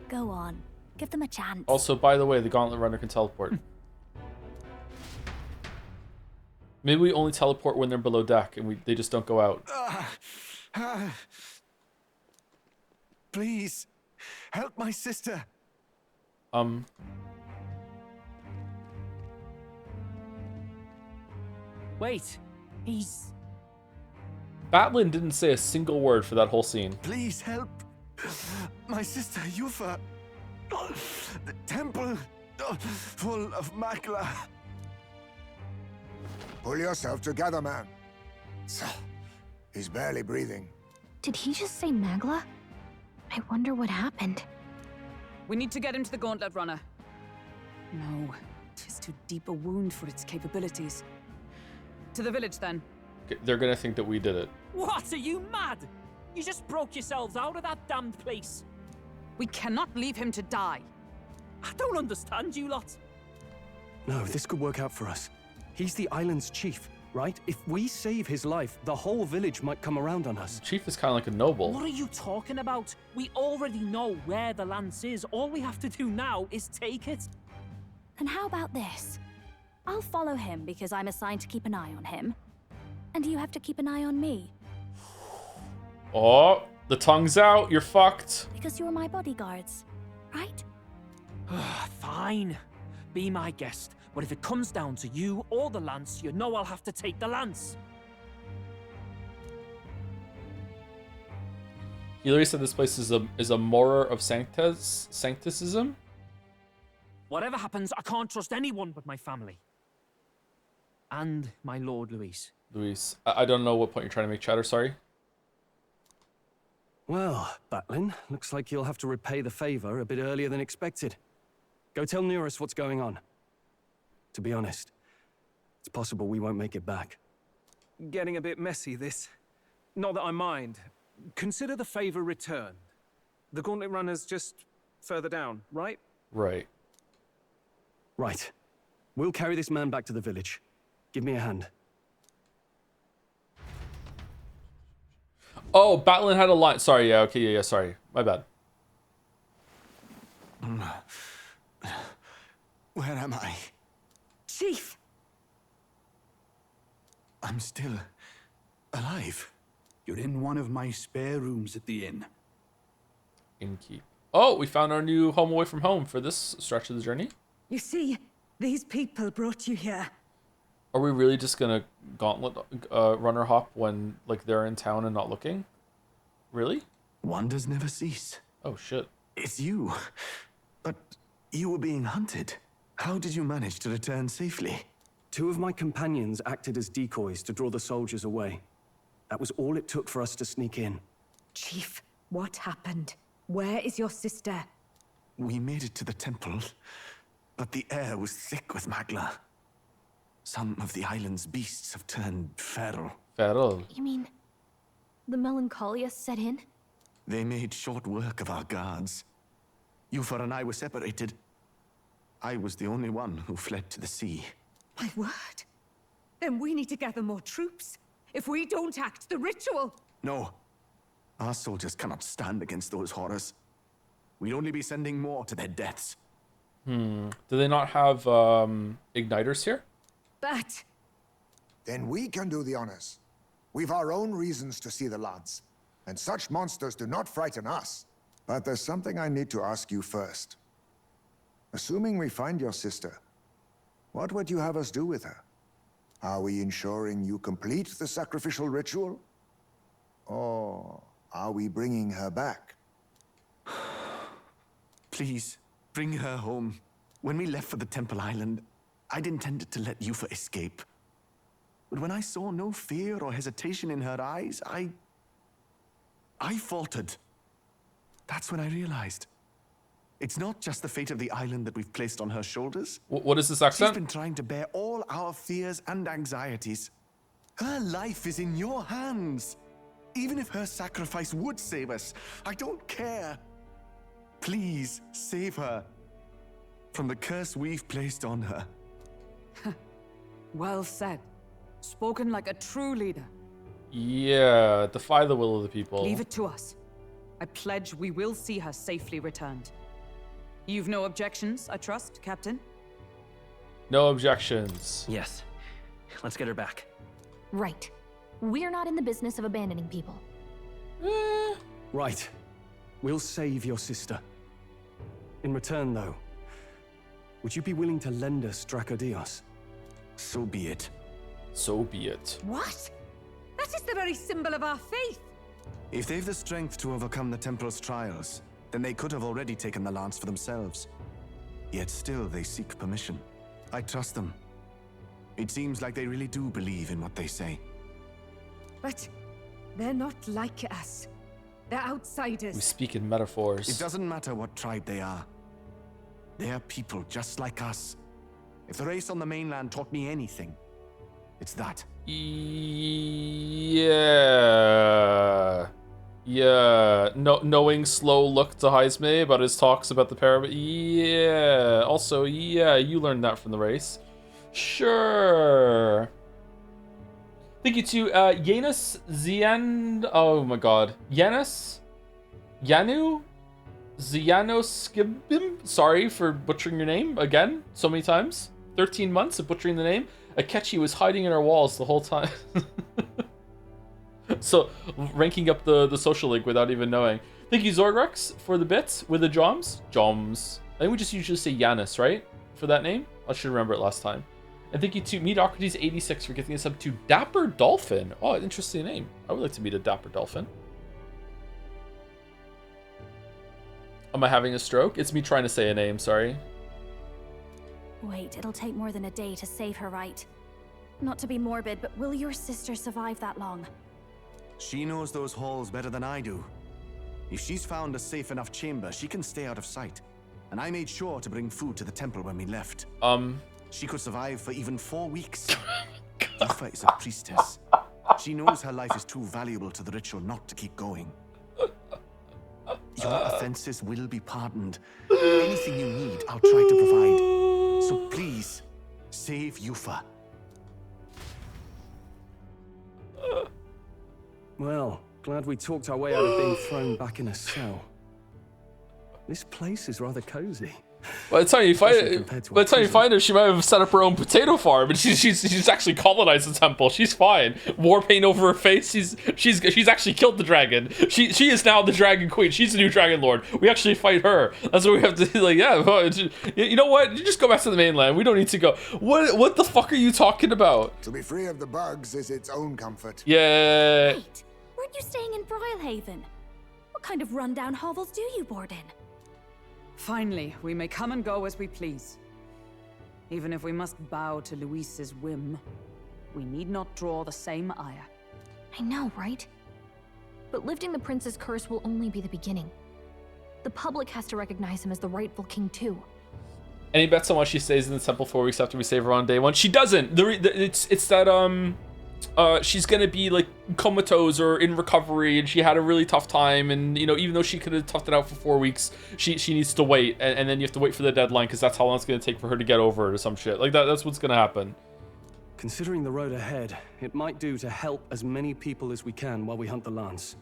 Go on. Give them a chance. Also, by the way, the Gauntlet Runner can teleport. Maybe we only teleport when they're below deck and they just don't go out. Please, help my sister. Wait, he's... Batlin didn't say a single word for that whole scene. Please help my sister Yufa. The temple full of Makla. Pull yourself together, man. He's barely breathing. Did he just say Magla? I wonder what happened. We need to get him to the Gauntlet Runner. No, 'tis too deep a wound for its capabilities. To the village, then. They're gonna think that we did it. What? Are you mad? You just broke yourselves out of that damned place. We cannot leave him to die. I don't understand you lot. No, this could work out for us. He's the island's chief, right? If we save his life, the whole village might come around on us. Chief is kind of like a noble. What are you talking about? We already know where the lance is. All we have to do now is take it. And how about this? I'll follow him because I'm assigned to keep an eye on him. And you have to keep an eye on me. Oh, the tongue's out. You're fucked. Because you're my bodyguards, right? Fine. Be my guest. But if it comes down to you or the lance, you know I'll have to take the lance. Hilary said this place is a Morer of Sancticism. Whatever happens, I can't trust anyone but my family. And my Lord Luis. Luis, I don't know what point you're trying to make, Chatter, sorry. Well, Batlin, looks like you'll have to repay the favor a bit earlier than expected. Go tell Neurus what's going on. To be honest, it's possible we won't make it back. Getting a bit messy, this. Not that I mind. Consider the favor returned. The Gauntlet Runner's just further down, right? Right. Right. We'll carry this man back to the village. Give me a hand. Oh, Batlin had a line. Sorry, yeah, okay, yeah, sorry. My bad. Where am I? Chief! I'm still alive. You're in one of my spare rooms at the inn. Innkeep. Oh, we found our new home away from home for this stretch of the journey. You see, these people brought you here. Are we really just gonna gauntlet runner hop when like they're in town and not looking? Really? Wonders never cease. Oh shit. It's you. But you were being hunted. How did you manage to return safely? 2 of my companions acted as decoys to draw the soldiers away. That was all it took for us to sneak in. Chief, what happened? Where is your sister? We made it to the temple, but the air was thick with magla. Some of the island's beasts have turned feral. Feral? You mean the melancholia set in? They made short work of our guards. Yufor and I were separated. I was the only one who fled to the sea. My word. Then we need to gather more troops. If we don't act, the ritual... No. Our soldiers cannot stand against those horrors. We'd only be sending more to their deaths. Do they not have igniters here? But... Then we can do the honors. We've our own reasons to see the lads, and such monsters do not frighten us. But there's something I need to ask you first. Assuming we find your sister, what would you have us do with her? Are we ensuring you complete the sacrificial ritual? Or are we bringing her back? Please, bring her home. When we left for the Temple Island, I'd intended to let Yufa escape. But when I saw no fear or hesitation in her eyes, I faltered. That's when I realized. It's not just the fate of the island that we've placed on her shoulders. What is this accent? She's been trying to bear all our fears and anxieties. Her life is in your hands. Even if her sacrifice would save us, I don't care. Please, save her from the curse we've placed on her. Well said. Spoken like a true leader. Yeah, defy the will of the people. Leave it to us. I pledge we will see her safely returned. You've no objections, I trust, Captain? No objections. Yes. Let's get her back. Right. We're not in the business of abandoning people. Right. We'll save your sister. In return, though, would you be willing to lend us Dracodios? So be it. So be it. What? That is the very symbol of our faith. If they've the strength to overcome the Templar's trials, then they could have already taken the lance for themselves. Yet still they seek permission. I trust them. It seems like they really do believe in what they say. But they're not like us. They're outsiders. We speak in metaphors. It doesn't matter what tribe they are. They are people just like us. If the race on the mainland taught me anything, it's that. Yeah. Yeah, knowing slow look to Heisme about his talks about the parable. Yeah, also, yeah, you learned that from the race. Sure. Thank you to Janus Zian. Oh my god. Janus? Yanu? Zianoskibim? Sorry for butchering your name again so many times. 13 months of butchering the name. Akechi was hiding in our walls the whole time. So, ranking up the social link without even knowing. Thank you, Zorgrex, for the bits with the Joms. Joms. I think we just usually say Janus, right? For that name? I should remember it last time. And thank you to Medocrates86 for giving us up to Dapper Dolphin. Oh, interesting name. I would like to meet a Dapper Dolphin. Am I having a stroke? It's me trying to say a name, sorry. Wait, it'll take more than a day to save her, right? Not to be morbid, but will your sister survive that long? She knows those halls better than I do. If she's found a safe enough chamber, she can stay out of sight. And I made sure to bring food to the temple when we left. She could survive for even 4 weeks. Yufa is a priestess. She knows her life is too valuable to the ritual not to keep going. Your offenses will be pardoned. Anything you need, I'll try to provide. So please, save Yufa. Well, glad we talked our way out of being thrown back in a cell. This place is rather cozy. By the time you find her, she might have set up her own potato farm, and she's actually colonized the temple. She's fine. War paint over her face. She's actually killed the dragon. She is now the dragon queen. She's the new dragon lord. We actually fight her. That's what we have to do. Like, yeah. You know what? You just go back to the mainland. We don't need to go. What the fuck are you talking about? To be free of the bugs is its own comfort. Yeah. Wait, weren't you staying in Broilhaven? What kind of rundown hovels do you board in? Finally, we may come and go as we please. Even if we must bow to Luis's whim, we need not draw the same ire. I know, right? But lifting the prince's curse will only be the beginning. The public has to recognize him as the rightful king too. Any bets on why she stays in the temple 4 weeks after we save her on day 1? She doesn't. It's that she's gonna be like comatose or in recovery, and she had a really tough time, and you know, even though she could have toughed it out for 4 weeks, she needs to wait, and then you have to wait for the deadline because that's how long it's gonna take for her to get over it or some shit like that. That's what's gonna happen. Considering the road ahead, it might do to help as many people as we can while we hunt the Lance.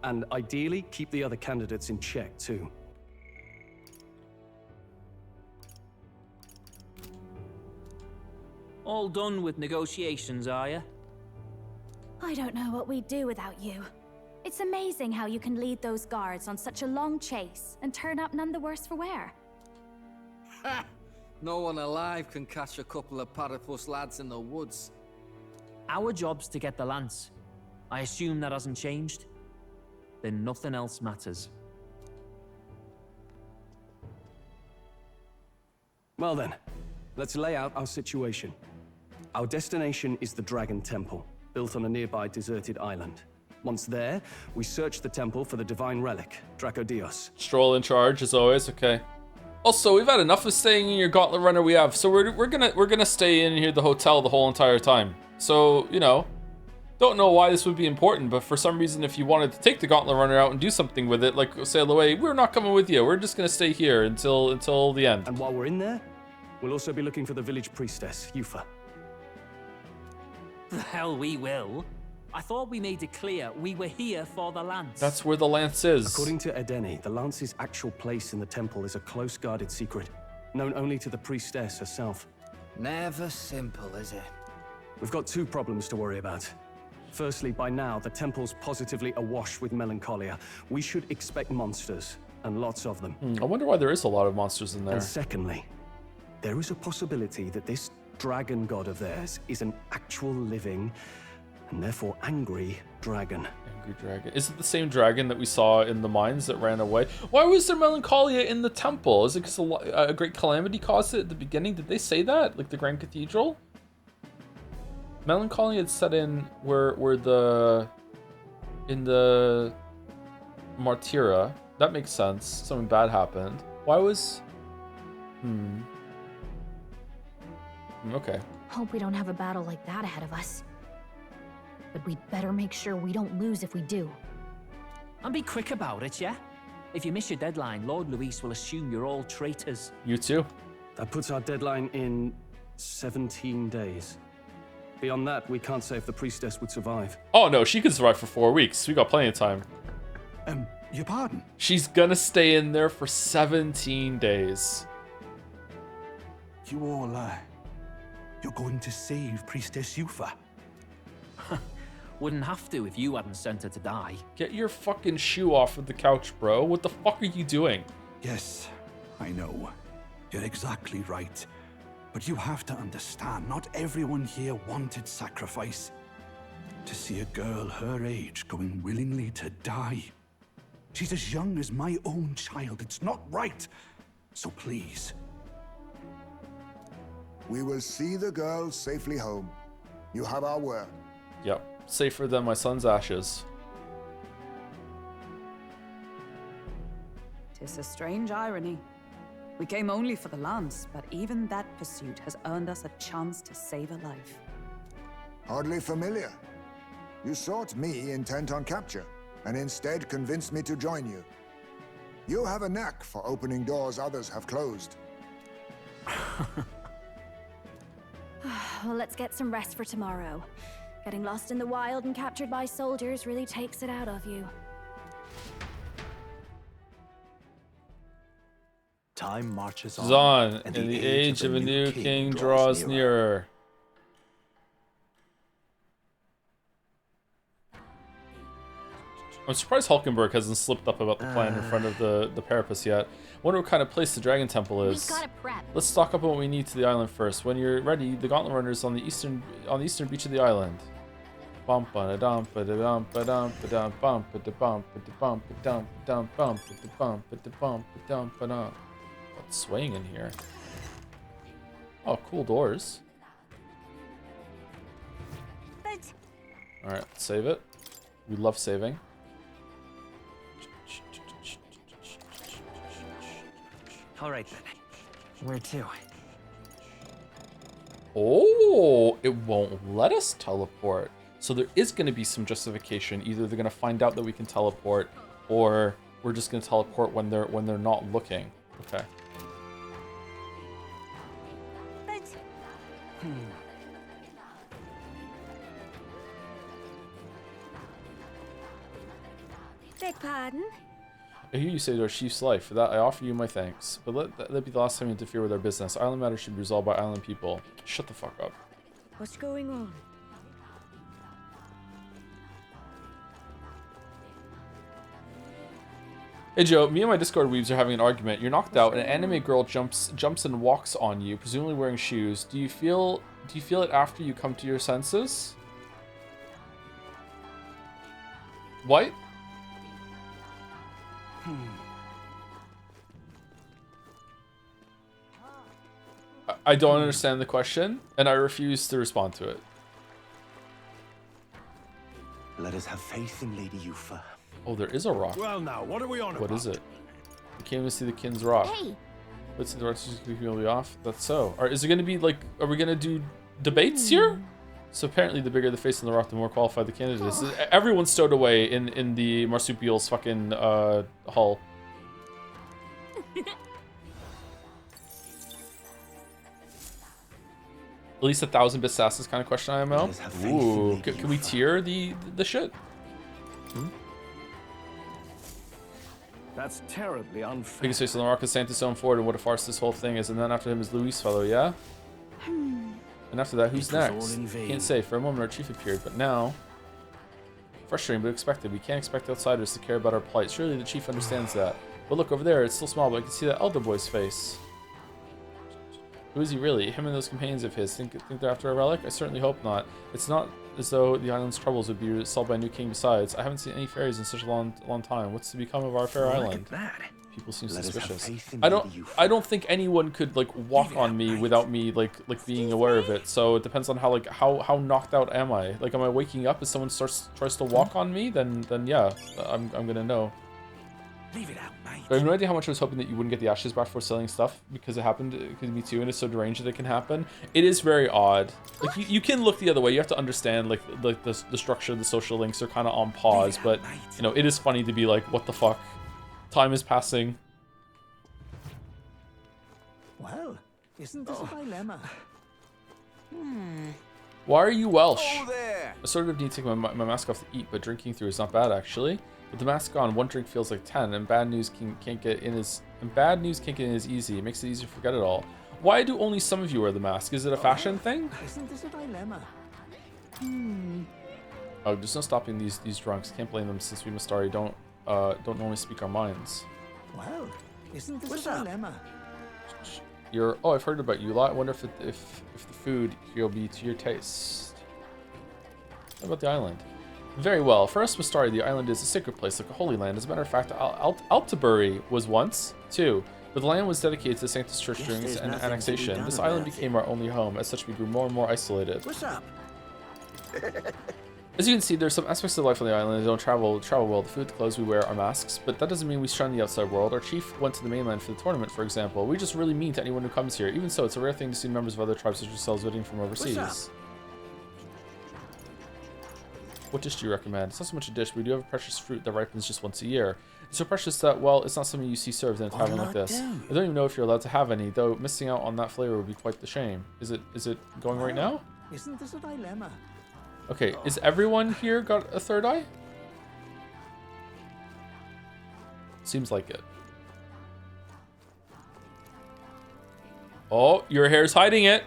And ideally, keep the other candidates in check too. All done with negotiations, are you? I don't know what we'd do without you. It's amazing how you can lead those guards on such a long chase and turn up none the worse for wear. Ha! No one alive can catch a couple of platypus lads in the woods. Our job's to get the lance. I assume that hasn't changed? Then nothing else matters. Well then, let's lay out our situation. Our destination is the Dragon Temple, built on a nearby deserted island. Once there, we search the temple for the divine relic, Dracodios. Stroll in charge as always. Okay. Also, we've had enough of staying in your Gauntlet Runner we have, so we're gonna stay in here the hotel the whole entire time. So, you know, don't know why this would be important, but for some reason, if you wanted to take the Gauntlet Runner out and do something with it, like sail away, we're not coming with you. We're just gonna stay here until the end. And while we're in there, we'll also be looking for the village priestess, Yufa. The hell we will. I thought we made it clear we were here for the lance. That's where the lance is. According to Edeni, the lance's actual place in the temple is a close guarded secret, known only to the priestess herself. Never simple, is it? We've got 2 problems to worry about. Firstly, by now, the temple's positively awash with melancholia. We should expect monsters, and lots of them. I wonder why there is a lot of monsters in there. And secondly, there is a possibility that this dragon god of theirs is an actual living, and therefore angry, dragon. Angry dragon. Is it the same dragon that we saw in the mines that ran away? Why was there melancholia in the temple? Is it because a great calamity caused it at the beginning? Did they say that? Like the Grand Cathedral? Melancholia had set in in the Martyra. That makes sense. Something bad happened. Why was... Okay. Hope we don't have a battle like that ahead of us. But we'd better make sure we don't lose if we do. And be quick about it, yeah? If you miss your deadline, Lord Luis will assume you're all traitors. You too. That puts our deadline in 17 days. Beyond that, we can't say if the priestess would survive. Oh no, she can survive for 4 weeks. We got plenty of time. Your pardon? She's gonna stay in there for 17 days. You all, you're going to save Priestess Yufa? Wouldn't have to if you hadn't sent her to die. Get your fucking shoe off of the couch, bro. What the fuck are you doing? Yes, I know. You're exactly right. But you have to understand, not everyone here wanted sacrifice. To see a girl her age going willingly to die. She's as young as my own child. It's not right. So please. We will see the girl safely home. You have our word. Yep. Safer than my son's ashes. 'Tis a strange irony. We came only for the lance, but even that pursuit has earned us a chance to save a life. Hardly familiar. You sought me intent on capture, and instead convinced me to join you. You have a knack for opening doors others have closed. Well, let's get some rest for tomorrow. Getting lost in the wild and captured by soldiers really takes it out of you. Time marches on, and the age of a new king draws nearer. I'm surprised Hulkenberg hasn't slipped up about the plan in front of the Parapus yet. Wonder what kind of place the Dragon Temple is. We've gotta prep. Let's stock up on what we need to the island first. When you're ready, the Gauntlet Runner's on the eastern beach of the island. Bump ba dum ba dum ba dum ba dum bump ba bump ba bump ba dum bump ba bump ba bump ba dum ba dum. What's swaying in here? Oh, cool doors. All right, save it. We love saving. All right, then. Where to? Oh, it won't let us teleport. So there is going to be some justification. Either they're going to find out that we can teleport, or we're just going to teleport when they're not looking. Okay. Beg pardon? I hear you say to our chief's life. For that, I offer you my thanks. But let that be the last time you interfere with our business. Island matters should be resolved by island people. Shut the fuck up. What's going on? Hey Joe, me and my Discord weebs are having an argument. You're knocked out, and an anime girl jumps and walks on you, presumably wearing shoes. Do you feel it after you come to your senses? What? I don't understand the question, and I refuse to respond to it. Let us have faith in Lady Yufa. Oh, there is a rock. Well, now, what are we on What about? is it? We came to see the Kin's Rock. Hey! Let's see the rest is going to be off. That's so. Is it going to be like, are we going to do debates here? So apparently the bigger the face on the rock, the more qualified the candidate is. Everyone's stowed away in the marsupial's fucking hull. At least 1,000 bit sass kind of question, IML. Ooh, can we tier the shit? That's terribly unfair. Biggest face on the rock is Santa's own Ford, and what a farce this whole thing is. And then after him is Luis fellow, yeah? And after that, who's It was all next? in vain. Can't say. For a moment, our chief appeared, but now... Frustrating, but expected. We can't expect outsiders to care about our plight. Surely the chief understands that. But look, over there, it's still small, but I can see that elder boy's face. Who is he really? Him and those companions of his. Think they're after a relic? I certainly hope not. It's not as though the island's troubles would be solved by a new king besides. I haven't seen any fairies in such a long time. What's to become of our fair island? People seem suspicious. I don't think anyone could like walk on me without me like being aware of it. So it depends on how knocked out am I? Like, am I waking up if someone tries to walk on me? Then yeah, I'm gonna know. Leave it out, mate. I have no idea how much I was hoping that you wouldn't get the ashes back for selling stuff, because it happened to me too, and it's so deranged that it can happen. It is very odd. Like, you can look the other way. You have to understand, like the structure, the social links are kind of on pause, but, you know, it is funny to be like, what the fuck? Time is passing. Well, isn't this a dilemma? Why are you Welsh? Oh, there. I sort of need to take my mask off to eat, but drinking through is not bad, actually. With the mask on, one drink feels like 10, and bad news can't get in as easy. It makes it easier to forget it all. Why do only some of you wear the mask? Is it a fashion thing? Isn't this a dilemma? Oh, there's no stopping these drunks. Can't blame them since we Mistari don't normally speak our minds. Well, isn't this a dilemma? Oh, I've heard about you a lot. I wonder if the food here will be to your taste. What about the island? Very well. For us Mistari, the island is a sacred place, like a holy land. As a matter of fact, Altabury was once, too. But the land was dedicated to the Sanctus Church during its annexation. This island became our only home. As such, we grew more and more isolated. What's up? As you can see, there's some aspects of life on the island that don't travel well. The food, the clothes we wear, our masks. But that doesn't mean we shun the outside world. Our chief went to the mainland for the tournament, for example. We just really mean to anyone who comes here. Even so, it's a rare thing to see members of other tribes such as yourselves visiting from overseas. What dish do you recommend? It's not so much a dish, but we do have a precious fruit that ripens just once a year. It's so precious that, well, it's not something you see served in a tavern like this. I don't even know if you're allowed to have any, though missing out on that flavor would be quite the shame. Is it going right now? Isn't this a dilemma? Okay, is everyone here got a third eye? Seems like it. Oh, your hair's hiding it.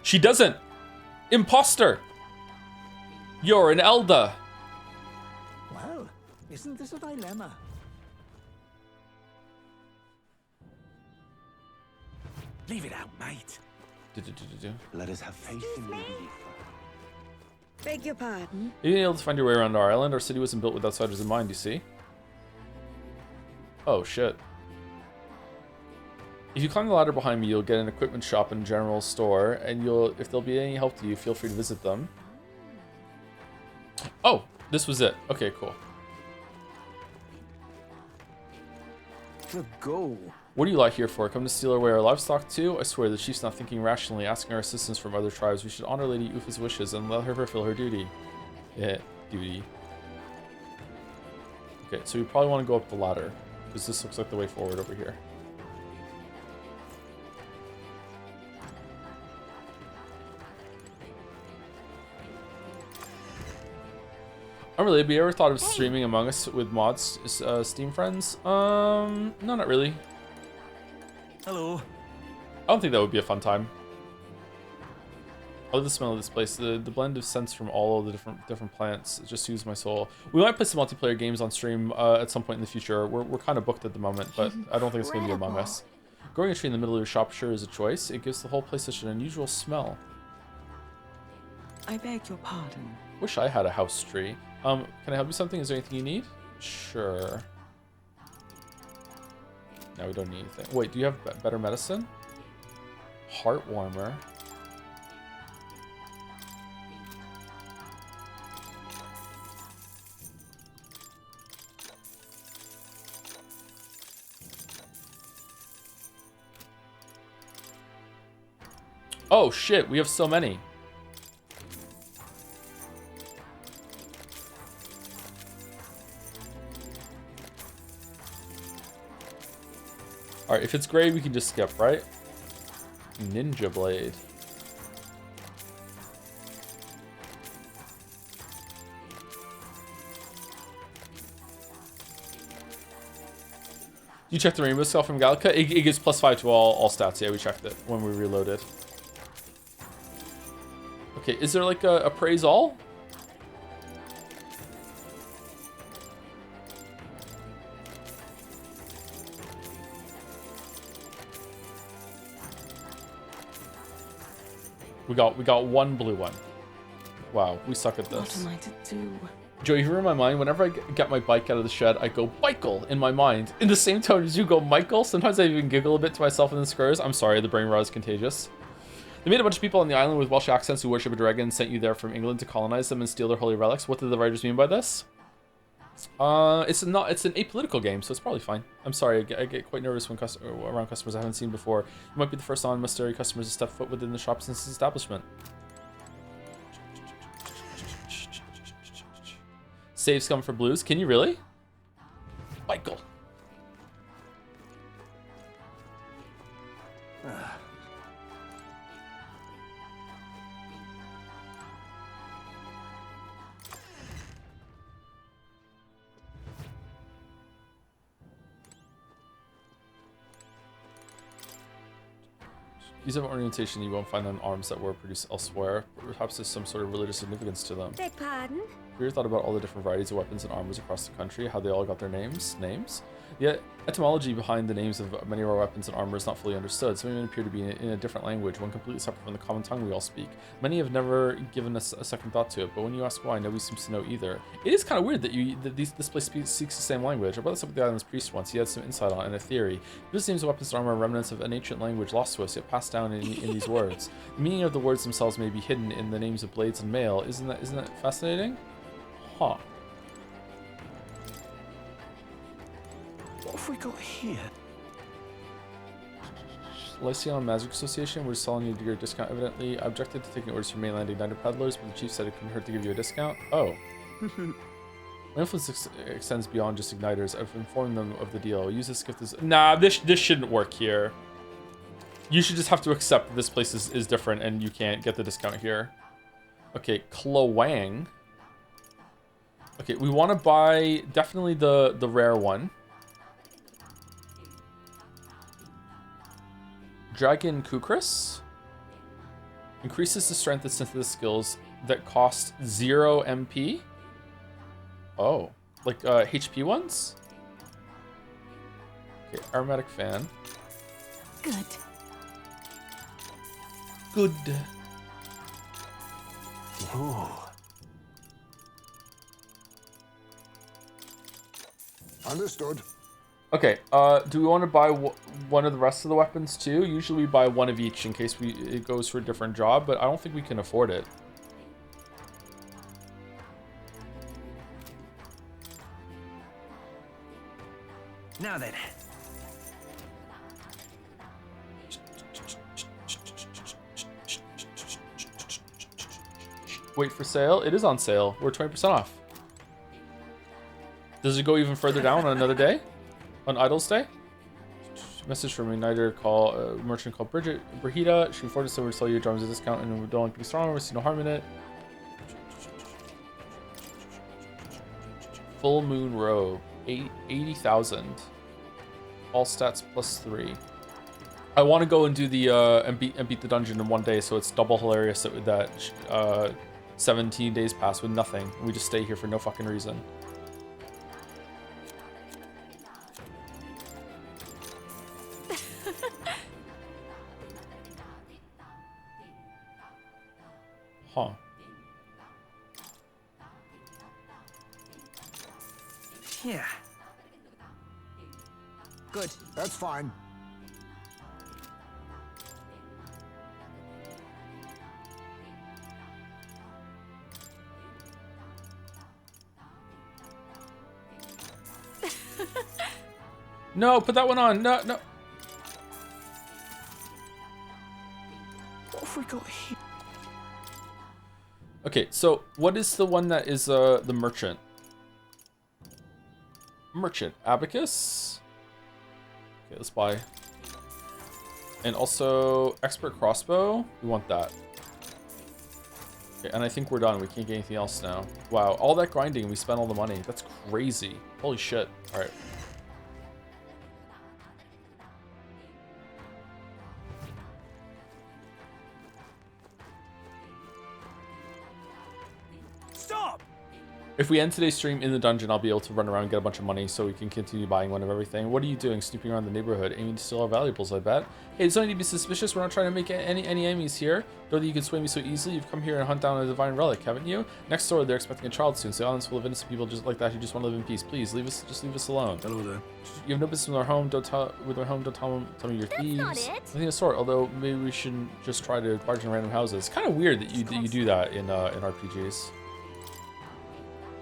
She doesn't. Imposter. You're an Elder. Well, isn't this a dilemma? Leave it out, mate. Let us have faith in you. Beg your pardon? You didn't able to find your way around our island. Our city wasn't built with outsiders in mind, you see. Oh, shit. If you climb the ladder behind me, you'll get an equipment shop and general store, and if there'll be any help to you, feel free to visit them. Oh, this was it. Okay, cool. The goal. What are you lot here for? Come to steal away our livestock too? I swear the chief's not thinking rationally, asking our assistance from other tribes. We should honor Lady Ufa's wishes and let her fulfill her duty. Yeah, duty. Okay, so we probably want to go up the ladder, because this looks like the way forward over here. Unrelated, have you ever thought of streaming Among Us with mods, Steam friends? No, not really. Hello. I don't think that would be a fun time. I love the smell of this place. The blend of scents from all of the different plants just soothes my soul. We might play some multiplayer games on stream at some point in the future. We're kind of booked at the moment, but I don't think it's going to be Among Us. Growing a tree in the middle of your shop sure is a choice. It gives the whole place such an unusual smell. I beg your pardon. Wish I had a house tree. Can I help you with something? Is there anything you need? Sure. No, we don't need anything. Wait, do you have better medicine? Heart warmer. Oh shit, we have so many. Alright, if it's gray, we can just skip, right? Ninja Blade. You checked the rainbow spell from Gallica? It gives +5 to all stats. Yeah, we checked it when we reloaded. Okay, is there like a praise all? We got one blue one. Wow, we suck at this. What am I to do? Joe, you hear in my mind, whenever I get my bike out of the shed, I go, Michael, in my mind. In the same tone as you go, Michael. Sometimes I even giggle a bit to myself in the squares. I'm sorry, the brain rot is contagious. They made a bunch of people on the island with Welsh accents who worship a dragon and sent you there from England to colonize them and steal their holy relics. What did the writers mean by this? It's not. It's an apolitical game, so it's probably fine. I'm sorry, I get quite nervous when around customers I haven't seen before. You might be the first non-Mustari customers to step foot within the shop since its establishment. Save scum for blues. Can you really? Michael. These have orientation you won't find on arms that were produced elsewhere. Perhaps there's some sort of religious significance to them. Beg pardon? Have you ever thought about all the different varieties of weapons and armors across the country, how they all got their names? Yet, etymology behind the names of many of our weapons and armor is not fully understood. Some even appear to be in a different language, one completely separate from the common tongue we all speak. Many have never given us a second thought to it, but when you ask why, nobody seems to know either. It is kind of weird that this place speaks the same language. I brought this up with the island's priest once. He had some insight on it and a theory. This names of weapons and armor are remnants of an ancient language lost to us, yet passed down in these words. The meaning of the words themselves may be hidden in the names of blades and mail. Isn't that fascinating? Huh. What have we got here? Lyceon Magic Association, we're selling you your discount evidently. I objected to taking orders from mainland Igniter peddlers, but the chief said it couldn't hurt to give you a discount. Oh. My influence extends beyond just Igniters. I've informed them of the deal. Use this gift as... Nah, this shouldn't work here. You should just have to accept that this place is different and you can't get the discount here. Okay, Klawang. Okay, we want to buy definitely the rare one. Dragon Kukris. Increases the strength and synthesis skills that cost 0 MP. Oh, like HP ones? Okay, aromatic fan. Good. Good. Ooh. Understood. Okay, do we want to buy one of the rest of the weapons too? Usually we buy one of each in case it goes for a different job, but I don't think we can afford it. Now then. Wait for sale. It is on sale. We're 20% off. Does it go even further down on another day? On Idle's Day? Message from a Igniter merchant called Brigida. She informed us that we're selling your drums at a discount and we don't like to be strong. We see no harm in it. Full Moon Row. 80,000. All stats +3. I want to go and do the and beat the dungeon in one day, so it's double hilarious that 17 days pass with nothing. We just stay here for no fucking reason. Huh. Yeah. Good. That's fine. No, put that one on. No. What have we got here? Okay, so what is the one that is the merchant? Merchant abacus. Okay, let's buy. And also expert crossbow. We want that. Okay, and I think we're done. We can't get anything else now. Wow, all that grinding, we spent all the money. That's crazy. Holy shit. All right. If we end today's stream in the dungeon, I'll be able to run around and get a bunch of money so we can continue buying one of everything. What are you doing? Snooping around the neighborhood, aiming to steal our valuables, I bet. Hey, there's no need to be suspicious. We're not trying to make any enemies here. Know that you can sway me so easily. You've come here and hunt down a divine relic, haven't you? Next door, they're expecting a child soon. So the island's full of innocent people just like that who just want to live in peace. Please, just leave us alone. Hello there. You have no business with our home. Don't tell me you're thieves. Not it. Nothing of the sort. Although maybe we shouldn't just try to barge in random houses. It's kind of weird that you do that in RPGs.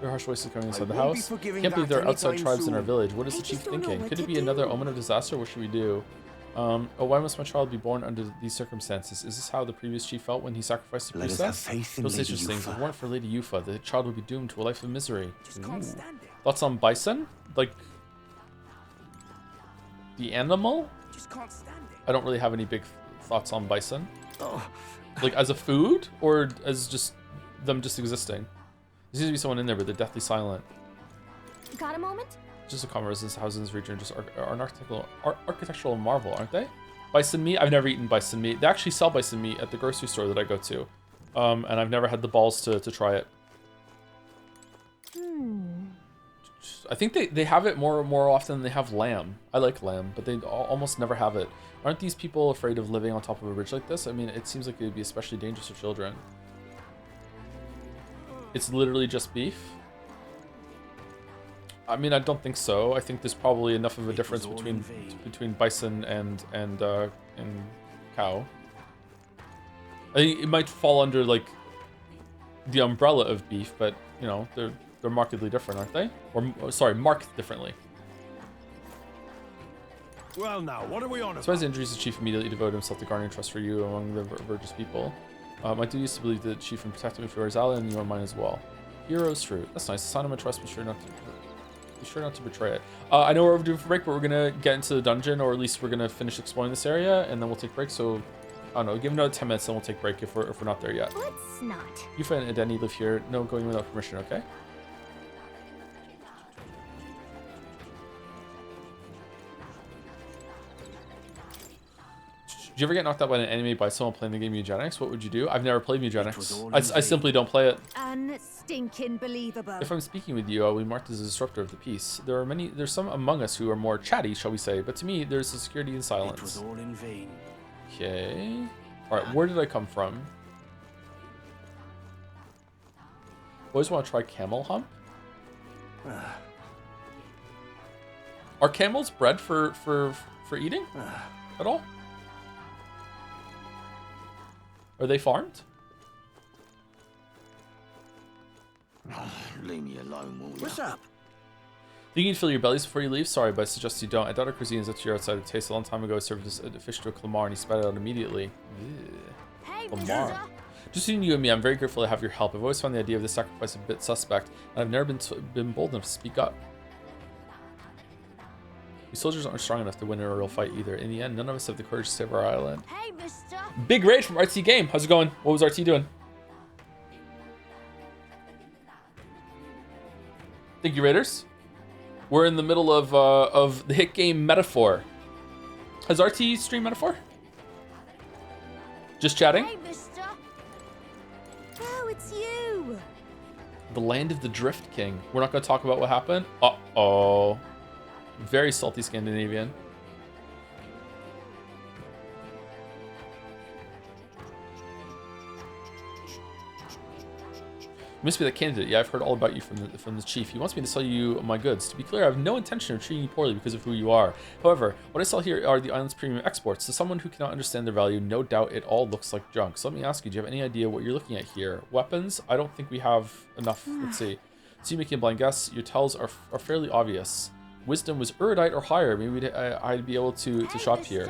There are harsh voices coming inside the won't be house. forgiving Can't believe that there are outside anytime tribes in our soon. village. What is I the chief just don't know thinking? what Could it to be another do. omen of disaster? What should we do? Oh, why must my child be born under these circumstances? Is this how the previous chief felt when he sacrificed the Let us princess? have faith in Don't say Lady such things. If Yufa. it weren't for Lady Yufa, the child would be doomed to a life of misery. Ooh. Thoughts on Bison? Like, the animal? Just can't stand it. I don't really have any big thoughts on Bison. Oh. Like, as a food? Or as just them just existing? There seems to be someone in there, but they're deathly silent. Got a moment? Just a common residence houses in this region just are an architectural marvel, aren't they? Bison meat? I've never eaten bison meat. They actually sell bison meat at the grocery store that I go to. And I've never had the balls to try it. I think they have it more often than they have lamb. I like lamb, but they almost never have it. Aren't these people afraid of living on top of a ridge like this? I mean, it seems like it would be especially dangerous for children. It's literally just beef. I mean, I don't think so. I think there's probably enough of a difference between bison and cow. I think it might fall under like the umbrella of beef, but you know, they're markedly different, aren't they? Or sorry, marked differently. Well, now, what are we on? Despite his injuries, the chief immediately devoted himself to garnering trust for you among the virtuous people. My duty is to believe that the chief and protect me for his ally and you are mine as well. Hero's fruit. That's nice. A sign of my trust. Be sure not to betray it. I know we're overdue for break, but we're gonna get into the dungeon, or at least we're gonna finish exploring this area, and then we'll take break. So I don't know. Give another 10 minutes, and we'll take break if we're not there yet. Let's not. Yufa and Edeni live here. No going without permission. Okay. Did you ever get knocked out by an enemy by someone playing the game Eugenics? What would you do? I've never played Eugenics. I simply don't play it. Unstinking believable. If I'm speaking with you, I will be marked as a disruptor of the peace. There's some among us who are more chatty, shall we say, but to me, there's a security and silence. It was all in vain. Okay. Alright, where did I come from? Always want to try camel hump. Are camels bred for eating at all? Are they farmed? Leave me alone, will you? What's up? Think you need to fill your bellies before you leave? Sorry, but I suggest you don't. I doubt our cuisine is up to your outside of taste. A long time ago, I served a fish to a calamar and he spat it out immediately. Hey, calamar. Just between you and me, I'm very grateful to have your help. I've always found the idea of this sacrifice a bit suspect, and I've never been bold enough to speak up. These soldiers aren't strong enough to win in a real fight either. In the end, none of us have the courage to save our island. Hey, mister. Big Rage from RT Game. How's it going? What was RT doing? Thank you, Raiders. We're in the middle of the hit game Metaphor. Has RT streamed Metaphor? Just chatting? Hey, mister. Oh, it's you. The land of the Drift King. We're not going to talk about what happened. Uh-oh. Very salty Scandinavian. You must be the candidate. Yeah, I've heard all about you from the chief. He wants me to sell you my goods. To be clear, I have no intention of treating you poorly because of who you are. However, what I sell here are the island's premium exports. To someone who cannot understand their value, no doubt it all looks like junk. So let me ask you, do you have any idea what you're looking at here? Weapons? I don't think we have enough. Let's see. So you making a blind guess. Your tells are fairly obvious. Wisdom was erudite or higher. Maybe I'd be able to shop here.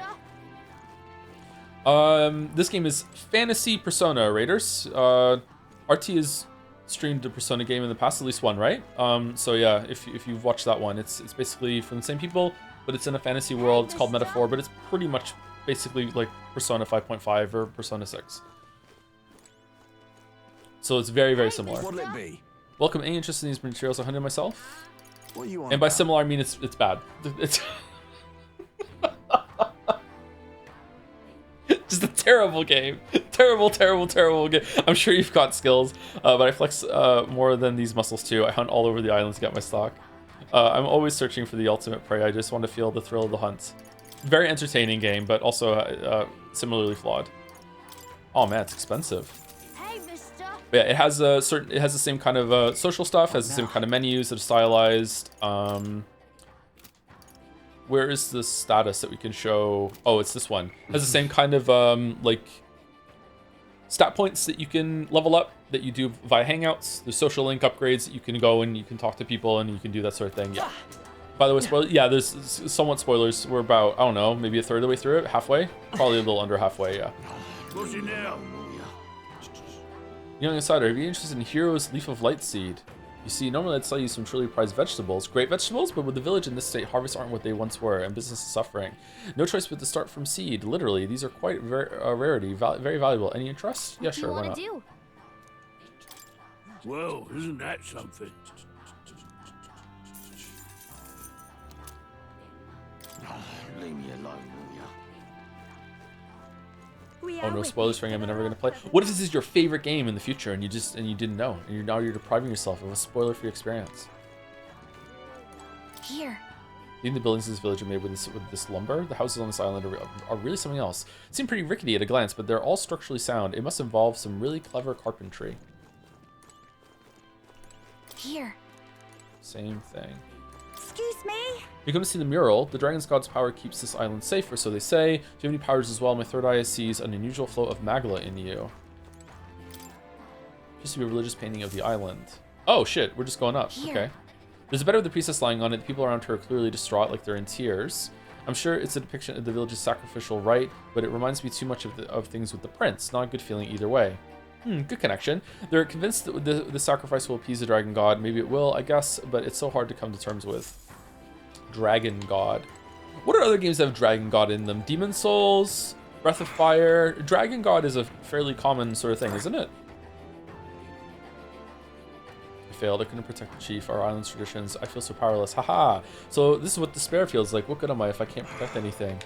This game is Fantasy Persona, Raiders. RT is streamed a Persona game in the past, at least one, right? So yeah, if you've watched that one, it's basically from the same people, but it's in a fantasy world. It's called Metaphor, but it's pretty much basically like Persona 5.5 or Persona 6. So it's very, very similar. What'll it be? Welcome. Any interest in these materials? I hunted myself. What you on And by about? similar, I mean it's bad. It's just a terrible game. Terrible, terrible, terrible game. I'm sure you've got skills, but I flex more than these muscles too. I hunt all over the island to get my stock. I'm always searching for the ultimate prey. I just want to feel the thrill of the hunt. Very entertaining game, but also similarly flawed. Oh man, it's expensive. Hey, mister. But yeah, it has the same kind of social stuff. Has the same kind of menus that are stylized. Where is the status that we can show? Oh, it's this one. It has the same kind of like stat points that you can level up that you do via Hangouts. There's social link upgrades that you can go and you can talk to people and you can do that sort of thing. Yeah. By the way, spoiler. Yeah, there's somewhat spoilers. We're about, I don't know, maybe a third of the way through it, halfway, probably a little under halfway. Yeah. What's it now? Young Insider, have you interested in Hero's Leaf of Light Seed? You see, normally I'd sell you some truly prized vegetables, great vegetables, but with the village in this state, harvests aren't what they once were, and business is suffering. No choice but to start from seed. Literally, these are quite a rarity, very valuable. Any interest? Yeah, sure. Why not? Well, isn't that something? Leave me alone, will ya? Oh no, spoilers for a game I'm never gonna play. What if this is your favorite game in the future and you didn't know, and now you're depriving yourself of a spoiler-free experience? Here. Even the buildings in this village are made with this lumber. The houses on this island are really something else. Seem pretty rickety at a glance, but they're all structurally sound. It must involve some really clever carpentry. Here. Same thing. Excuse me? You come to see the mural. The dragon's god's power keeps this island safe, or so they say. Do you have any powers as well? My third eye sees an unusual flow of magla in you. Used to be a religious painting of the island. Oh shit, we're just going up. Here. Okay. There's a bed with the priestess lying on it. The people around her are clearly distraught, like they're in tears. I'm sure it's a depiction of the village's sacrificial rite, but it reminds me too much of things with the prince. Not a good feeling either way. Good connection. They're convinced that the sacrifice will appease the dragon god. Maybe it will, I guess, but it's so hard to come to terms with. Dragon god. What are other games that have dragon god in them? Demon Souls, Breath of Fire. Dragon god is a fairly common sort of thing, isn't it? I failed. I couldn't protect the chief. Our island's traditions. I feel so powerless. Haha. So this is what despair feels like. What good am I if I can't protect anything?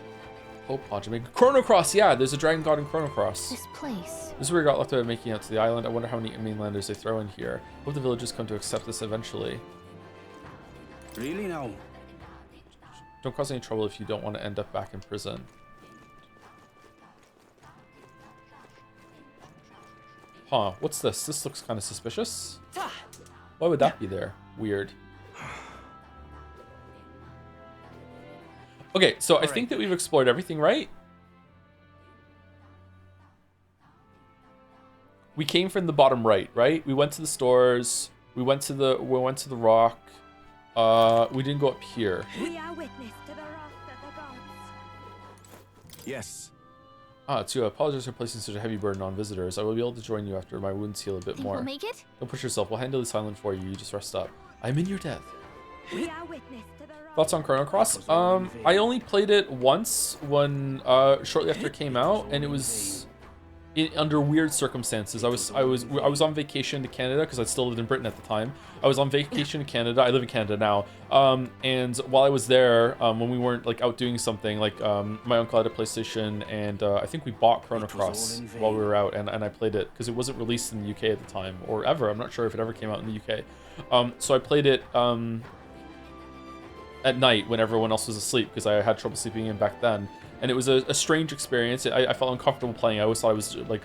Hope Jamaica. Chrono Cross. Yeah, there's a dragon god in Chrono Cross. This place. This is where we got lucky by making it out to the island. I wonder how many mainlanders they throw in here. Hope the villagers come to accept this eventually. Really now? Don't cause any trouble if you don't want to end up back in prison. Huh, what's this? This looks kind of suspicious. Why would that be there? Weird. Okay, so I think that we've explored everything, right? We came from the bottom right, right? We went to the stores. We went to the rock. We didn't go up here. We are witness to the wrath of the gods. Yes. To apologize for placing such a heavy burden on visitors. I will be able to join you after my wounds heal a bit more. We'll make it? Don't push yourself. We'll handle this island for you. You just rest up. I'm in your death. We are witness to the wrath. Thoughts on Chrono Cross? I only played it once when shortly after it came out, and it was under weird circumstances. I was on vacation to Canada because I still lived in Britain at the time. I was on vacation in Canada. I live in Canada now. And while I was there, when we weren't like out doing something, like my uncle had a PlayStation, and I think we bought Chrono Cross while we were out, and I played it because it wasn't released in the UK at the time, or ever. I'm not sure if it ever came out in the UK. So I played it at night when everyone else was asleep because I had trouble sleeping in back then. And it was a strange experience. I felt uncomfortable playing. I always thought I was like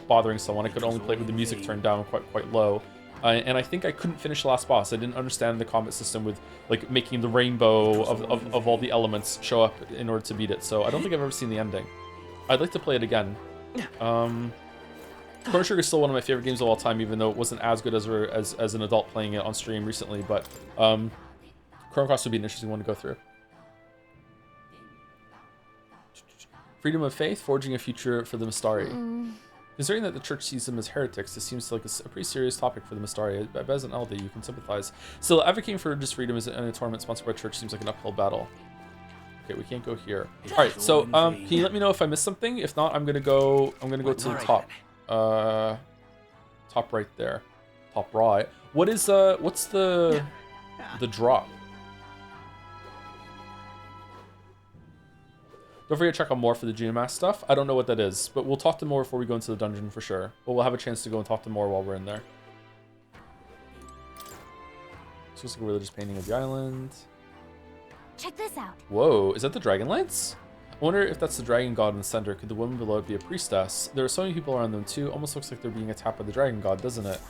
bothering someone. I could only play with the music turned down quite low. And I think I couldn't finish the last boss. I didn't understand the combat system with like making the rainbow of all the elements show up in order to beat it. So I don't think I've ever seen the ending. I'd like to play it again. Chrono Trigger is still one of my favorite games of all time, even though it wasn't as good as an adult playing it on stream recently. But Chrono Cross would be an interesting one to go through. Freedom of faith, forging a future for the Mistari. Considering that the church sees them as heretics, this seems like a pretty serious topic for the Mistari. As an elder, you can sympathize. Still, advocating for religious freedom in a tournament sponsored by a church seems like an uphill battle. Okay, we can't go here. All right, so can you let me know if I missed something? If not, I'm gonna go to the top. Top right there. Top right. What is what's the drop? Don't forget to check out more for the GMS stuff. I don't know what that is, but we'll talk to more before we go into the dungeon for sure. But we'll have a chance to go and talk to more while we're in there. So it's like a religious painting of the island. Check this out. Whoa, is that the dragon lance? I wonder if that's the dragon god in the center. Could the woman below it be a priestess? There are so many people around them too. Almost looks like they're being attacked by the dragon god, doesn't it?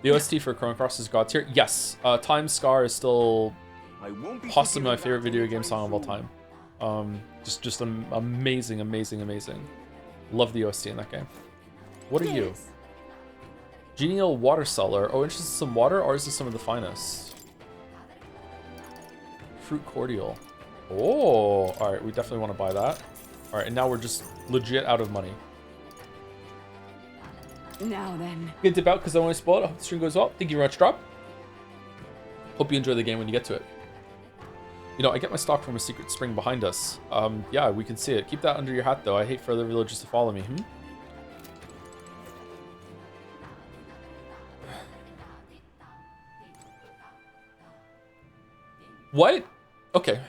The OST for Chrono Cross is God tier. Yes, Time Scar is still possibly my favorite video game song of all time. Just amazing. Love the OST in that game. What are you? Genial water cellar. Oh, interested in some water? Ours is some of the finest. Fruit cordial. Oh, alright, we definitely want to buy that. Alright, and now we're just legit out of money. Now then. Get dip out because I want to spoil it. I hope the stream goes well. Thank you very much, Drop. Hope you enjoy the game when you get to it. You know, I get my stock from a secret spring behind us. Yeah, we can see it. Keep that under your hat, though. I hate for other villagers to follow me. What? Okay.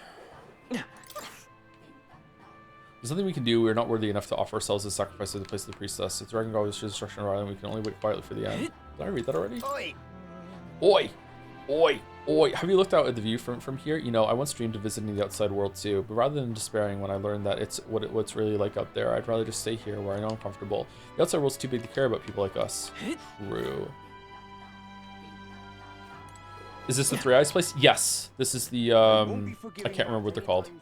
There's nothing we can do. We're not worthy enough to offer ourselves as sacrifice to the place of the priestess. If Dragon God was destruction of our island, we can only wait quietly for the end. Did I read that already? Oi! Oi! Oi! Oi! Have you looked out at the view from here? You know, I once dreamed of visiting the outside world too, but rather than despairing when I learned that it's what's really like out there, I'd rather just stay here where I know I'm comfortable. The outside world's too big to care about people like us. True. Is this the Three Eyes place? Yes. This is the, I can't remember what they're called.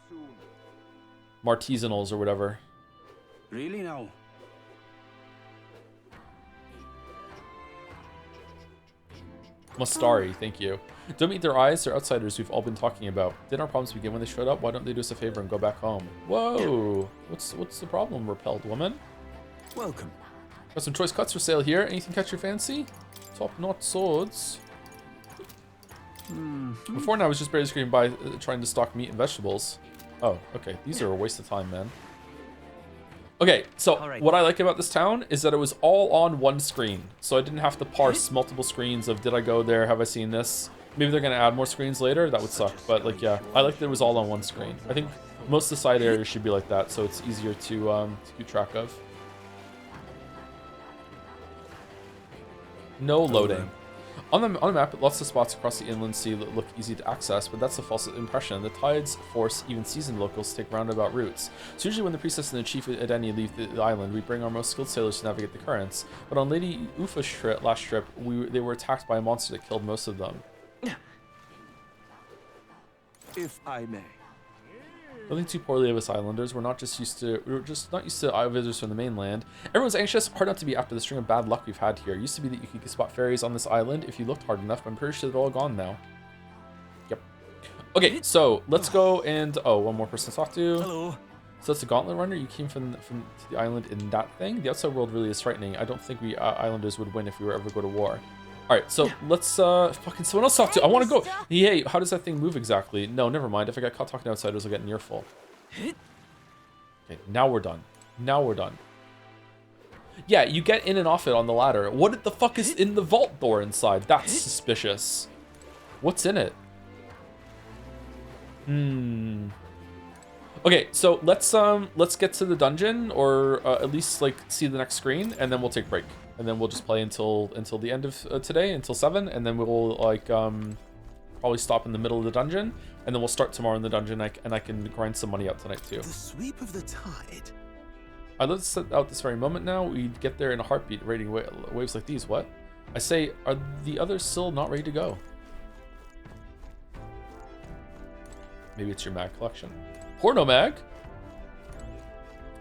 Martisanals or whatever. Really now? Mustari, thank you. Don't meet their eyes, they're outsiders we've all been talking about. Didn't our problems begin when they showed up? Why don't they do us a favor and go back home? Whoa! What's the problem, repelled woman? Welcome. Got some choice cuts for sale here. Anything catch your fancy? Top-notch swords. Before now, I was just barely scraping by trying to stock meat and vegetables. Oh, okay. These are a waste of time, man. Okay, so what I like about this town is that it was all on one screen. So I didn't have to parse multiple screens of, did I go there? Have I seen this? Maybe they're going to add more screens later. That would suck. But, like, yeah, I like that it was all on one screen. I think most of the side areas should be like that, so it's easier to keep track of. No loading. On the map, lots of spots across the inland sea that look easy to access, but that's a false impression. The tides force even seasoned locals to take roundabout routes. So usually when the priestess and the chief Edeni leave the island, we bring our most skilled sailors to navigate the currents. But on Lady Ufa's last trip, they were attacked by a monster that killed most of them. If I may. Don't think too poorly of us islanders. We're just not used to visitors from the mainland. Everyone's anxious. Hard not to be after the string of bad luck we've had here. It used to be that you could spot fairies on this island if you looked hard enough, but I'm pretty sure they're all gone now. Yep. Okay, so let's go and one more person to talk to. Hello. So that's a gauntlet runner. You came from the island in that thing. The outside world really is frightening. I don't think we islanders would win if we were ever go to war. All right, so let's fucking someone else talk to. I want to go. Hey, how does that thing move exactly? No, never mind. If I got caught talking to outsiders, I'll get an earful. Okay, now we're done. Now we're done. Yeah, you get in and off it on the ladder. What the fuck is in the vault door inside? That's suspicious. What's in it? Okay, so let's get to the dungeon, or at least like see the next screen, and then we'll take a break. And then we'll just play until the end of today, until 7, and then we'll like probably stop in the middle of the dungeon, and then we'll start tomorrow in the dungeon, and I can grind some money out tonight too. The sweep of the tide. I live to set out this very moment now. We get there in a heartbeat, raiding waves like these. What? I say, are the others still not ready to go? Maybe it's your mag collection. Porno mag?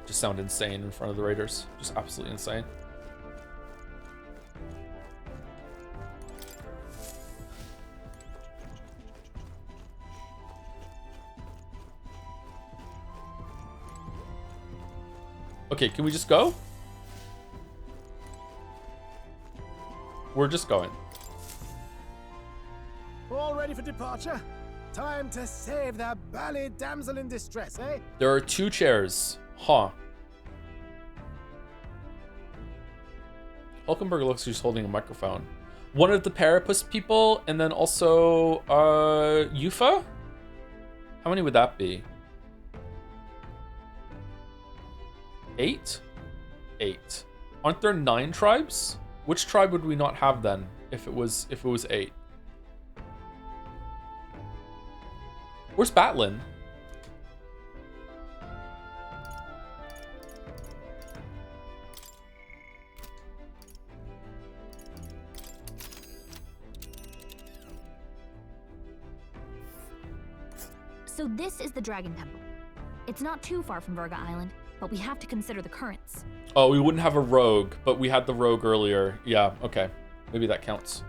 Just sound insane in front of the raiders. Just absolutely insane. Okay, can we just go? We're just going. All ready for departure? Time to save the bally damsel in distress, eh? There are 2 chairs. Huh. Hulkenberg looks like he's holding a microphone. One of the Parapus people, and then also Yufa? How many would that be? 8? 8. Aren't there 9 tribes? Which tribe would we not have then if it was 8? Where's Batlin? So this is the Dragon Temple. It's not too far from Verga Island, but we have to consider the currents. Oh, we wouldn't have a rogue, but we had the rogue earlier. Yeah, okay. Maybe that counts.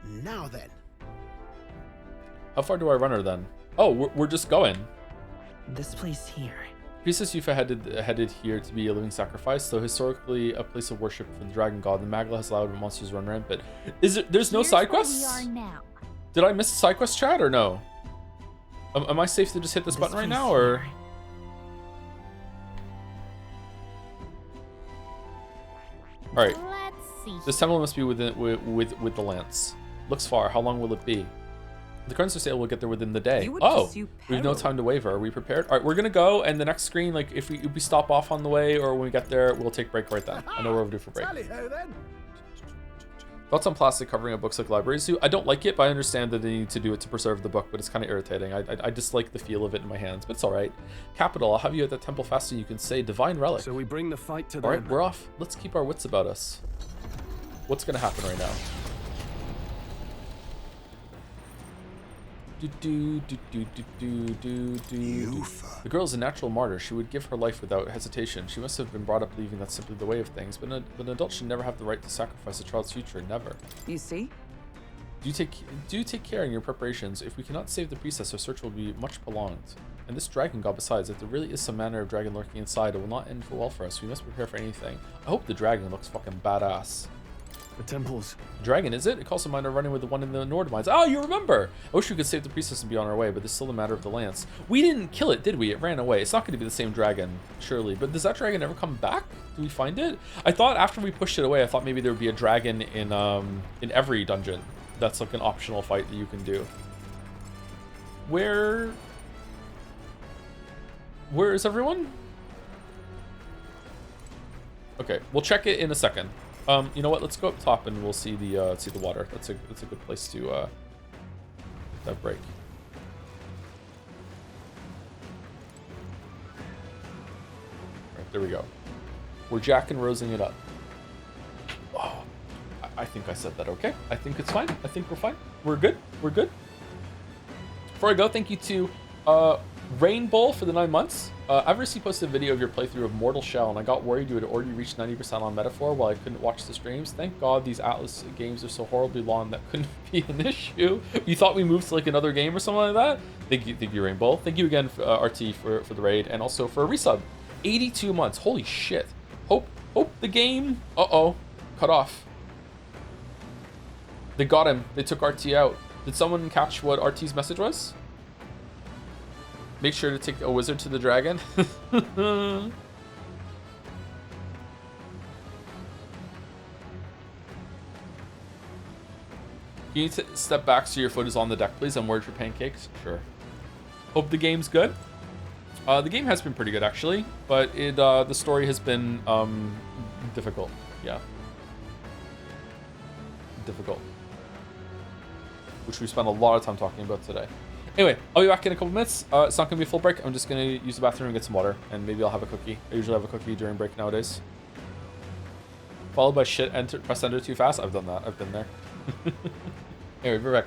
Now then. How far do I run her then? Oh, we're just going. This place here. Priestess Yufa headed here to be a living sacrifice, though historically a place of worship for the dragon god. The Magla has allowed monsters run rampant. There's no side quests? Where we are now. Did I miss a side quest, chat, or no? Am I safe to just hit this button right now, or? All right. Let's see. This temple must be with the lance. Looks far. How long will it be? The currency sale will get there within the day. Oh, we have no time to waver. Are we prepared? All right, we're gonna go, and the next screen, like if we stop off on the way or when we get there, we'll take break right then. I know we're overdue for break. Thoughts on plastic covering of books like libraries do? I don't like it, but I understand that they need to do it to preserve the book, but it's kind of irritating. I dislike the feel of it in my hands, but it's all right. Capital, I'll have you at the temple fast so you can say Divine Relic. So we bring the fight to them. All right, we're off. Let's keep our wits about us. What's gonna happen right now? The girl is a natural martyr. She would give her life without hesitation. She must have been brought up believing that's simply the way of things, but an adult should never have the right to sacrifice a child's future. Never. You see? Do take care in your preparations. If we cannot save the priestess, our search will be much prolonged. And this dragon god, besides, if there really is some manner of dragon lurking inside, it will not end for well for us. We must prepare for anything. I hope the dragon looks fucking badass. The temples. Dragon, is it? It calls to mind our running with the one in the Nord mines. Oh, you remember! I wish we could save the priestess and be on our way, but it's still a matter of the lance. We didn't kill it, did we? It ran away. It's not going to be the same dragon, surely. But does that dragon ever come back? Do we find it? I thought after we pushed it away, I thought maybe there would be a dragon in every dungeon. That's like an optional fight that you can do. Where is everyone? Okay, we'll check it in a second. You know what? Let's go up top and we'll see the water. That's a good place to that break. Right, there we go. We're Jack and Rosing it up. Oh, I think I said that okay. I think it's fine. I think we're fine. We're good. We're good. Before I go, thank you to Rainbow for the 9 months. I've recently posted a video of your playthrough of Mortal Shell, and I got worried you had already reached 90% on Metaphor while I couldn't watch the streams. Thank God these Atlas games are so horribly long that couldn't be an issue. You thought we moved to like another game or something like that? Thank you, Rainbow. Thank you again, RT, for the raid, and also for a resub. 82 months. Holy shit. Hope the game. Cut off. They got him. They took RT out. Did someone catch what RT's message was? Make sure to take a wizard to the dragon. Can you step back so your foot is on the deck, please? I'm worried for pancakes. Sure. Hope the game's good. The game has been pretty good, actually, but the story has been difficult. Yeah. Difficult. Which we spent a lot of time talking about today. Anyway, I'll be back in a couple minutes. It's not going to be a full break. I'm just going to use the bathroom and get some water. And maybe I'll have a cookie. I usually have a cookie during break nowadays. Followed by shit, press enter too fast. I've done that. I've been there. Anyway, we're back.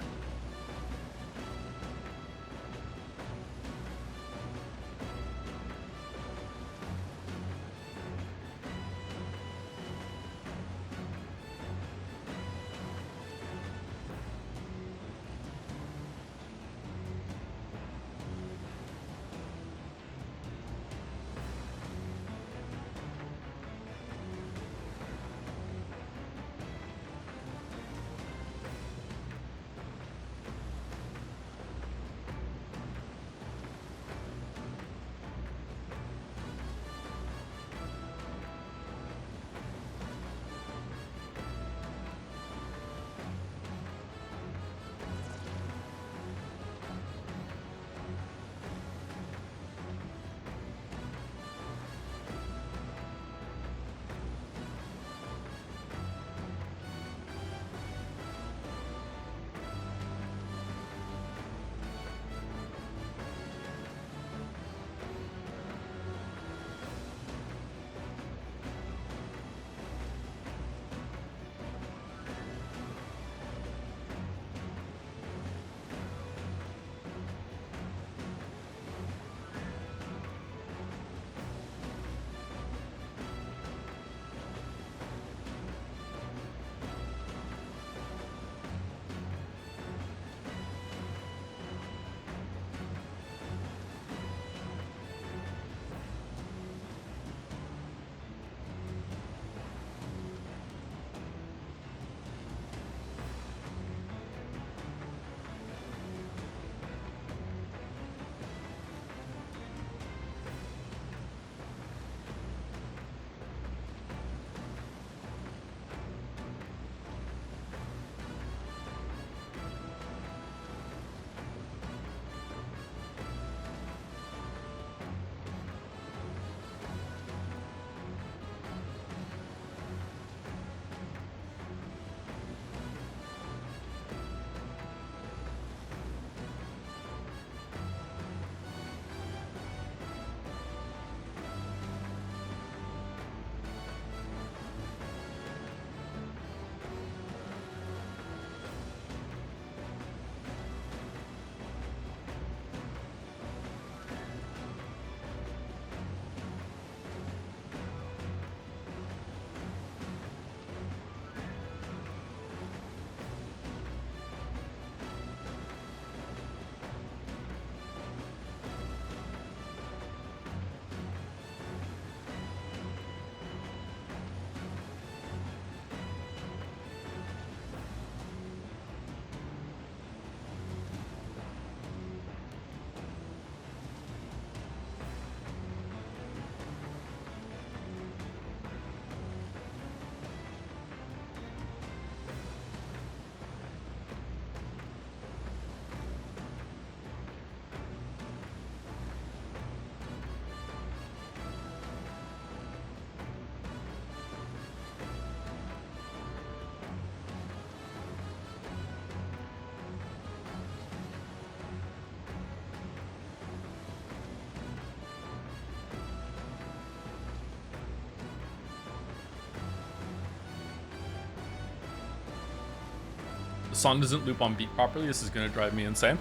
The song doesn't loop on beat properly. This is gonna drive me insane.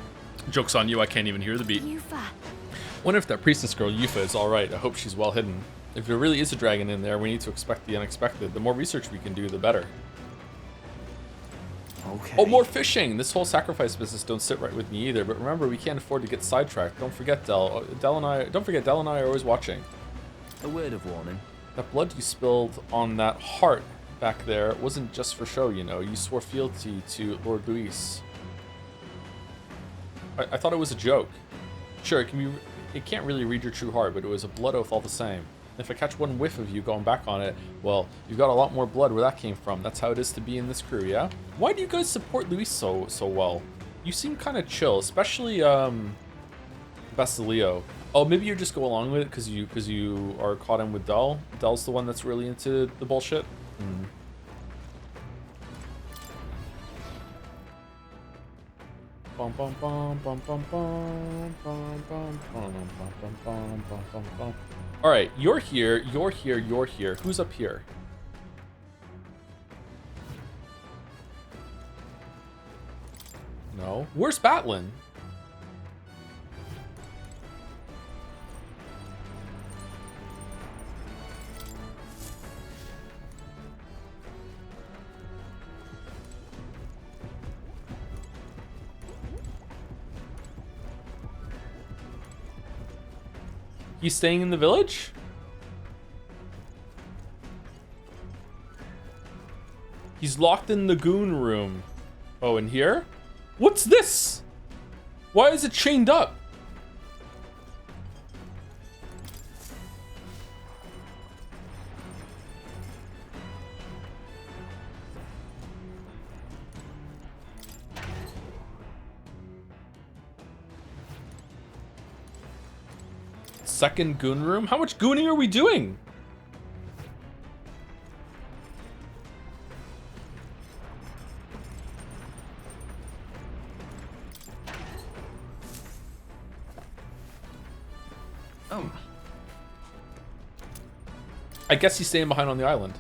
Joke's on you, I can't even hear the beat. Yufa. Wonder if that priestess girl Yufa is alright. I hope she's well hidden. If there really is a dragon in there, we need to expect the unexpected. The more research we can do, the better. Okay. Oh, more fishing! This whole sacrifice business don't sit right with me either, but remember, we can't afford to get sidetracked. Don't forget, Don't forget, Del and I are always watching. A word of warning. That blood you spilled on that heart back there wasn't just for show, you know. You swore fealty to Lord Luis. I thought it was a joke. Sure, it can't really read your true heart, but it was a blood oath all the same. If I catch one whiff of you going back on it, well, you've got a lot more blood where that came from. That's how it is to be in this crew, yeah? Why do you guys support Luis so well? You seem kind of chill, especially Basilio. Oh, maybe you just go along with it because you are caught in with Del. Del's the one that's really into the bullshit. Hmm. Bum, bum, bum, bum, bum, bum, bum, bum, bum, bum, bum, bum, bum, bum. All right, you're here, you're here, you're here. Who's up here? No. Where's Batlin? He's staying in the village? He's locked in the goon room. Oh, in here? What's this? Why is it chained up? Second goon room? How much gooning are we doing? Oh. I guess he's staying behind on the island.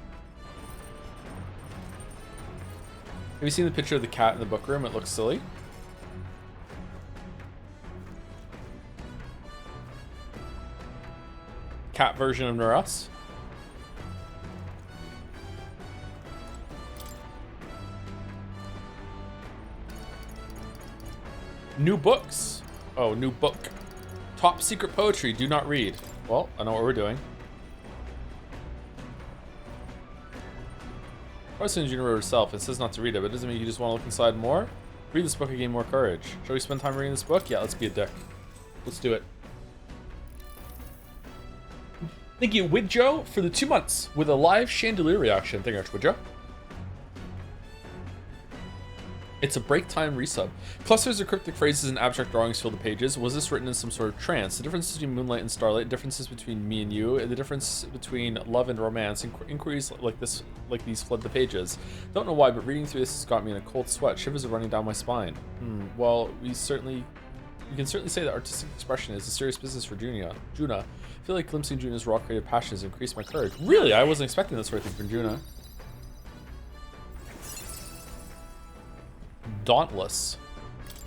Have you seen the picture of the cat in the book room? It looks silly. Cat version of Nuras. New books. Oh, new book. Top secret poetry. Do not read. Well, I know what we're doing. President Junior wrote herself. It says not to read it, but it doesn't mean you just want to look inside more. Read this book and gain more courage. Shall we spend time reading this book? Yeah, let's be a dick. Let's do it. Thank you, Widjo, for the 2 months with a live chandelier reaction. Thank you much, Widjo. It's a break time resub. Clusters of cryptic phrases and abstract drawings fill the pages. Was this written in some sort of trance? The differences between moonlight and starlight, differences between me and you, and the difference between love and romance. Inquiries like these flood the pages. Don't know why, but reading through this has got me in a cold sweat. Shivers are running down my spine. Well, we can certainly say that artistic expression is a serious business for Juna. I feel like glimpsing Juna's raw creative passions increased my courage. Really? I wasn't expecting this sort of thing from Juna. Dauntless.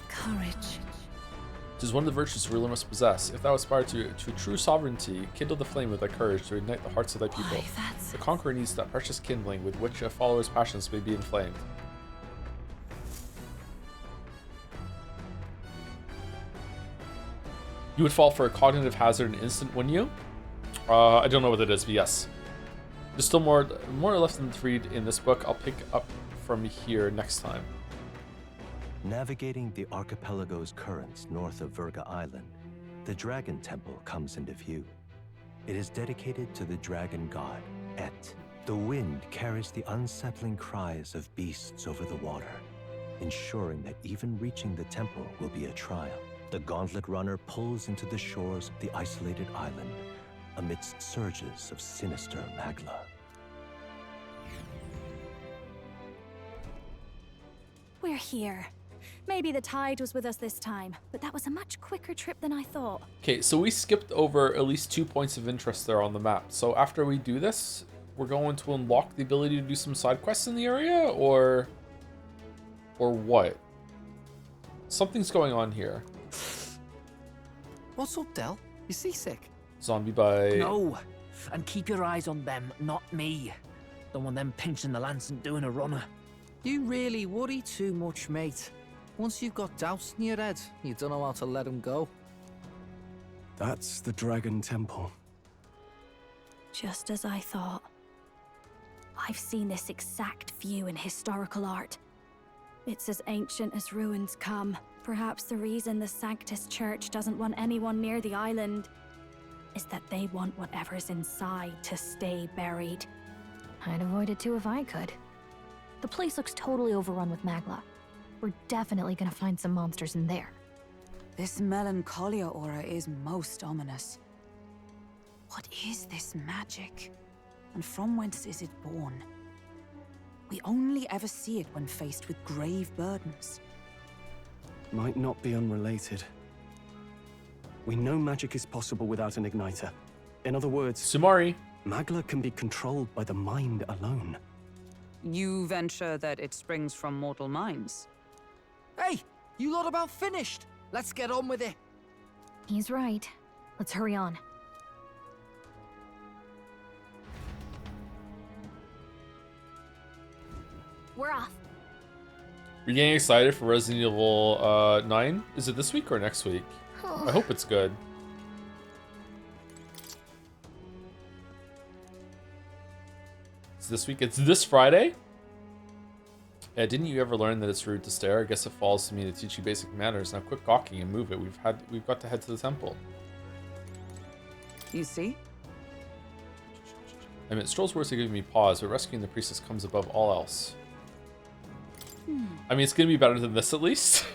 Courage. It is one of the virtues ruler must possess. If thou aspire to true sovereignty, kindle the flame with thy courage to ignite the hearts of thy people. The conqueror needs that precious kindling with which a follower's passions may be inflamed. You would fall for a cognitive hazard in an instant, wouldn't you? I don't know what it is, but yes. There's still more left than to read in this book. I'll pick up from here next time. Navigating the archipelago's currents north of Virga Island, the Dragon Temple comes into view. It is dedicated to the dragon god, Et. The wind carries the unsettling cries of beasts over the water, ensuring that even reaching the temple will be a trial. The gauntlet runner pulls into the shores of the isolated island amidst surges of sinister magla. We're here. Maybe the tide was with us this time, but that was a much quicker trip than I thought. Okay, so we skipped over at least 2 points of interest there on the map. So after we do this, we're going to unlock the ability to do some side quests in the area, or Or what? Something's going on here. What's up, Del? You seasick? Zombie bite. No. And keep your eyes on them, not me. Don't want them pinching the lance and doing a runner. You really worry too much, mate. Once you've got doubts in your head, you don't know how to let them go. That's the Dragon Temple. Just as I thought. I've seen this exact view in historical art. It's as ancient as ruins come. Perhaps the reason the Sanctus Church doesn't want anyone near the island is that they want whatever's inside to stay buried. I'd avoid it too if I could. The place looks totally overrun with Magla. We're definitely gonna find some monsters in there. This melancholia aura is most ominous. What is this magic? And from whence is it born? We only ever see it when faced with grave burdens. Might not be unrelated. We know magic is possible without an igniter. In other words, Sumari. Magla can be controlled by the mind alone. You venture that it springs from mortal minds? Hey, you lot about finished. Let's get on with it. He's right. Let's hurry on. We're off. Are you getting excited for Resident Evil 9? Is it this week or next week? I hope it's good. It's this week. It's this Friday? Yeah, didn't you ever learn that it's rude to stare? I guess it falls to me to teach you basic manners. Now quit gawking and move it. We've got to head to the temple. You see? I mean, Stroll's words are giving me pause, but rescuing the priestess comes above all else. I mean, it's gonna be better than this at least.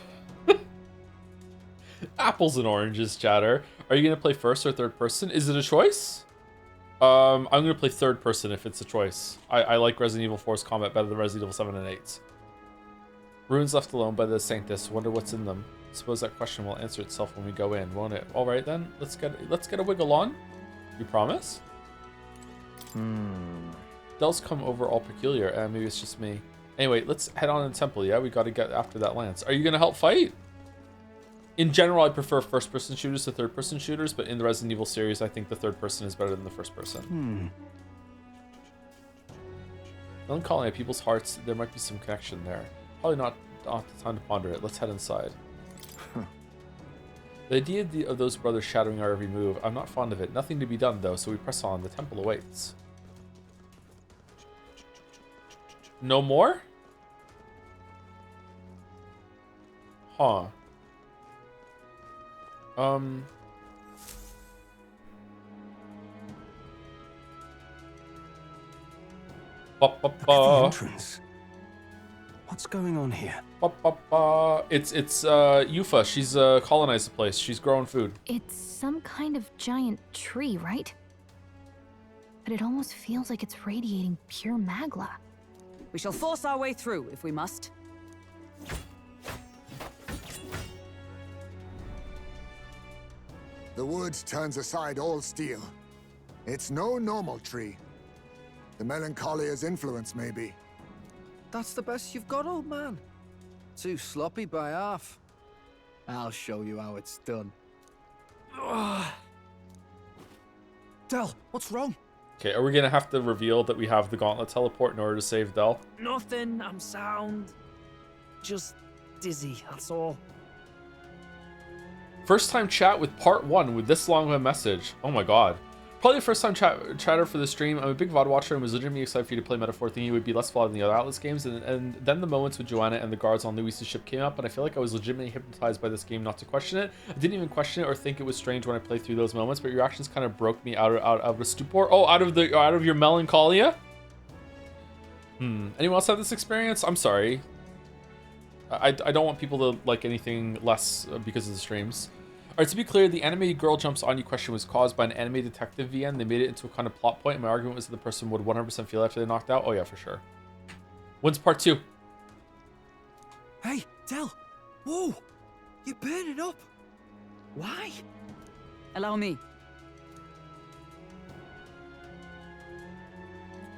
Apples and oranges, chatter. Are you gonna play first or third person? Is it a choice? I'm gonna play third person if it's a choice. I like Resident Evil 4's combat better than Resident Evil 7 and 8. Ruins left alone by the Sanctus. Wonder what's in them. Suppose that question will answer itself when we go in, won't it? All right then, let's get a wiggle on. You promise? Del's come over all peculiar. Maybe it's just me. Anyway, let's head on to the temple. Yeah, we got to get after that lance. Are you gonna help fight? In general, I prefer first-person shooters to third-person shooters, but in the Resident Evil series, I think the third person is better than the first person. Melancholy at people's hearts, there might be some connection there. Probably not the time to ponder it. Let's head inside. The idea of those brothers shadowing our every move, I'm not fond of it. Nothing to be done, though, so we press on. The temple awaits. No more? Huh. Look at the entrance. What's going on here? It's Yufa. She's colonized the place. She's growing food. It's some kind of giant tree, right? But it almost feels like it's radiating pure Magla. We shall force our way through if we must. The woods turns aside all steel. It's no normal tree. The Melancholia's influence, maybe. That's the best you've got, old man. Too sloppy by half. I'll show you how it's done. Del, what's wrong? Okay, are we gonna have to reveal that we have the gauntlet teleport in order to save Del? Nothing, I'm sound. Just dizzy, that's all. First time chat with part 1 with this long of a message. Oh my god. Probably the first time chatter for the stream. I'm a big VOD watcher and was legitimately excited for you to play Metaphor, thinking it would be less flawed than the other Atlas games. And then the moments with Joanna and the guards on Luis's ship came up, and I feel like I was legitimately hypnotized by this game not to question it. I didn't even question it or think it was strange when I played through those moments, but your actions kind of broke me out of a stupor. Oh, out of your melancholia? Anyone else have this experience? I'm sorry. I don't want people to like anything less because of the streams. Alright, to be clear, the animated girl jumps on you question was caused by an anime detective VN. They made it into a kind of plot point, and my argument was that the person would 100% feel after they knocked out. Oh yeah, for sure. When's part 2? Hey, Del! Whoa! You're burning up! Why? Allow me.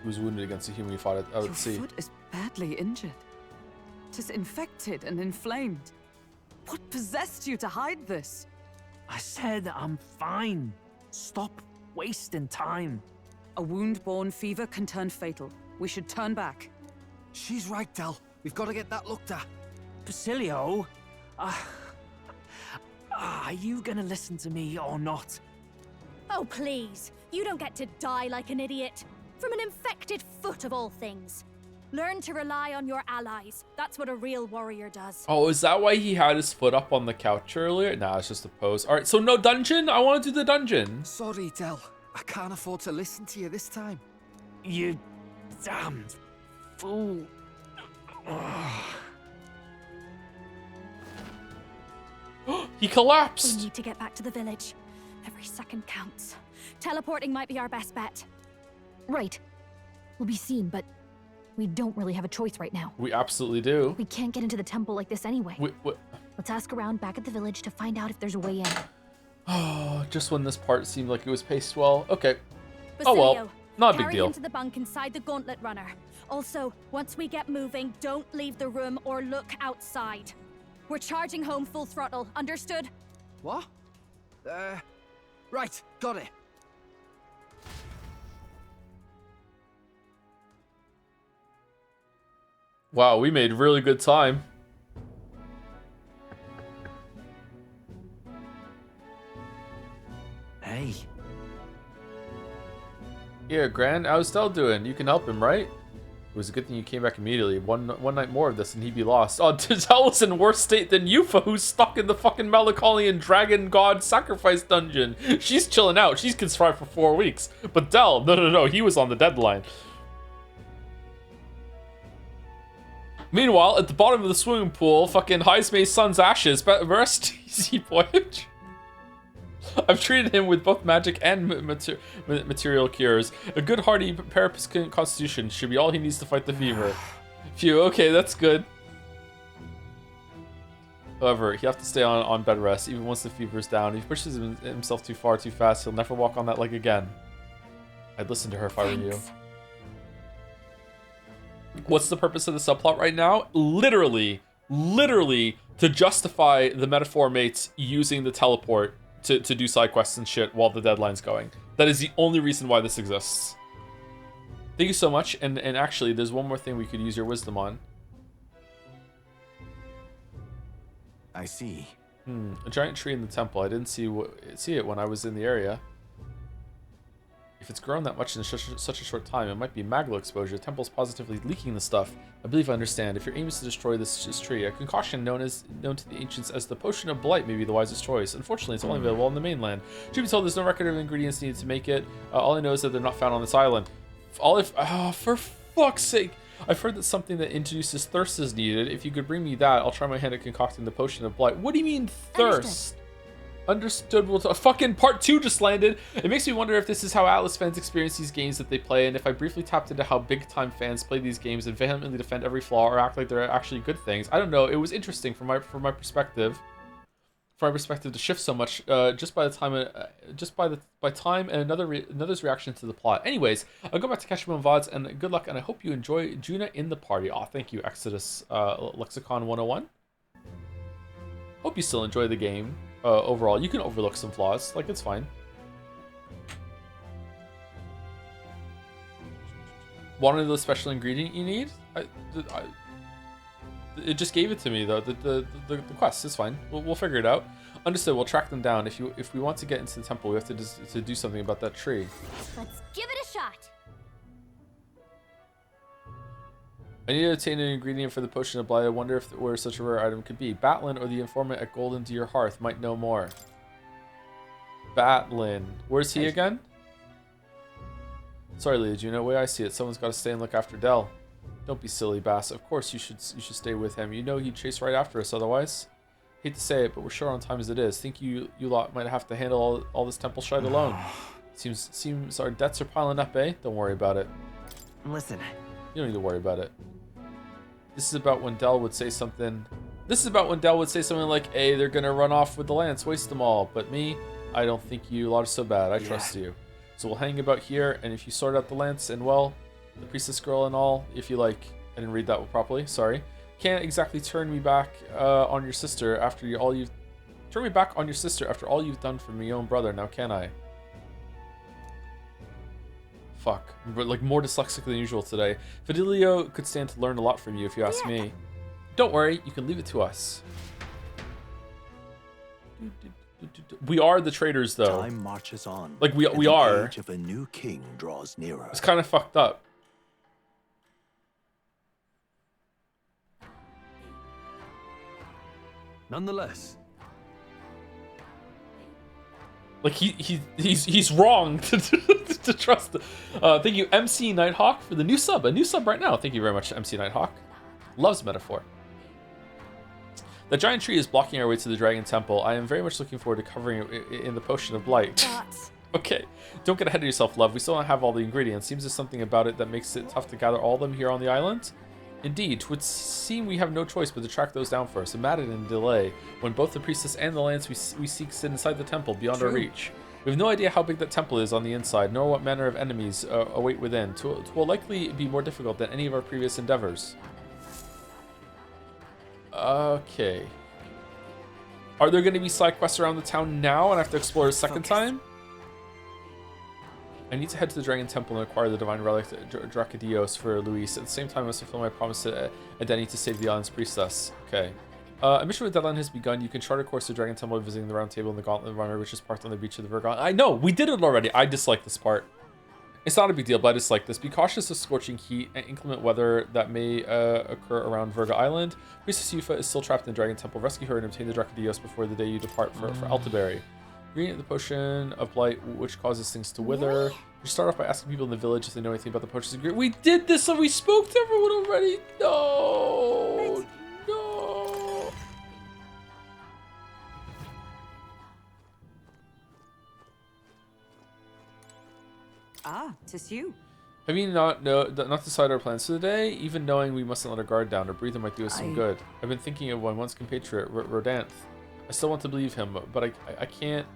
He was wounded against a human he fought out at sea. Your foot is badly injured. 'Tis infected and inflamed. What possessed you to hide this? I said I'm fine. Stop wasting time. A wound-borne fever can turn fatal. We should turn back. She's right, Del. We've got to get that looked at. Basilio, are you gonna listen to me or not? Oh, please. You don't get to die like an idiot. From an infected foot of all things. Learn to rely on your allies. That's what a real warrior does. Oh, is that why he had his foot up on the couch earlier? Nah, it's just a pose. All right, so no dungeon? I want to do the dungeon. Sorry, Del. I can't afford to listen to you this time. You damned fool. He collapsed. We need to get back to the village. Every second counts. Teleporting might be our best bet. Right. We'll be seen, but we don't really have a choice right now. We absolutely do. We can't get into the temple like this anyway. What? Let's ask around back at the village to find out if there's a way in. Oh, just when this part seemed like it was paced well. Okay. Basilio, oh well, not a big carry deal. him to the bunk inside the gauntlet runner. Also, once we get moving, don't leave the room or look outside. We're charging home full throttle, understood? What? Right, got it. Wow, we made really good time. Hey. Yeah, Gran, how's Del doing? You can help him, right? It was a good thing you came back immediately. One night more of this and he'd be lost. Oh, Del is in worse state than Yufa, who's stuck in the fucking Melancholian Dragon God Sacrifice Dungeon. She's chilling out. She's can survive for 4 weeks. But Del, no, he was on the deadline. Meanwhile, at the bottom of the swimming pool, fucking Heismay's son's ashes. Rest easy, voyage. I've treated him with both magic and material cures. A good hearty parapsychic constitution should be all he needs to fight the fever. Phew, okay, that's good. However, he'll have to stay on bed rest even once the fever's down. If he pushes himself too far too fast, he'll never walk on that leg again. I'd listen to her if I were you. What's the purpose of the subplot right now? Literally to justify the metaphor mates using the teleport to do side quests and shit while the deadline's going. That is the only reason why this exists. Thank you so much. And actually, there's one more thing we could use your wisdom on. I see. A giant tree in the temple. I didn't see it when I was in the area. If it's grown that much in such a short time, it might be magma exposure. The temple's positively leaking the stuff. I believe I understand. If your aim is to destroy this tree, a concoction known to the ancients as the Potion of Blight may be the wisest choice. Unfortunately, it's only available on the mainland. Truth be told, there's no record of ingredients needed to make it. All I know is that they're not found on this island. For fuck's sake! I've heard that something that introduces thirst is needed. If you could bring me that, I'll try my hand at concocting the Potion of Blight. What do you mean thirst? Understood. Fucking part 2 just landed. It makes me wonder if this is how Atlas fans experience these games that they play, and if I briefly tapped into how big time fans play these games and vehemently defend every flaw or act like they're actually good things. I don't know. It was interesting from my perspective. From my perspective to shift so much just by time and another's reaction to the plot. Anyways, I'll go back to catch up on VODs, and good luck, and I hope you enjoy Juna in the party. Aw, thank you, Exodus Lexicon 101. Hope you still enjoy the game. Overall, you can overlook some flaws, like it's fine. Want another special ingredient you need? It just gave it to me though. The quest is fine. We'll figure it out. Understood. We'll track them down. If we want to get into the temple, we have to do something about that tree. Let's give it a shot. I need to obtain an ingredient for the Potion of Blight. I wonder where such a rare item could be. Batlin or the informant at Golden Deer Hearth might know more. Batlin. Where's he again? Sorry, Leah Juno. The way I see it, someone's got to stay and look after Del. Don't be silly, Bass. Of course you should stay with him. You know he'd chase right after us otherwise. Hate to say it, but we're short on time as it is. Think you lot might have to handle all this temple shite alone. Seems our debts are piling up, eh? Don't worry about it. Listen. You don't need to worry about it. This is about when Del would say something. This is about when Del would say something like, "Hey, they're gonna run off with the lance, waste them all." But me, I don't think you lot are so bad. I trust you. So we'll hang about here, and if you sort out the lance and well, the priestess girl and all, if you like, I didn't read that properly. Sorry. Can't exactly turn me back on your sister after all you've turn me back on your sister after all you've done for my own brother. Now can I? Fuck. But like more dyslexic than usual today. Fidelio could stand to learn a lot from you if you ask me. Don't worry, you can leave it to us. We are the traitors, though. Time marches on. Like we and are. The age of a new king draws nearer. It's kind of fucked up. Nonetheless. Like he's wrong to trust. Thank you, MC Nighthawk, for the new sub. A new sub right now. Thank you very much, MC Nighthawk. Loves metaphor. The giant tree is blocking our way to the Dragon Temple. I am very much looking forward to covering it in the Potion of Blight. Okay, don't get ahead of yourself, love. We still don't have all the ingredients. Seems there's something about it that makes it tough to gather all of them here on the island. Indeed, 'twould seem we have no choice but to track those down first. Imagine and delay when both the priestess and the lands we seek sit inside the temple beyond our reach. We have no idea how big that temple is on the inside, nor what manner of enemies await within. It will likely be more difficult than any of our previous endeavors. Okay. Are there going to be side quests around the town now and I have to explore a second time? I need to head to the Dragon Temple and acquire the Divine Relic Dracadios for Luis. At the same time, I must fulfill my promise to Edeni to save the island's priestess. Okay. A mission with deadline has begun. You can chart a course to Dragon Temple visiting the Round Table and the Gauntlet Runner, which is parked on the beach of the Virgon. I know! We did it already! I dislike this part. It's not a big deal, but I dislike this. Be cautious of scorching heat and inclement weather that may occur around Virga Island. Priestess Yufa is still trapped in the Dragon Temple. Rescue her and obtain the Dracadios before the day you depart for Altaberry. Ingredient the Potion of Blight, which causes things to wither. You start off by asking people in the village if they know anything about the potion's ingredient. We did this and we spoke to everyone already! No! No! Ah, 'tis you. Have you not decided our plans for the day? Even knowing we mustn't let our guard down, our breathing might do us some good. I've been thinking of one once compatriot, Rodanth. I still want to believe him, but I can't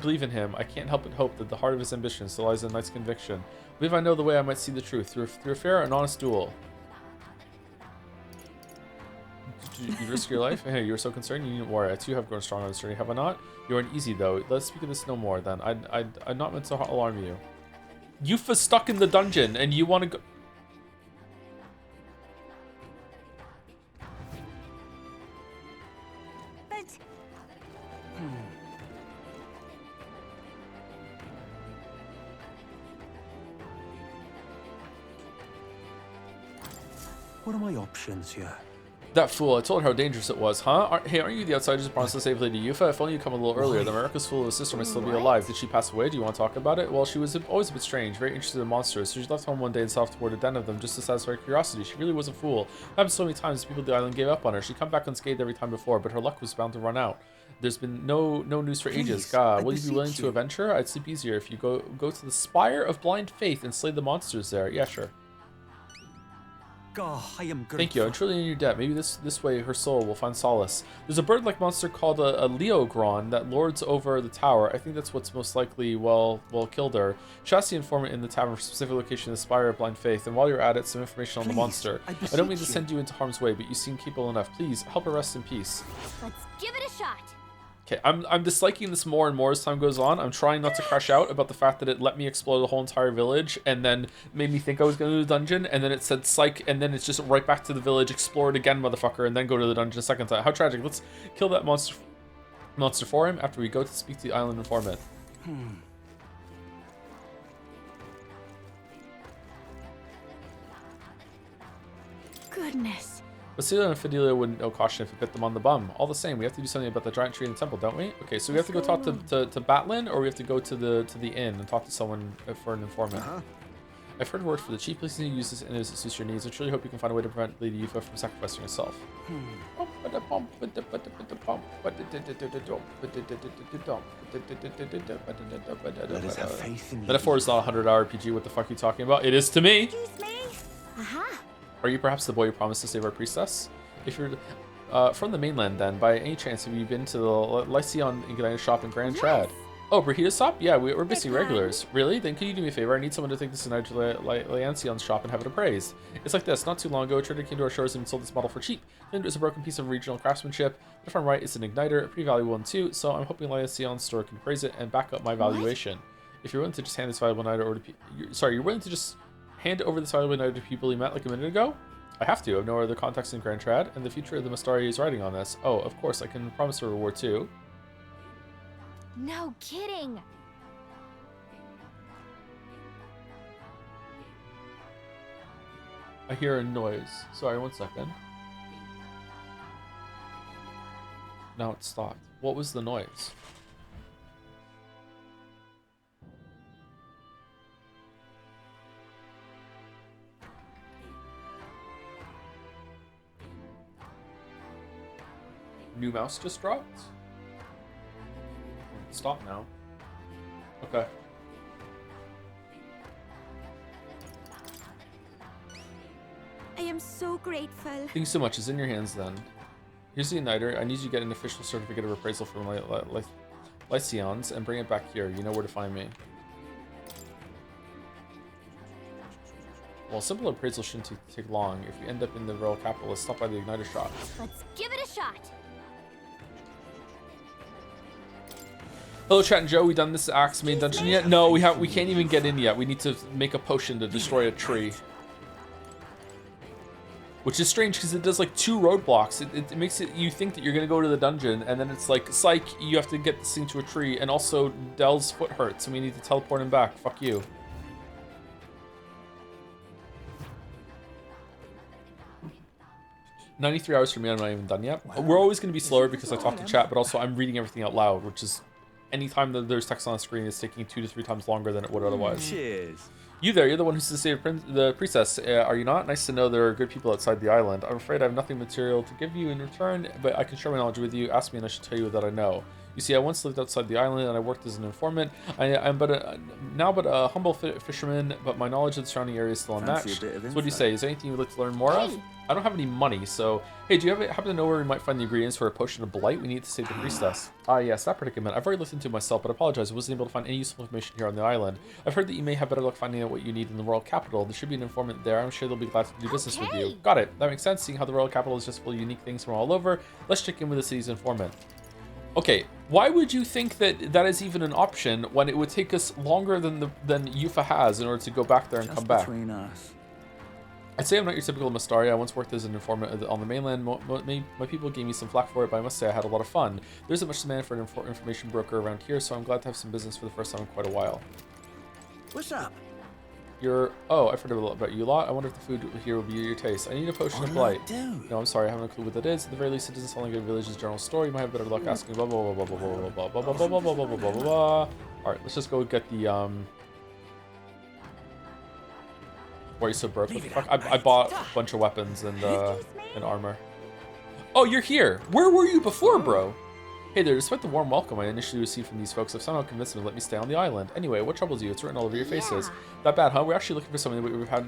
believe in him. I can't help but hope that the heart of his ambition still lies in a knight's conviction. I believe I know the way I might see the truth, through a fair and honest duel. Did you risk your life? Hey, you were so concerned? You needn't worry. I too have grown strong on this journey, have I not? You aren't easy, though. Let's speak of this no more, then. I'm not meant to alarm you. Yufa's stuck in the dungeon, and you want to go... But... What are my options here? That fool, I told her how dangerous it was, huh? Hey, aren't you the outsiders who promised to save Lady Yufa? If only you come a little earlier. The America's fool of a sister might still be alive. Did she pass away? Do you want to talk about it? Well, she was always a bit strange, very interested in monsters. So she left home one day and set off toward a den of them just to satisfy her curiosity. She really was a fool. It happened so many times people of the island gave up on her. She'd come back unscathed every time before, but her luck was bound to run out. There's been no news for ages. God, will you be willing to avenge her? I'd sleep easier if you go to the Spire of Blind Faith and slay the monsters there. Yeah, sure. God, I am grateful. Thank you. I'm truly in your debt. Maybe this way her soul will find solace. There's a bird-like monster called a Leogron that lords over the tower. I think that's what's most likely killed her. She asked the informant in the tavern for a specific location in the Spire of Blind Faith, and while you're at it, some information on the monster. I don't mean to send you into harm's way, but you seem capable enough. Please help her rest in peace. Let's give it a shot. Okay, I'm disliking this more and more as time goes on. I'm trying not to crash out about the fact that it let me explore the whole entire village and then made me think I was going to the dungeon, and then it said psych, and then it's just right back to the village, explore it again, motherfucker, and then go to the dungeon a second time. How tragic. Let's kill that monster for him after we go to speak to the island informant. Goodness. Basilia and Fidelia wouldn't know caution if it bit them on the bum. All the same, we have to do something about the giant tree in the temple, don't we? Okay, so we have to go talk to Batlin, or we have to go to the inn and talk to someone for an informant. I've heard word for the chief. Please use this inn as it suits your needs. I truly hope you can find a way to prevent Lady Yufa from sacrificing herself. Let us have faith in you. Metaphor is not a 100-hour RPG. What the fuck are you talking about? It is to me. Excuse me? Aha. Are you perhaps the boy who promised to save our priestess? If you're from the mainland, then, by any chance, have you been to the Lyceon Igniter shop in Grand Trad? Oh, burrito stop? Yeah, we're busy regulars. Really? Then can you do me a favor? I need someone to take this to Nigel Leancion's shop and have it appraised. It's like this. Not too long ago, a trader came to our shores and sold this model for cheap. Claimed it was a broken piece of regional craftsmanship. But if I'm right, it's an igniter, a pretty valuable one too, so I'm hoping Leancion's store can appraise it and back up my valuation. If you're willing to just hand this valuable igniter over to you're willing to just hand over this valuable igniter to people you met like a minute ago? I have to. I have no other contacts in Grand Trad, and the future of the Mastari is riding on this. Oh, of course, I can promise a reward too. No kidding. I hear a noise. Sorry, 1 second. Now it stopped. What was the noise? New mouse just dropped? Stop now. Okay. I am so grateful. Thanks so much. It's in your hands then. Here's the igniter. I need you to get an official certificate of appraisal from Lycians and bring it back here. You know where to find me. Well, simple appraisal shouldn't take long. If you end up in the royal capital, let's stop by the igniter shop. Let's give it a shot. Hello, Chat and Joe. We done this Axe main dungeon yet? No, we can't even get in yet. We need to make a potion to destroy a tree. Which is strange because it does like 2 roadblocks. It makes it you think that you're gonna go to the dungeon, and then it's like, psych, you have to get this thing to a tree, and also Dell's foot hurts, and we need to teleport him back. Fuck you. "93 hours for me, I'm not even done yet." We're always gonna be slower because I talk to chat, but also I'm reading everything out loud, which is anytime that there's text on the screen, it's taking 2 to 3 times longer than it would otherwise. Cheers. You there, you're the one who's to save the princess, are you not? Nice to know there are good people outside the island. I'm afraid I have nothing material to give you in return, but I can share my knowledge with you. Ask me and I shall tell you that I know. You see, I once lived outside the island and I worked as an informant. I'm now but a humble fisherman, but my knowledge of the surrounding area is still unmatched. So what do you say? Is there anything you'd like to learn more of? I don't have any money, so... Hey, do you happen to know where we might find the ingredients for a potion of blight? We need to save the priestess. Ah, yes, that predicament. I've already listened to it myself, but I apologize. I wasn't able to find any useful information here on the island. I've heard that you may have better luck finding out what you need in the royal capital. There should be an informant there. I'm sure they'll be glad to do business with you. Got it. That makes sense. Seeing how the royal capital is just full of unique things from all over, let's check in with the city's informant. Okay, why would you think that that is even an option when it would take us longer than Yufa has in order to go back there and come back? Between us. I'd say I'm not your typical Mastari. I once worked as an informant on the mainland. My people gave me some flack for it, but I must say I had a lot of fun. There isn't much demand for an information broker around here, so I'm glad to have some business for the first time in quite a while. What's up? Oh, I've heard about you a lot. I wonder if the food here will be your taste. I need a potion of blight. No, I'm sorry, I haven't a clue what that is. At the very least, it doesn't sound like a village's general store. You might have better luck asking blah blah blah blah blah blah blah blah blah blah blah blah blah blah blah blah. Alright, let's just go get the Why are you so broke? What the fuck? I bought a bunch of weapons and armor. Oh, you're here! Where were you before, bro? Hey there, despite the warm welcome I initially received from these folks, I've somehow convinced them to let me stay on the island. Anyway, what troubles you? It's written all over your faces. That bad, huh? We're actually looking for something that we've had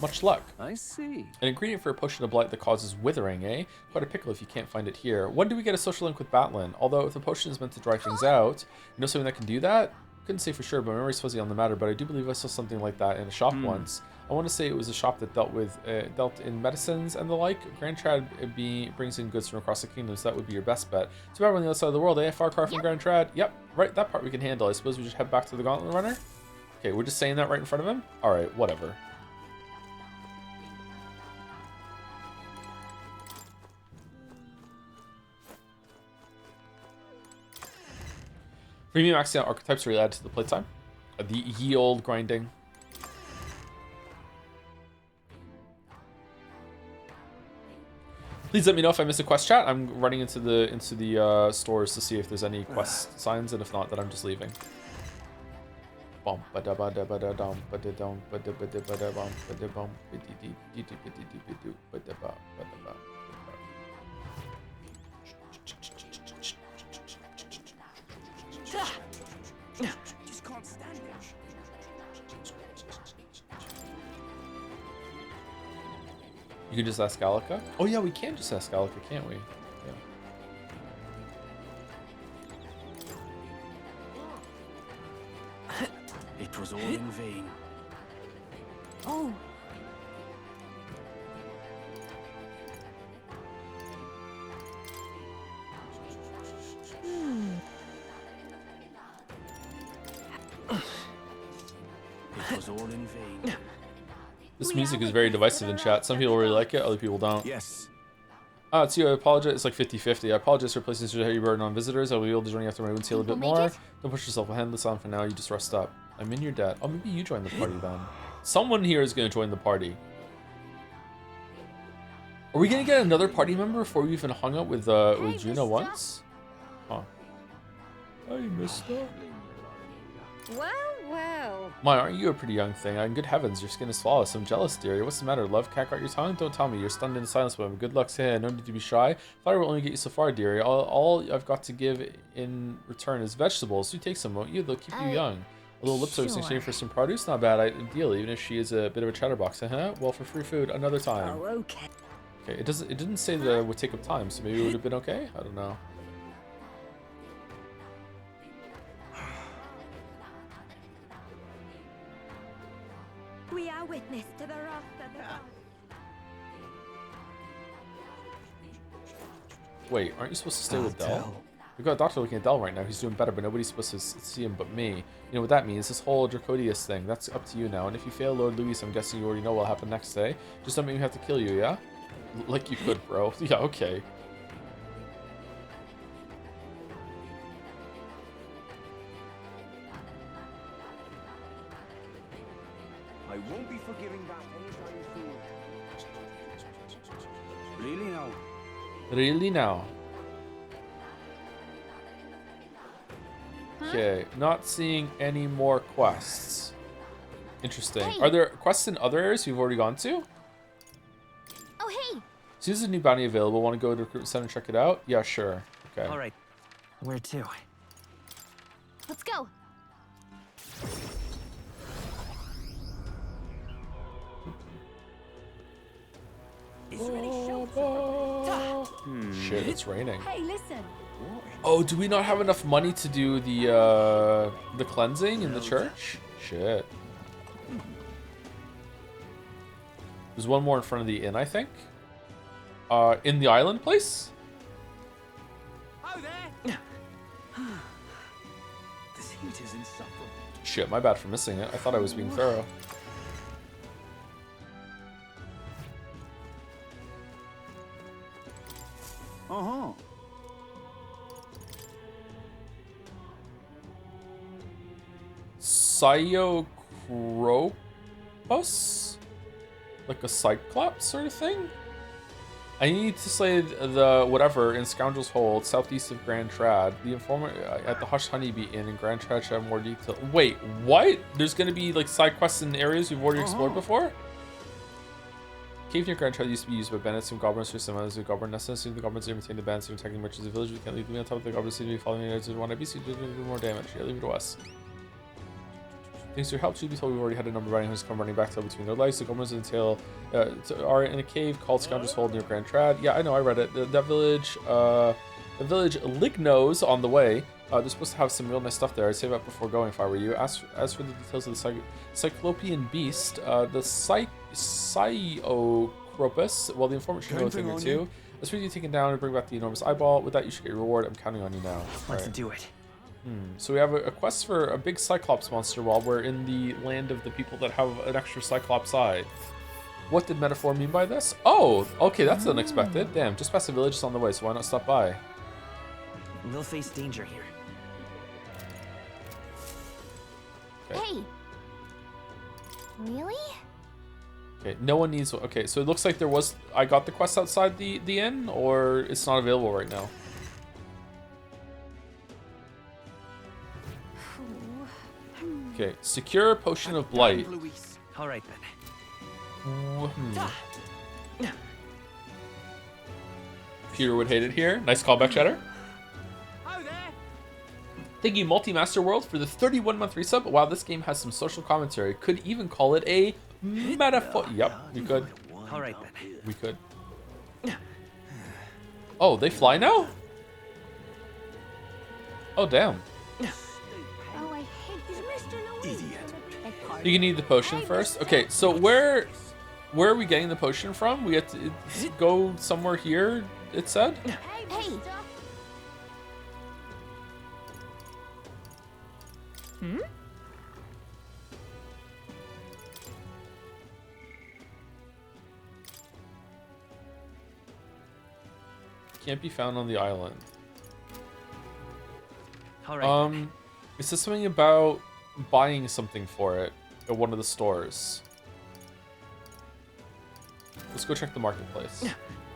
much luck. I see. An ingredient for a potion of blight that causes withering, eh? Quite a pickle if you can't find it here. When do we get a social link with Batlin? Although if the potion is meant to dry things out, you know something that can do that? Couldn't say for sure, but my memory's fuzzy on the matter, but I do believe I saw something like that in a shop once. I want to say it was a shop that dealt in medicines and the like. Grand Trad brings in goods from across the kingdom, so that would be your best bet. Too bad we're on the other side of the world, eh? Far cry from Grand Trad. Yep, right, that part we can handle. I suppose we just head back to the Gauntlet Runner? Okay, we're just saying that right in front of him? Alright, whatever. Premium maxing out archetypes are added to the playtime. The ye old grinding. Please let me know if I miss a quest, chat. I'm running into the stores to see if there's any quest signs, and if not, then I'm just leaving. Just can't stand it. You can just ask Gallica? Oh yeah, we can just ask Gallica, can't we? Yeah. was all in vain. Oh. It was all in vain. This music is very divisive in chat. Some people really like it, other people don't. Yes. It's you. I apologize. It's like 50-50. I apologize for placing such a heavy burden on visitors. I'll be able to join you after my wounds heal a bit more. Don't push yourself. I'll handle this on for now. You just rest up. I'm in your debt. Oh, maybe you join the party then. Someone here is going to join the party. Are we going to get another party member before we even hung out with Juno once? Huh. Hey, mister. Well, well. My, aren't you a pretty young thing? In good heavens, your skin is flawless. I'm jealous, dearie. What's the matter? Love can't cut your tongue? Don't tell me. You're stunned in silence, but good luck. Say, no need to be shy. Thought I will only get you so far, dearie. All I've got to give in return is vegetables. You take some, won't you? They'll keep you young. A little lip service in exchange for some produce? Not bad deal, even if she is a bit of a chatterbox. Well, for free food, another time. Oh, okay. Okay, it didn't say that it would take up time, so maybe it would have been okay? I don't know. We are witness to the wrath of the gods. Wait, aren't you supposed to stay with Del? We've got a doctor looking at Del right now. He's doing better, but nobody's supposed to see him but me. You know what that means? This whole Dracodius thing. That's up to you now. And if you fail Lord Luis, I'm guessing you already know what'll happen next day. Just don't make me have to kill you, yeah? Like you could, bro. Yeah, okay. I won't be forgiving that anytime soon. Really now? Really now? Okay, not seeing any more quests. Interesting. Hey. Are there quests in other areas you've already gone to? Oh, hey. So there's a new bounty available. Want to go to the recruitment center and check it out? Yeah, sure. Okay. All right. Where to? Let's go. Shit, it's raining. Hey, listen. Oh, do we not have enough money to do the cleansing in the church? Shit. There's one more in front of the inn, I think. In the island place? Oh, there! This heat is insufferable. Shit, my bad for missing it. I thought I was being thorough. Uh-huh. Cyocropus? Like a cyclops sort of thing? I need to slay the whatever in Scoundrel's Hold, southeast of Grand Trad. The informant at the Hush Honeybee Inn in Grand Trad should have more detail. Wait, what? There's gonna be like side quests in areas we've already explored before? Cave near Grand Trad used to be used by bandits and goblins for some others. The goblin nests. The goblins maintain the bandits and attacking the merchants of the village. We can't leave them on top of the goblins seem to be following the edge of one IB, so you do more damage. Yeah, leave it to us. Thanks to your help, should be told we've already had a number of riding hosts come running back to between their legs. The goblins are in a cave called Scoundrel's Hold near Grand Trad. Yeah, I know, I read it. That village, the village Ligno's on the way. They're supposed to have some real nice stuff there. I'd save up before going if I were you. As for the details of the Cyclopean beast, the Cyocropus, well, the informant should know a thing or two. As for you taking down and bring back the enormous eyeball, with that you should get your reward. I'm counting on you now. Let's do it. So we have a quest for a big Cyclops monster while we're in the land of the people that have an extra Cyclops eye. What did Metaphor mean by this? Oh, okay, that's unexpected. Damn, just past the village is on the way, so why not stop by? We'll face danger here. Okay. Hey. Really? Okay, no one needs... Okay, so it looks like there was... I got the quest outside the inn, or it's not available right now? Okay, secure a potion of blight. All right then. Peter would hate it here. Nice callback, Cheddar. Thank you, Multi-Master World, for the 31-month resub. Wow, this game has some social commentary. Could even call it a metaphor. Yep, we could. All right then. We could. Oh, they fly now? Oh, damn. Oh, I hate Mr. Louise. Idiot. You can need the potion first. Okay, so where are we getting the potion from? We have to go somewhere here, it said? Hey! Hmm? Can't be found on the island. All right. It says something about buying something for it at one of the stores. Let's go check the marketplace.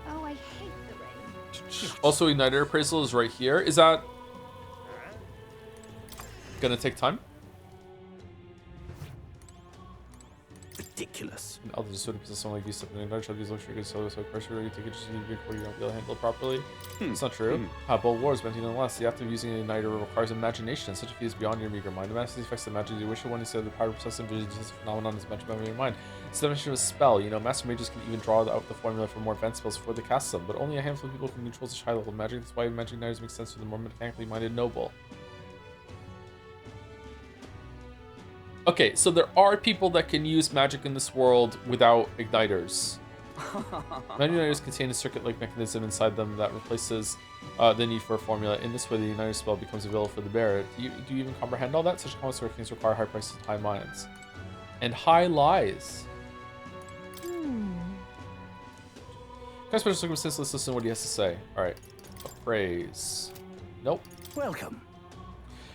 Oh, I hate the rain. Also, Igniter appraisal is right here. Is that gonna take time? Ridiculous. I'll just sort of possess someone like you stepping in. Try these luxury goods so pressure you take it just before you don't be able to handle it properly. It's not true. Bold wars, but nonetheless, the act of using an igniter requires imagination. Such a feat is beyond your meager mind. The master effects the magic you wish for when you said the power of possessive vision is a phenomenon is mentioned by your mind. It's the definition of a spell. You know, master mages can even draw out the formula for more advanced spells before they cast them, but only a handful of people can control such high level magic. That's why magic igniters make sense to the more mechanically minded noble. Okay, so there are people that can use magic in this world without igniters. Magic igniters contain a circuit-like mechanism inside them that replaces the need for a formula. In this way, the igniter spell becomes available for the bearer. Do you even comprehend all that? Such common workings require high prices and high minds. And high lies. Special circumstances, let's listen to what he has to say. Alright. Appraise. Nope. Welcome.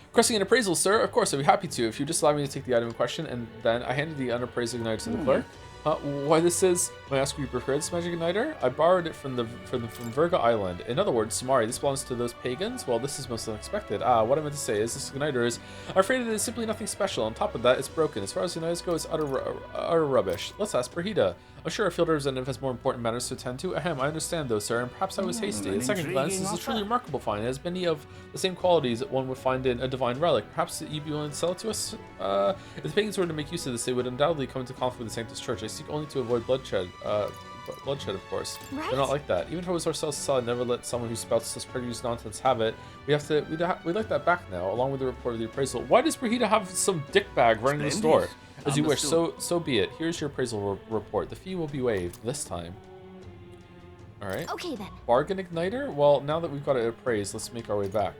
Requesting an appraisal, sir? Of course, I'd be happy to, if you just allow me to take the item in question, and then I handed the unappraised igniter to the clerk. Why this is, when I ask where you prepared this magic igniter, I borrowed it from Verga Island. In other words, Samari, this belongs to those pagans? Well, this is most unexpected. What I meant to say is this igniter is, I'm afraid it is simply nothing special. On top of that, it's broken. As far as igniters go, it's utter rubbish. Let's ask Brahida. I'm sure a field representative has more important matters to attend to. Ahem, I understand though, sir, and perhaps I was hasty. At second glance, this is a truly remarkable find. It has many of the same qualities that one would find in a divine relic. Perhaps you'd be willing to sell it to us? If the pagans were to make use of this, they would undoubtedly come into conflict with the Sanctus Church. I seek only to avoid bloodshed. Bloodshed, of course. Right. They're not like that. Even if it was ourselves to sell it, never let someone who spouts such prejudice nonsense have it. We'd like that back now, along with the report of the appraisal. Why does Brahida have some dickbag running the store? As you wish, so be it. Here's your appraisal report. The fee will be waived this time. Alright. Okay then. Bargain igniter? Well, now that we've got it appraised, let's make our way back.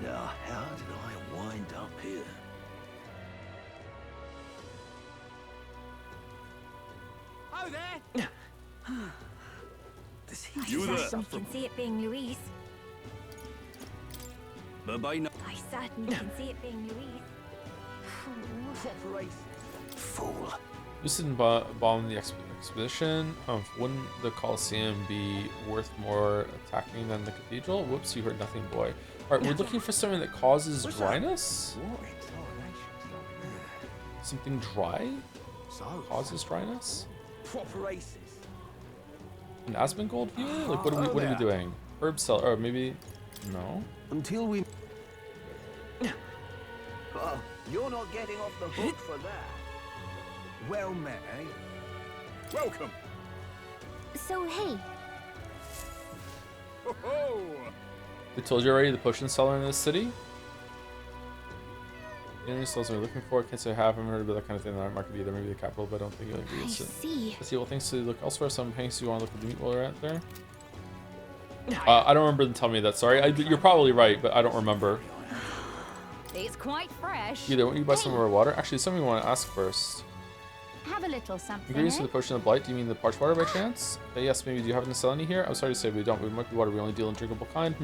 Now, how did I wind up here? Oh there! You there? I certainly can see it being Louise. Bye-bye now. I certainly can see it being Louise. Fool. Lucid bombed the expedition. Wouldn't the Colosseum be worth more attacking than the cathedral? Whoops, you heard nothing, boy. Alright, we're looking for something that causes dryness? Something dry? Causes dryness? Proper aces. An Asmongold viewer? Like, what are we doing? Herb seller. Oh, maybe. No. Until we. Oh, you're not getting off the hook for that. Well met, eh? Welcome. So, hey. Ho-ho! They told you already the potion seller in this city? The only stalls we're looking for, can't say I haven't heard about that kind of thing in the market either. Maybe the capital, but I don't think you'll agree. I see. Let's see, well, thanks to look elsewhere. Some hanks you want to look at the meat while we're out there. I don't remember them telling me that. Sorry, you're probably right, but I don't remember. It's quite fresh. Either, won't you buy some more water? Actually, something we want to ask first. Have a little something. Ingredients for the potion of blight. Do you mean the parched water by chance? Yes, maybe. Do you happen to sell any here? I'm sorry to say, we don't. We might be water. We only deal in drinkable kind.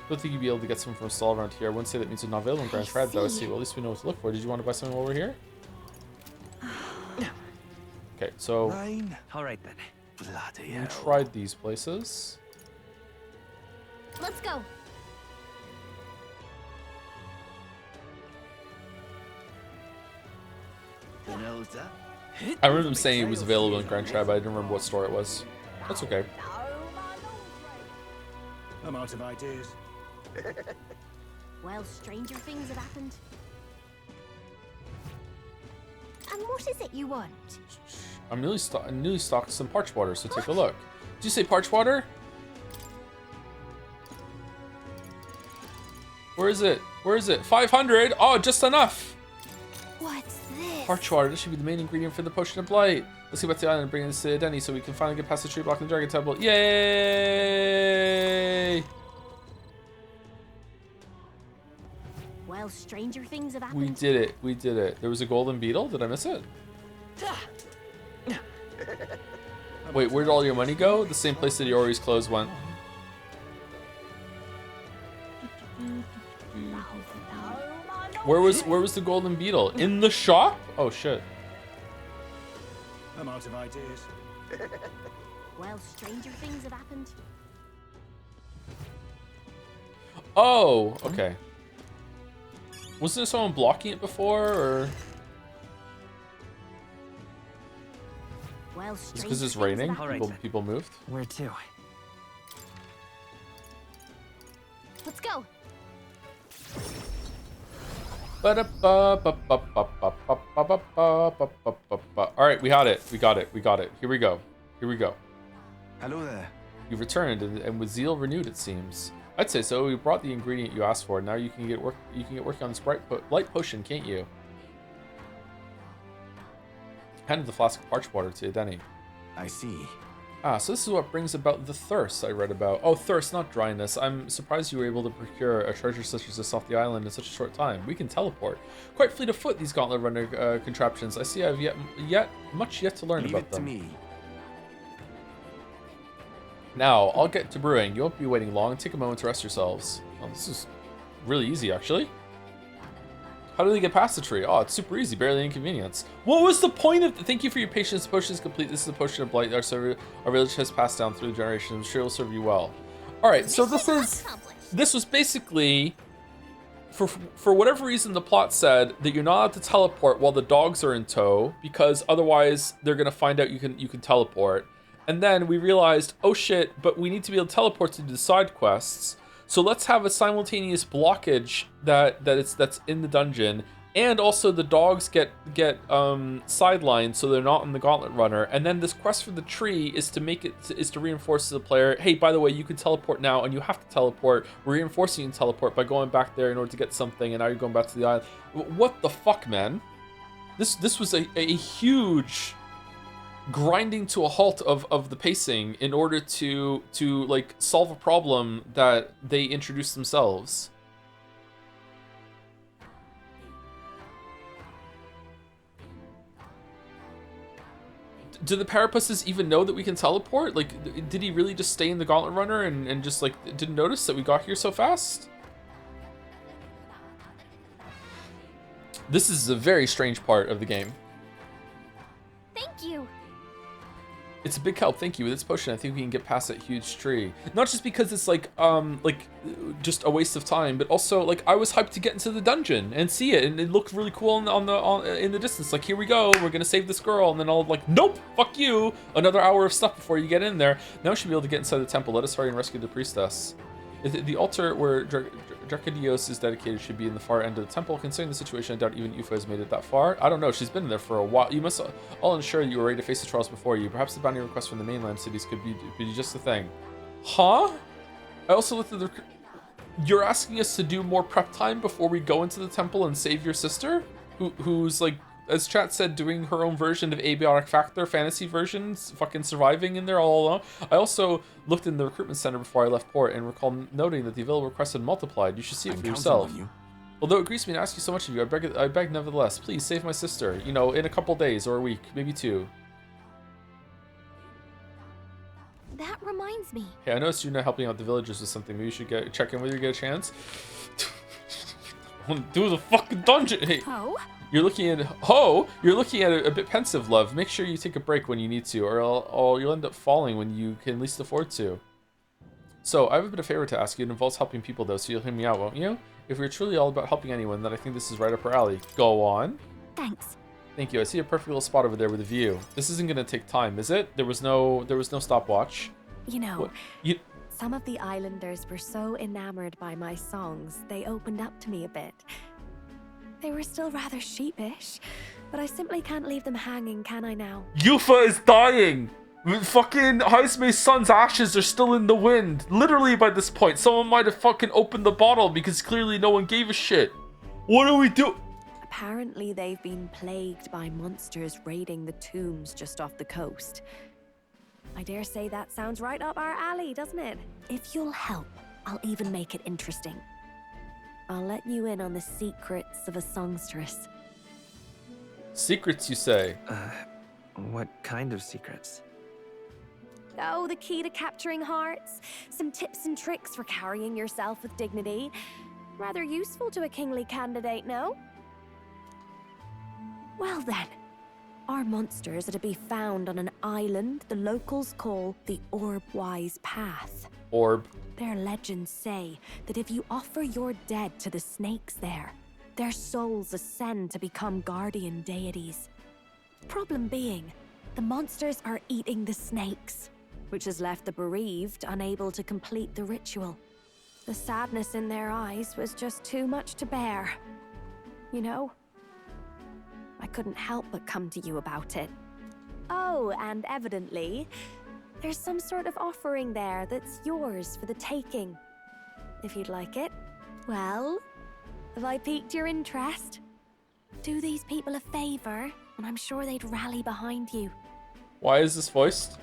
Don't think you'd be able to get some from a stall around here. I wouldn't say that means it's not available in Grand Trad, though. I see. Well, at least we know what to look for. Did you want to buy something while we're here? Okay, so All right then. we tried these places. Let's go. I remember them saying it was available in Grand Trad, but I didn't remember what store it was. That's okay. I'm out of ideas. Well, stranger things have happened. And what is it you want? I'm newly stocked some parched water, so take a look. Did you say parch water? Where is it? Where is it? 500! Oh, just enough! What's this? Parch water. This should be the main ingredient for the potion of blight. Let's go back to the island and bring this to Denny so we can finally get past the tree block in the Dragon Temple. Yay! Well, stranger things have happened. We did it. We did it. There was a golden beetle. Did I miss it? Wait, where did all your money go? The same place that Iori's clothes went. Where was the golden beetle? In the shop? Oh shit. I'm out of ideas. Well, stranger things have happened. Oh, okay. Wasn't there someone blocking it before, or? Well, it's because it's raining. People moved. Where to? Let's go. Alright, we had it. We got it. We got it. Here we go. Here we go. Hello there. You've returned and with zeal renewed, it seems. I'd say so. We brought the ingredient you asked for. Now you can get working on this light potion, can't you? Handed the flask of parched water to Denny. I see. Ah, so this is what brings about the thirst I read about. Oh, thirst, not dryness. I'm surprised you were able to procure a treasure such as this off the island in such a short time. We can teleport. Quite fleet of foot, these gauntlet runner contraptions. I see I've much yet to learn about them. Leave it to me. Now, I'll get to brewing. You won't be waiting long. Take a moment to rest yourselves. Oh, this is really easy, actually. How do they get past the tree? Oh, it's super easy, barely inconvenience. What was the point of... Thank you for your patience. The potion is complete. This is the potion of blight our village has passed down through the generations. I'm sure it will serve you well. Alright, so this was basically... For whatever reason, the plot said that you're not allowed to teleport while the dogs are in tow, because otherwise they're going to find out you can teleport. And then we realized, oh shit, but we need to be able to teleport to do the side quests. So let's have a simultaneous blockage that's in the dungeon, and also the dogs get sidelined so they're not in the gauntlet runner. And then this quest for the tree is to reinforce to the player, hey, by the way, you can teleport now, and you have to teleport. We're reinforcing you to teleport by going back there in order to get something, and now you're going back to the island. What the fuck, man? This was a huge grinding to a halt of the pacing in order to like solve a problem that they introduced themselves. Do the Parapuses even know that we can teleport? Like, did he really just stay in the Gauntlet Runner and just like didn't notice that we got here so fast? This is a very strange part of the game. Thank you. It's a big help, thank you. With this potion, I think we can get past that huge tree. Not just because it's like just a waste of time, but also like I was hyped to get into the dungeon and see it, and it looked really cool in the distance. Like, here we go, we're gonna save this girl, and then I'll like, nope, fuck you. Another hour of stuff before you get in there. Now we should be able to get inside the temple. Let us hurry and rescue the priestess. The altar where Dracodios is dedicated should be in the far end of the temple. Considering the situation, I doubt even Ufa has made it that far. I don't know, she's been there for a while. You must all ensure that you are ready to face the trials before you. Perhaps the bounty requests from the mainland cities could be just the thing. Huh? I also looked at the... You're asking us to do more prep time before we go into the temple and save your sister? Who's like, as chat said, doing her own version of Abiotic Factor, fantasy versions, fucking surviving in there all alone. I also looked in the recruitment center before I left port and recall noting that the available requests had multiplied. You should see it for yourself. Although it grieves me to ask you so much of you, I beg nevertheless, please save my sister, you know, in a couple days or a week, maybe 2. That reminds me. Hey, I noticed you're not helping out the villagers with something. Maybe you should check in with you, get a chance. Do the fucking dungeon. Hey. Oh? You're looking at it a bit pensive, love. Make sure you take a break when you need to, or you'll end up falling when you can least afford to. So, I have a bit of favor to ask you. It involves helping people, though, so you'll hear me out, won't you? If you're truly all about helping anyone, then I think this is right up our alley. Go on. Thanks. Thank you. I see a perfect little spot over there with a view. This isn't gonna take time, is it? There was no stopwatch. You know, some of the islanders were so enamored by my songs, they opened up to me a bit. They were still rather sheepish, but I simply can't leave them hanging, can I now? Yufa is dying! Fucking Haisme's son's ashes are still in the wind. Literally by this point, someone might have fucking opened the bottle because clearly no one gave a shit. What do we do? Apparently they've been plagued by monsters raiding the tombs just off the coast. I dare say that sounds right up our alley, doesn't it? If you'll help, I'll even make it interesting. I'll let you in on the secrets of a songstress. Secrets, you say? What kind of secrets? Oh, the key to capturing hearts. Some tips and tricks for carrying yourself with dignity. Rather useful to a kingly candidate, no? Well then, our monsters are to be found on an island the locals call the Orb-wise Path. Orb. Their legends say that if you offer your dead to the snakes there, their souls ascend to become guardian deities. Problem being, the monsters are eating the snakes, which has left the bereaved unable to complete the ritual. The sadness in their eyes was just too much to bear. You know? I couldn't help but come to you about it. Oh, and evidently, there's some sort of offering there that's yours for the taking. If you'd like it. Well, have I piqued your interest? Do these people a favor, and I'm sure they'd rally behind you. Why is this voiced?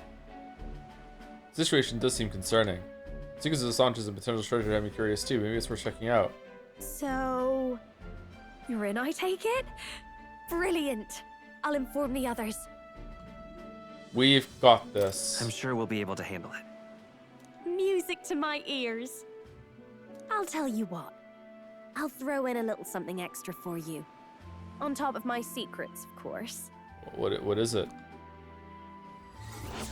The situation does seem concerning. Secrets of Assange and potential treasure have me curious too. Maybe it's worth checking out. So, you're in, I take it? Brilliant. I'll inform the others. We've got this. I'm sure we'll be able to handle it. Music to my ears. I'll tell you what. I'll throw in a little something extra for you. On top of my secrets, of course. What is it?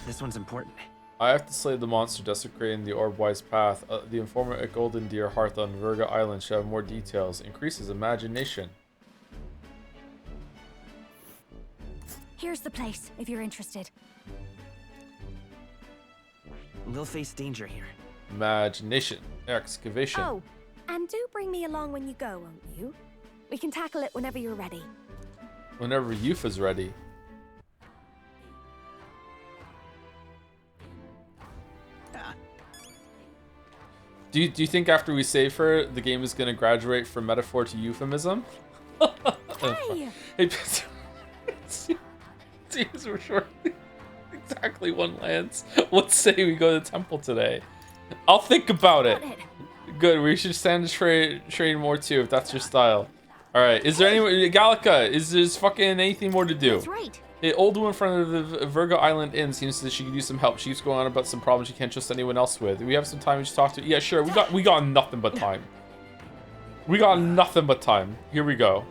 This one's important. I have to slay the monster desecrating the Orb-wise Path. The informant at Golden Deer Hearth on Virga Island should have more details. Increases imagination. Here's the place, if you're interested. We'll face danger here. Imagination. Excavation. Oh, and do bring me along when you go, won't you? We can tackle it whenever you're ready. Whenever Yufa's ready. Do you think after we save her, the game is going to graduate from metaphor to euphemism? Hey! Hey, seems we're short exactly one lance. Let's say we go to the temple today. I'll think about it. Good, we should stand to train more too, if that's your style. Alright, is there any... Gallica, is there fucking anything more to do? That's right. The old woman in front of the Virga Island Inn seems that she could use some help. She keeps going on about some problems she can't trust anyone else with. We have some time to talk to... Yeah, sure, we got nothing but time. We got nothing but time. Here we go.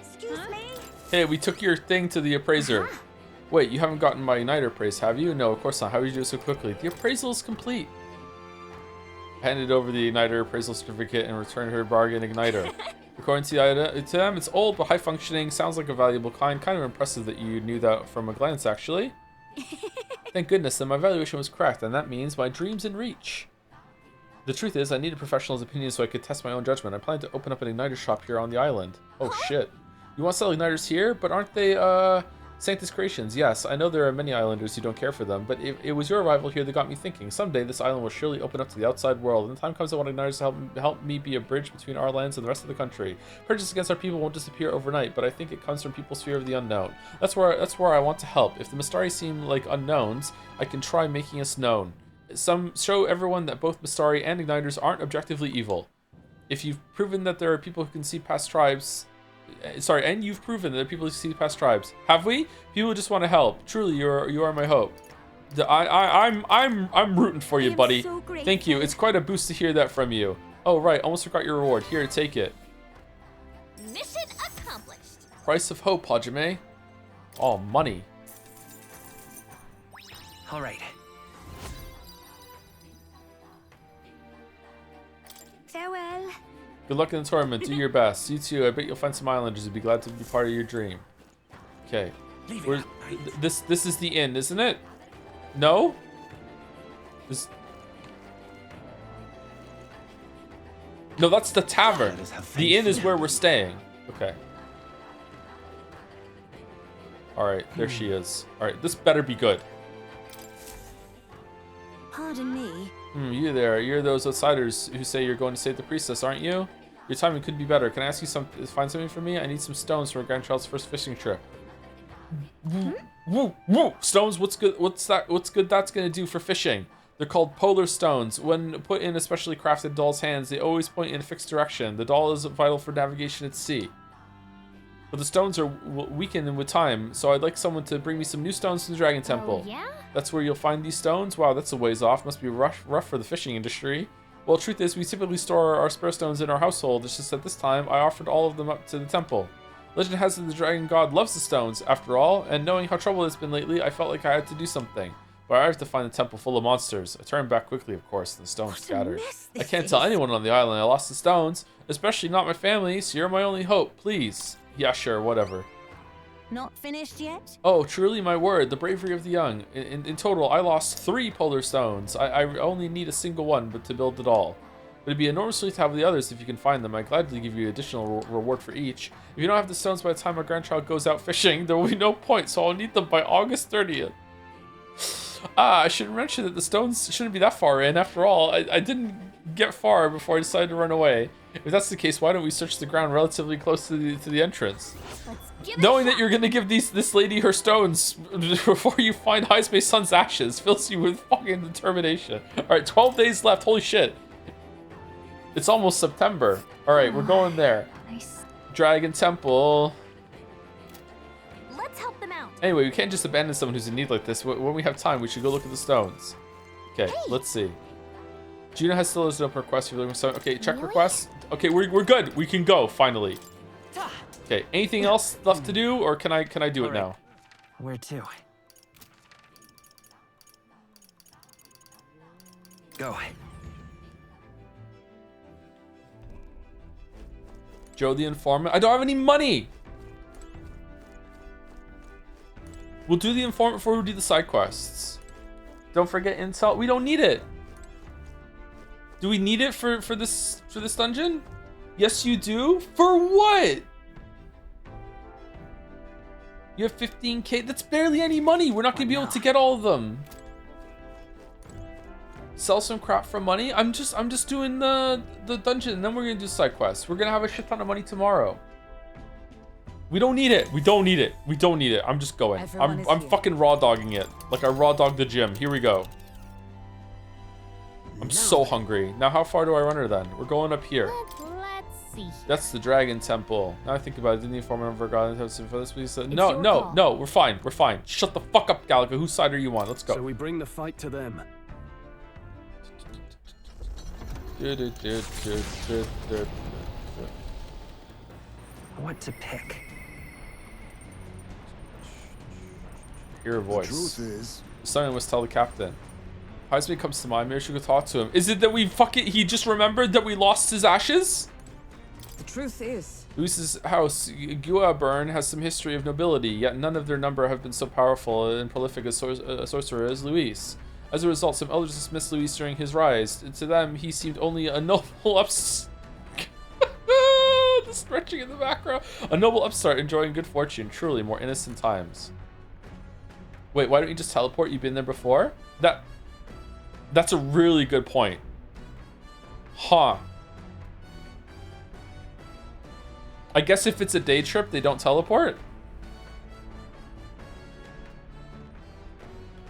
Excuse me? Hey, we took your thing to the appraiser. Wait, you haven't gotten my Igniter appraised, have you? No, of course not. How did you do it so quickly? The appraisal is complete. I handed over the Igniter appraisal certificate and returned her bargain Igniter. According to them, it's old but high functioning, sounds like a valuable kind. Kind of impressive that you knew that from a glance, actually. Thank goodness that my valuation was correct, and that means my dream's in reach. The truth is, I need a professional's opinion so I could test my own judgment. I plan to open up an Igniter shop here on the island. Oh shit. You want to sell Igniters here? But aren't they, Sanctus Creations? Yes, I know there are many islanders who don't care for them, but it was your arrival here that got me thinking. Someday, this island will surely open up to the outside world, and the time comes I want Igniters to help me be a bridge between our lands and the rest of the country. Prejudice against our people won't disappear overnight, but I think it comes from people's fear of the unknown. That's where I want to help. If the Mistari seem like unknowns, I can try making us known. Show everyone that both Mistari and Igniters aren't objectively evil. If you've proven that there are people who can see past tribes... Sorry, and you've proven that there are people who see past tribes. Have we? People just want to help. Truly, you are my hope. I'm rooting for you, buddy. So thank you. It's quite a boost to hear that from you. Oh right, almost forgot your reward. Here, take it. Mission accomplished. Price of hope, Hajime. Oh, money. All right. Farewell. Good luck in the tournament. Do your best. You too. I bet you'll find some islanders who'd be glad to be part of your dream. Okay. This is the inn, isn't it? No? No, that's the tavern. The inn is where we're staying. Okay. Alright, there she is. Alright, this better be good. Pardon me. You there. You're those outsiders who say you're going to save the priestess, aren't you? Your timing could be better. Can I ask you find something for me? I need some stones for a grandchild's first fishing trip. Woo, woo. Stones, what's good? What's good that's gonna do for fishing? They're called polar stones. When put in a specially crafted doll's hands, they always point in a fixed direction. The doll is vital for navigation at sea. But the stones are weakened with time, so I'd like someone to bring me some new stones to the Dragon Temple. Oh, yeah? That's where you'll find these stones? Wow, that's a ways off. Must be rough for the fishing industry. Well, truth is, we typically store our spare stones in our household. It's just that this time, I offered all of them up to the temple. Legend has it the Dragon God loves the stones, after all, and knowing how troubled it's been lately, I felt like I had to do something. But I have to find the temple full of monsters. I turned back quickly, of course, and the stones scattered. I can't tell anyone on the island I lost the stones, especially not my family, so you're my only hope, please. Yeah, sure, whatever. Not finished yet? Oh, truly my word, the bravery of the young. In total, I lost 3 polar stones. I only need a single one but to build it all. But it'd be enormously to have the others if you can find them. I'd gladly give you additional reward for each. If you don't have the stones by the time my grandchild goes out fishing, there will be no point, so I'll need them by August 30th. I should mention that the stones shouldn't be that far in. After all, I didn't get far before I decided to run away. If that's the case, why don't we search the ground relatively close to the entrance? Knowing that you're gonna give this lady her stones before you find Heismay's son's ashes fills you with fucking determination. Alright, 12 days left. Holy shit. It's almost September. Alright, we're going there. Nice. Dragon Temple. Let's help them out. Anyway, we can't just abandon someone who's in need like this. When we have time, we should go look at the stones. Okay, let's see. Gina has still listed up a request if you're looking for something. Okay, check requests. Okay, we're good. We can go, finally. Okay, anything else left to do, or can I do it now? Where to? Go. Joe the informant. I don't have any money. We'll do the informant before we do the side quests. Don't forget intel. We don't need it. Do we need it for this dungeon? Yes, you do. For what? You have 15k. That's barely any money. We're not gonna be able to get all of them. Sell some crap for money. I'm just doing the dungeon, and then we're gonna do side quests. We're gonna have a shit ton of money tomorrow. We don't need it. We don't need it. We don't need it. I'm just going. I'm fucking raw dogging it. Like I raw dogged the gym. Here we go. I'm so hungry. Now how far do I run her then? We're going up here. Let's see. That's the Dragon Temple. Now I think about it. Didn't the informant ever got for this? Please. No. We're fine. We're fine. Shut the fuck up, Galaga. Whose side are you on? Let's go. So we bring the fight to them. What to pick? Hear a voice. The truth is, someone must tell the captain. Heisman comes to mind. Maybe I should go talk to him. Is it that he just remembered that we lost his ashes? The truth is, Luis's house, Guaburn, has some history of nobility, yet none of their number have been so powerful and prolific a sorcerer as Luis. As a result, some elders dismissed Luis during his rise. To them, he seemed only a noble upstart. The stretching in the background. A noble upstart enjoying good fortune. Truly, more innocent times. Wait, why don't you just teleport? You've been there before? That's a really good point. Huh. I guess if it's a day trip, they don't teleport.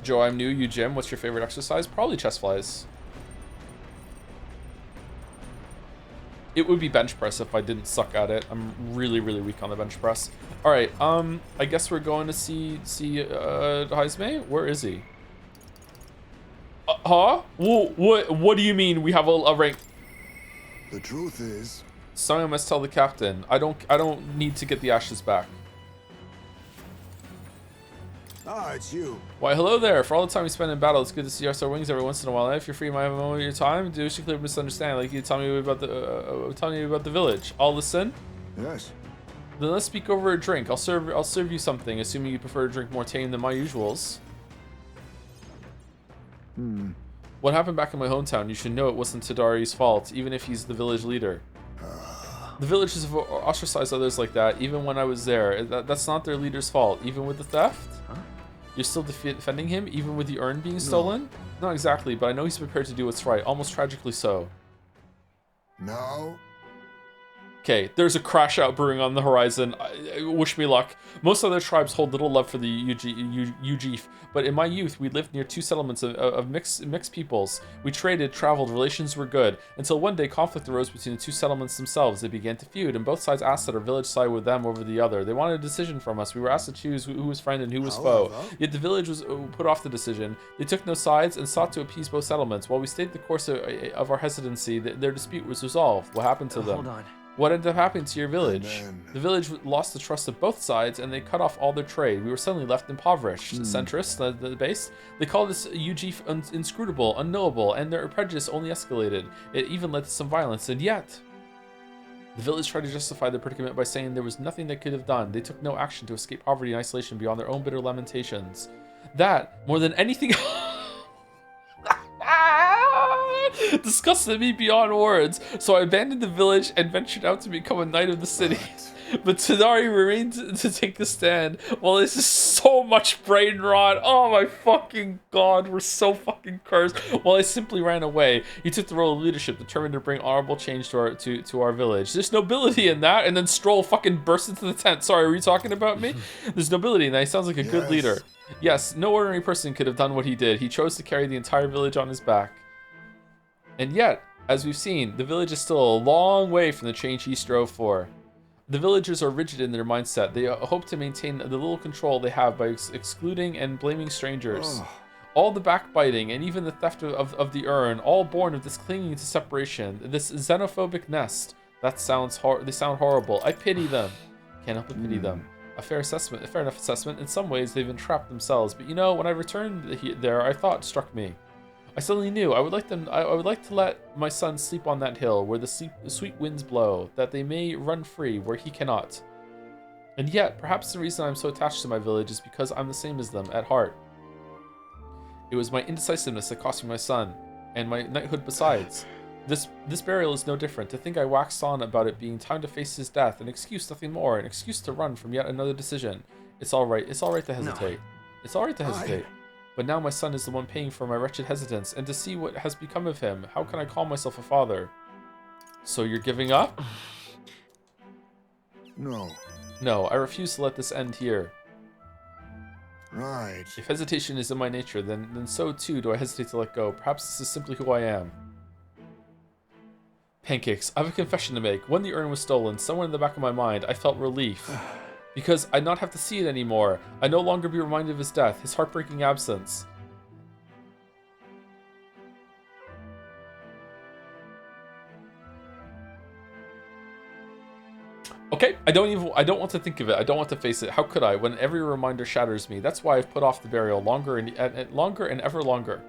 Joe, I'm new. You, Jim. What's your favorite exercise? Probably chest flies. It would be bench press if I didn't suck at it. I'm really, really weak on the bench press. All right. I guess we're going to see Heisme. Where is he? Huh? What do you mean we have a rank? the truth is, someone must tell the captain. I don't need to get the ashes back. Ah, it's you. Why, hello there. For all the time we spend in battle, it's good to see our star wings every once in a while. If you're free, might have a moment of your time. Do you clearly misunderstand? Like you tell me about the village. I'll listen. Yes. Then let's speak over a drink. I'll serve you something, assuming you prefer to drink more tame than my usuals. What happened back in my hometown? You should know it wasn't Tadari's fault, even if he's the village leader. The villagers have ostracized others like that, even when I was there. That's not their leader's fault. Even with the theft? Huh? You're still defending him, even with the urn being stolen? Not exactly, but I know he's prepared to do what's right, almost tragically so. No. Okay, there's a crash out brewing on the horizon. Wish me luck. Most other tribes hold little love for the Ujif, but in my youth, we lived near two settlements of mixed peoples. We traded, traveled, relations were good, until one day conflict arose between the two settlements themselves. They began to feud, and both sides asked that our village side with them over the other. They wanted a decision from us. We were asked to choose who was friend and who was foe. Yet the village was put off the decision. They took no sides and sought to appease both settlements. While we stayed the course of our hesitancy, their dispute was resolved. What happened to them? Hold on. What ended up happening to your village? The village lost the trust of both sides, and they cut off all their trade. We were suddenly left impoverished. Centrists, the base, they called us Ujif inscrutable, unknowable, and their prejudice only escalated. It even led to some violence, and yet... The village tried to justify their predicament by saying there was nothing they could have done. They took no action to escape poverty and isolation beyond their own bitter lamentations. That, more than anything... disgusted me beyond words, so I abandoned the village and ventured out to become a knight of the city. But Tadari remained to take the stand. Well, this is so much brain rot. Oh my fucking god, we're so fucking cursed. Well, I simply ran away. He took the role of leadership, determined to bring honorable change to our village. There's nobility in that. And then Stroll fucking burst into the tent. Sorry, were you talking about me? There's nobility in that. He sounds like a good leader. Yes, no ordinary person could have done what he did. He chose to carry the entire village on his back. And yet, as we've seen, the village is still a long way from the change he strove for. The villagers are rigid in their mindset. They hope to maintain the little control they have by excluding and blaming strangers. All the backbiting and even the theft of the urn, all born of this clinging to separation, this xenophobic nest. They sound horrible. I pity them. Can't help but pity them. A fair enough assessment. In some ways, they've entrapped themselves. But you know, when I returned there, a thought struck me. I suddenly knew I would like to let my son sleep on that hill where the sweet winds blow, that they may run free where he cannot. And yet, perhaps the reason I'm so attached to my village is because I'm the same as them at heart. It was my indecisiveness that cost me my son, and my knighthood besides. This burial is no different. To think I waxed on about it being time to face his death, an excuse, nothing more, an excuse to run from yet another decision. It's all right to hesitate. It's all right to hesitate. But now my son is the one paying for my wretched hesitance, and to see what has become of him, how can I call myself a father? So you're giving up? No. No, I refuse to let this end here. Right. If hesitation is in my nature, then so too do I hesitate to let go. Perhaps this is simply who I am. Pancakes, I have a confession to make. When the urn was stolen, somewhere in the back of my mind, I felt relief. Because I'd not have to see it anymore. I'd no longer be reminded of his death, his heartbreaking absence. Okay, I don't want to think of it. I don't want to face it. How could I, when every reminder shatters me? That's why I've put off the burial longer and ever longer.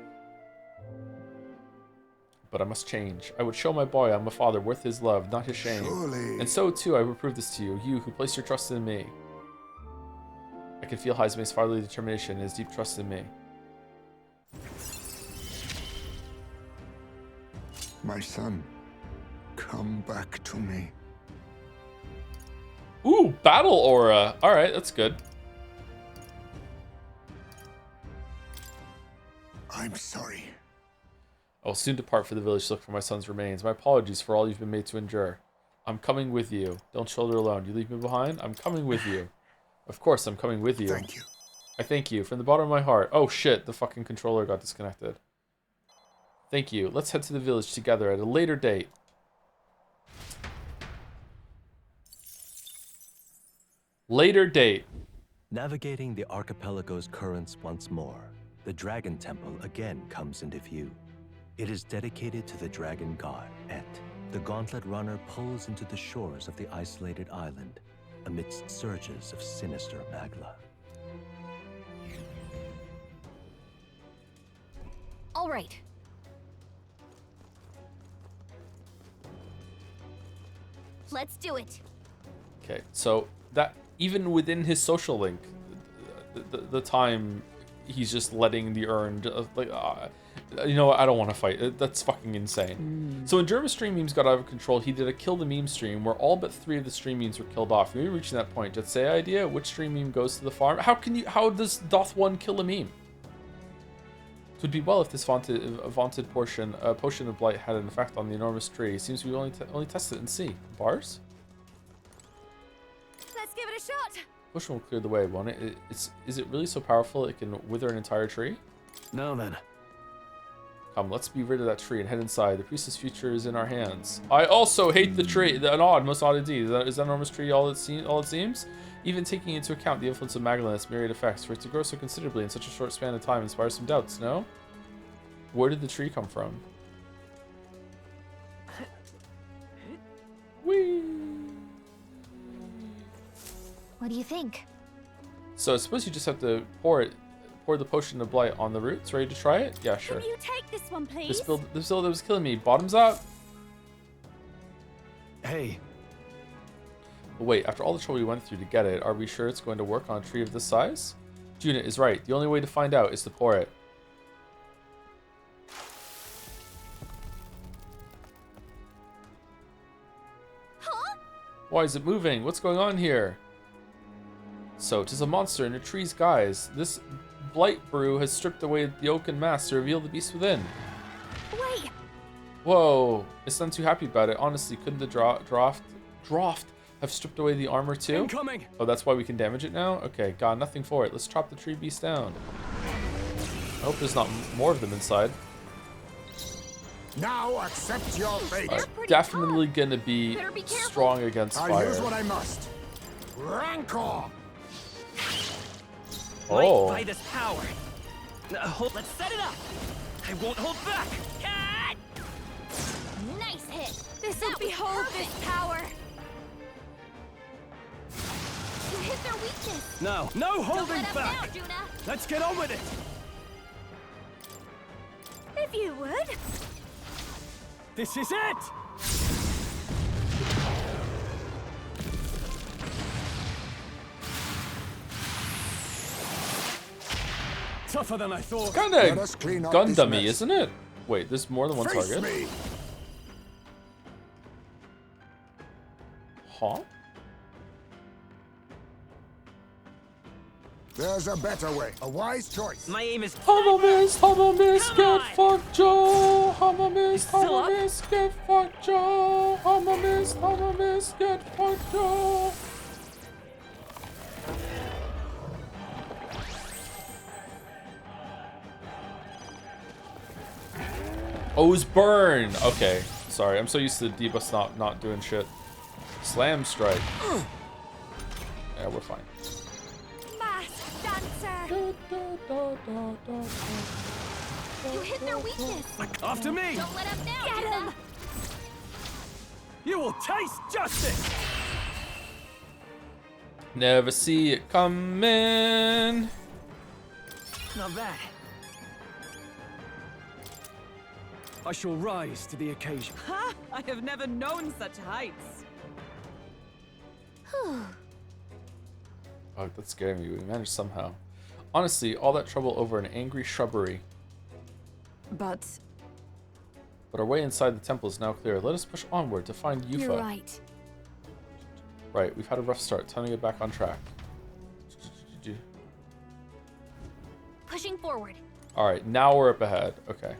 But I must change. I would show my boy I'm a father worth his love, not his shame. Surely. And so too I will prove this to you, you who place your trust in me. I can feel Haizme's fatherly determination and his deep trust in me. My son, come back to me. Ooh, battle aura. Alright, that's good. I'm sorry. I will soon depart for the village to look for my son's remains. My apologies for all you've been made to endure. I'm coming with you. Don't shoulder alone. You leave me behind? I'm coming with you. Of course, I'm coming with you. Thank you. I thank you from the bottom of my heart. Oh shit, the fucking controller got disconnected. Thank you. Let's head to the village together at a later date. Later date. Navigating the archipelago's currents once more, the Dragon Temple again comes into view. It is dedicated to the dragon god, Et. The gauntlet runner pulls into the shores of the isolated island, amidst surges of sinister magla. All right. Let's do it. Okay, so that even within his social link, the time he's just letting the urn You know what? I don't want to fight. That's fucking insane. So when Jerma's stream memes got out of control, he did a kill the meme stream where all but 3 of the stream memes were killed off. Maybe reaching that point. Just say idea. Which stream meme goes to the farm? How does doth one kill a meme? It would be well if this vaunted potion of blight had an effect on the enormous tree. Seems we only test it and see. Bars? Let's give it a shot. Potion will clear the way, won't it? Is it really so powerful it can wither an entire tree? Now then. Come, let's be rid of that tree and head inside. The priestess' future is in our hands. I also hate the tree. Most odd indeed. Is that enormous tree all it seems? Even taking into account the influence of Magdalene and its myriad effects, for it to grow so considerably in such a short span of time inspires some doubts, no? Where did the tree come from? Whee! What do you think? So I suppose you just have to pour the potion of blight on the roots. Ready to try it? Yeah, sure. Can you take this one, please? This build that was killing me. Bottoms up. Hey. But wait, after all the trouble we went through to get it, are we sure it's going to work on a tree of this size? Juna is right. The only way to find out is to pour it. Huh? Why is it moving? What's going on here? So, 'tis a monster in a tree's guise. This blight brew has stripped away the oaken mask to reveal the beast within. Wait! Whoa, it's not too happy about it. Honestly, couldn't the draft have stripped away the armor too? Incoming! Oh, that's why we can damage it now? Okay, got nothing for it. Let's chop the tree beast down. I hope there's not more of them inside. Now accept your fate. Definitely gonna be strong against fire. I use what I must. Rancor! Oh. By this power. Let's set it up. I won't hold back. Nice hit. This'll behold this power. You hit their weakness. No, no holding back. Now, Juna. Let's get on with it. If you would. This is it. Tougher than I thought. Kind of Gundam-y, isn't it? Wait, there's more than one target. Me. Huh? There's a better way. A wise choice. My aim is. Hummus, get fucked, Joe. Hummus, get fucked, Joe. Hummus, get fucked, Joe. Oh, it was burn. Okay, sorry. I'm so used to Debus not doing shit. Slam strike. Yeah, we're fine. Mask dancer. You hit their weakness. After me. Don't let up now. Get him. You will taste justice. Never see it coming. Not bad. I shall rise to the occasion. Ha! I have never known such heights. Oh, that's scaring me. We managed somehow. Honestly, all that trouble over an angry shrubbery. But our way inside the temple is now clear. Let us push onward to find Yufa. You're right. Right, we've had a rough start. Time to get back on track. Pushing forward. Alright, now we're up ahead. Okay.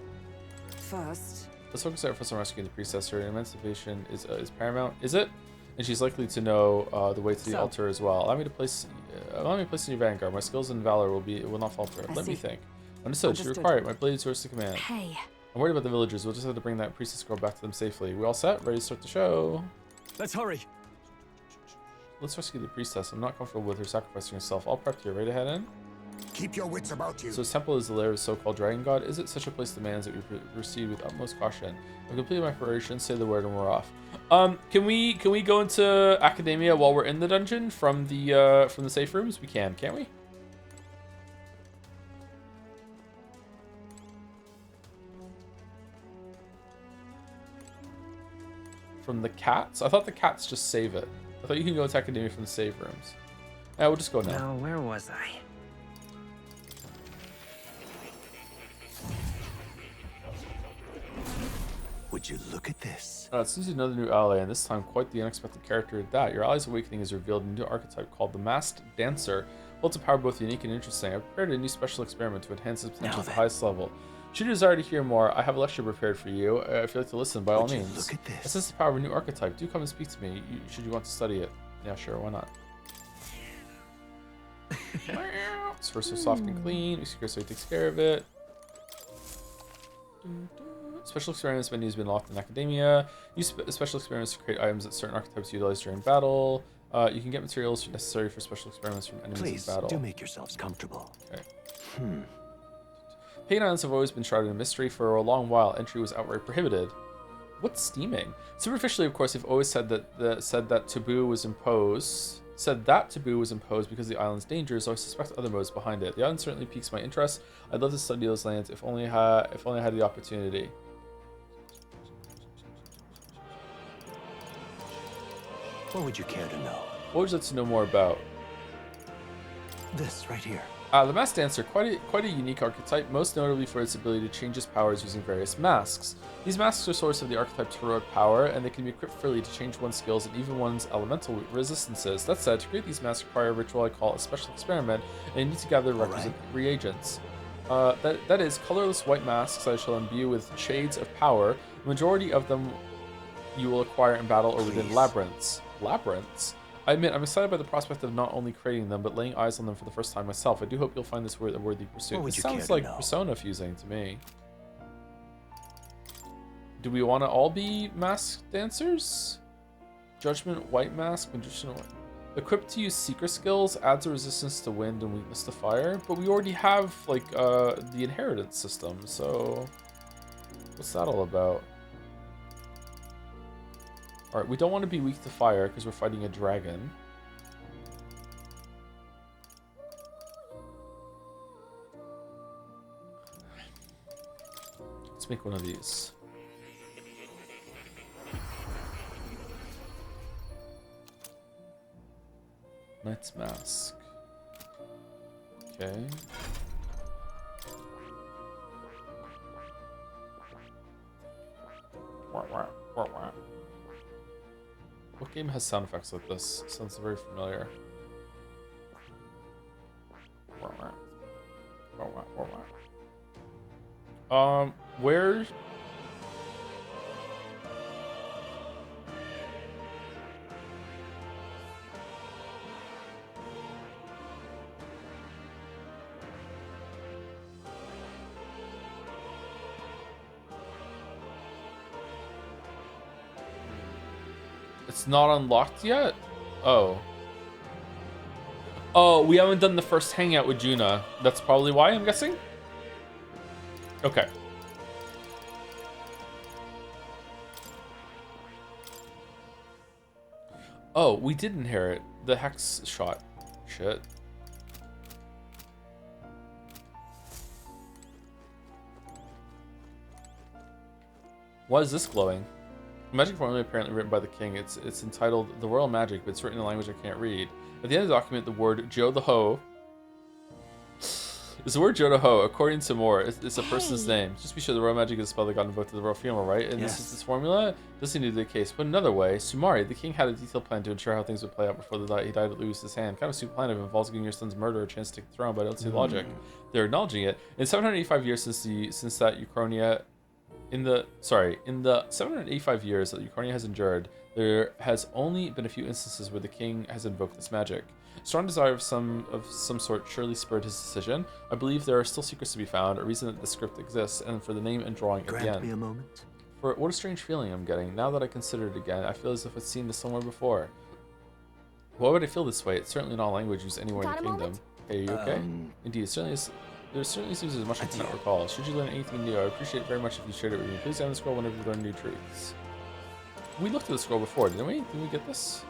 first, let's focus our efforts on rescuing the priestess. Her emancipation is paramount. Is it? And she's likely to know the way to the altar as well. Allow me to place in your vanguard. My skills and valor will not falter. Let me think. Understood. You require it. My blade is yours to command. Hey. I'm worried about the villagers. We'll just have to bring that priestess girl back to them safely. We all set? Ready to start the show? Let's hurry. Let's rescue the priestess. I'm not comfortable with her sacrificing herself. All prepped here. Ready to head in? Keep your wits about you. So this temple is the lair of the so-called dragon god. Is it such a place demands that we proceed with utmost caution? I've completed my preparation. Say the word and we're off. Can we go into academia while we're in the dungeon from the safe rooms? We can, can't we? From the cats? I thought the cats just save it. I thought you can go into academia from the save rooms. Yeah, we'll just go now. Now, where was I? Would you look at this? It seems another new ally, and this time quite the unexpected character at that. Your ally's awakening is revealed in a new archetype called the Masked Dancer. Holds a power both unique and interesting. I've prepared a new special experiment to enhance its potential at the highest level. Should you desire to hear more, I have a lecture prepared for you. If you'd like to listen, by all means. Look at this. I sense the power of a new archetype. Do come and speak to me. Should you want to study it? Yeah, sure. Why not? It's first so soft and clean. We secure so he takes care of it. Special experiments menu has been locked in academia. Use special experiments to create items that certain archetypes utilize during battle. You can get materials necessary for special experiments from enemies in battle. Please, do make yourselves comfortable. Okay. Hmm. Pagan Islands have always been shrouded in mystery. For a long while, entry was outright prohibited. What's steaming? Superficially, of course, they've always said that taboo was imposed. Said that taboo was imposed because of the island's dangers, so I suspect other motives behind it. The island certainly piques my interest. I'd love to study those lands if only I had the opportunity. What would you care to know? What would you like to know more about? This right here. The Masked Dancer, quite a unique archetype, most notably for its ability to change its powers using various masks. These masks are source of the archetype's heroic power, and they can be equipped freely to change one's skills and even one's elemental resistances. That said, to create these masks require a ritual I call a special experiment, and you need to gather requisite reagents. That is, colorless white masks I shall imbue with shades of power. The majority of them you will acquire in battle or within labyrinths. Labyrinths? I admit, I'm excited by the prospect of not only creating them, but laying eyes on them for the first time myself. I do hope you'll find this a worthy pursuit. It sounds like Persona fusing to me. Do we want to all be masked dancers? Judgment, white mask, magician, white. Equipped to use seeker skills, adds a resistance to wind and weakness to fire. But we already have, like, the inheritance system, so... What's that all about? Alright, we don't want to be weak to fire because we're fighting a dragon. Let's make one of these. Knight's Mask. Okay. What game has sound effects like this? Sounds very familiar. Where? It's not unlocked yet? Oh. Oh, we haven't done the first hangout with Juna. That's probably why, I'm guessing? Okay. Oh, we did inherit the hex shot. Shit. Why is this glowing? A magic formula apparently written by the king. It's entitled The Royal Magic, but it's written in a language I can't read. At the end of the document, the word Joe the Ho is the word Joe the Ho. According to Moore, it's a person's name. Just be sure the Royal Magic is a spell that got invoked to the Royal Funeral, right? And this is this formula? This seemed to be the case. But another way, Sumari, the king, had a detailed plan to ensure how things would play out before he died at Louis's hand. Kind of a stupid plan if it involves giving your son's murderer a chance to take the throne, but I don't see the logic. They're acknowledging it. In 785 years since that Uchronia... In the 785 years that Uchronia has endured, there has only been a few instances where the king has invoked this magic. Strong desire of some sort surely spurred his decision. I believe there are still secrets to be found, a reason that the script exists, and for the name and drawing at the end. Grant me a moment. What a strange feeling I'm getting. Now that I consider it again, I feel as if I've seen this somewhere before. Why would I feel this way? It's certainly not a language used anywhere in the kingdom. Hey, are you okay? Indeed, it certainly is. There certainly seems as much I cannot recall. Should you learn anything new, I would appreciate it very much if you shared it with me. Please down the scroll whenever you learn new truths. We looked at the scroll before, didn't we? Did we get this?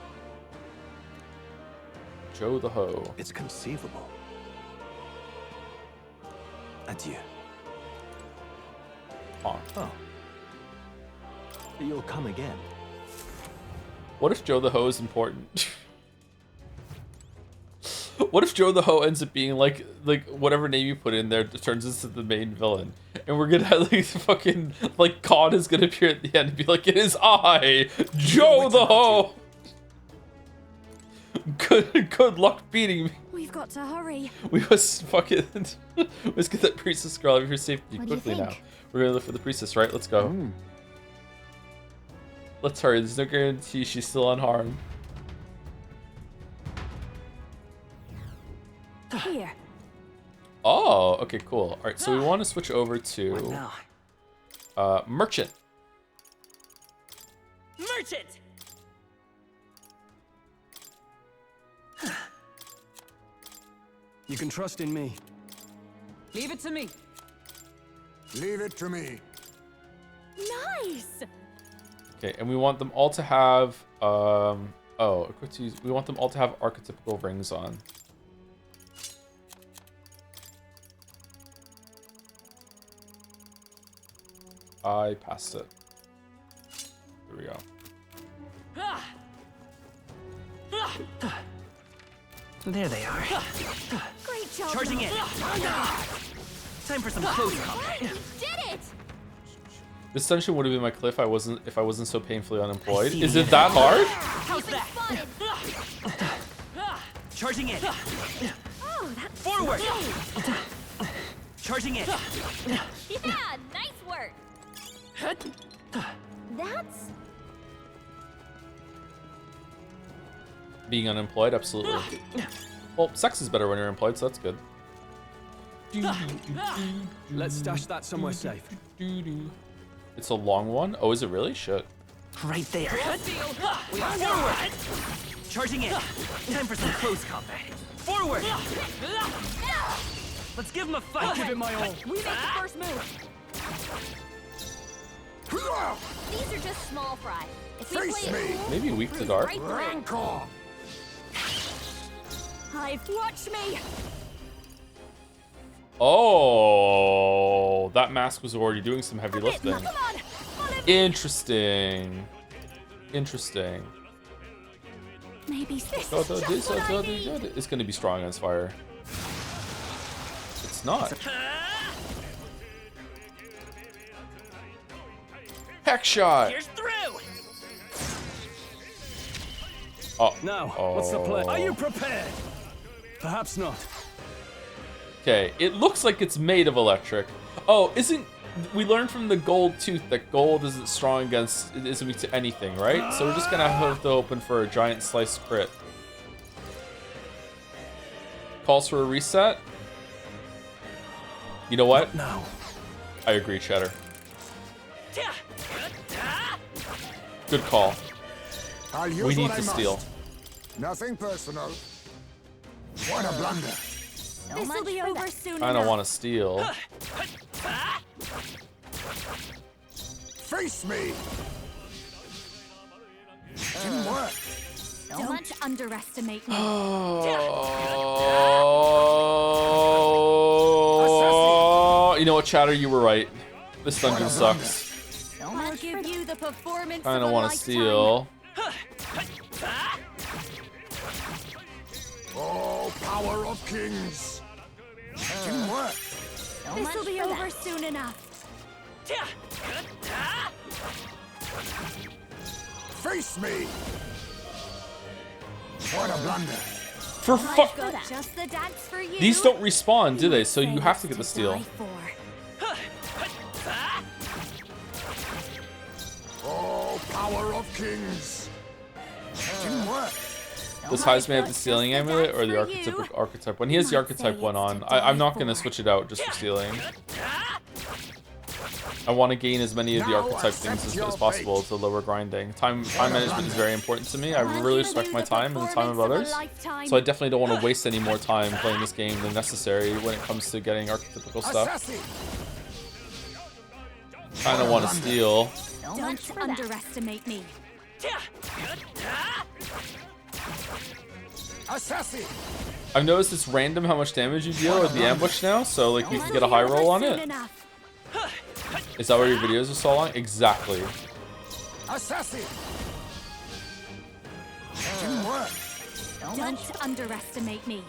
Joe the Ho. It's conceivable. Adieu. Oh. You'll come again. What if Joe the Ho is important? What if Joe the Ho ends up being like whatever name you put in there turns into the main villain, and we're gonna have like fucking like God is gonna appear at the end and be like, "It is I, Joe the Ho." Good luck beating me. We've got to hurry. We must fucking let's get that priestess girl out of here safely What do you quickly now. think? We're gonna look for the priestess, right? Let's go. Let's hurry. There's no guarantee she's still unharmed. Here. Oh, okay, cool. All right, so we want to switch over to merchant. Merchant! You can trust in me. Leave it to me. Leave it to me. Nice. Okay, and we want them all to have we want them all to have archetypical rings on. I passed it. There we go. There they are. Great job. Charging in. Time for some close combat. You did it. This dungeon would have been my cliff if I wasn't so painfully unemployed. Is it that hard? How's that? Charging in. Oh, that's Forward. great. Charging in. Yeah, nice work. That's Being unemployed, absolutely. Well, sex is better when you're employed, so that's good. Let's stash that somewhere safe. It's a long one? Oh, is it really? Shit. Right there. We are forward. Charging in. Time for some close combat. Forward. Let's give him a fight. I'll give it my all. we make the first move. These are just small fry. If we Face play it me. cool, Maybe weak to cruise dark. right through. Rancor. Hive, watch me. Oh, that mask was already doing some heavy lifting. Come on. Interesting. Interesting. Maybe this is just what I need. It's going to be strong against fire. It's not. Heck shot. Here's through. Oh. Now, what's the plan? Are you prepared? Perhaps not. Okay, it looks like it's made of electric. Oh, we learned from the gold tooth that gold isn't strong against, it isn't weak to anything, right? So we're just gonna have to open for a giant slice crit. Calls for a reset. You know what? No. I agree, Cheddar. Good call. I'll use We need what to I steal. must. Nothing personal. What a blunder. This'll be over soon. I don't want to steal. Face me. Didn't work. Don't underestimate me. Oh, you know what, Chatter? You were right. This dungeon sucks. I'll give you the performance I of don't a want to lifetime. steal. Oh, power of kings. Didn't work. This'll be over soon enough. Face me. What a blunder. For fuck. Just the dance for you. These don't respawn, do they? So you have to get the steal. Oh, power of kings. Didn't work. Does Heisman have the stealing amulet or the archetype one? He has the archetype one on. I'm not going to switch it out just for stealing. I want to gain as many of the archetype things as possible to lower grinding. Time management is very important to me. I really respect my time and the time of others. So I definitely don't want to waste any more time playing this game than necessary when it comes to getting archetypical stuff. Kind of want to steal. Don't underestimate me. I've noticed it's random how much damage you deal with the ambush now, so like you can get a high roll on it. Is that why your videos are so long? Exactly. Didn't work. Don't underestimate me.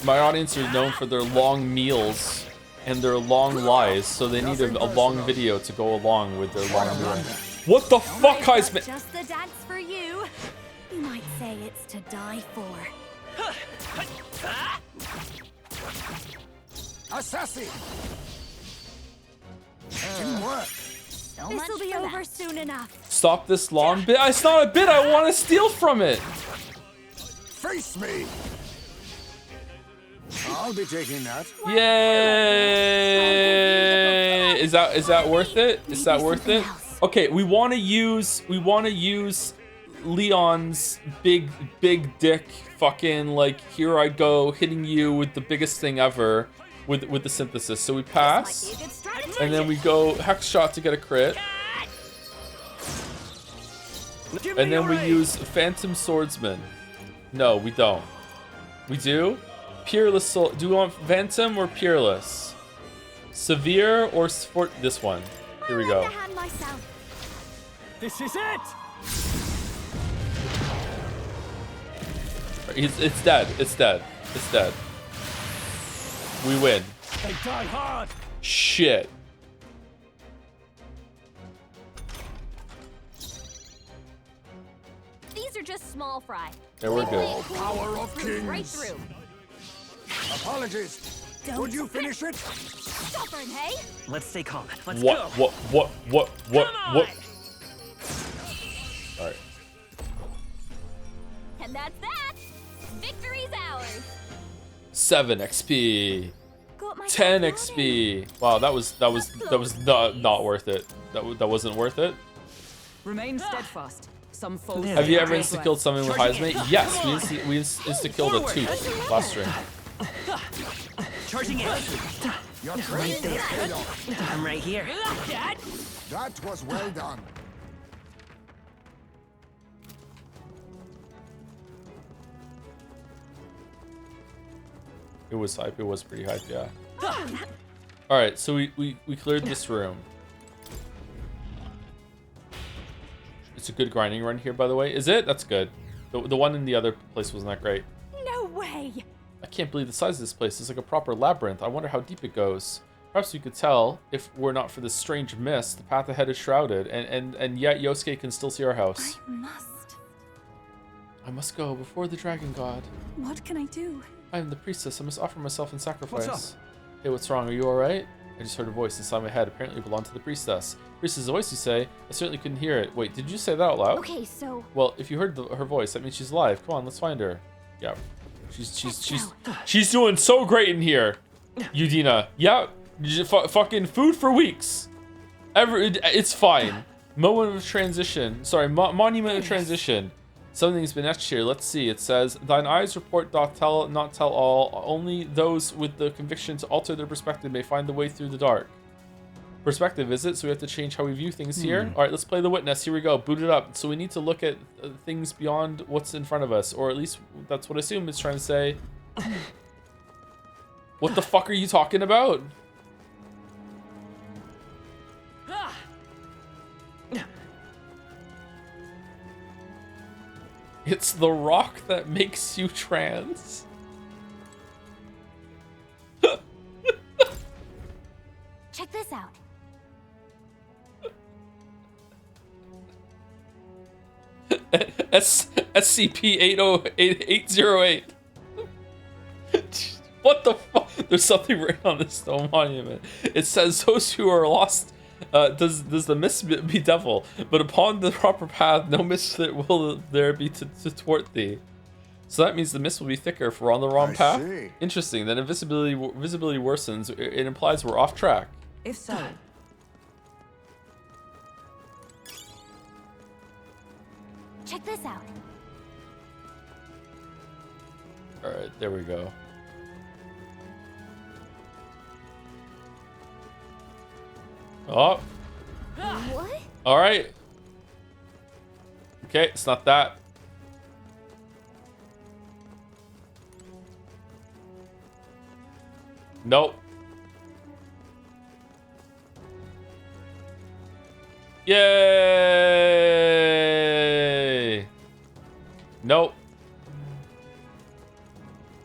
My audience are known for their long meals and their long lies, so they need a long video to go along with their long meal. What the fuck, Heisman? Just the dance for you. You might say it's to die for. Assassin! Didn't work. This'll be over soon enough. Stop this long bit. It's not a bit. I want to steal from it. Face me! I'll be taking that. Yay! Is that worth it? Is that worth it? Okay, we want to use Leon's big dick fucking like here I go hitting you with the biggest thing ever with the synthesis. So we pass and then we go hex shot to get a crit. And then we use Phantom Swordsman. No, we don't. We do? Peerless Soul. Do we want Phantom or Peerless? Severe or Sport? This one. Here we go. This is it! It's dead. It's dead. It's dead. We win. They die hard! Shit. These are just small fry. Yeah, we're good. Power of kings. Right through. Apologies. Would you finish it? Stubborn, hey? Let's stay calm. Let's What? go. What? All right. And that's that. Victory's ours. 7 XP. 10 XP. Wow, that was not worth it. That wasn't worth it. Remain steadfast. Some foes. Have you ever insta-killed someone with Heismate? Yes, we insta-killed a tooth last stream. Charging in. You're Right there. I'm right here. That was well done. It was hype. It was pretty hype, yeah. All right, so we cleared this room. It's a good grinding run here, by the way. Is it? That's good. The one in the other place wasn't that great. No way. I can't believe the size of this place. It's like a proper labyrinth. I wonder how deep it goes. Perhaps you could tell, if were not for this strange mist, the path ahead is shrouded, and yet Yosuke can still see our house. I must go before the dragon god. What can I do? I am the priestess. I must offer myself in sacrifice. What's up? Hey, what's wrong? Are you alright? I just heard a voice inside my head. Apparently it belonged to the priestess. Priestess' voice, you say? I certainly couldn't hear it. Wait, did you say that out loud? Okay, so Well, if you heard her voice, that means she's alive. Come on, let's find her. Yeah. She's doing so great in here. Udina. Yeah. Fucking food for weeks. It's fine. Moment of transition. Sorry, monument of transition. Something's been etched here. Let's see. It says, "Thine eyes report doth tell, not tell all. Only those with the conviction to alter their perspective may find the way through the dark." Perspective, is it? So we have to change how we view things here? All right, let's play the witness. Here we go. Boot it up. So we need to look at things beyond what's in front of us. Or at least that's what I assume it's trying to say. What the fuck are you talking about? It's the rock that makes you trans. check this out. SCP-808. What the fuck? There's something written on this stone monument. It says, "Those who are lost, does the mist be devil? But upon the proper path, no mist will there be to thwart thee." So that means the mist will be thicker if we're on the wrong path. See. Interesting. Then if visibility worsens, it implies we're off track. If so, Check this out. All right, there we go. Oh. What? All right. Okay, it's not that. Nope. Yay! Nope.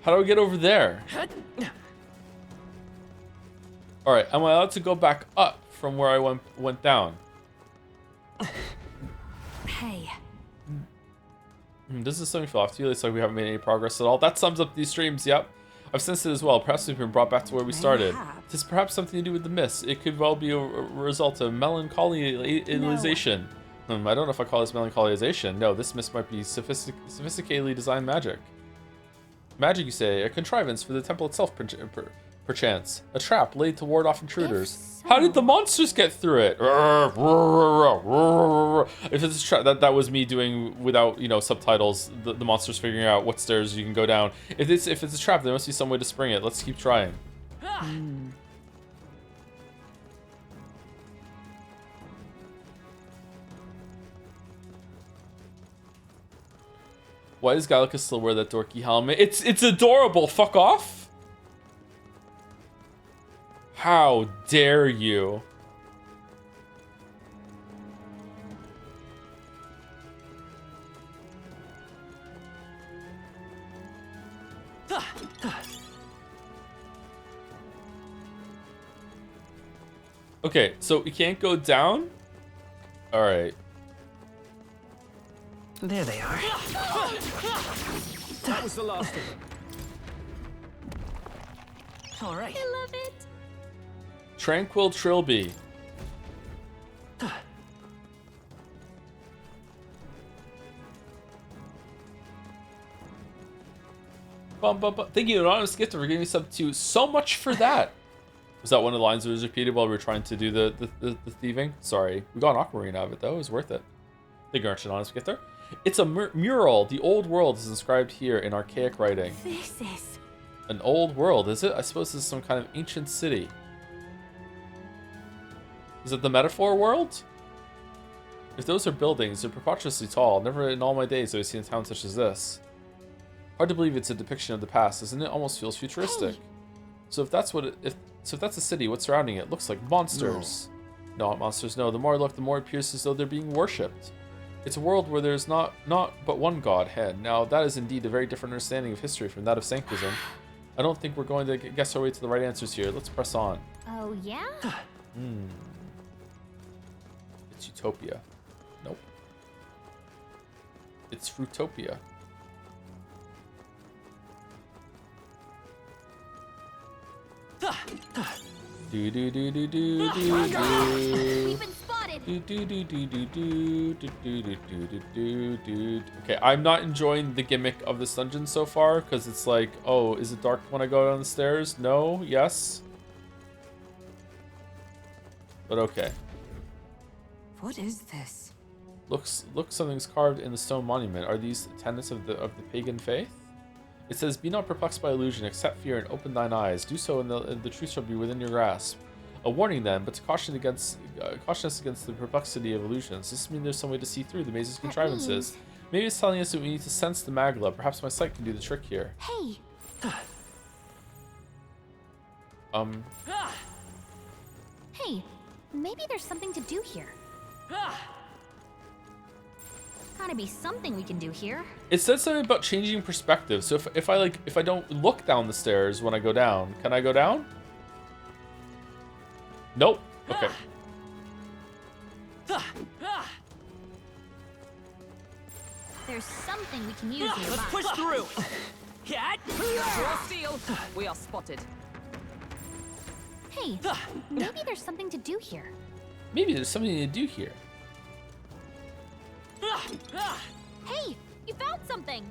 How do I get over there? Alright, am I allowed to go back up from where I went down? Hey. Does this something feel off to you? It's like we haven't made any progress at all. That sums up these streams, yep. I've sensed it as well. Perhaps we've been brought back to where we started. It is perhaps something to do with the mist. It could well be a result of melancholyization. I don't know if I call this melancholyization. No, this mist might be sophisticatedly designed magic. Magic, you say? A contrivance for the temple itself, perchance. A trap laid to ward off intruders. How did the monsters get through it? If it's a trap, that was me doing without, you know, subtitles. The monsters figuring out what stairs you can go down. If it's a trap, there must be some way to spring it. Let's keep trying. Why does Gallicus still wear that dorky helmet? It's adorable. Fuck off. How dare you? Okay, so we can't go down? Alright. There they are. That was the last of them. All right. I love it. Tranquil Trilby. Thank you, Anonymous Gift, for giving me sub 2. So much for that. Was that one of the lines that was repeated while we were trying to do the thieving? Sorry. We got an aquamarine out of it, though. It was worth it. Thank you, Anonymous Gift. It's a mural. The old world is inscribed here in archaic writing. This is... An old world, is it? I suppose this is some kind of ancient city. Is it the metaphor world? If those are buildings, they're preposterously tall. Never in all my days have I seen a town such as this. Hard to believe it's a depiction of the past, doesn't it? Almost feels futuristic. Hey. So if that's a city, what's surrounding it? Looks like monsters. No, not monsters. No, the more I look, the more it appears as though they're being worshipped. It's a world where there's not but one godhead. Now that is indeed a very different understanding of history from that of Sanctism. I don't think we're going to guess our way to the right answers here. Let's press on. Oh yeah. It's Utopia. Nope. It's Fruitopia. Do do do do do do do. We've been spotted. Do do do do do do do do do do do. Okay, I'm not enjoying the gimmick of this dungeon so far because it's like, oh, is it dark when I go down the stairs? No. Yes. But okay. What is this? Look, something's carved in the stone monument. Are these tenets of the pagan faith? It says, "Be not perplexed by illusion, accept fear and open thine eyes. Do so, and the truth shall be within your grasp." A warning then, but to caution us against the perplexity of illusions. Does this mean there's some way to see through the maze's contrivances? Maybe it's telling us that we need to sense the magla. Perhaps my sight can do the trick here. Hey. Hey, maybe there's something to do here. Gotta be something we can do here. It said something about changing perspective. So if I don't look down the stairs when I go down, can I go down? Nope. Okay. There's something we can use here. Let's push through. Steel. We are spotted. Hey, maybe there's something to do here. Maybe there's something to do here. Hey, you found something.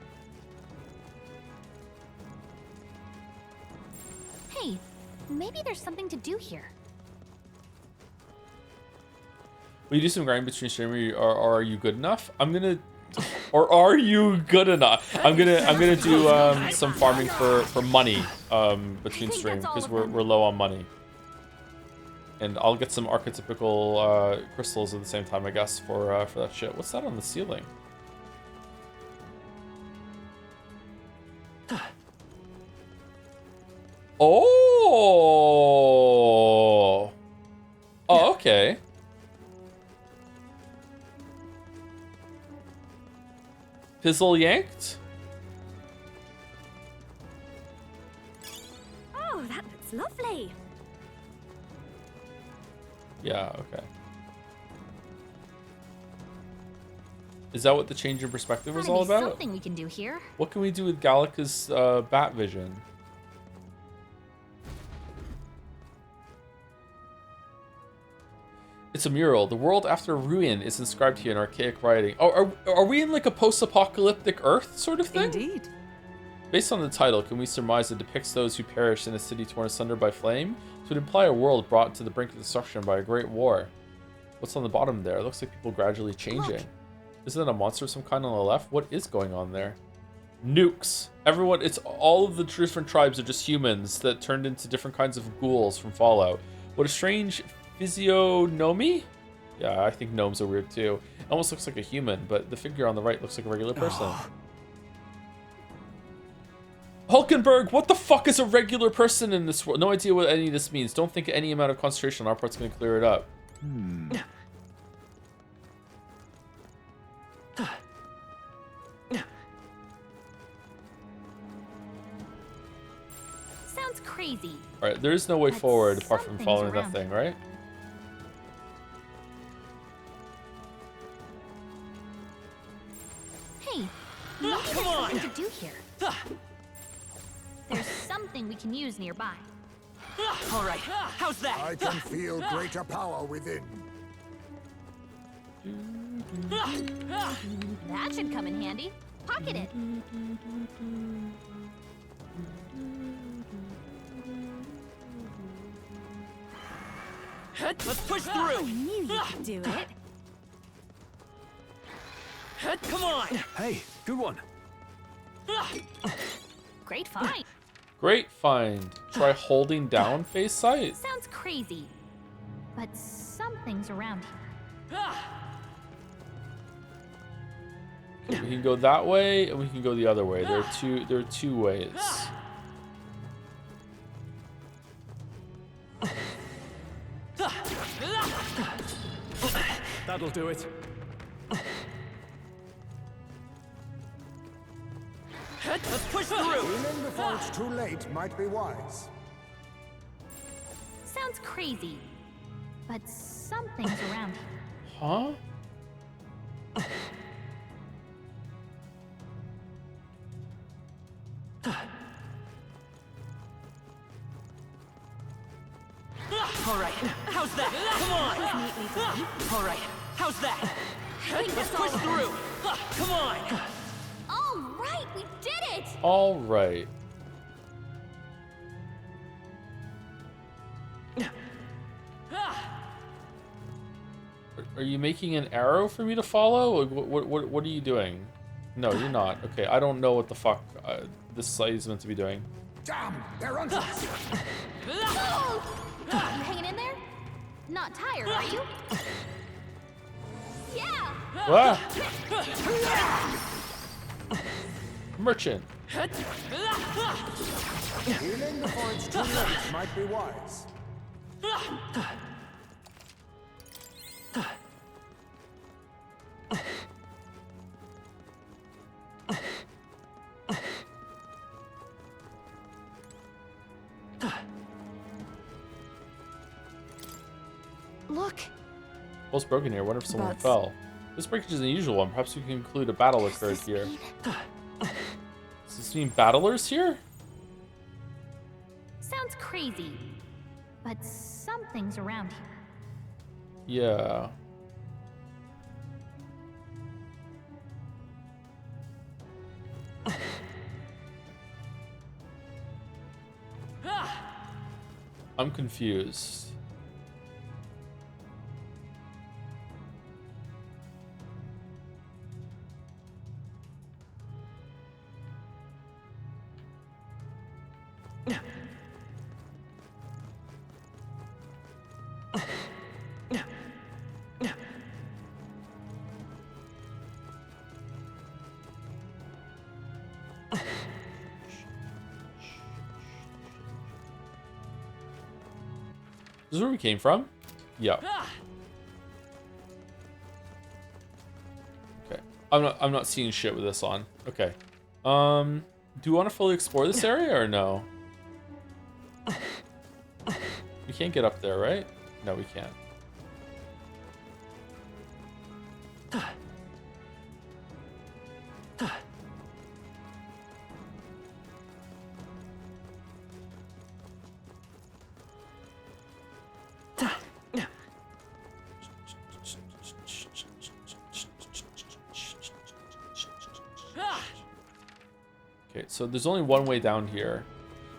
Hey, maybe there's something to do here. Will you do some grinding between stream, or are you good enough? I'm gonna, or are you good enough? I'm gonna do some farming for money between stream because we're low on money. And I'll get some archetypical crystals at the same time, I guess, for that shit. What's that on the ceiling? Oh! Oh, okay. Pizzle yanked? It's lovely. Yeah, okay. Is that what the change in perspective was all about? Something we can do here. What can we do with Gallica's bat vision? It's a mural. The world after ruin is inscribed here in archaic writing. Oh, are we in like a post-apocalyptic Earth sort of thing? Indeed. Based on the title, can we surmise it depicts those who perished in a city torn asunder by flame? It would imply a world brought to the brink of destruction by a great war. What's on the bottom there? It looks like people gradually changing. Look. Isn't that a monster of some kind on the left? What is going on there? Nukes. Everyone, it's all of the different tribes are just humans that turned into different kinds of ghouls from Fallout. What a strange physiognomy? Yeah, I think gnomes are weird too. It almost looks like a human, but the figure on the right looks like a regular person. Hulkenberg, what the fuck is a regular person in this world? No idea what any of this means. Don't think any amount of concentration on our part's gonna clear it up. Sounds crazy. Alright, there is no way forward apart from following that thing, right? Hey, maybe there's something to do here. There's something we can use nearby. All right, how's that? I can feel greater power within. That should come in handy. Pocket it. Let's push through. I knew you could do it. Come on. Hey, good one. Great find. Great find. Try holding down face sight. Sounds crazy, but something's around here. Okay, we can go that way, and we can go the other way. There are two ways. That'll do it. Let's push through. Healing before it's too late might be wise. Sounds crazy, but something's around here. Huh? All right, how's that? Come on. All right, how's that? Let's push through. Come on. All right, we did it. All right. Are you making an arrow for me to follow? What are you doing? No, you're not. Okay, I don't know what the fuck this site is meant to be doing. Damn, they're on us. You hanging in there? Not tired, are you? Yeah. Ah. Merchant. Healing before it's too late might be wise. Look. What's broken here? What if someone fell? This breakage is an unusual one. Perhaps we can include a battle occurred here. Does this mean battlers here? Sounds crazy, but something's around here. Yeah. I'm confused. This is where we came from? Yeah. Okay. I'm not seeing shit with this on. Okay. Do you want to fully explore this area or no? can't get up there, right? No, we can't. Okay, so there's only one way down here.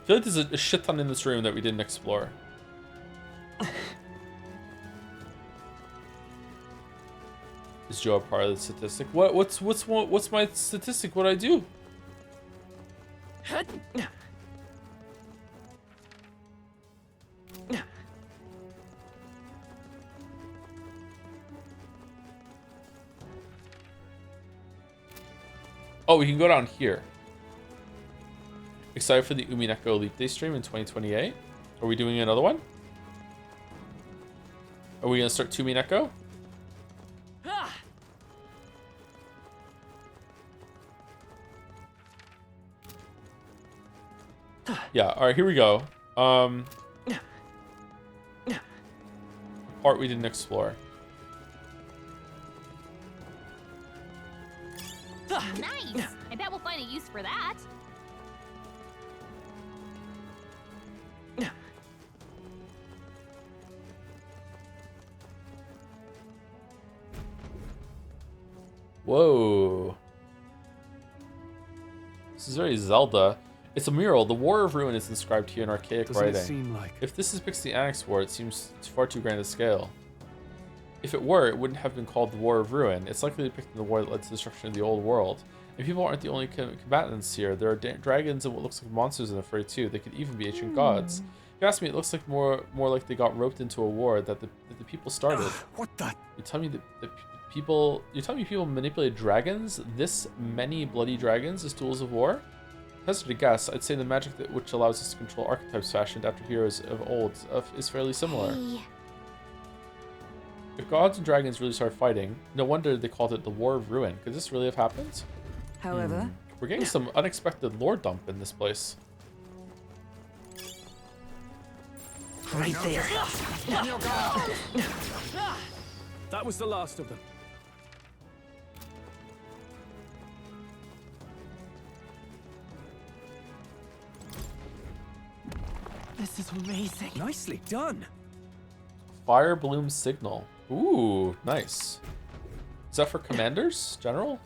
I feel like there's a shit ton in this room that we didn't explore. Is Joe a part of the statistic? What's my statistic? What I do? Oh, we can go down here. Excited for the Umineko Leap Day stream in 2028? Are we doing another one? Are we gonna start Tumineko? Yeah, alright, here we go. Part we didn't explore. Nice! I bet we'll find a use for that. Whoa. This is very Zelda. It's a mural. The War of Ruin is inscribed here in archaic Doesn't writing. it seem like... If this depicts the Annex War, it seems far too grand a scale. If it were, it wouldn't have been called the War of Ruin. It's likely depicting the war that led to the destruction of the old world. And people aren't the only combatants here. There are dragons and what looks like monsters in the fray too. They could even be ancient gods. If you ask me, it looks like more like they got roped into a war that the people started. What the? You tell me people manipulate dragons? This many bloody dragons as tools of war? Hazard to guess, I'd say the magic which allows us to control archetypes fashioned after heroes of old is fairly similar. Hey. If gods and dragons really started fighting, no wonder they called it the War of Ruin. Could this really have happened? However, We're getting some unexpected lore dump in this place. Right there. That was the last of them. This is amazing. Nicely done. Fire Bloom Signal. Ooh, nice. Is that for commanders? General?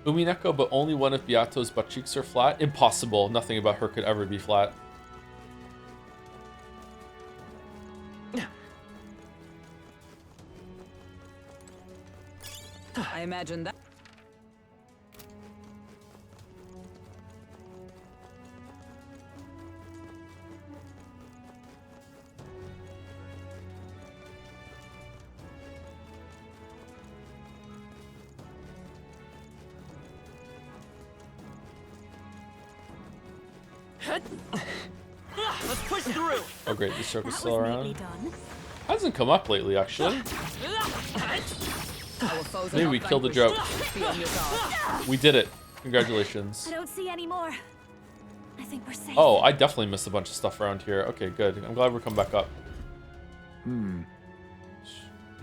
Umineko, but only one of Beato's butt cheeks are flat? Impossible. Nothing about her could ever be flat. I imagine that. Let's push through. Oh great, the circle's still was around. neatly done. Hasn't come up lately, actually. Maybe we killed the joke. We did it. Congratulations. I don't see any more. I think we're safe. Oh, I definitely missed a bunch of stuff around here. Okay, good. I'm glad we're coming back up.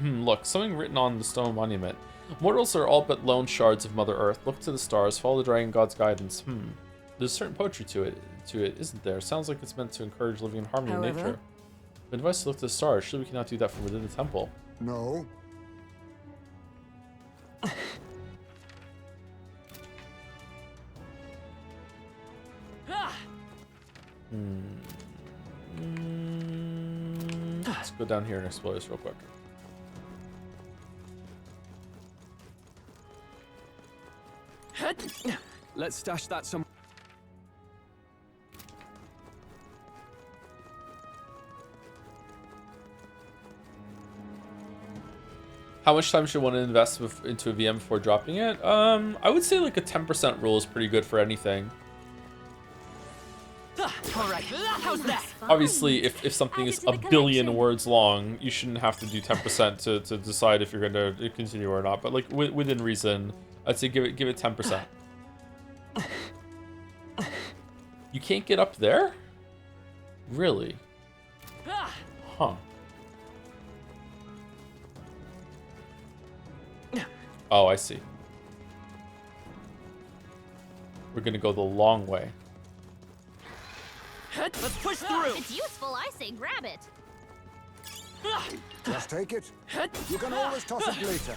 Look, something written on the stone monument. Mortals are all but lone shards of Mother Earth. Look to the stars, follow the Dragon God's guidance. There's a certain poetry to it, isn't there? Sounds like it's meant to encourage living in harmony with nature. But advice to look to the stars. Surely we cannot do that from within the temple. No. Let's go down here and explore this real quick. Let's stash that some. How much time should one invest into a VM before dropping it? I would say like a 10% rule is pretty good for anything. All right. How's How's that? Obviously, if something is a billion words long, you shouldn't have to do 10% to decide if you're going to continue or not. But like within reason, I'd say give it 10%. You can't get up there? Really? Huh. Oh, I see. We're gonna go the long way. Let's push through. If it's useful, I say grab it. Just take it. You can always toss it later.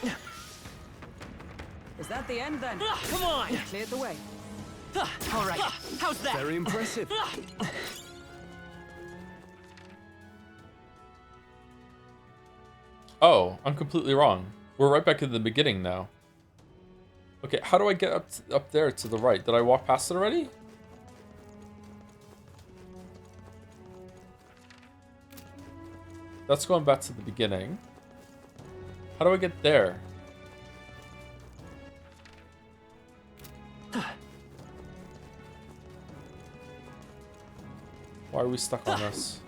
Is that the end then? Come on! Cleared the way. All right, how's that? Very impressive. Oh, I'm completely wrong. We're right back in the beginning now. Okay, how do I get up there to the right? Did I walk past it already? That's going back to the beginning. How do I get there? Why are we stuck on this?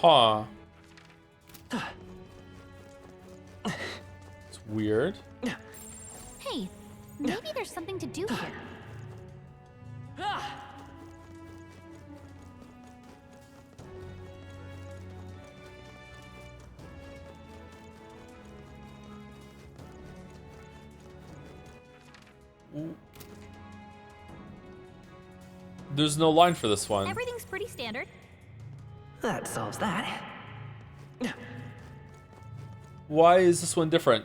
Huh. It's weird. Hey, maybe there's something to do here. There's no line for this one. Everything's pretty standard. That solves that. Why is this one different?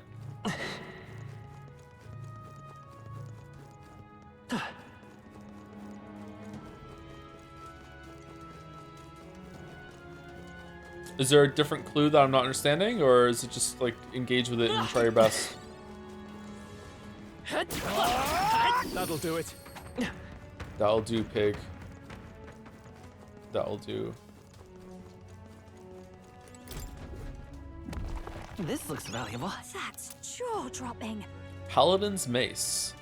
Is there a different clue that I'm not understanding, or is it just like engage with it and try your best? That'll do it. That'll do, pig. That'll do. This looks valuable. That's jaw-dropping. Paladin's Mace.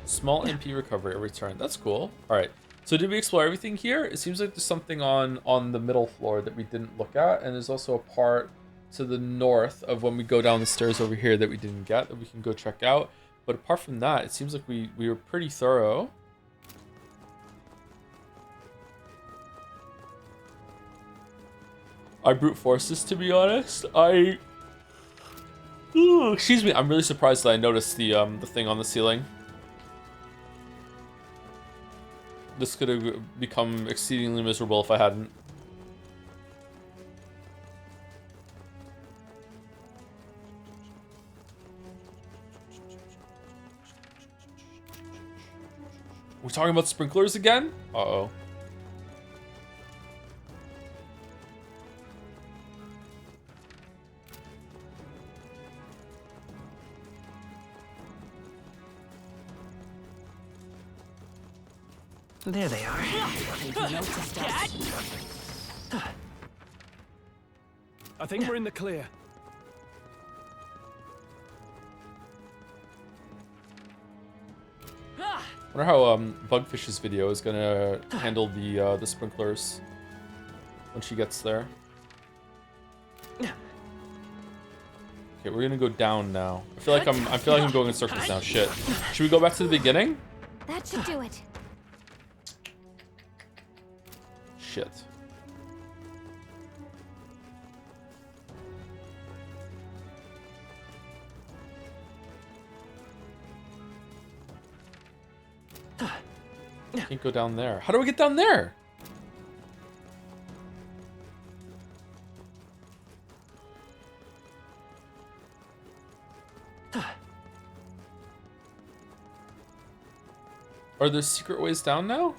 Small MP recovery every turn. That's cool. Alright. So did we explore everything here? It seems like there's something on the middle floor that we didn't look at. And there's also a part to the north of when we go down the stairs over here that we didn't get, that we can go check out. But apart from that, it seems like we were pretty thorough. I brute force this, to be honest. Ooh, excuse me. I'm really surprised that I noticed the thing on the ceiling. This could have become exceedingly miserable if I hadn't. We're talking about sprinklers again? Uh-oh. There they are. I think we're in the clear. I wonder how Bugfish's video is gonna handle the sprinklers when she gets there. Okay, we're gonna go down now. I feel like I'm going in circles now. Shit. Should we go back to the beginning? That should do it. Shit. Can't go down there. How do we get down there? Are there secret ways down now?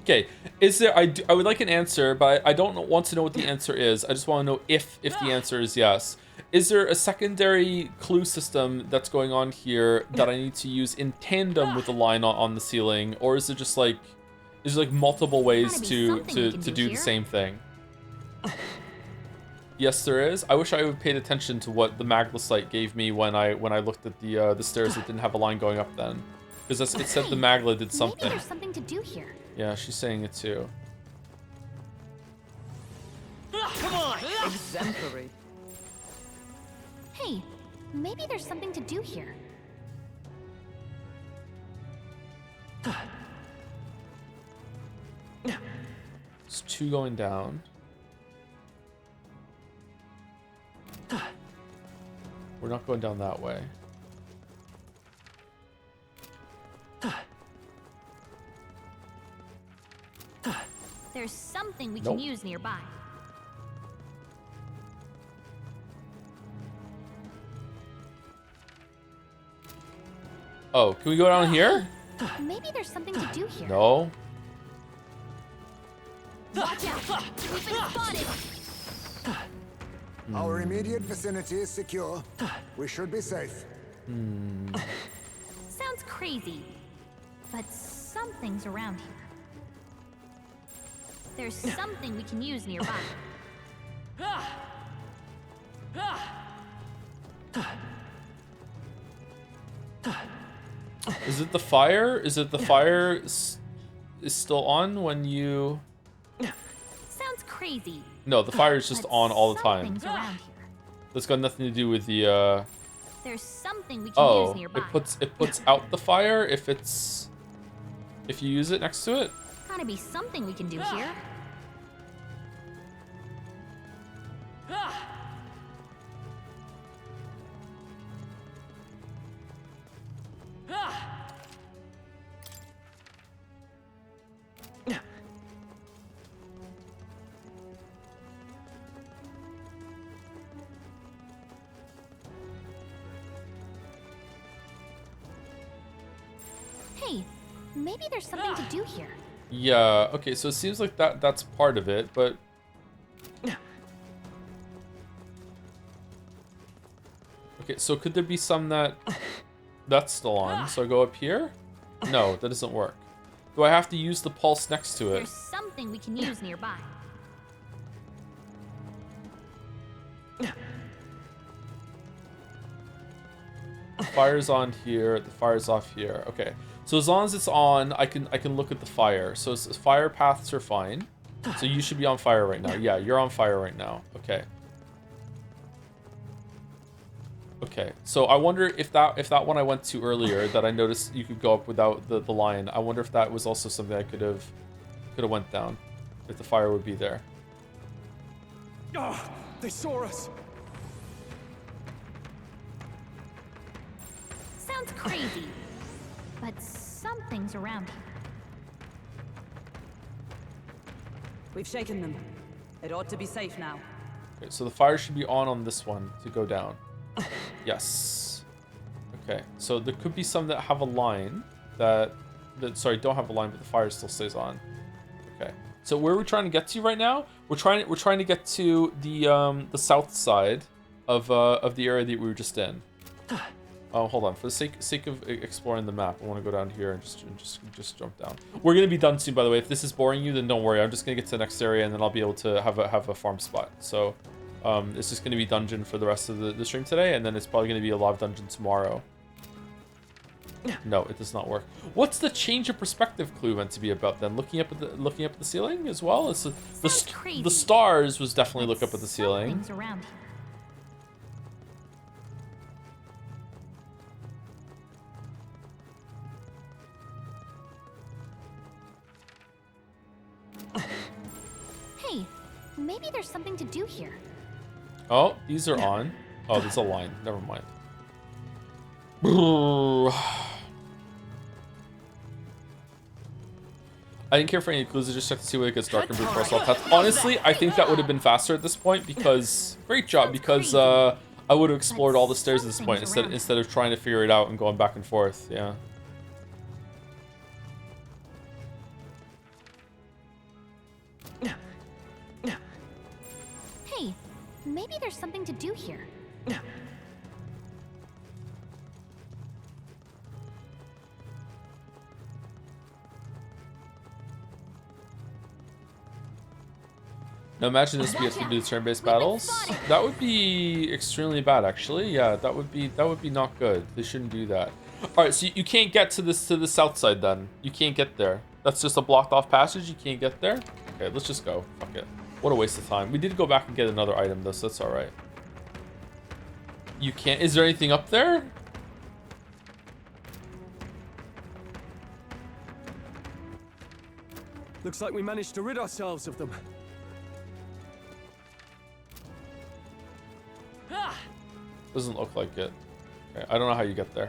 Okay, is there? I would like an answer, but I don't want to know what the answer is. I just want to know if the answer is yes. Is there a secondary clue system that's going on here that I need to use in tandem with the line on the ceiling, or is it just like, is there like multiple ways to do the same thing? Yes, there is. I wish I would paid attention to what the maglicite gave me when I looked at the stairs that didn't have a line going up then, because it said the magla did something. Maybe there's something to do here. Yeah, she's saying it too. Come on! Exemplary. Hey, maybe there's something to do here. There's 2 going down. We're not going down that way. There's something we Nope. can use nearby. Oh, can we go down here? Maybe there's something to do here. No. Watch out! We've been spotted! Our immediate vicinity is secure. We should be safe. Sounds crazy, but something's around here. There's something we can use nearby. Is it the fire? Is it the fire is still on when you... Sounds crazy. No, the fire is just but on all the time. something's around here. That's got nothing to do with the There's something we can use Oh, nearby. it puts out the fire if you use it next to it. Gotta be something we can do here. Hey, maybe there's something to do here. Yeah, okay, so it seems like that's part of it, but okay, so could there be some that's still on? So I go up here? No, that doesn't work. Do I have to use the pulse next to it? There's something we can use nearby. The fire's on here, the fire's off here. Okay. So as long as it's on, I can look at the fire. So fire paths are fine. So you should be on fire right now. Yeah, you're on fire right now. Okay. Okay. So I wonder if that one I went to earlier that I noticed you could go up without the line. I wonder if that was also something I could have went down. If the fire would be there. Oh, they saw us. Sounds crazy, but something's around here. We've shaken them. It ought to be safe now. Okay, so the fire should be on this one to go down. Yes. Okay, so there could be some that have a line that sorry, don't have a line, but the fire still stays on. Okay. So where are we trying to get to right now? We're trying to get to the south side of the area that we were just in. Oh, hold on. For the sake of exploring the map, I want to go down here and just jump down. We're gonna be done soon, by the way. If this is boring you, then don't worry. I'm just gonna get to the next area, and then I'll be able to have a farm spot. So, it's just gonna be dungeon for the rest of the stream today, and then it's probably gonna be a live dungeon tomorrow. No, it does not work. What's the change of perspective clue meant to be about then? Looking up at the ceiling as well. It's the stars was definitely look up at the ceiling. Something's around here. Hey, maybe there's something to do here. Oh, these are on. Oh, there's a line. Never mind. I didn't care for any clues. I just checked to see whether it gets darker before I saw paths. Honestly, I think that would have been faster at this point because great job because I would have explored all the stairs at this point instead of trying to figure it out and going back and forth. Yeah. Hey, maybe there's something to do here. Now imagine this we have to do turn-based battles. That would be extremely bad, actually. Yeah, that would be not good. They shouldn't do that. All right, so you can't get to the south side then. You can't get there. That's just a blocked off passage. You can't get there. Okay, let's just go. Fuck it. What a waste of time. We did go back and get another item though, so that's all right. You can't. Is there anything up there? Looks like we managed to rid ourselves of them. Doesn't look like it. Okay, I don't know how you get there.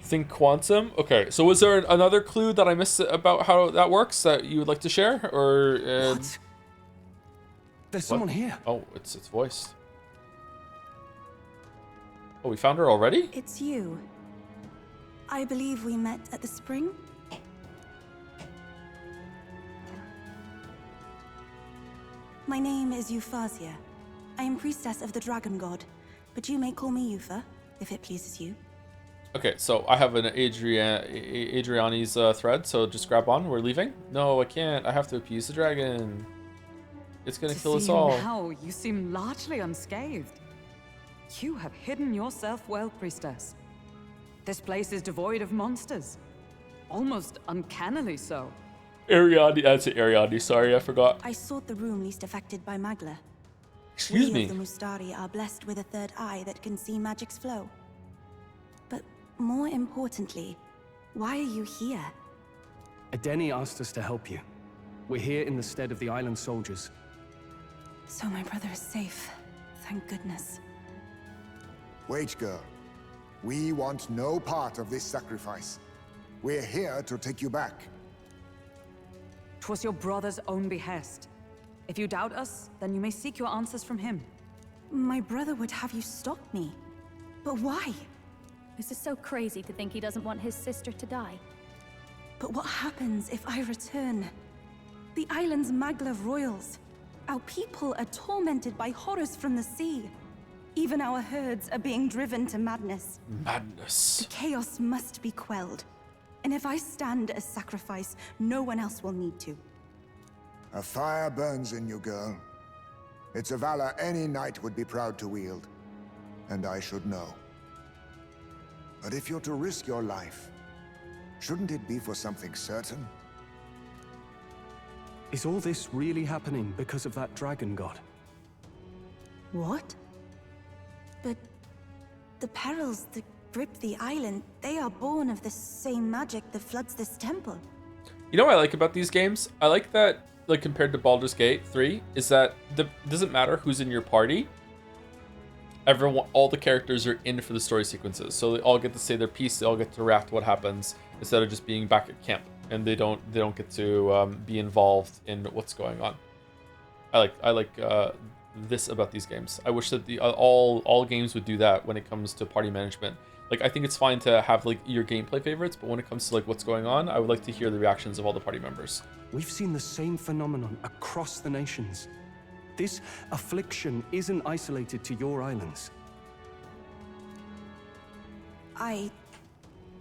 Think quantum. Okay, so was there another clue that I missed about how that works that you would like to share, or? What? There's someone here. Oh, it's voiced. Oh, we found her already? It's you. I believe we met at the spring? My name is Euphrasia. I am priestess of the dragon god, but you may call me Eupha, if it pleases you. Okay, so I have an Adriani's thread, so just grab on. We're leaving. No, I can't. I have to appease the dragon. It's gonna kill us all. Now you seem largely unscathed. You have hidden yourself well, priestess. This place is devoid of monsters, almost uncannily so. Ariadne, that's it, Ariadne. Sorry, I forgot. I sought the room least affected by Magla. Excuse me. We of the Mustari are blessed with a third eye that can see magic's flow. But more importantly, why are you here? Adeni asked us to help you. We're here in the stead of the island soldiers. So my brother is safe. Thank goodness. Wait, girl. We want no part of this sacrifice. We're here to take you back. 'Twas your brother's own behest. If you doubt us, then you may seek your answers from him. My brother would have you stop me. But why? This is so crazy to think he doesn't want his sister to die. But what happens if I return? The island's Magla royals. Our people are tormented by horrors from the sea. Even our herds are being driven to madness. Madness. The chaos must be quelled. And if I stand as sacrifice, no one else will need to. A fire burns in you, girl. It's a valor any knight would be proud to wield. And I should know. But if you're to risk your life, shouldn't it be for something certain? Is all this really happening because of that dragon god? What? But the perils that grip the island, they are born of the same magic that floods this temple. You know what I like about these games? I like that, like compared to Baldur's Gate 3, is that it doesn't matter who's in your party. Everyone, all the characters are in for the story sequences, so they all get to say their piece. They all get to react to what happens instead of just being back at camp, and they don't get to be involved in what's going on. I like this about these games. I wish that the all games would do that when it comes to party management. Like, I think it's fine to have like your gameplay favorites, but when it comes to like what's going on, I would like to hear the reactions of all the party members. We've seen the same phenomenon across the nations. This affliction isn't isolated to your islands.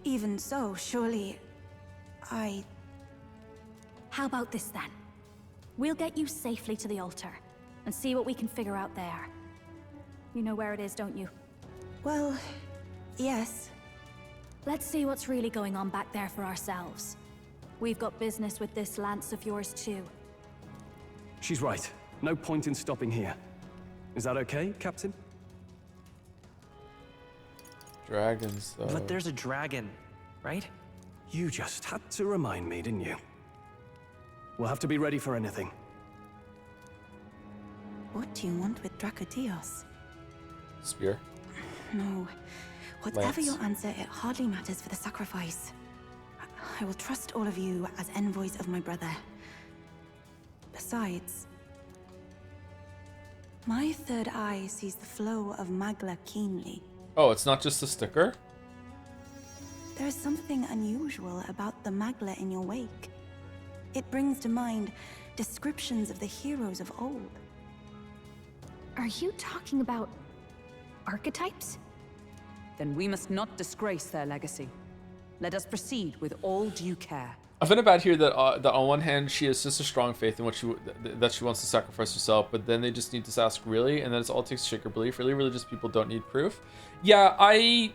Even so, surely... How about this then? We'll get you safely to the altar, and see what we can figure out there. You know where it is, don't you? Well, yes. Let's see what's really going on back there for ourselves. We've got business with this lance of yours too. She's right. No point in stopping here. Is that okay, Captain? Dragons, though. But there's a dragon, right? You just had to remind me, didn't you? We'll have to be ready for anything. What do you want with Dracotios? Spear. No. Whatever Lance. your answer, it hardly matters for the sacrifice. I will trust all of you as envoys of my brother. Besides, my third eye sees the flow of Magla keenly. Oh, it's not just a sticker? There's something unusual about the magla in your wake. It brings to mind descriptions of the heroes of old. Are you talking about archetypes? Then we must not disgrace their legacy. Let us proceed with all due care. I find it bad here that on one hand she has just a strong faith in what that she wants to sacrifice herself, but then they just need to ask really, and then it's all it takes to shake her belief. Really, religious people don't need proof. Yeah, I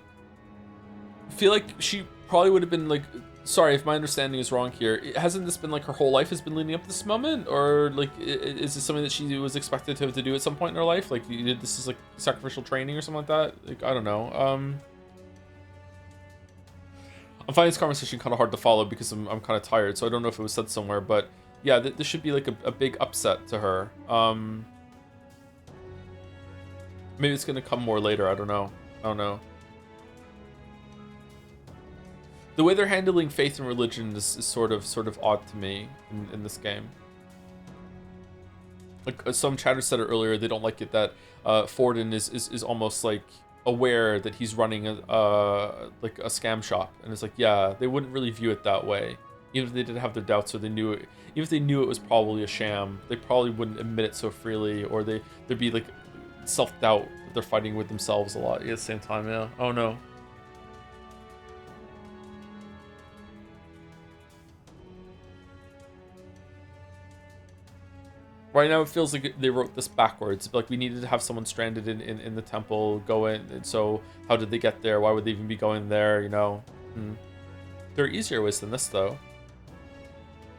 feel like she probably would have been like, sorry if my understanding is wrong here. Hasn't this been like her whole life has been leading up to this moment, or like is this something that she was expected to have to do at some point in her life? Like you did this is like sacrificial training or something like that. Like I don't know. I'm finding this conversation kind of hard to follow because I'm kind of tired, so I don't know if it was said somewhere, but yeah, this should be like a big upset to her. Maybe it's gonna come more later. I don't know. The way they're handling faith and religion is sort of odd to me in this game. Like some chatter said it earlier, they don't like it that Forden is almost like aware that he's running like a scam shop, and it's like, yeah, they wouldn't really view it that way, even if they did have their doubts or they knew it. Even if they knew it was probably a sham, they probably wouldn't admit it so freely, or there'd be like self-doubt that they're fighting with themselves a lot at the same time. Yeah. Oh no. Right now it feels like they wrote this backwards. Like we needed to have someone stranded in the temple go in. And so how did they get there? Why would they even be going there? You know, there are easier ways than this though.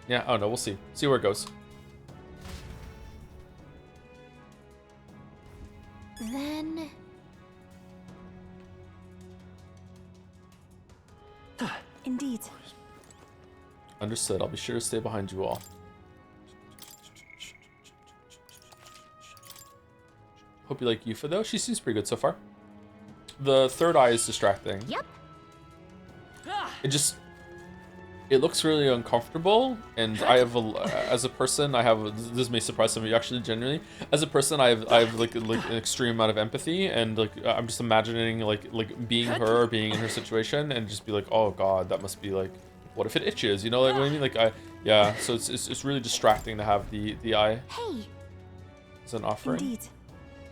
Yeah, I don't know. We'll see. See where it goes. Then... Indeed. Understood. I'll be sure to stay behind you all. Hope you like Yufa though. She seems pretty good so far. The third eye is distracting. Yep. It looks really uncomfortable, and I have as a person, this may surprise some of you actually. Genuinely, as a person, I have like an extreme amount of empathy, and like I'm just imagining like being her or being in her situation, and just be like, oh god, that must be like, what if it itches? You know, like what I mean? Like yeah. So it's really distracting to have the eye. Hey. It's an offering. Indeed.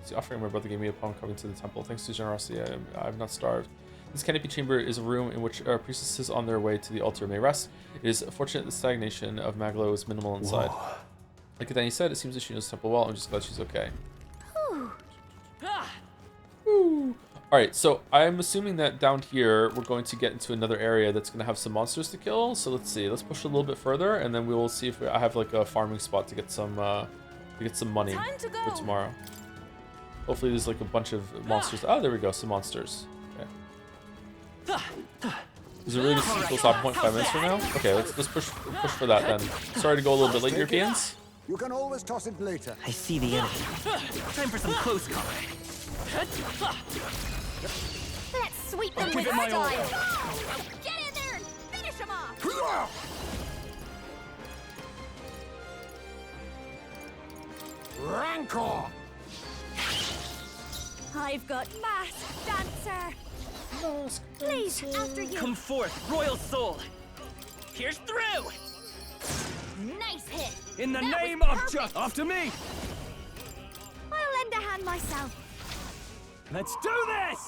It's the offering my brother gave me upon coming to the temple. Thanks to his generosity, I've not starved. This canopy chamber is a room in which priestesses on their way to the altar may rest. It is fortunate the stagnation of Maglo is minimal inside. Whoa. Like Danny said, it seems that she knows the temple well. I'm just glad she's okay. Alright, so I'm assuming that down here we're going to get into another area that's going to have some monsters to kill. So let's see. Let's push a little bit further, and then we will see if I have like a farming spot to get some money for tomorrow. Hopefully there's like a bunch of monsters. Oh, there we go. Some monsters. Okay. Is it really just equal stop point 5 minutes from now? Okay, let's push for that then. Sorry to go a little bit late, Europeans. You can always toss it later. I see the enemy. Time for some close combat. Let's sweep them with style. Get in there and finish them off. Rancor! I've got Masked Dancer. Please, after you. Come forth, royal soul. Pierce through. Nice hit. In the That name was of perfect. after me! I'll lend a hand myself. Let's do this!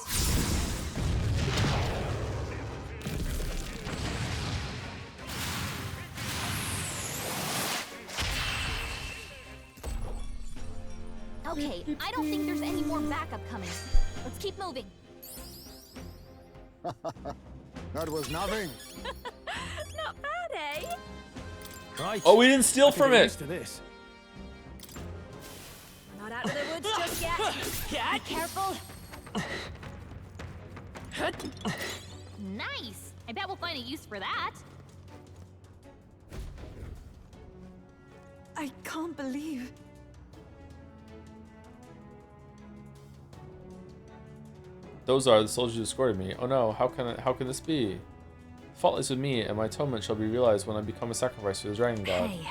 Okay, I don't think there's any more backup coming. Let's keep moving. That was nothing. Not bad, eh? Right. Oh, we didn't steal from it. To this. We're not out of the woods just yet. Be careful. Nice. I bet we'll find a use for that. I can't believe... Those are the soldiers who escorted me. Oh no, how can this be? The fault is with me, and my atonement shall be realized when I become a sacrifice for the dragon god. Hey,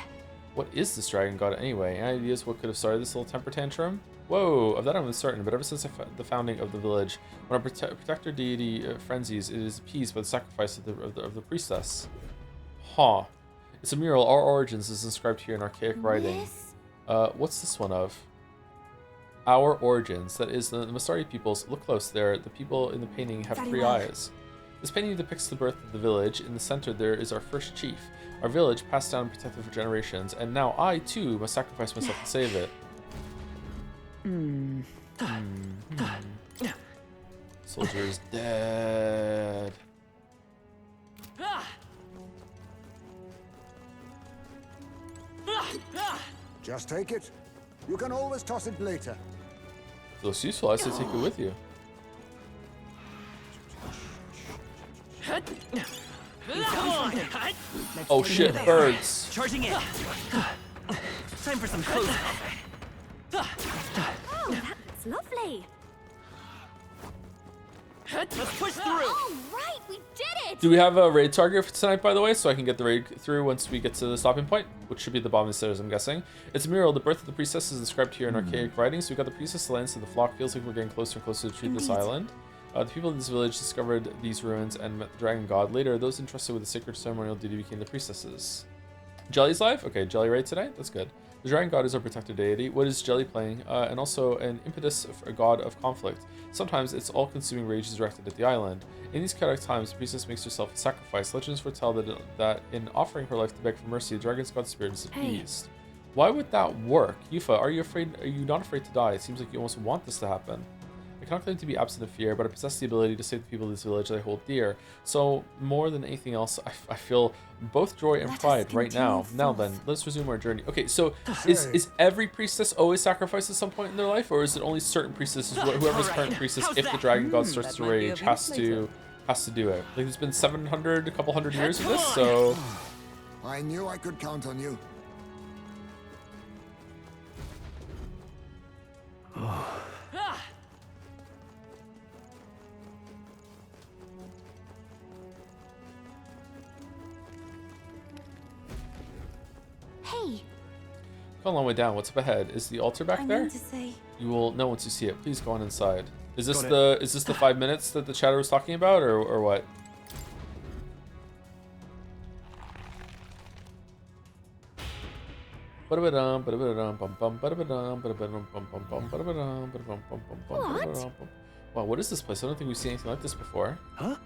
What is this dragon god anyway? Any ideas what could have started this little temper tantrum? Whoa, of that I'm uncertain, but ever since the founding of the village, when a protector deity frenzies, it is appeased by the sacrifice of the priestess. Huh. It's a mural. Our origins is inscribed here in archaic writing. What's this one of? Our origins. That is, the Mastari peoples. Look close there. The people in the painting have three eyes. This painting depicts the birth of the village. In the center there is our first chief. Our village passed down and protected for generations, and now I too must sacrifice myself to save it. Soldier is dead. Just take it. You can always toss it later. If it's useful, I say take it with you. Oh shit, birds. Charging in. Time for some close. Oh, that's lovely. Let's push through. All right, we did it. Do we have a raid target for tonight, by the way, so I can get the raid through once we get to the stopping point, which should be the bottom of the stairs, I'm guessing. It's a mural. The birth of the priestess is inscribed here in archaic writing. So we got the priestess lands to the flock. Feels like we're getting closer and closer to this island. The people of this village discovered these ruins and met the dragon god. Later, those entrusted with the sacred ceremonial duty became the priestesses. Jelly's live? Okay, Jelly raid tonight? That's good. The dragon god is our protector deity. What is Jelly playing? And also an impetus for a god of conflict. Sometimes its all-consuming rage is directed at the island. In these chaotic times, the priestess makes herself a sacrifice. Legends foretell that in offering her life to beg for mercy, the dragon's god spirit is appeased. Why would that work? Yufa, are you not afraid to die? It seems like you almost want this to happen. I cannot claim to be absent of fear, but I possess the ability to save the people of this village that I hold dear. So, more than anything else, I feel both joy and pride right now. Now then, let's resume our journey. Okay, so is every priestess always sacrificed at some point in their life, or is it only certain priestesses, whoever's current priestess, if the dragon god starts to rage, has to do it? Like, there's been a couple hundred years of this, so... I knew I could count on you. Hey. Go a long way down. What's up ahead? Is the altar back there? To say... You will know once you see it. Please go on inside. Is this the 5 minutes that the chatter was talking about, or what? Wow, what is this place? I don't think we've seen anything like this before. Huh?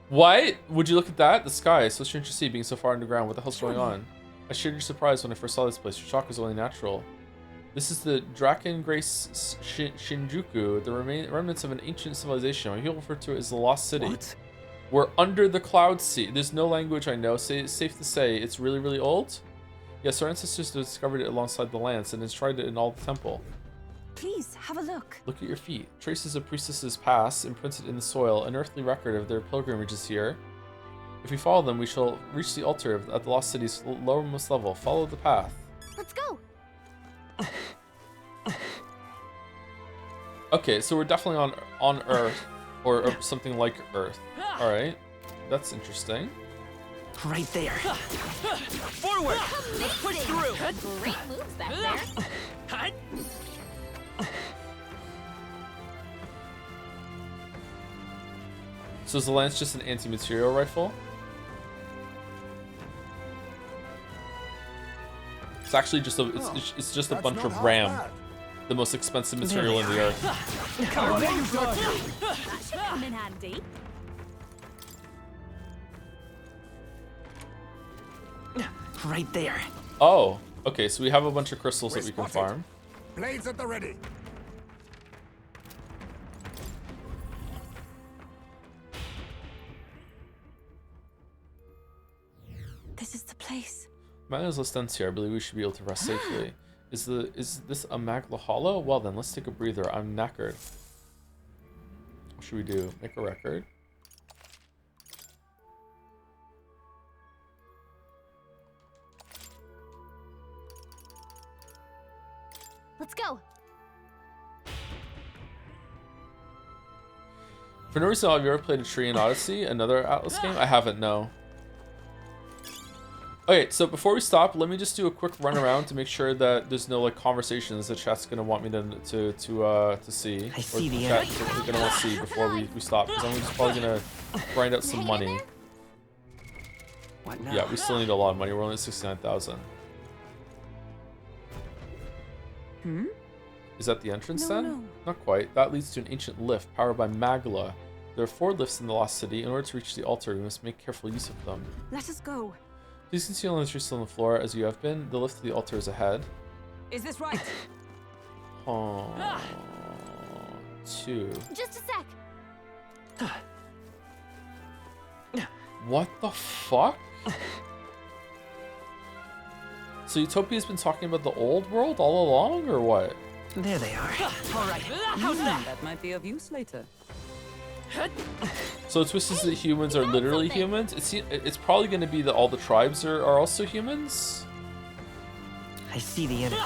What? Would you look at that? The sky. So strange to see being so far underground. What the hell's going on? I shared your surprise when I first saw this place. Your shock was only natural. This is the Draken Grace Shinjuku, the remnants of an ancient civilization. My people refer to it as the Lost City. What? We're under the Cloud Sea. There's no language I know. It's safe to say it's really, really old. Yes, our ancestors discovered it alongside the lance and enshrined it in all the temple. Please, have a look. Look at your feet. Traces of priestesses past imprinted in the soil, an earthly record of their pilgrimages here. If we follow them, we shall reach the altar at the Lost City's lowermost level. Follow the path. Let's go. Okay, so we're definitely on Earth, or something like Earth. All right, that's interesting. Right there. Forward. Let's push through. Great moves back there. So is the lance just an anti-material rifle? It's actually just it's just a bunch of RAM, the most expensive material in the earth. That should come in handy. Right there. Oh, okay. So we have a bunch of crystals that we can farm. Blades at the ready. This is the place. Magnus Lestens here. I believe we should be able to rest safely. Is this a Magla Hollow? Well then, let's take a breather. I'm knackered. What should we do? Make a record. Let's go. For no reason, have you ever played a Tree in Odyssey? Another Atlas game? I haven't, no. Okay, so before we stop, let me just do a quick run around to make sure that there's no like conversations the chat's gonna want me to see. I see the chat end. they're gonna want to see before we stop, because I'm just probably gonna grind out some money. What now? Yeah, we still need a lot of money. We're only at 69,000. Hmm? Is that the entrance No, then? no. Not quite. That leads to an ancient lift powered by Magla. There are 4 lifts in the lost city. In order to reach the altar, we must make careful use of them. Let us go. Please conceal the trees on the floor as you have been. The lift to the altar is ahead. Is this right? Oh, 2. Just a sec. What the fuck? So Utopia's been talking about the old world all along, or what? There they are. All right. How's that? That might be of use later. So the twist is that humans are literally humans? It's probably going to be that all the tribes are also humans? I see the enemy.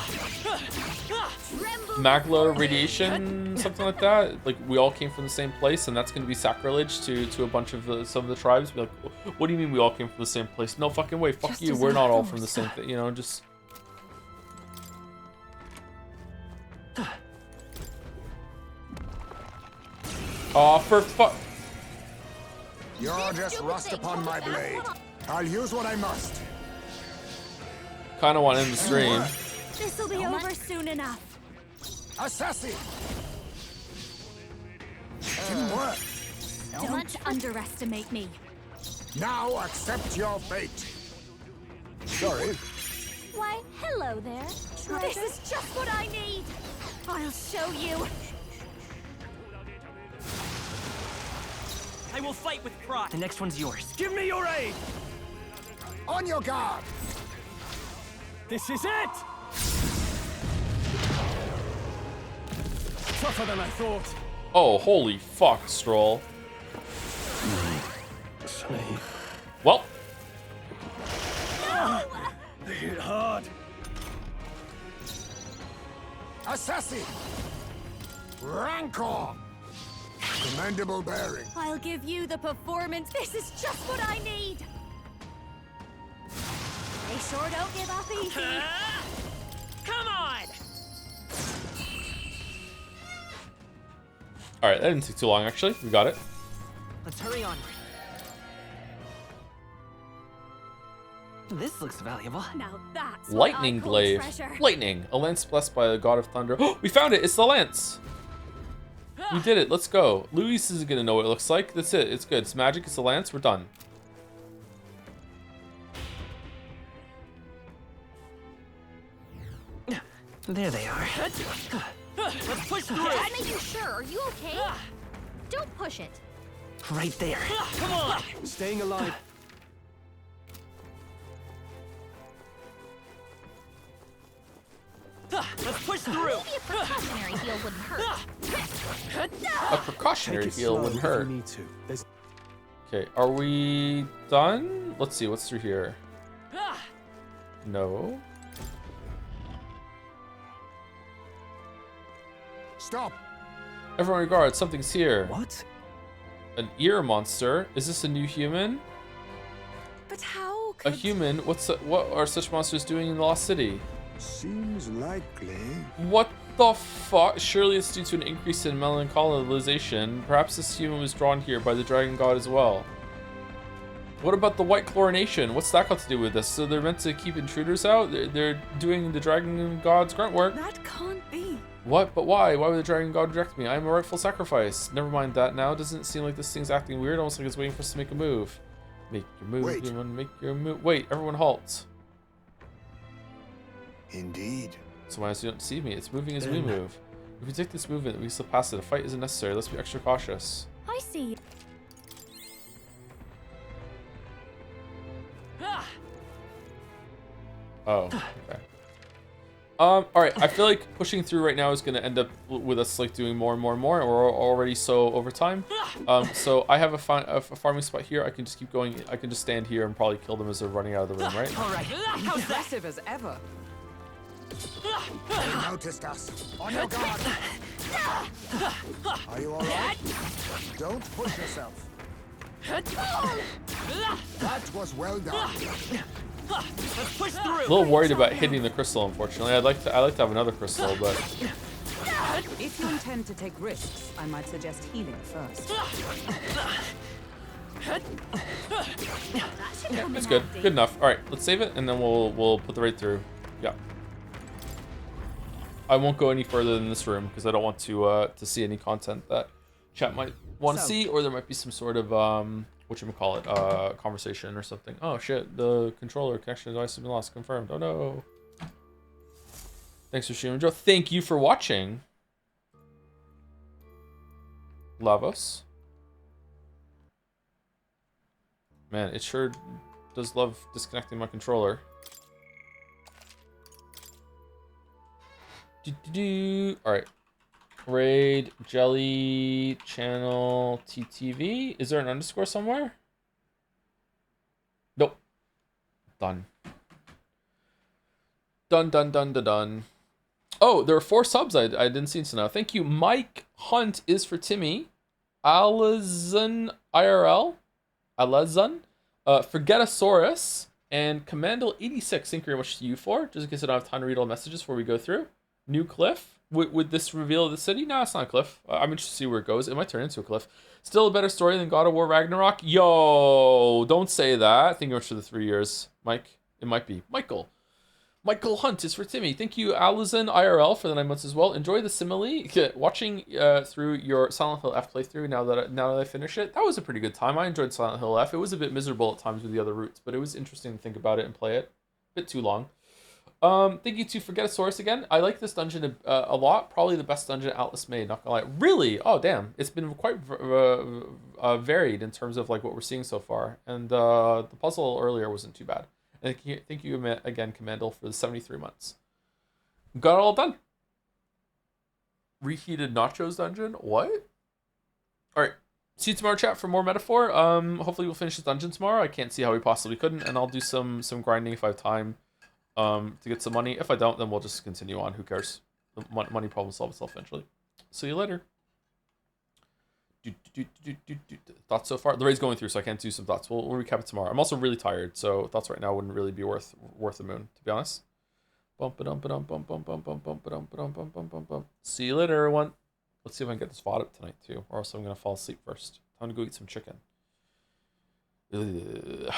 Magla radiation, something like that? Like, we all came from the same place, and that's going to be sacrilege to a bunch of some of the tribes? Be like, what do you mean we all came from the same place? No fucking way, fuck you, we're not all from the same thing, you know, just... Oh, for fuck. You're just rust upon my blade. I'll use what I must. Kind of want to end the stream. This'll be over soon enough. Assassin! Didn't work. Don't underestimate me. Now accept your fate. Sorry. Why, hello there. This is just what I need. I'll show you. I will fight with pride. The next one's yours. Give me your aid! On your guard! This is it! Tougher than I thought. Oh, holy fuck, Stroll. Well. They hit hard. Assassin! Rancor! Commendable bearing. I'll give you the performance. This is just what I need. They sure don't give up easy. Come on! Alright, that didn't take too long, actually. We got it. Let's hurry on. This looks valuable. Now that's Lightning what I call glaive. treasure. Lightning. A lance blessed by the god of thunder. Oh, we found it! It's the lance! We did it. Let's go. Luis is gonna know what it looks like. That's it. It's good. It's magic. It's a lance. We're done. There they are. Let's push through. Just making sure. Are you okay? Don't push it. Right there. Come on. Staying alive. Let's push through. Maybe a precautionary heal wouldn't hurt. A precautionary Take it heal slow wouldn't if you hurt. need to. There's... Okay, are we done? Let's see. What's through here? No. Stop! Everyone regards. Something's here. What? An ear monster? Is this a new human? But how A could... human? What are such monsters doing in the Lost City? Seems likely. What the fuck? Surely it's due to an increase in melancholicization. Perhaps this human was drawn here by the dragon god as well. What about the white chlorination? What's that got to do with this? So they're meant to keep intruders out? They're doing the dragon god's grunt work? That can't be. What? But why? Why would the dragon god reject me? I am a rightful sacrifice. Never mind that now. Doesn't it seem like this thing's acting weird? Almost like it's waiting for us to make a move. Make your move, Wait. human. Make your move. Wait, everyone halt. Indeed. So why as you don't see me? It's moving as we move. If we take this movement, we slip past it. A fight isn't necessary. Let's be extra cautious. I see. Oh, okay. Alright, I feel like pushing through right now is going to end up with us like doing more and more and more, and we're already so over time. So I have a farming spot here. I can just keep going. I can just stand here and probably kill them as they're running out of the room, right? All right. How's that? Impressive as ever. They noticed us. On your guard. Are you alright? Don't push yourself. That was well done. Let's push A through. little worried about hitting the crystal, unfortunately. I'd like to have another crystal, but If you intend to take risks, I might suggest healing first. it's good. Good enough. All right, let's save it, and then we'll put the raid through. Yeah. I won't go any further than this room because I don't want to see any content that chat might want to see, or there might be some sort of whatchamacallit, conversation or something. Oh shit, the controller connection device has been lost. Confirmed. Oh no. Thanks for streaming, Joe. Thank you for watching. Lavos. Man, it sure does love disconnecting my controller. Alright. Raid, Jelly, Channel, TTV. Is there an underscore somewhere? Nope. Done. Done. Oh, there are 4 subs I didn't see until now. Thank you. Mike Hunt is for Timmy. Alazan IRL. Alazan. Forgetosaurus. And Commando86. Thank you very much to you for. Just in case I don't have time to read all the messages before we go through. New cliff. Would this reveal the city? No, it's not a cliff. I'm interested to see where it goes. It might turn into a cliff. Still a better story than God of War Ragnarok. Yo, don't say that. Thank you very much for the 3 years, Mike. It might be. Michael Hunt is for Timmy. Thank you, Alizan IRL, for the 9 months as well. Enjoy the simile. Watching through your Silent Hill F playthrough now that I finish it. That was a pretty good time. I enjoyed Silent Hill F. It was a bit miserable at times with the other routes, but it was interesting to think about it and play it. A bit too long. Thank you to Forgetosaurus again. I like this dungeon a lot. Probably the best dungeon Atlas made, not gonna lie. Really? Oh, damn. It's been quite varied in terms of like what we're seeing so far. And the puzzle earlier wasn't too bad. And thank you again, Commando, for the 73 months. Got it all done. Reheated Nachos dungeon? What? Alright. See you tomorrow, chat, for more metaphor. Hopefully we'll finish this dungeon tomorrow. I can't see how we possibly couldn't. And I'll do some grinding if I have time. To get some money. If I don't, then we'll just continue on. Who cares? The money problem solves itself eventually. See you later. Thoughts so far? The raid's going through, so I can't do some thoughts. We'll recap it tomorrow. I'm also really tired, so thoughts right now wouldn't really be worth the moon, to be honest. See you later, everyone. Let's see if I can get this VOD up tonight too, or else I'm gonna fall asleep first. Time to go eat some chicken. Ugh.